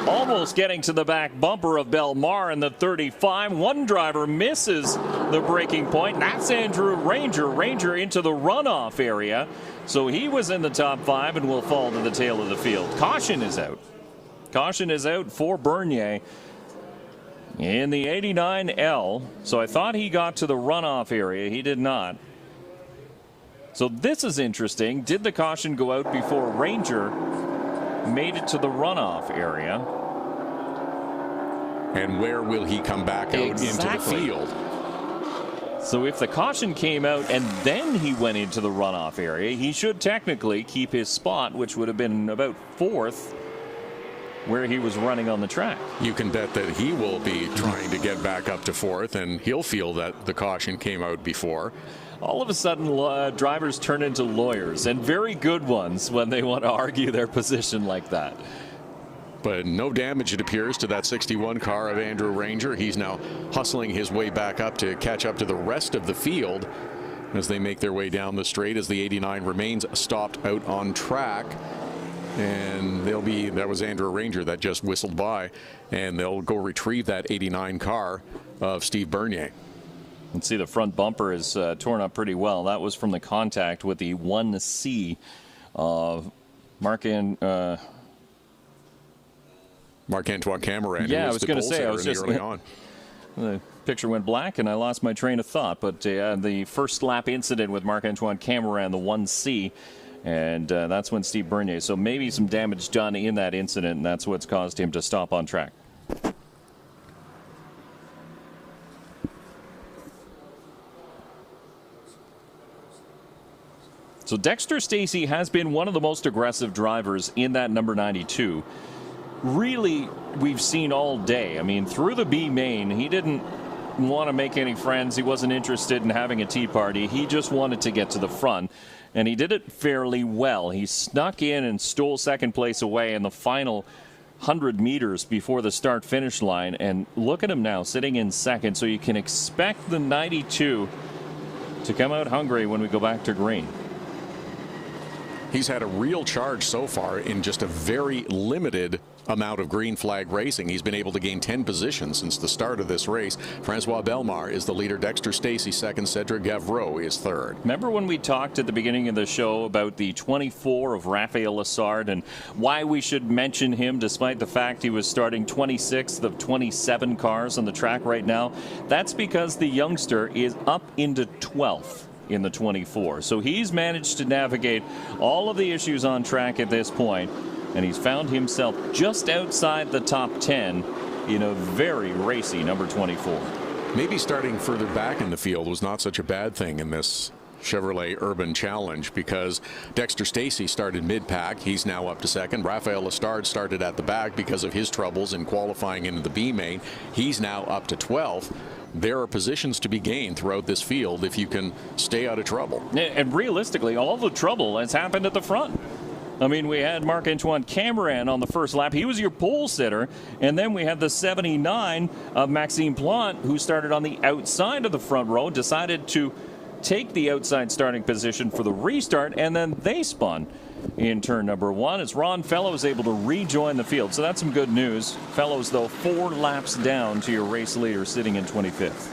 almost getting to the back bumper of Bellemare in the 35. One driver misses the braking point. That's Andrew Ranger. Ranger into the runoff area. So he was in the top 5 and will fall to the tail of the field. Caution is out. Caution is out for Bernier in the 89L. So I thought he got to the runoff area. He did not. So this is interesting. Did the caution go out before Ranger made it to the runoff area? And where will he come back out into the field? So if the caution came out and then he went into the runoff area, he should technically keep his spot, which would have been about 4th, where he was running on the track. You can bet that he will be trying to get back up to 4th, and he'll feel that the caution came out before. All of a sudden, drivers turn into lawyers, and very good ones when they want to argue their position like that. But no damage, it appears, to that 61 car of Andrew Ranger. He's now hustling his way back up to catch up to the rest of the field as they make their way down the straight, as the 89 remains stopped out on track. And that was Andrew Ranger that just whistled by, and they'll go retrieve that 89 car of Steve Bernier. Let's see, the front bumper is torn up pretty well. That was from the contact with the 1C of Marc-Antoine Cameron. Yeah, I was going to say, I was just early on. The picture went black and I lost my train of thought. But the first lap incident with Marc-Antoine Cameron, the 1C, and that's when Steve Bernier. So maybe some damage done in that incident, and that's what's caused him to stop on track. So Dexter Stacey has been one of the most aggressive drivers in that number 92. Really, we've seen all day. I mean, through the B main, he didn't want to make any friends. He wasn't interested in having a tea party. He just wanted to get to the front, and he did it fairly well. He snuck in and stole second place away in the final 100 meters before the start-finish line, and look at him now sitting in second. So you can expect the 92 to come out hungry when we go back to green. He's had a real charge so far in just a very limited amount of green flag racing. He's been able to gain 10 positions since the start of this race. Francois Bellemare is the leader. Dexter Stacey second. Cedric Gavreau is third. Remember when we talked at the beginning of the show about the 24 of Raphael Lessard and why we should mention him despite the fact he was starting 26th of 27 cars on the track right now? That's because the youngster is up into 12th in the 24. So he's managed to navigate all of the issues on track at this point, and he's found himself just outside the top 10 in a very racy number 24. Maybe starting further back in the field was not such a bad thing in this Chevrolet Urban Challenge, because Dexter Stacey started mid-pack. He's now up to second. Raphael Lestard started at the back because of his troubles in qualifying into the B main. He's now up to 12th. There are positions to be gained throughout this field if you can stay out of trouble. And realistically, all the trouble has happened at the front. I mean, we had Marc-Antoine Cameron on the first lap. He was your pole sitter. And then we had the 79 of Maxime Plante, who started on the outside of the front row, decided to take the outside starting position for the restart, and then they spun in turn number 1 as Ron Fellows able to rejoin the field. So that's some good news. Fellows, though, 4 laps down to your race leader, sitting in 25th.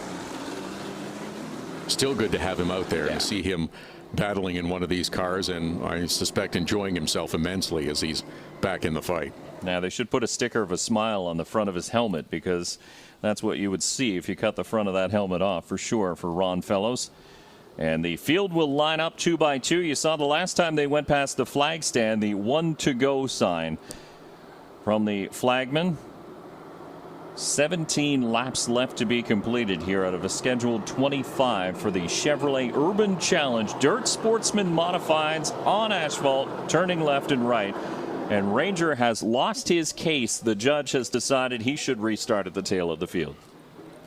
Still good to have him out there and see him battling in one of these cars, and I suspect enjoying himself immensely as he's back in the fight. Now, they should put a sticker of a smile on the front of his helmet, because that's what you would see if you cut the front of that helmet off, for sure, for Ron Fellows. And the field will line up 2 by 2. You saw the last time they went past the flag stand, the 1 to go sign from the flagman. 17 laps left to be completed here out of a scheduled 25 for the Chevrolet Urban Challenge. Dirt Sportsman Modifieds on asphalt, turning left and right. And Ranger has lost his case. The judge has decided he should restart at the tail of the field.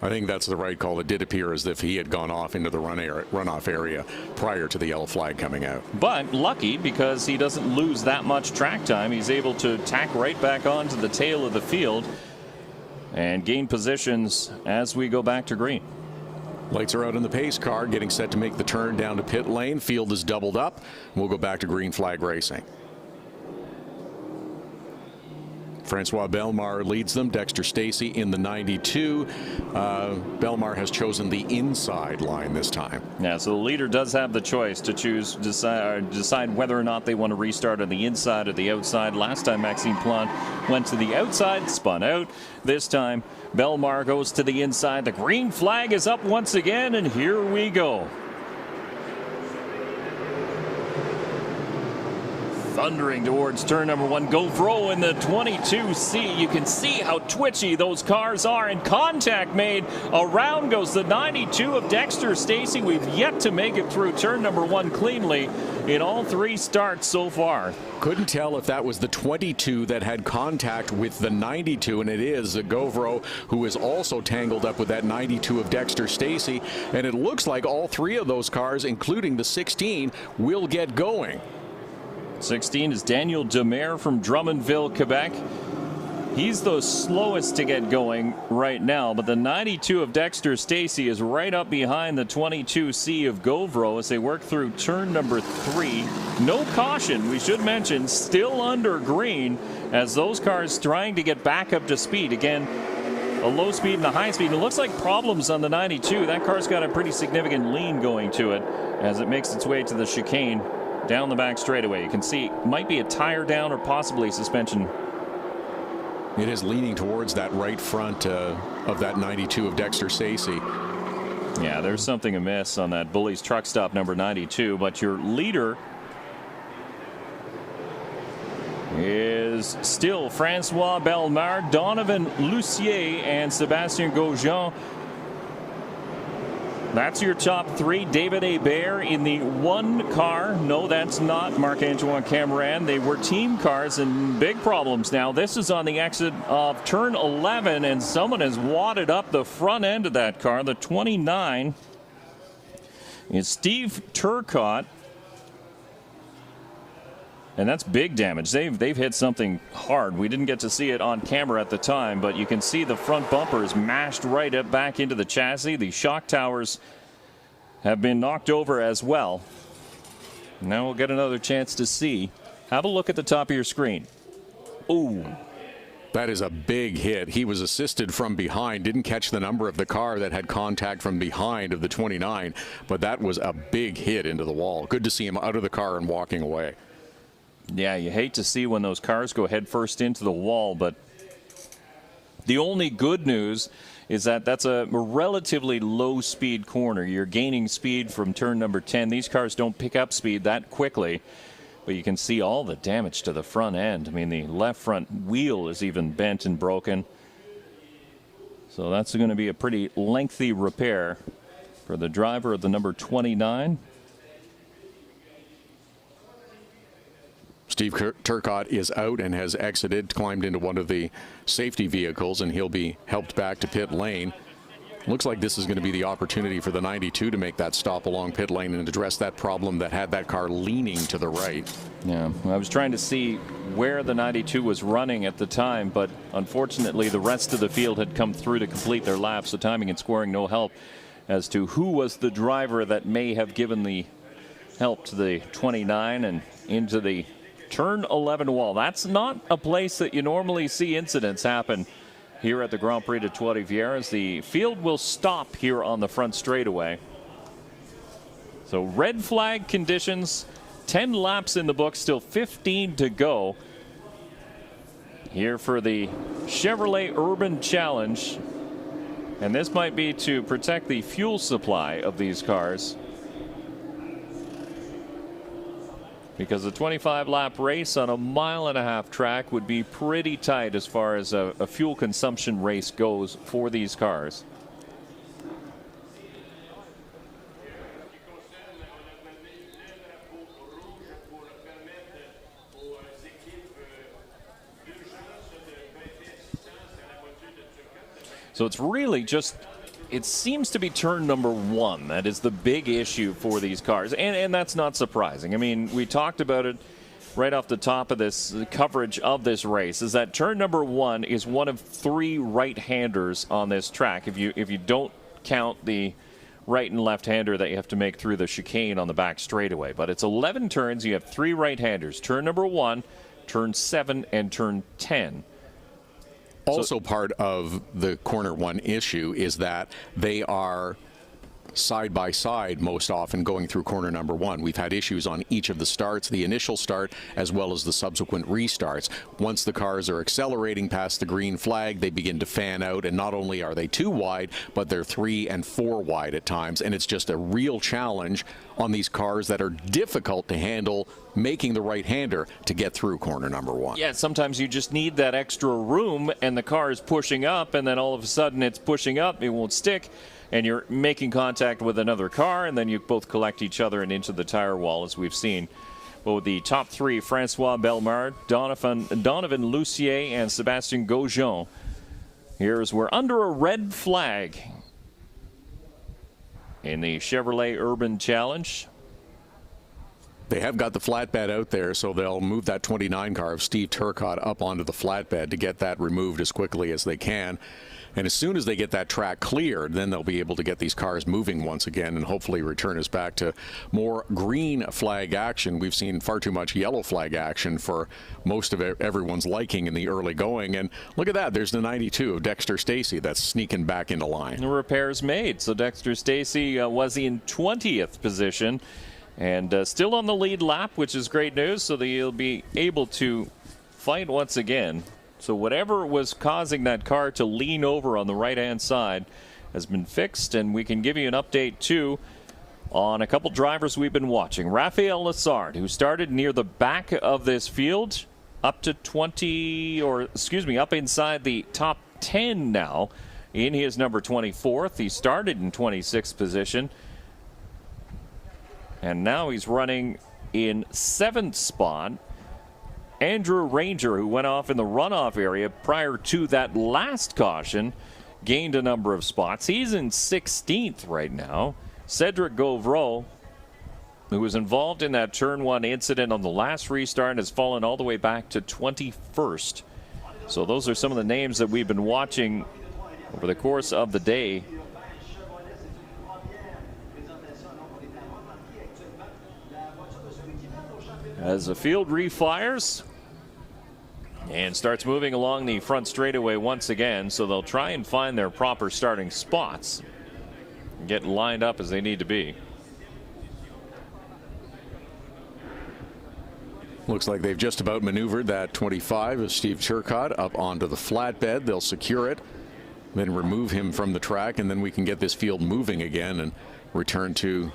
I think that's the right call. It did appear as if he had gone off into the runoff area prior to the yellow flag coming out. But lucky, because he doesn't lose that much track time. He's able to tack right back onto the tail of the field and gain positions as we go back to green. Lights are out in the pace car, getting set to make the turn down to pit lane. Field is doubled up. We'll go back to green flag racing. Francois Bellemare leads them. Dexter Stacey in the 92. Bellemare has chosen the inside line this time. Yeah, so the leader does have the choice to decide whether or not they want to restart on the inside or the outside. Last time Maxime Plante went to the outside, spun out. This time Bellemare goes to the inside. The green flag is up once again, and here we go. Thundering towards turn number 1. Gauvreau in the 22C. You can see how twitchy those cars are, and contact made. Around goes the 92 of Dexter Stacey. We've yet to make it through turn number 1 cleanly in all 3 starts so far. Couldn't tell if that was the 22 that had contact with the 92, and it is Gauvreau, who is also tangled up with that 92 of Dexter Stacey. And it looks like all 3 of those cars, including the 16, will get going. 16 is Daniel Demare from Drummondville, Quebec. He's the slowest to get going right now, but the 92 of Dexter Stacey is right up behind the 22C of Gauvreau as they work through turn number 3. No caution, we should mention, still under green as those cars trying to get back up to speed. Again, a low speed and a high speed. It looks like problems on the 92. That car's got a pretty significant lean going to it as it makes its way to the chicane down the back straightaway. You can see it might be a tire down or possibly suspension. It is leaning towards that right front of that 92 of Dexter Stacey. Yeah, there's something amiss on that Bullies truck stop number 92, but your leader is still Francois Bellemare, Donovan Lucier, and Sebastien Gaujean. That's your top 3. David Hebert in the 1 car. No, that's not Marc-Antoine Cameron. They were team cars and big problems now. This is on the exit of turn 11, and someone has wadded up the front end of that car. The 29 is Steve Turcotte. And that's big damage. They've hit something hard. We didn't get to see it on camera at the time, but you can see the front bumper is mashed right up back into the chassis. The shock towers have been knocked over as well. Now we'll get another chance to see. Have a look at the top of your screen. Ooh. That is a big hit. He was assisted from behind, didn't catch the number of the car that had contact from behind of the 29, but that was a big hit into the wall. Good to see him out of the car and walking away. Yeah, you hate to see when those cars go head first into the wall, but the only good news is that that's a relatively low-speed corner. You're gaining speed from turn number 10. These cars don't pick up speed that quickly, but you can see all the damage to the front end. I mean, the left front wheel is even bent and broken. So that's going to be a pretty lengthy repair for the driver of the number 29. Steve Turcotte is out and has exited, climbed into one of the safety vehicles, and he'll be helped back to pit lane. Looks like this is going to be the opportunity for the 92 to make that stop along pit lane and address that problem that had that car leaning to the right. Yeah, I was trying to see where the 92 was running at the time, but unfortunately the rest of the field had come through to complete their laps, so timing and scoring no help as to who was the driver that may have given the help to the 29 and into the turn 11 wall. That's not a place that you normally see incidents happen here at the Grand Prix de Trois-Rivieres. The field will stop here on the front straightaway. So red flag conditions, 10 laps in the book, still 15 to go here for the Chevrolet Urban Challenge. And this might be to protect the fuel supply of these cars, because a 25-lap race on a 1.5 mile track would be pretty tight as far as a fuel consumption race goes for these cars. So it's really just, it seems to be turn number 1 that is the big issue for these cars, and that's not surprising. I mean, we talked about it right off the top of this coverage of this race, is that turn number 1 is one of 3 right-handers on this track, if you don't count the right and left-hander that you have to make through the chicane on the back straightaway. But it's 11 turns, you have 3 right-handers, turn number 1, turn 7, and turn 10. Also, part of the corner 1 issue is that they are side by side most often going through corner number 1. We've had issues on each of the starts, the initial start as well as the subsequent restarts. Once the cars are accelerating past the green flag, they begin to fan out, and not only are they 2 wide, but they're 3 and 4 wide at times, and it's just a real challenge on these cars that are difficult to handle, making the right-hander to get through corner number 1. Yeah, sometimes you just need that extra room, and the car is pushing up, and then all of a sudden it's pushing up, it won't stick, and you're making contact with another car, and then you both collect each other and into the tire wall, as we've seen. Well, the top 3, Francois Bellemare, Donovan Lucier, and Sebastien Gaujon. Here's we're under a red flag in the Chevrolet Urban Challenge. They have got the flatbed out there, so they'll move that 29 car of Steve Turcotte up onto the flatbed to get that removed as quickly as they can. And as soon as they get that track cleared, then they'll be able to get these cars moving once again and hopefully return us back to more green flag action. We've seen far too much yellow flag action for most of everyone's liking in the early going. And look at that. There's the 92 of Dexter Stacey that's sneaking back into line. The repairs made. So Dexter Stacey was in 20th position and still on the lead lap, which is great news. So that he'll be able to fight once again. So whatever was causing that car to lean over on the right-hand side has been fixed, and we can give you an update, too, on a couple drivers we've been watching. Raphael Lessard, who started near the back of this field, up to up inside the top 10 now in his number 24th. He started in 26th position, and now he's running in 7th spot. Andrew Ranger, who went off in the runoff area prior to that last caution, gained a number of spots. He's in 16th right now. Cedric Gauvreau, who was involved in that turn 1 incident on the last restart, has fallen all the way back to 21st. So those are some of the names that we've been watching over the course of the day. As the field refires and starts moving along the front straightaway once again, so they'll try and find their proper starting spots and get lined up as they need to be. Looks like they've just about maneuvered that 25 of Steve Turcotte up onto the flatbed. They'll secure it, then remove him from the track, and then we can get this field moving again and return to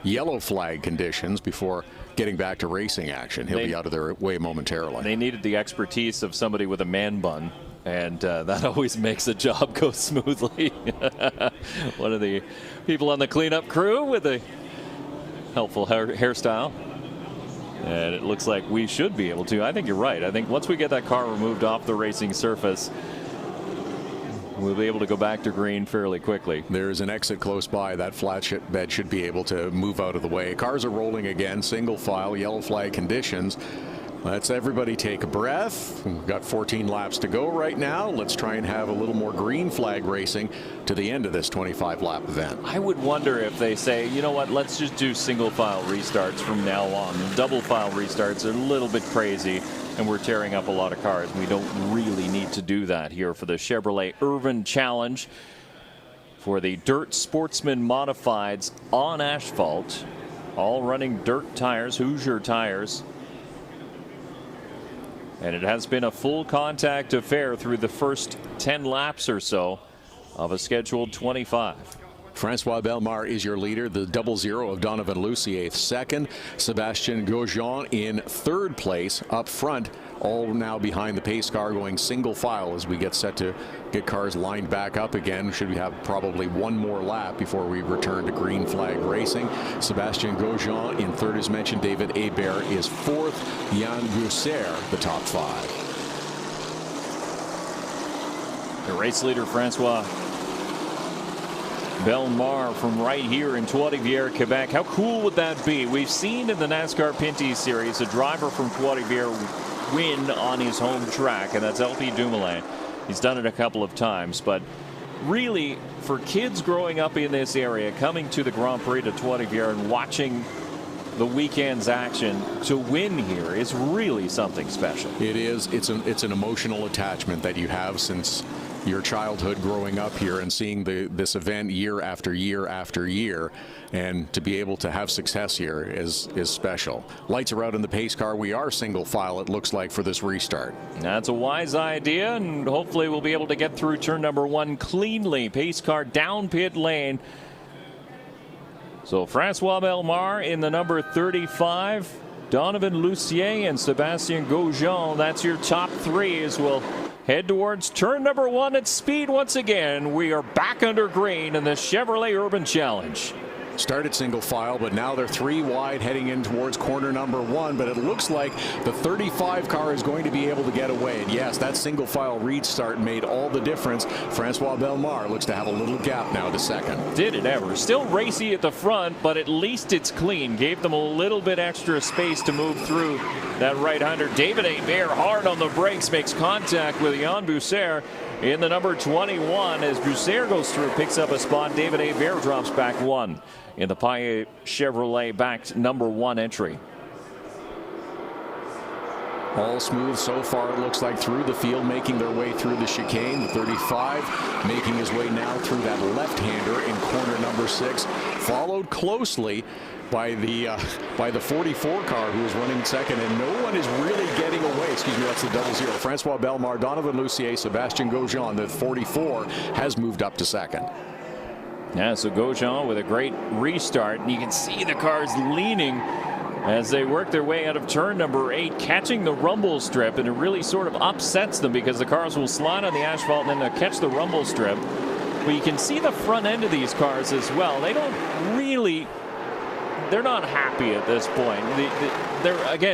yellow flag conditions before getting back to racing action. He'll be out of their way momentarily. They needed the expertise of somebody with a man bun, and that always makes the job go smoothly. One of the people on the cleanup crew with a helpful hairstyle. And it looks like we should be able to. I think you're right. I think once we get that car removed off the racing surface, we'll be able to go back to green fairly quickly. There's an exit close by. That flat bed should be able to move out of the way. Cars are rolling again, single file, yellow flag conditions. Let's everybody take a breath. We've got 14 laps to go right now. Let's try and have a little more green flag racing to the end of this 25-lap event. I would wonder if they say, you know what, let's just do single file restarts from now on. Double file restarts are a little bit crazy, and we're tearing up a lot of cars. We don't really need to do that here for the Chevrolet Urban Challenge for the Dirt Sportsman Modifieds on asphalt, all running dirt tires, Hoosier tires. And it has been a full contact affair through the first 10 laps or so of a scheduled 25. Francois Bellemare is your leader. The 00 of Donovan Lucier second. Sebastien Grosjean in third place. Up front, all now behind the pace car, going single file as we get set to get cars lined back up again. Should we have probably one more lap before we return to green flag racing. Sebastien Grosjean in third, as mentioned. David Hebert is fourth. Yann Bousser, the top five. The race leader, Francois Bellemare, from right here in Trois-Rivieres, Quebec. How cool would that be? We've seen in the NASCAR Pinty Series a driver from Trois-Rivieres win on his home track, and that's LP Dumoulin. He's done it a couple of times, but really, for kids growing up in this area, coming to the Grand Prix de Trois-Rivieres and watching the weekend's action, to win here is really something special. It is. It's an emotional attachment that you have since your childhood growing up here and seeing this event year after year after year, and to be able to have success here is special. Lights are out in the pace car. We are single file, it looks like, for this restart. That's a wise idea, and hopefully we'll be able to get through turn number one cleanly. Pace car down pit lane. So Francois Bellemare in the number 35, Donovan Lucier and Sebastien Grosjean. That's your top three as we'll head towards turn number one at speed once again. We are back under green in the Chevrolet Urban Challenge. Started single file, but now they're three wide heading in towards corner number one. But it looks like the 35 car is going to be able to get away. And yes, that single file restart made all the difference. Francois Bellemare looks to have a little gap now to second. Did it ever. Still racy at the front, but at least it's clean. Gave them a little bit extra space to move through that right-hander. David Hebert hard on the brakes, makes contact with Yann Bousser in the number 21. As Bousser goes through, picks up a spot. David Hebert drops back one in the Paille Chevrolet backed number one entry. All smooth so far, it looks like, through the field, making their way through the chicane. The 35 making his way now through that left-hander in corner number 6, followed closely by the 44 car, who is running second, and no one is really getting away. Excuse me, that's the 00. Francois Bellemare, Donovan Lucier, Sebastien Grosjean, the 44, has moved up to second. Yeah, so Grosjean with a great restart, and you can see the cars leaning as they work their way out of turn number 8, catching the rumble strip, and it really sort of upsets them because the cars will slide on the asphalt and then they'll catch the rumble strip. But you can see the front end of these cars as well. They don't really, they're not happy at this point.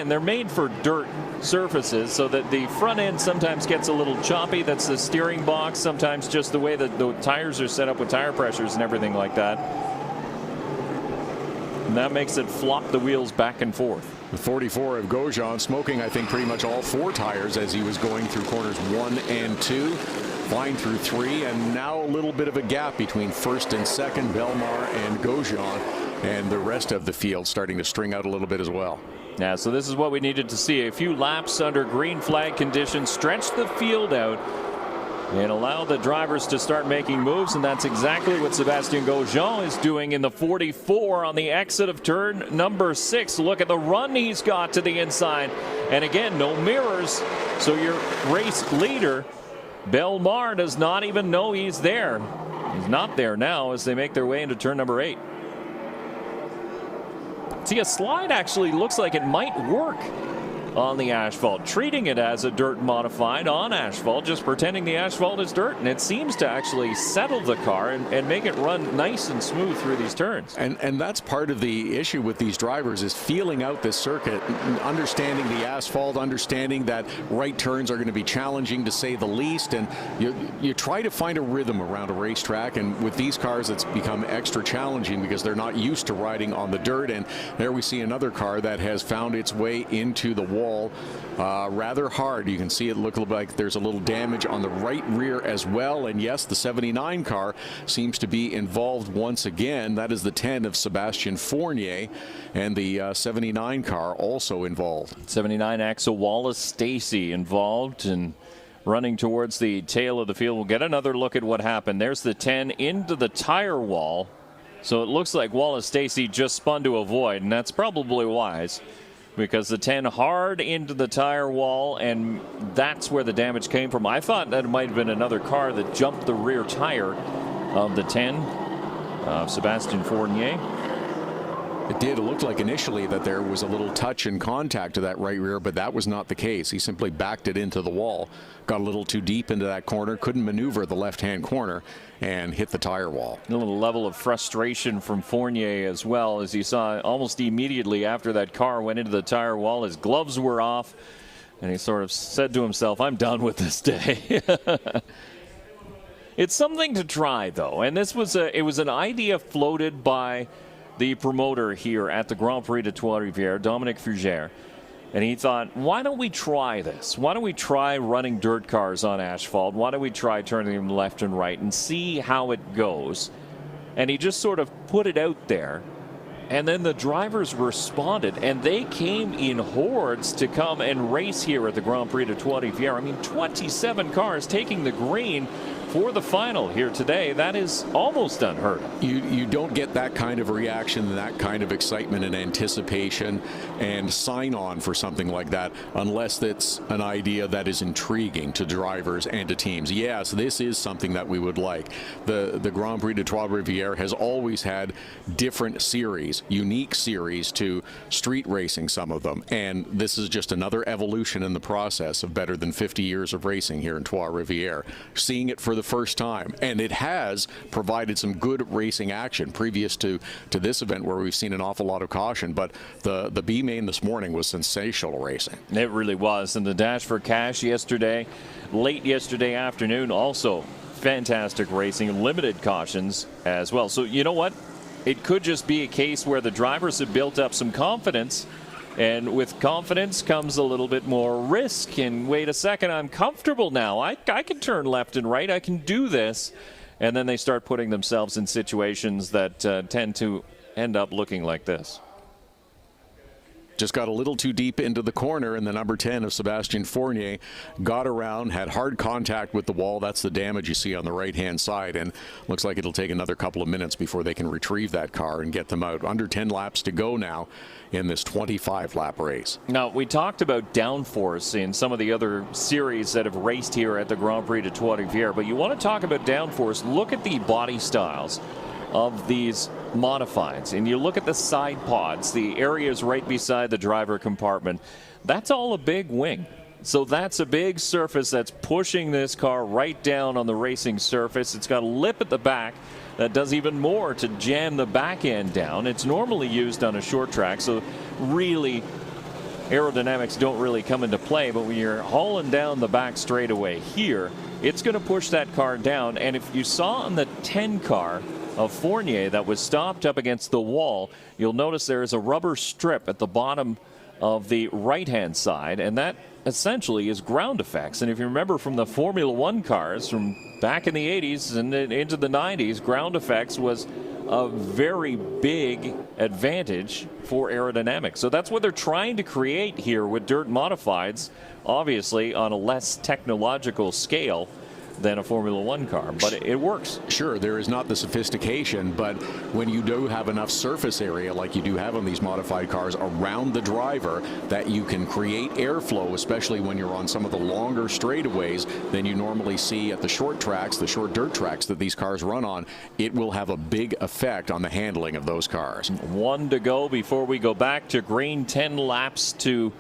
They're made for dirt surfaces, so that the front end sometimes gets a little choppy. That's the steering box, sometimes just the way that the tires are set up with tire pressures and everything like that. And that makes it flop the wheels back and forth. The 44 of Grosjean smoking, I think, pretty much all 4 tires as he was going through corners 1 and 2. Flying through 3, and now a little bit of a gap between first and second, Bellemare and Grosjean, and the rest of the field starting to string out a little bit as well. Yeah, so this is what we needed to see. A few laps under green flag conditions, stretch the field out and allow the drivers to start making moves, and that's exactly what Sebastien Grosjean is doing in the 44 on the exit of turn number 6. Look at the run he's got to the inside, and again, no mirrors, so your race leader Bellemare does not even know he's there. He's not there now as they make their way into turn number 8. See, a slide actually looks like it might work on the asphalt, treating it as a dirt modified on asphalt, just pretending the asphalt is dirt, and it seems to actually settle the car and make it run nice and smooth through these turns. And that's part of the issue with these drivers, is feeling out this circuit, understanding the asphalt, understanding that right turns are going to be challenging to say the least, and you try to find a rhythm around a racetrack, and with these cars it's become extra challenging because they're not used to riding on the dirt. And there we see another car that has found its way into the wall rather hard. You can see it look like there's a little damage on the right rear as well. And yes, the 79 car seems to be involved once again. That is the 10 of Sebastien Fournier, and the 79 car also involved. 79 Axel Wallace Stacy involved and running towards the tail of the field. We'll get another look at what happened. There's the 10 into the tire wall. So it looks like Wallace Stacy just spun to avoid, and that's probably wise, because the 10 hard into the tire wall, and that's where the damage came from. I thought that it might have been another car that jumped the rear tire of the 10 of Sebastien Fournier. It did. It looked like initially that there was a little touch and contact to that right rear, but that was not the case. He simply backed it into the wall, got a little too deep into that corner, couldn't maneuver the left-hand corner, and hit the tire wall. A little level of frustration from Fournier as well, as you saw almost immediately after that car went into the tire wall. His gloves were off, and he sort of said to himself, I'm done with this day. It's something to try, though, and this was it was an idea floated by the promoter here at the Grand Prix de Trois-Rivieres, Dominique Fougère. And he thought, why don't we try this? Why don't we try running dirt cars on asphalt? Why don't we try turning them left and right and see how it goes? And he just sort of put it out there. And then the drivers responded, and they came in hordes to come and race here at the Grand Prix de Trois-Rivieres. I mean, 27 cars taking the green for the final here today. That is almost unheard of. You don't get that kind of reaction, that kind of excitement and anticipation and sign on for something like that unless it's an idea that is intriguing to drivers and to teams. Yes, this is something that we would like. The Grand Prix de Trois-Rivieres has always had different series, unique series to street racing, some of them, and this is just another evolution in the process of better than 50 years of racing here in Trois-Rivieres. Seeing it for the first time, and it has provided some good racing action previous to this event where we've seen an awful lot of caution, but the B main this morning was sensational racing. It really was. And the Dash for Cash yesterday, late yesterday afternoon, also fantastic racing, limited cautions as well. So you know what, it could just be a case where the drivers have built up some confidence, and with confidence comes a little bit more risk. And wait a second, I'm comfortable now. I can turn left and right. I can do this. And then they start putting themselves in situations that tend to end up looking like this. Just got a little too deep into the corner, and the number 10 of Sebastien Fournier got around, had hard contact with the wall. That's the damage you see on the right-hand side, and looks like it'll take another couple of minutes before they can retrieve that car and get them out. Under 10 laps to go now in this 25-lap race. Now, we talked about downforce in some of the other series that have raced here at the Grand Prix de Trois-Rivieres, but you want to talk about downforce, look at the body styles of these modifieds, and you look at the side pods, the areas right beside the driver compartment. That's all a big wing. So that's a big surface that's pushing this car right down on the racing surface. It's got a lip at the back that does even more to jam the back end down. It's normally used on a short track, so really aerodynamics don't really come into play, but when you're hauling down the back straightaway here, it's going to push that car down. And if you saw on the 10 car of Fournier that was stopped up against the wall, you'll notice there is a rubber strip at the bottom of the right-hand side, and that essentially is ground effects. And if you remember from the Formula One cars from back in the 80s and into the 90s, ground effects was a very big advantage for aerodynamics. So that's what they're trying to create here with dirt modifieds, obviously on a less technological scale than a Formula One car, but it works. Sure, there is not the sophistication, but when you do have enough surface area like you do have on these modified cars around the driver, that you can create airflow, especially when you're on some of the longer straightaways than you normally see at the short tracks, the short dirt tracks that these cars run on, it will have a big effect on the handling of those cars. 1 to go before we go back to green. 10 laps to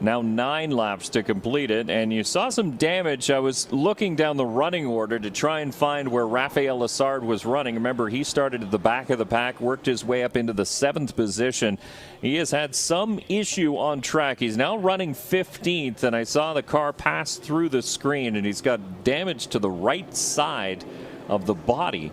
Now 9 laps to complete it, and you saw some damage. I was looking down the running order to try and find where Raphael Lessard was running. Remember, he started at the back of the pack, worked his way up into the 7th position. He has had some issue on track. He's now running 15th, and I saw the car pass through the screen, and he's got damage to the right side of the body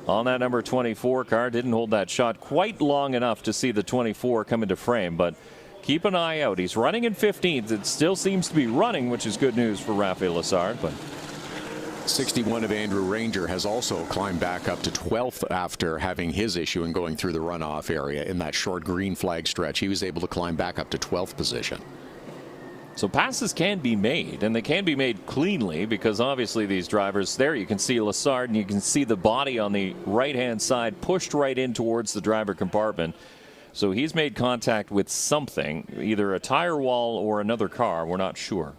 on that number 24 car. Didn't hold that shot quite long enough to see the 24 come into frame, but keep an eye out. He's running in 15th. It still seems to be running, which is good news for Raphael Lessard. But 61 of Andrew Ranger has also climbed back up to 12th after having his issue and going through the runoff area in that short green flag stretch. He was able to climb back up to 12th position. So passes can be made, and they can be made cleanly, because obviously these drivers, there you can see Lessard, and you can see the body on the right-hand side pushed right in towards the driver compartment. So he's made contact with something, either a tire wall or another car. We're not sure.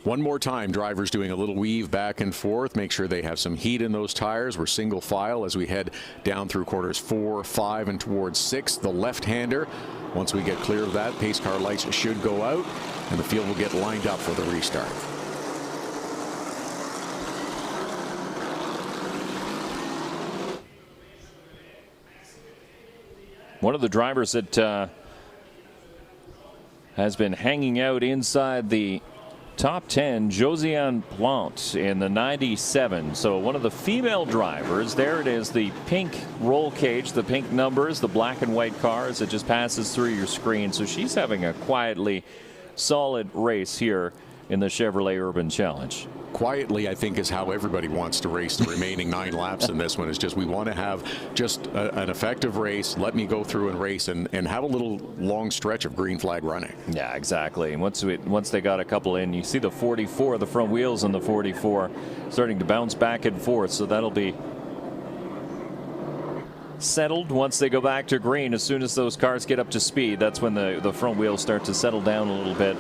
One more time, drivers doing a little weave back and forth. Make sure they have some heat in those tires. We're single file as we head down through quarters 4, 5, and towards 6. The left-hander, once we get clear of that, pace car lights should go out, and the field will get lined up for the restart. One of the drivers that has been hanging out inside the top 10, Josiane Plante in the 97. So one of the female drivers, there it is, the pink roll cage, the pink numbers, the black and white cars. It just passes through your screen. So she's having a quietly solid race here in the Chevrolet Urban Challenge. Quietly, I think, is how everybody wants to race the remaining 9 laps in this one. Is just we want to have just an effective race. Let me go through and race and have a little long stretch of green flag running. Yeah, exactly. And once they got a couple in, you see the 44, the front wheels on the 44 starting to bounce back and forth. So that'll be settled once they go back to green. As soon as those cars get up to speed, that's when the front wheels start to settle down a little bit.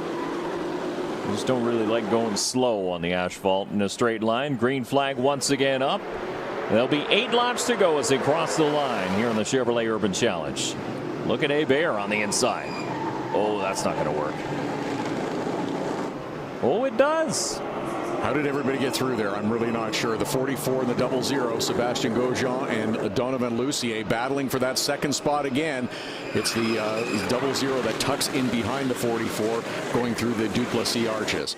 I just don't really like going slow on the asphalt in a straight line. Green flag once again up. There'll be 8 laps to go as they cross the line here in the Chevrolet Urban Challenge. Look at Hebert on the inside. Oh, that's not going to work. Oh, it does. How did everybody get through there? I'm really not sure. The 44 and the 00, Sebastian Grosjean and Donovan Lucier battling for that second spot again. It's the 00 that tucks in behind the 44 going through the Duplessis arches.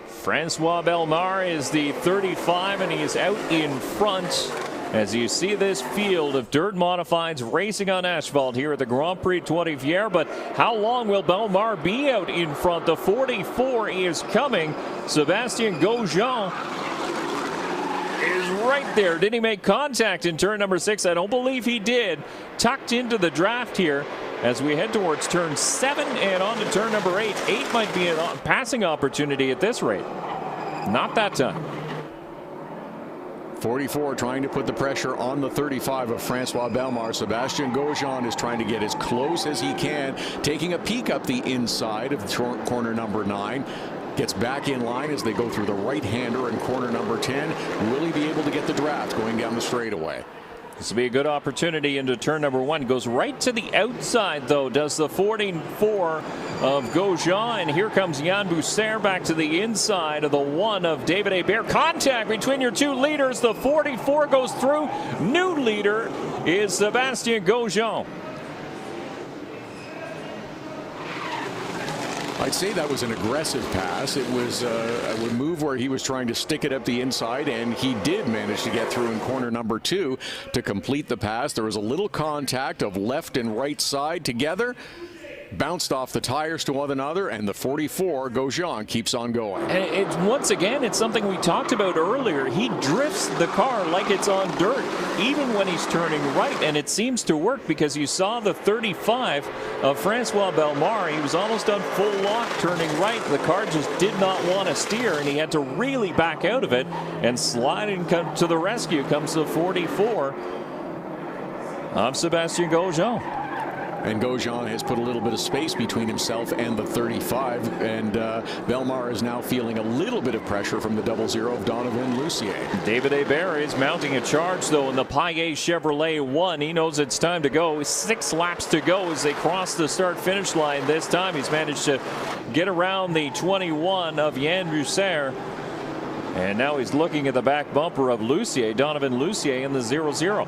Francois Bellemare is the 35, and he is out in front as you see this field of dirt modifieds racing on asphalt here at the Grand Prix Trois-Rivieres. But how long will Bellemare be out in front? The 44 is coming. Sebastian Grosjean is right there. Did he make contact in turn number 6? I don't believe he did. Tucked into the draft here as we head towards turn 7 and on to turn number 8. 8 might be a passing opportunity at this rate. Not that time. 44 trying to put the pressure on the 35 of Francois Bellemare. Sebastian Grosjean is trying to get as close as he can, taking a peek up the inside of corner number 9. Gets back in line as they go through the right-hander in corner number 10. Will he be able to get the draft going down the straightaway? This will be a good opportunity into turn number 1. Goes right to the outside, though, does the 44 of Grosjean. And here comes Jan Bousser back to the inside of the 1 of David Hebert. Contact between your 2 leaders. The 44 goes through. New leader is Sebastian Grosjean. I'd say that was an aggressive pass. It was a move where he was trying to stick it up the inside, and he did manage to get through in corner number 2 to complete the pass. There was a little contact of left and right side together. Bounced off the tires to one another, and the 44, Grosjean, keeps on going. And once again, it's something we talked about earlier. He drifts the car like it's on dirt, even when he's turning right, and it seems to work because you saw the 35 of Francois Bellemare. He was almost on full lock turning right. The car just did not want to steer, and he had to really back out of it, and sliding to the rescue comes the 44 of Sebastian Grosjean. And Grosjean has put a little bit of space between himself and the 35. And Bellemare is now feeling a little bit of pressure from the 00 of Donovan Lucier. David Hebert is mounting a charge, though, in the Paillet Chevrolet 1. He knows it's time to go. 6 laps to go as they cross the start-finish line. This time he's managed to get around the 21 of Yann Busser. And now he's looking at the back bumper of Lucier, Donovan Lucier, in the 00.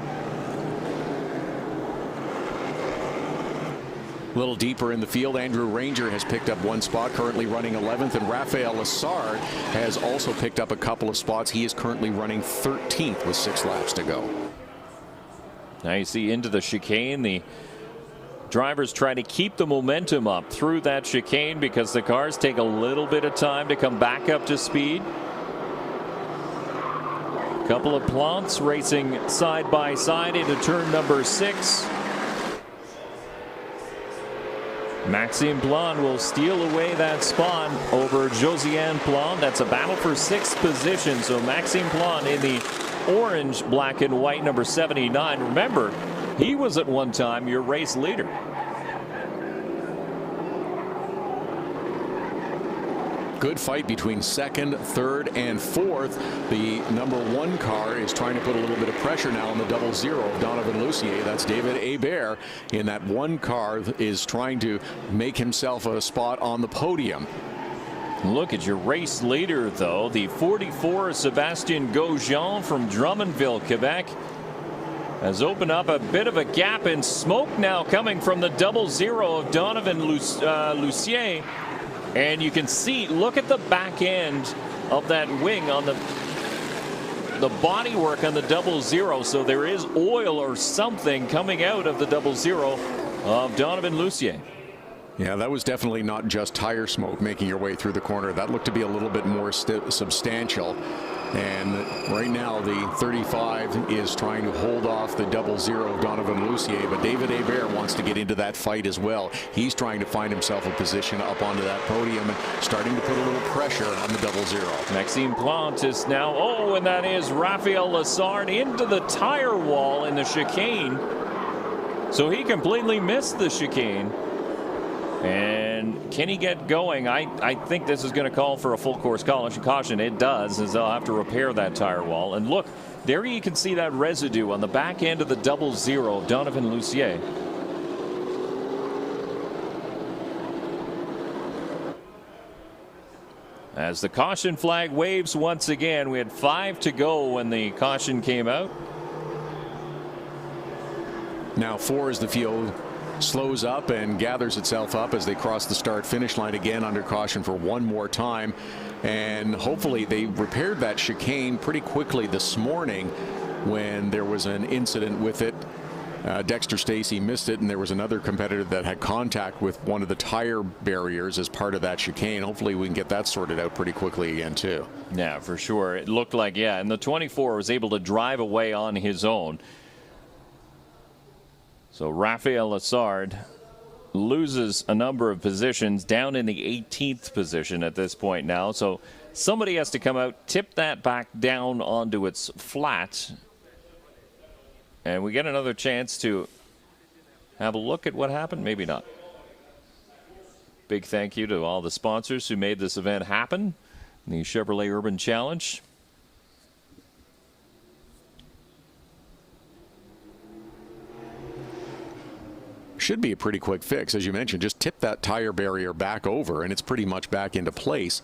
A little deeper in the field, Andrew Ranger has picked up 1 spot, currently running 11th, and Raphael Lessard has also picked up a couple of spots. He is currently running 13th with 6 laps to go. Now you see into the chicane. The drivers try to keep the momentum up through that chicane because the cars take a little bit of time to come back up to speed. Couple of Plants racing side by side into turn number 6. Maxime Plante will steal away that spot over Josiane Plante. That's a battle for 6th position. So Maxime Plante in the orange, black and white number 79. Remember, he was at one time your race leader. Good fight between 2nd, 3rd, and 4th. The number 1 car is trying to put a little bit of pressure now on the 00 of Donovan Lucier. That's David Hebert in that 1 car is trying to make himself a spot on the podium. Look at your race leader, though. The 44 Sébastien Grosjean from Drummondville, Quebec, has opened up a bit of a gap, and smoke now coming from the 00 of Donovan Lucier. And you can see, look at the back end of that wing on the bodywork on the 00. So there is oil or something coming out of the 00 of Donovan Lucier. Yeah, that was definitely not just tire smoke making your way through the corner. That looked to be a little bit more substantial. And right now the 35 is trying to hold off the 00 of Donovan Lucier, but David Hebert wants to get into that fight as well. He's trying to find himself a position up onto that podium and starting to put a little pressure on the 00. Maxime Plante is now, and that is Raphael Lessard into the tire wall in the chicane. So he completely missed the chicane. And can he get going? I think this is going to call for a full course caution. It does, as they'll have to repair that tire wall. And look, there you can see that residue on the back end of the 00, Donovan Lucier. As the caution flag waves once again, we had 5 to go when the caution came out. Now 4 as the field slows up and gathers itself up as they cross the start finish line again under caution for 1 more time. And hopefully they repaired that chicane pretty quickly this morning when there was an incident with it. Dexter Stacey missed it, and there was another competitor that had contact with one of the tire barriers as part of that chicane. Hopefully we can get that sorted out pretty quickly again too. Yeah, for sure. It looked like, and the 24 was able to drive away on his own. So Raphael Lessard loses a number of positions, down in the 18th position at this point now. So somebody has to come out, tip that back down onto its flat. And we get another chance to have a look at what happened. Maybe not. Big thank you to all the sponsors who made this event happen. The Chevrolet Urban Challenge. Should be a pretty quick fix. As you mentioned, just tip that tire barrier back over and it's pretty much back into place,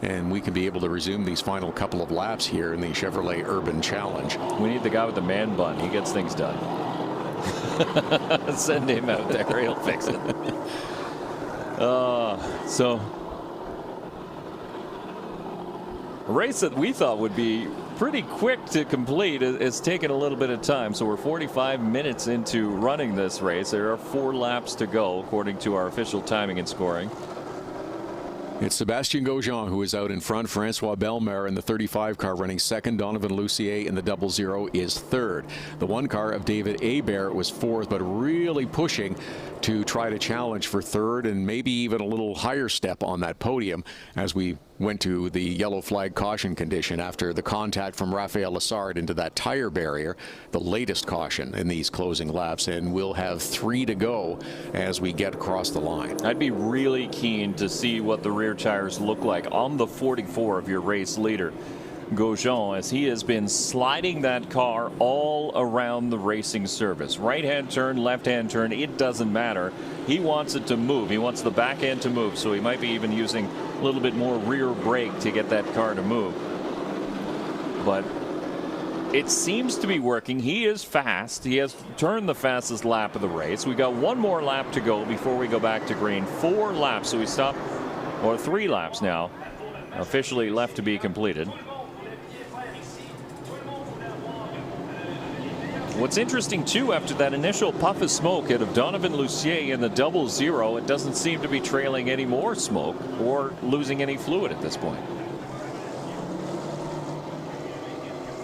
and we can be able to resume these final couple of laps here in the Chevrolet Urban Challenge. We need the guy with the man bun. He gets things done. Send him out there, he'll fix it. So a race that we thought would be pretty quick to complete is taking a little bit of time. So we're 45 minutes into running this race. There are 4 laps to go according to our official timing and scoring. It's Sébastien Grosjean who is out in front. Francois Bellemare in the 35 car running second. Donovan Lucier in the 00 is third. The 1 car of David Hebert was fourth, but really pushing to try to challenge for third and maybe even a little higher step on that podium as we went to the yellow flag caution condition after the contact from Raphael Lessard into that tire barrier, the latest caution in these closing laps, and we'll have 3 to go as we get across the line. I'd be really keen to see what the rear tires look like on the 44 of your race leader, Gaujon, as he has been sliding that car all around the racing surface. Right-hand turn, left-hand turn, it doesn't matter. He wants it to move. He wants the back end to move, so he might be even using a little bit more rear brake to get that car to move. But it seems to be working. He is fast. He has turned the fastest lap of the race. We got 1 more lap to go before we go back to green. 4 laps, so we stop, or 3 laps now, officially left to be completed. What's interesting, too, after that initial puff of smoke out of Donovan Lucier in the 00, it doesn't seem to be trailing any more smoke or losing any fluid at this point.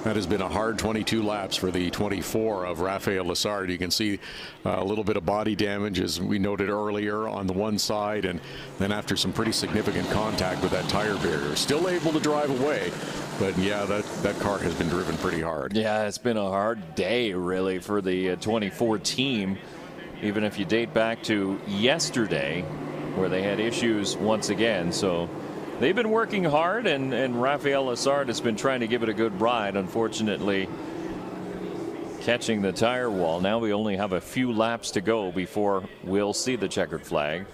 That has been a hard 22 laps for the 24 of Raphael Lessard. You can see a little bit of body damage, as we noted earlier, on the one side, and then after some pretty significant contact with that tire barrier. Still able to drive away, but yeah, that car has been driven pretty hard. Yeah, it's been a hard day, really, for the 24 team, even if you date back to yesterday, where they had issues once again. So they've been working hard, and Raphael Lessard has been trying to give it a good ride. Unfortunately, catching the tire wall. Now we only have a few laps to go before we'll see the checkered flag.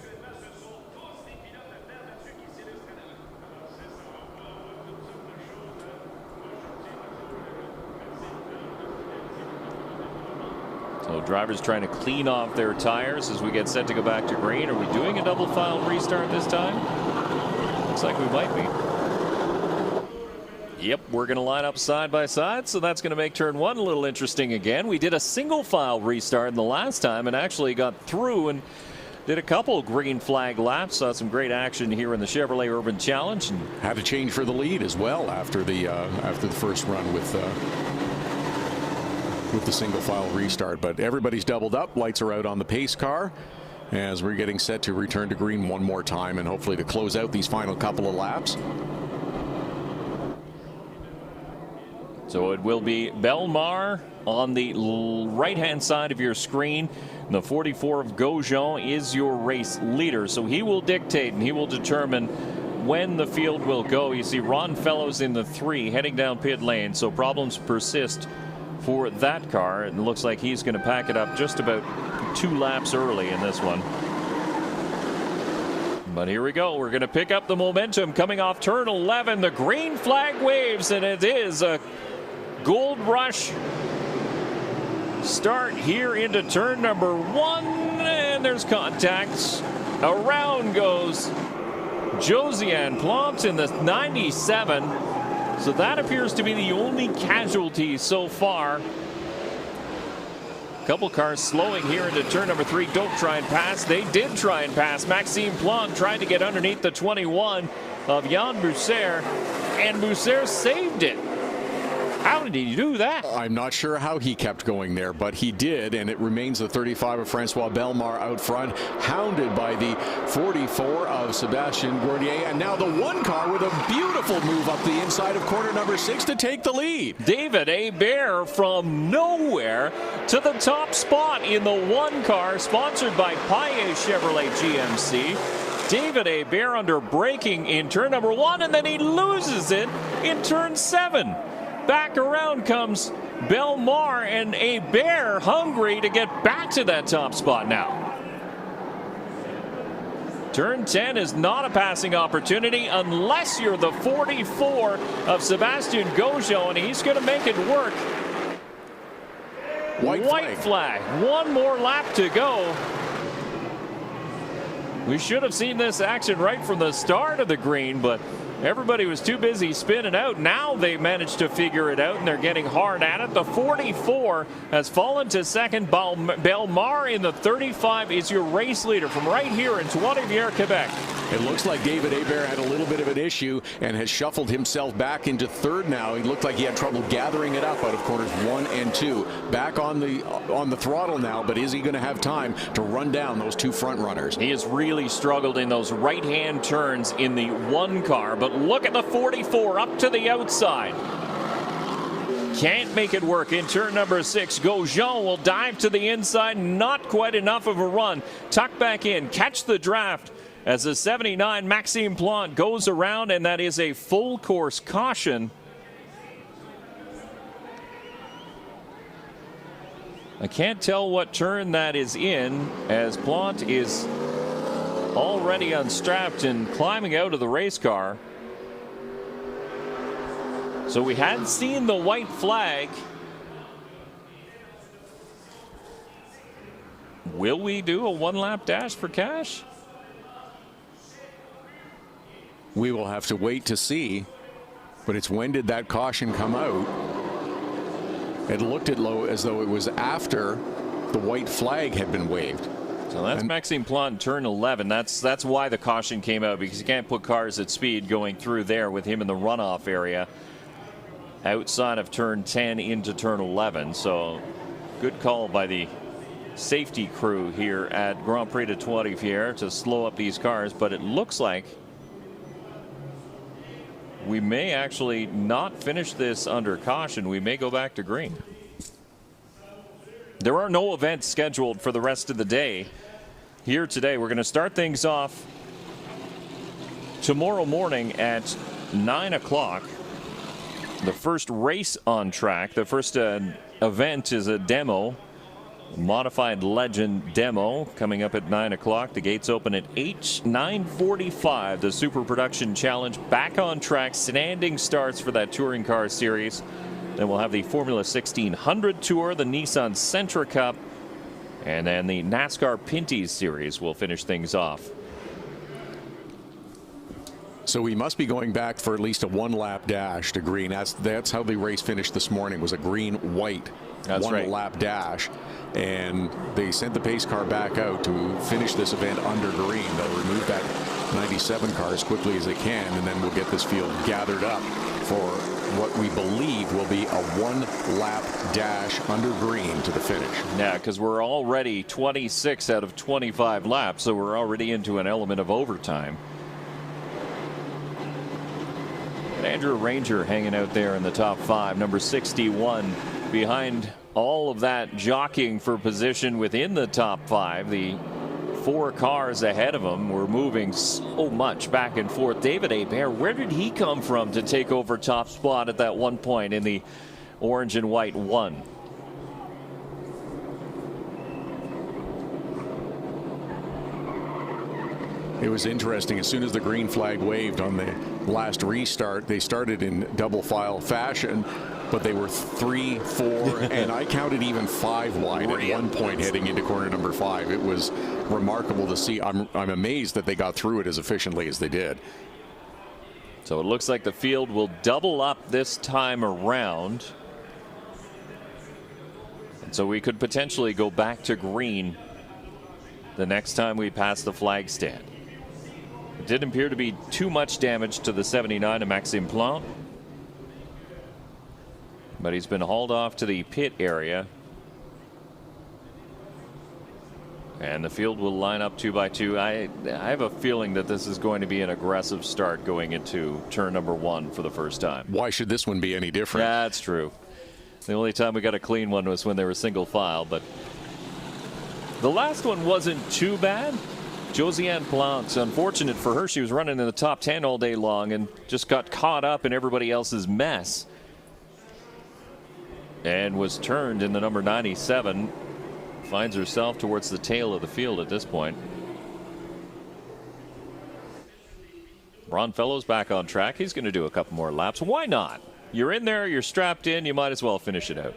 So drivers trying to clean off their tires as we get set to go back to green. Are we doing a double file restart this time? Looks like we might be. Yep, we're going to line up side by side, so that's going to make turn 1 a little interesting again. We did a single file restart in the last time and actually got through and did a couple green flag laps. Saw some great action here in the Chevrolet Urban Challenge, and had to change for the lead as well after the first run with the single file restart. But everybody's doubled up. Lights are out on the pace car as we're getting set to return to green one more time and hopefully to close out these final couple of laps. So it will be Belmar on the right-hand side of your screen. The 44 of Gaujon is your race leader, so he will dictate and he will determine when the field will go. You see Ron Fellows in the 3 heading down pit lane, so problems persist for that car. It looks like he's going to pack it up just about 2 laps early in this one. But here we go. We're going to pick up the momentum coming off turn 11. The green flag waves, and it is a gold rush start here into turn number 1, and there's contacts. Around goes Josiane Plante in the 97. So that appears to be the only casualty so far. Couple cars slowing here into turn number 3. Don't try and pass. They did try and pass. Maxime Plante tried to get underneath the 21 of Jan Bousser, and Bousser saved it. How did he do that? I'm not sure how he kept going there, but he did, and it remains the 35 of Francois Belmar out front, hounded by the 44 of Sébastien Gourdier, and now the 1 car with a beautiful move up the inside of corner number 6 to take the lead. David Hebert from nowhere to the top spot in the 1 car, sponsored by Paillet Chevrolet GMC. David Hebert under braking in turn number 1, and then he loses it in turn 7. Back around comes Belmar, and Hebert hungry to get back to that top spot now. Turn 10 is not a passing opportunity unless you're the 44 of Sébastien Gaujon, and he's going to make it work. White flag. 1 more lap to go. We should have seen this action right from the start of the green, but everybody was too busy spinning out. Now they managed to figure it out, and they're getting hard at it. The 44 has fallen to second. Belmar in the 35 is your race leader from right here in Trois-Rivieres, Quebec. It looks like David Hebert had a little bit of an issue and has shuffled himself back into third now. He looked like he had trouble gathering it up out of corners 1 and 2. Back on the throttle now, but is he going to have time to run down those two front runners? He has really struggled in those right-hand turns in the 1 car, but look at the 44 up to the outside. Can't make it work in turn number 6. Gaujean will dive to the inside. Not quite enough of a run. Tuck back in. Catch the draft as the 79 Maxime Plante goes around, and that is a full course caution. I can't tell what turn that is in, as Plante is already unstrapped and climbing out of the race car. So we had seen the white flag. Will we do a 1-lap dash for cash? We will have to wait to see. But it's when did that caution come out? It looked as though it was after the white flag had been waved. So that's Maxime Plante, turn 11. That's why the caution came out, because you can't put cars at speed going through there with him in the runoff area outside of turn 10 into turn 11. So good call by the safety crew here at Grand Prix de Trois-Rivieres to slow up these cars, but it looks like we may actually not finish this under caution. We may go back to green. There are no events scheduled for the rest of the day here today. We're going to start things off tomorrow morning at 9 o'clock. The first race on track, the first event is a demo, modified legend demo, coming up at 9 o'clock. The gates open at 9:45. The Super Production Challenge back on track, standing starts for that touring car series. Then we'll have the Formula 1600 Tour, the Nissan Sentra Cup, and then the NASCAR Pinty's Series will finish things off. So we must be going back for at least a 1-lap dash to green. That's how the race finished this morning, was a green-white 1-lap dash. And they sent the pace car back out to finish this event under green. They'll remove that 97 car as quickly as they can, and then we'll get this field gathered up for what we believe will be a 1-lap dash under green to the finish. Yeah, because we're already 26 out of 25 laps, so we're already into an element of overtime. Andrew Ranger hanging out there in the top 5, number 61, behind all of that jockeying for position within the top 5. The 4 cars ahead of him were moving so much back and forth. David Hebert, where did he come from to take over top spot at that one point in the orange and white 1? It was interesting. As soon as the green flag waved on the last restart, they started in double file fashion, but they were 3, 4, and I counted even 5 wide at one point heading into corner number 5. It was remarkable to see. I'm amazed that they got through it as efficiently as they did. So it looks like the field will double up this time around. And so we could potentially go back to green the next time we pass the flag stand. It didn't appear to be too much damage to the 79 of Maxime Plante, but he's been hauled off to the pit area, and the field will line up 2 by 2. I have a feeling that this is going to be an aggressive start going into turn number 1 for the first time. Why should this one be any different? Yeah, that's true. The only time we got a clean one was when they were single file, but the last one wasn't too bad. Josiane Plante, unfortunate for her, she was running in the top 10 all day long and just got caught up in everybody else's mess and was turned in the number 97. Finds herself towards the tail of the field at this point. Ron Fellows back on track. He's going to do a couple more laps. Why not? You're in there, you're strapped in, you might as well finish it out.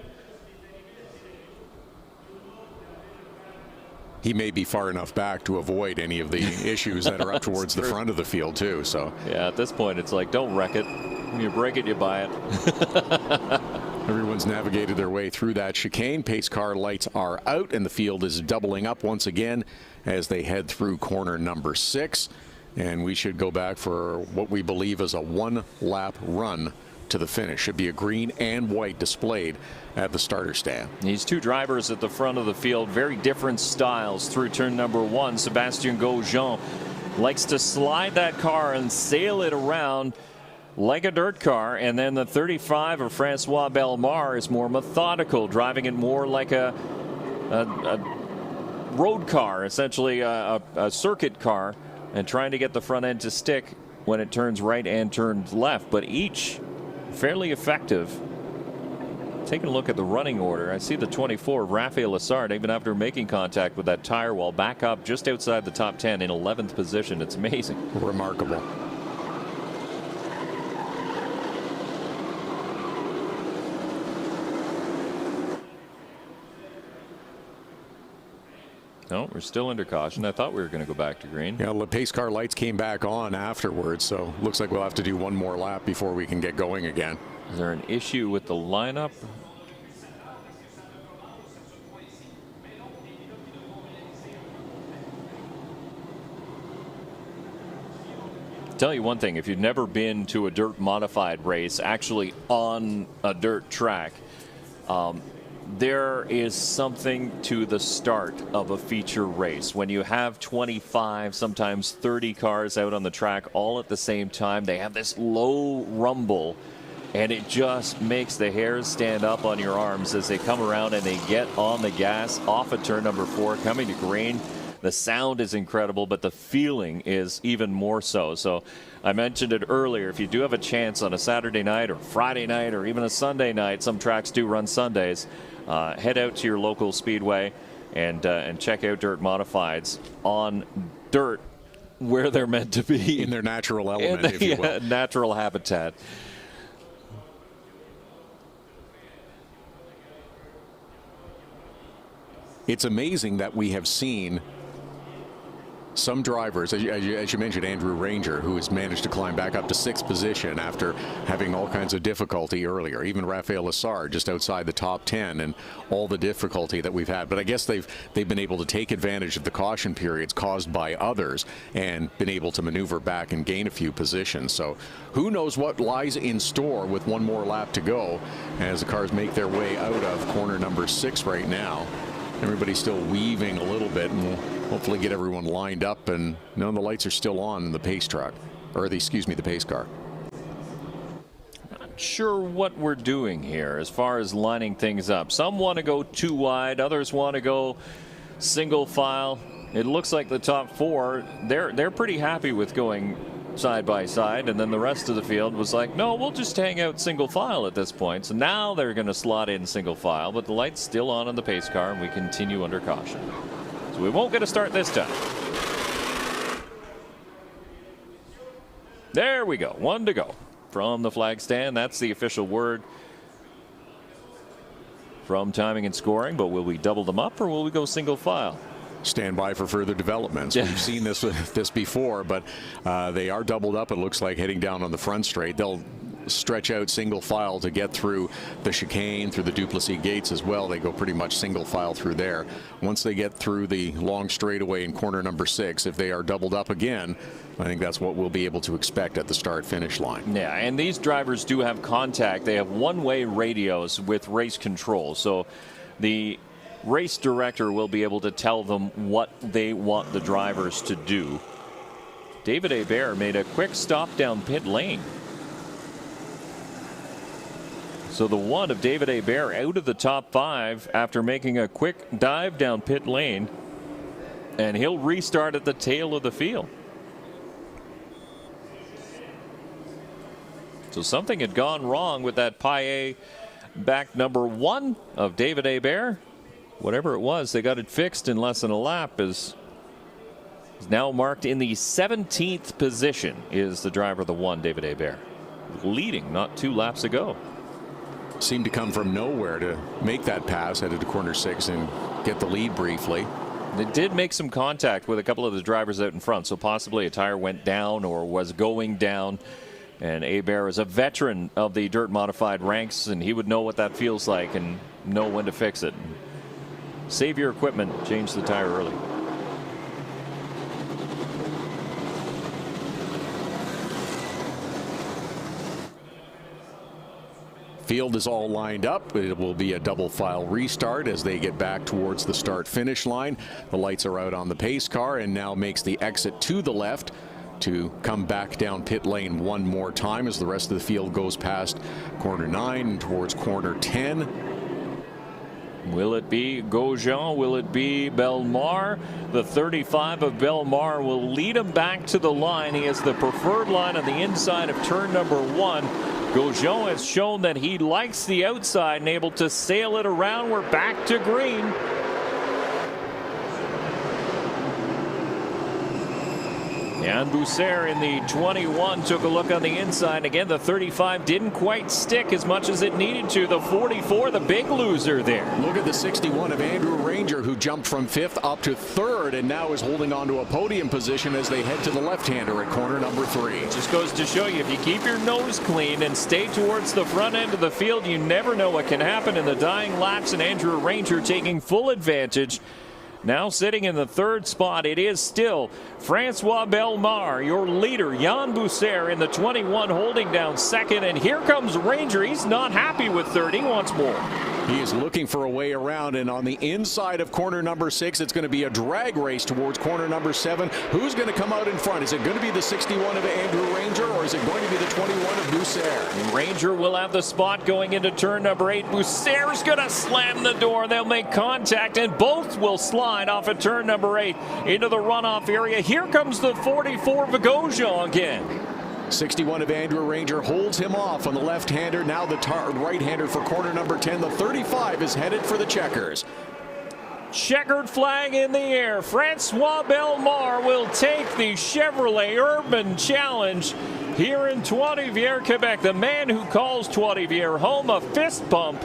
He may be far enough back to avoid any of the issues that are up towards the front of the field too. So yeah, at this point it's like, don't wreck it. When you break it, you buy it. Everyone's navigated their way through that chicane. Pace car lights are out, and the field is doubling up once again as they head through corner number 6. and we should go back for what we believe is a one-lap run to the finish. Should be a green and white displayed at the starter stand. These two drivers at the front of the field, very different styles through turn number 1. Sebastien Grosjean likes to slide that car and sail it around like a dirt car, and then the 35 of Francois Bellemare is more methodical, driving it more like a road car, essentially a circuit car, and trying to get the front end to stick when it turns right and turns left. But each fairly effective. Taking a look at the running order, I see the 24 of Raphael Lessard, even after making contact with that tire wall, back up just outside the top 10 in 11th position. It's amazing. Remarkable. No, we're still under caution. I thought we were going to go back to green. Yeah, the pace car lights came back on afterwards, so looks like we'll have to do one more lap before we can get going again. Is there an issue with the lineup? Tell you one thing, if you've never been to a dirt modified race, actually on a dirt track, there is something to the start of a feature race. When you have 25, sometimes 30 cars out on the track all at the same time, they have this low rumble, and it just makes the hairs stand up on your arms as they come around and they get on the gas off of turn number 4, coming to green. The sound is incredible, but the feeling is even more so. So I mentioned it earlier. If you do have a chance on a Saturday night or Friday night or even a Sunday night, some tracks do run Sundays, head out to your local speedway and check out dirt modifieds on dirt where they're meant to be. In their natural element, if you will. Natural habitat. It's amazing that we have seen some drivers, as you mentioned, Andrew Ranger, who has managed to climb back up to 6th position after having all kinds of difficulty earlier. Even Raphael Lessard just outside the top 10, and all the difficulty that we've had. But I guess they've been able to take advantage of the caution periods caused by others and been able to maneuver back and gain a few positions. So who knows what lies in store with one more lap to go as the cars make their way out of corner number 6 right now. Everybody's still weaving a little bit, and we'll hopefully get everyone lined up. And no, the lights are still on in the pace truck, or the pace car. Not sure what we're doing here as far as lining things up. Some want to go too wide, others want to go single file. It looks like the top 4, they're pretty happy with going side by side, and then the rest of the field was like, no, we'll just hang out single file at this point. So now they're going to slot in single file, but the light's still on the pace car, and we continue under caution. So we won't get a start this time. There we go. 1 to go from the flag stand. That's the official word from timing and scoring. But will we double them up, or will we go single file? Stand by for further developments. We've seen this before, but they are doubled up, it looks like, heading down on the front straight. They'll stretch out single file to get through the chicane, through the Duplessis gates as well. They go pretty much single file through there. Once they get through the long straightaway in corner number 6, if they are doubled up again, I think that's what we'll be able to expect at the start-finish line. Yeah, and these drivers do have contact. They have one-way radios with race control, so the race director will be able to tell them what they want the drivers to do. David Hebert made a quick stop down pit lane. So the 1 of David Hebert out of the top 5 after making a quick dive down pit lane, and he'll restart at the tail of the field. So something had gone wrong with that Paillet back number 1 of David Hebert. Whatever it was, they got it fixed in less than a lap. Is now marked in the 17th position is the driver of the 1, David Hebert, leading not 2 laps ago. Seemed to come from nowhere to make that pass, headed to corner 6 and get the lead briefly. They did make some contact with a couple of the drivers out in front, so possibly a tire went down or was going down. And Hebert is a veteran of the dirt modified ranks, and he would know what that feels like and know when to fix it. Save your equipment, change the tire early. field is all lined up. It will be a double file restart as they get back towards the start-finish line. The lights are out on the pace car and now makes the exit to the left to come back down pit lane one more time as the rest of the field goes past corner 9 and towards corner 10. Will it be Gaujean? Will it be Bellemare? The 35 of Bellemare will lead him back to the line. He has the preferred line on the inside of turn number 1. Gaujean has shown that he likes the outside and able to sail it around. We're back to green. Jan Bousser in the 21 took a look on the inside. Again, the 35 didn't quite stick as much as it needed to. The 44, the big loser there. Look at the 61 of Andrew Ranger, who jumped from 5th up to 3rd and now is holding on to a podium position as they head to the left-hander at corner number 3. Just goes to show you, if you keep your nose clean and stay towards the front end of the field, you never know what can happen in the dying laps, and Andrew Ranger taking full advantage. Now sitting in the 3rd spot, it is still Francois Bellemare, your leader. Jan Bousser in the 21 holding down 2nd. And here comes Ranger. He's not happy with 3rd. He wants more. He is looking for a way around, and on the inside of corner number 6, it's going to be a drag race towards corner number 7. Who's going to come out in front? Is it going to be the 61 of Andrew Ranger, or is it going to be the 21 of Bousser? Ranger will have the spot going into turn number 8. Bousser's going to slam the door. They'll make contact, and both will slide off of turn number 8 into the runoff area. Here comes the 44 of Gaujean again. 61 of Andrew Ranger holds him off on the left-hander. Now the right-hander for corner number 10. The 35 is headed for the checkers. Checkered flag in the air. Francois Bellemare will take the Chevrolet Urban Challenge here in Trois-Rivieres, Quebec. The man who calls Trois-Rivieres home, a fist bump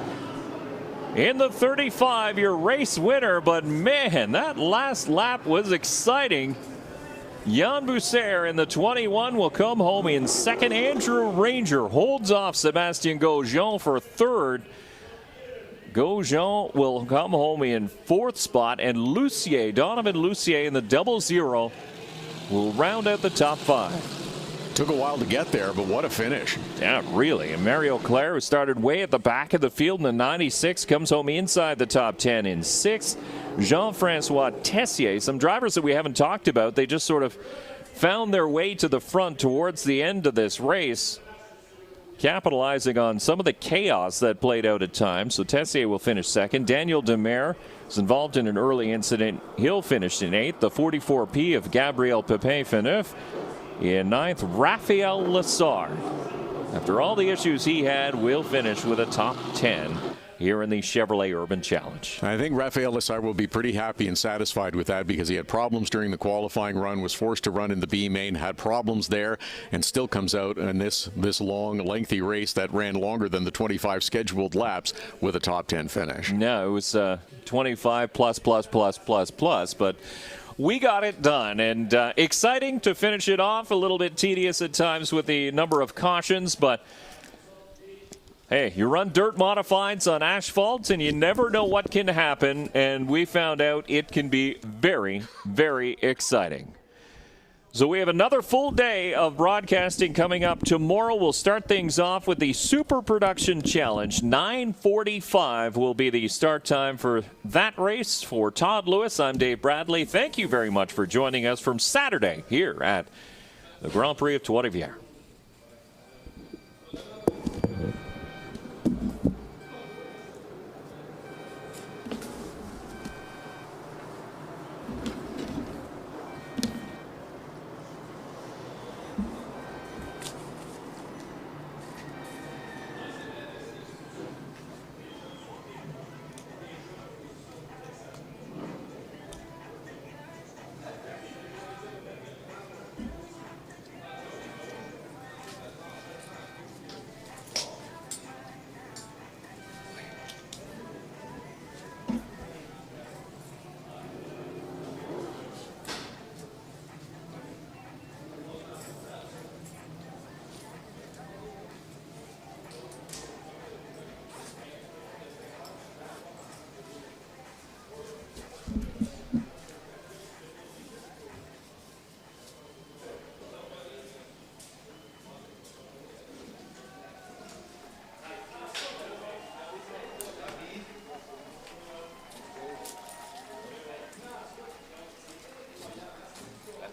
in the 35, your race winner. But man, that last lap was exciting. Jan Bousser in the 21 will come home in 2nd. Andrew Ranger holds off Sebastien Gaujean for 3rd. Gaujean will come home in 4th spot, and Lucier, Donovan Lucier in the 00 will round out the top 5. Took a while to get there, but what a finish. Yeah, really. And Mario Claire, who started way at the back of the field in the 96, comes home inside the top 10 in 6th. Jean-Francois Tessier, some drivers that we haven't talked about, they just sort of found their way to the front towards the end of this race, capitalizing on some of the chaos that played out at times. So Tessier will finish 2nd. Daniel Demare is involved in an early incident. He'll finish in 8th. The 44P of Gabriel Pepin-Phaneuf in 9th. Raphael Lessard, after all the issues he had, will finish with a top 10 here in the Chevrolet Urban Challenge. I think Raphael Lessard will be pretty happy and satisfied with that, because he had problems during the qualifying run, was forced to run in the B main, had problems there, and still comes out in this long, lengthy race that ran longer than the 25 scheduled laps with a top 10 finish. No, it was 25 plus, but we got it done, and exciting to finish it off. A little bit tedious at times with the number of cautions, but hey, you run dirt modifieds on asphalt, and you never know what can happen, and we found out it can be very, very exciting. So we have another full day of broadcasting coming up tomorrow. We'll start things off with the Super Production Challenge. 9:45 will be the start time for that race. For Todd Lewis, I'm Dave Bradley. Thank you very much for joining us from Saturday here at the Grand Prix of Trois-Rivieres.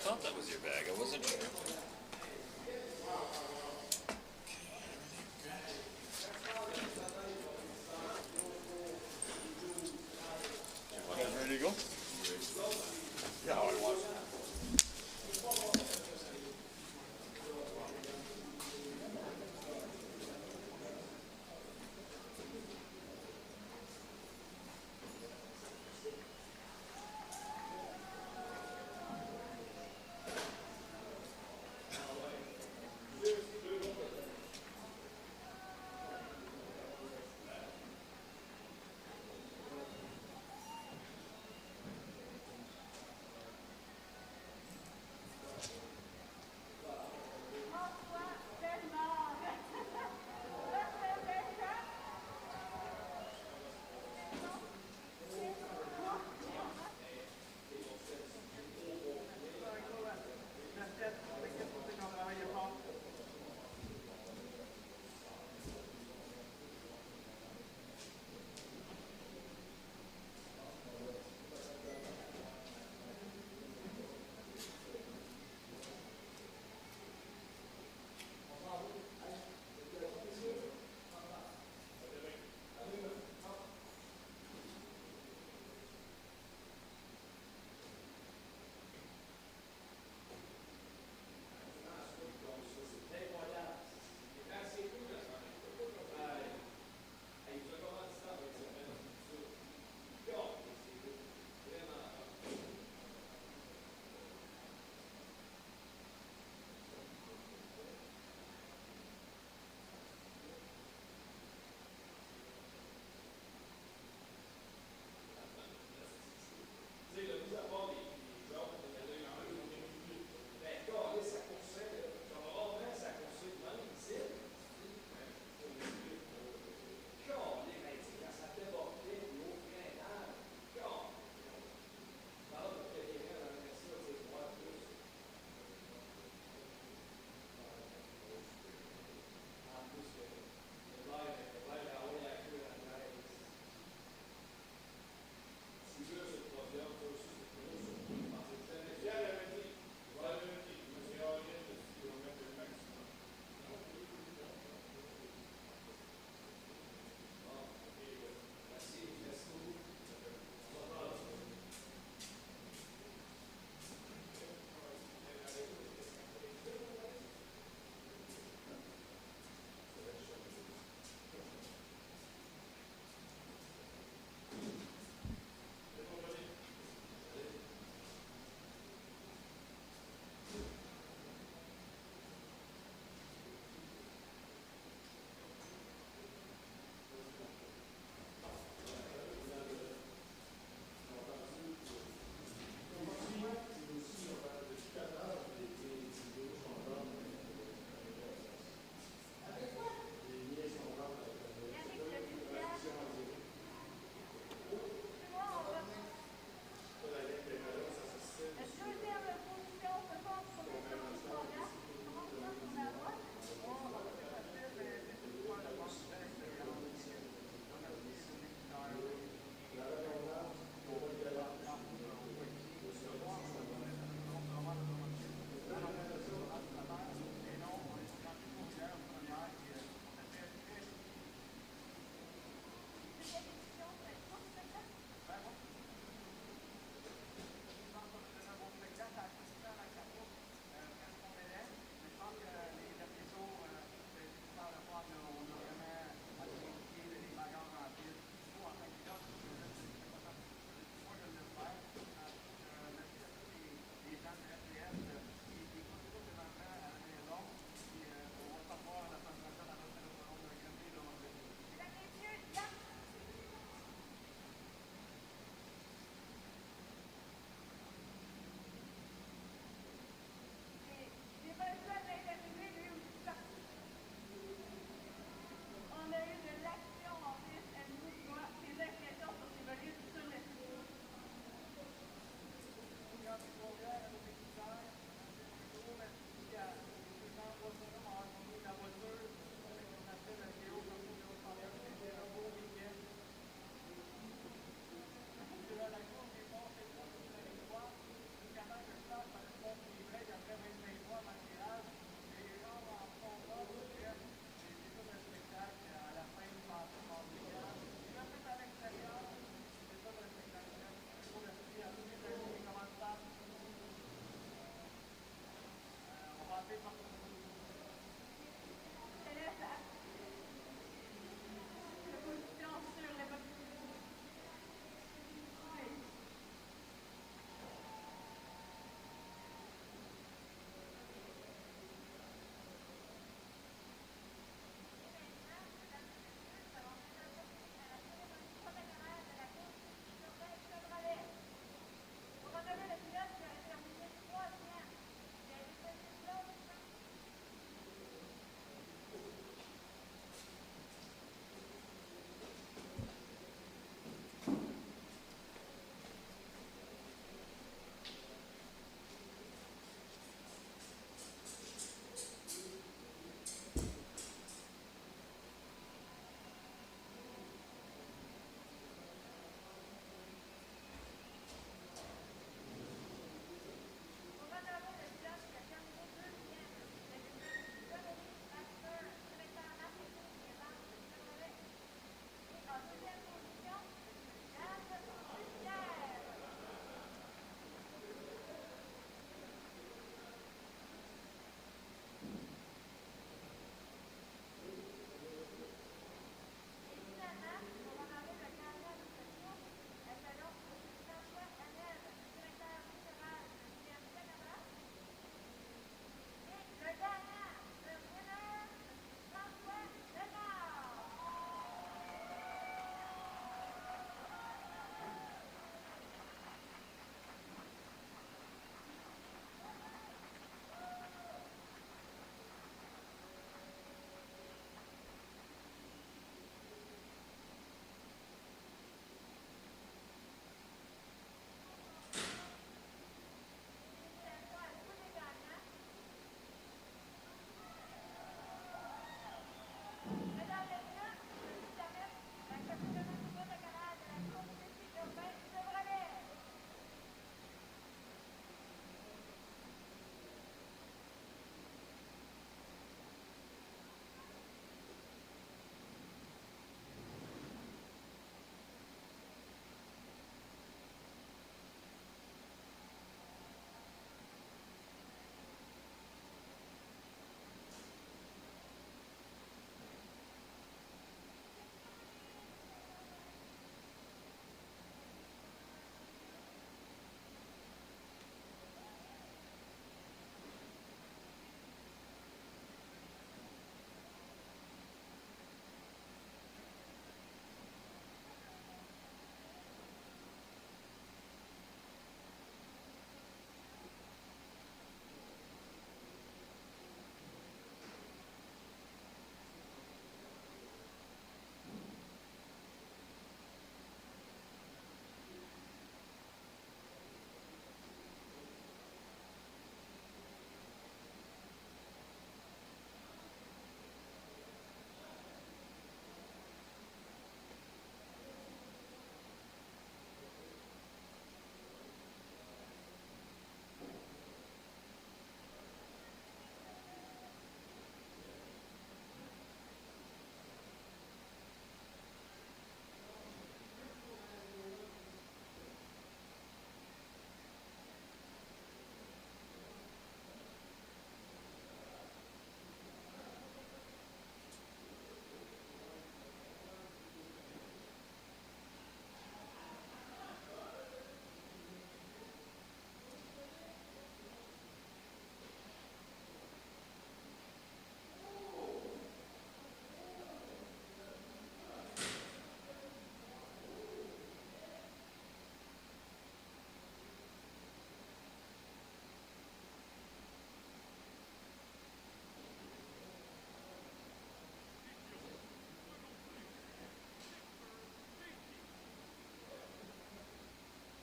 thought that was your bag. I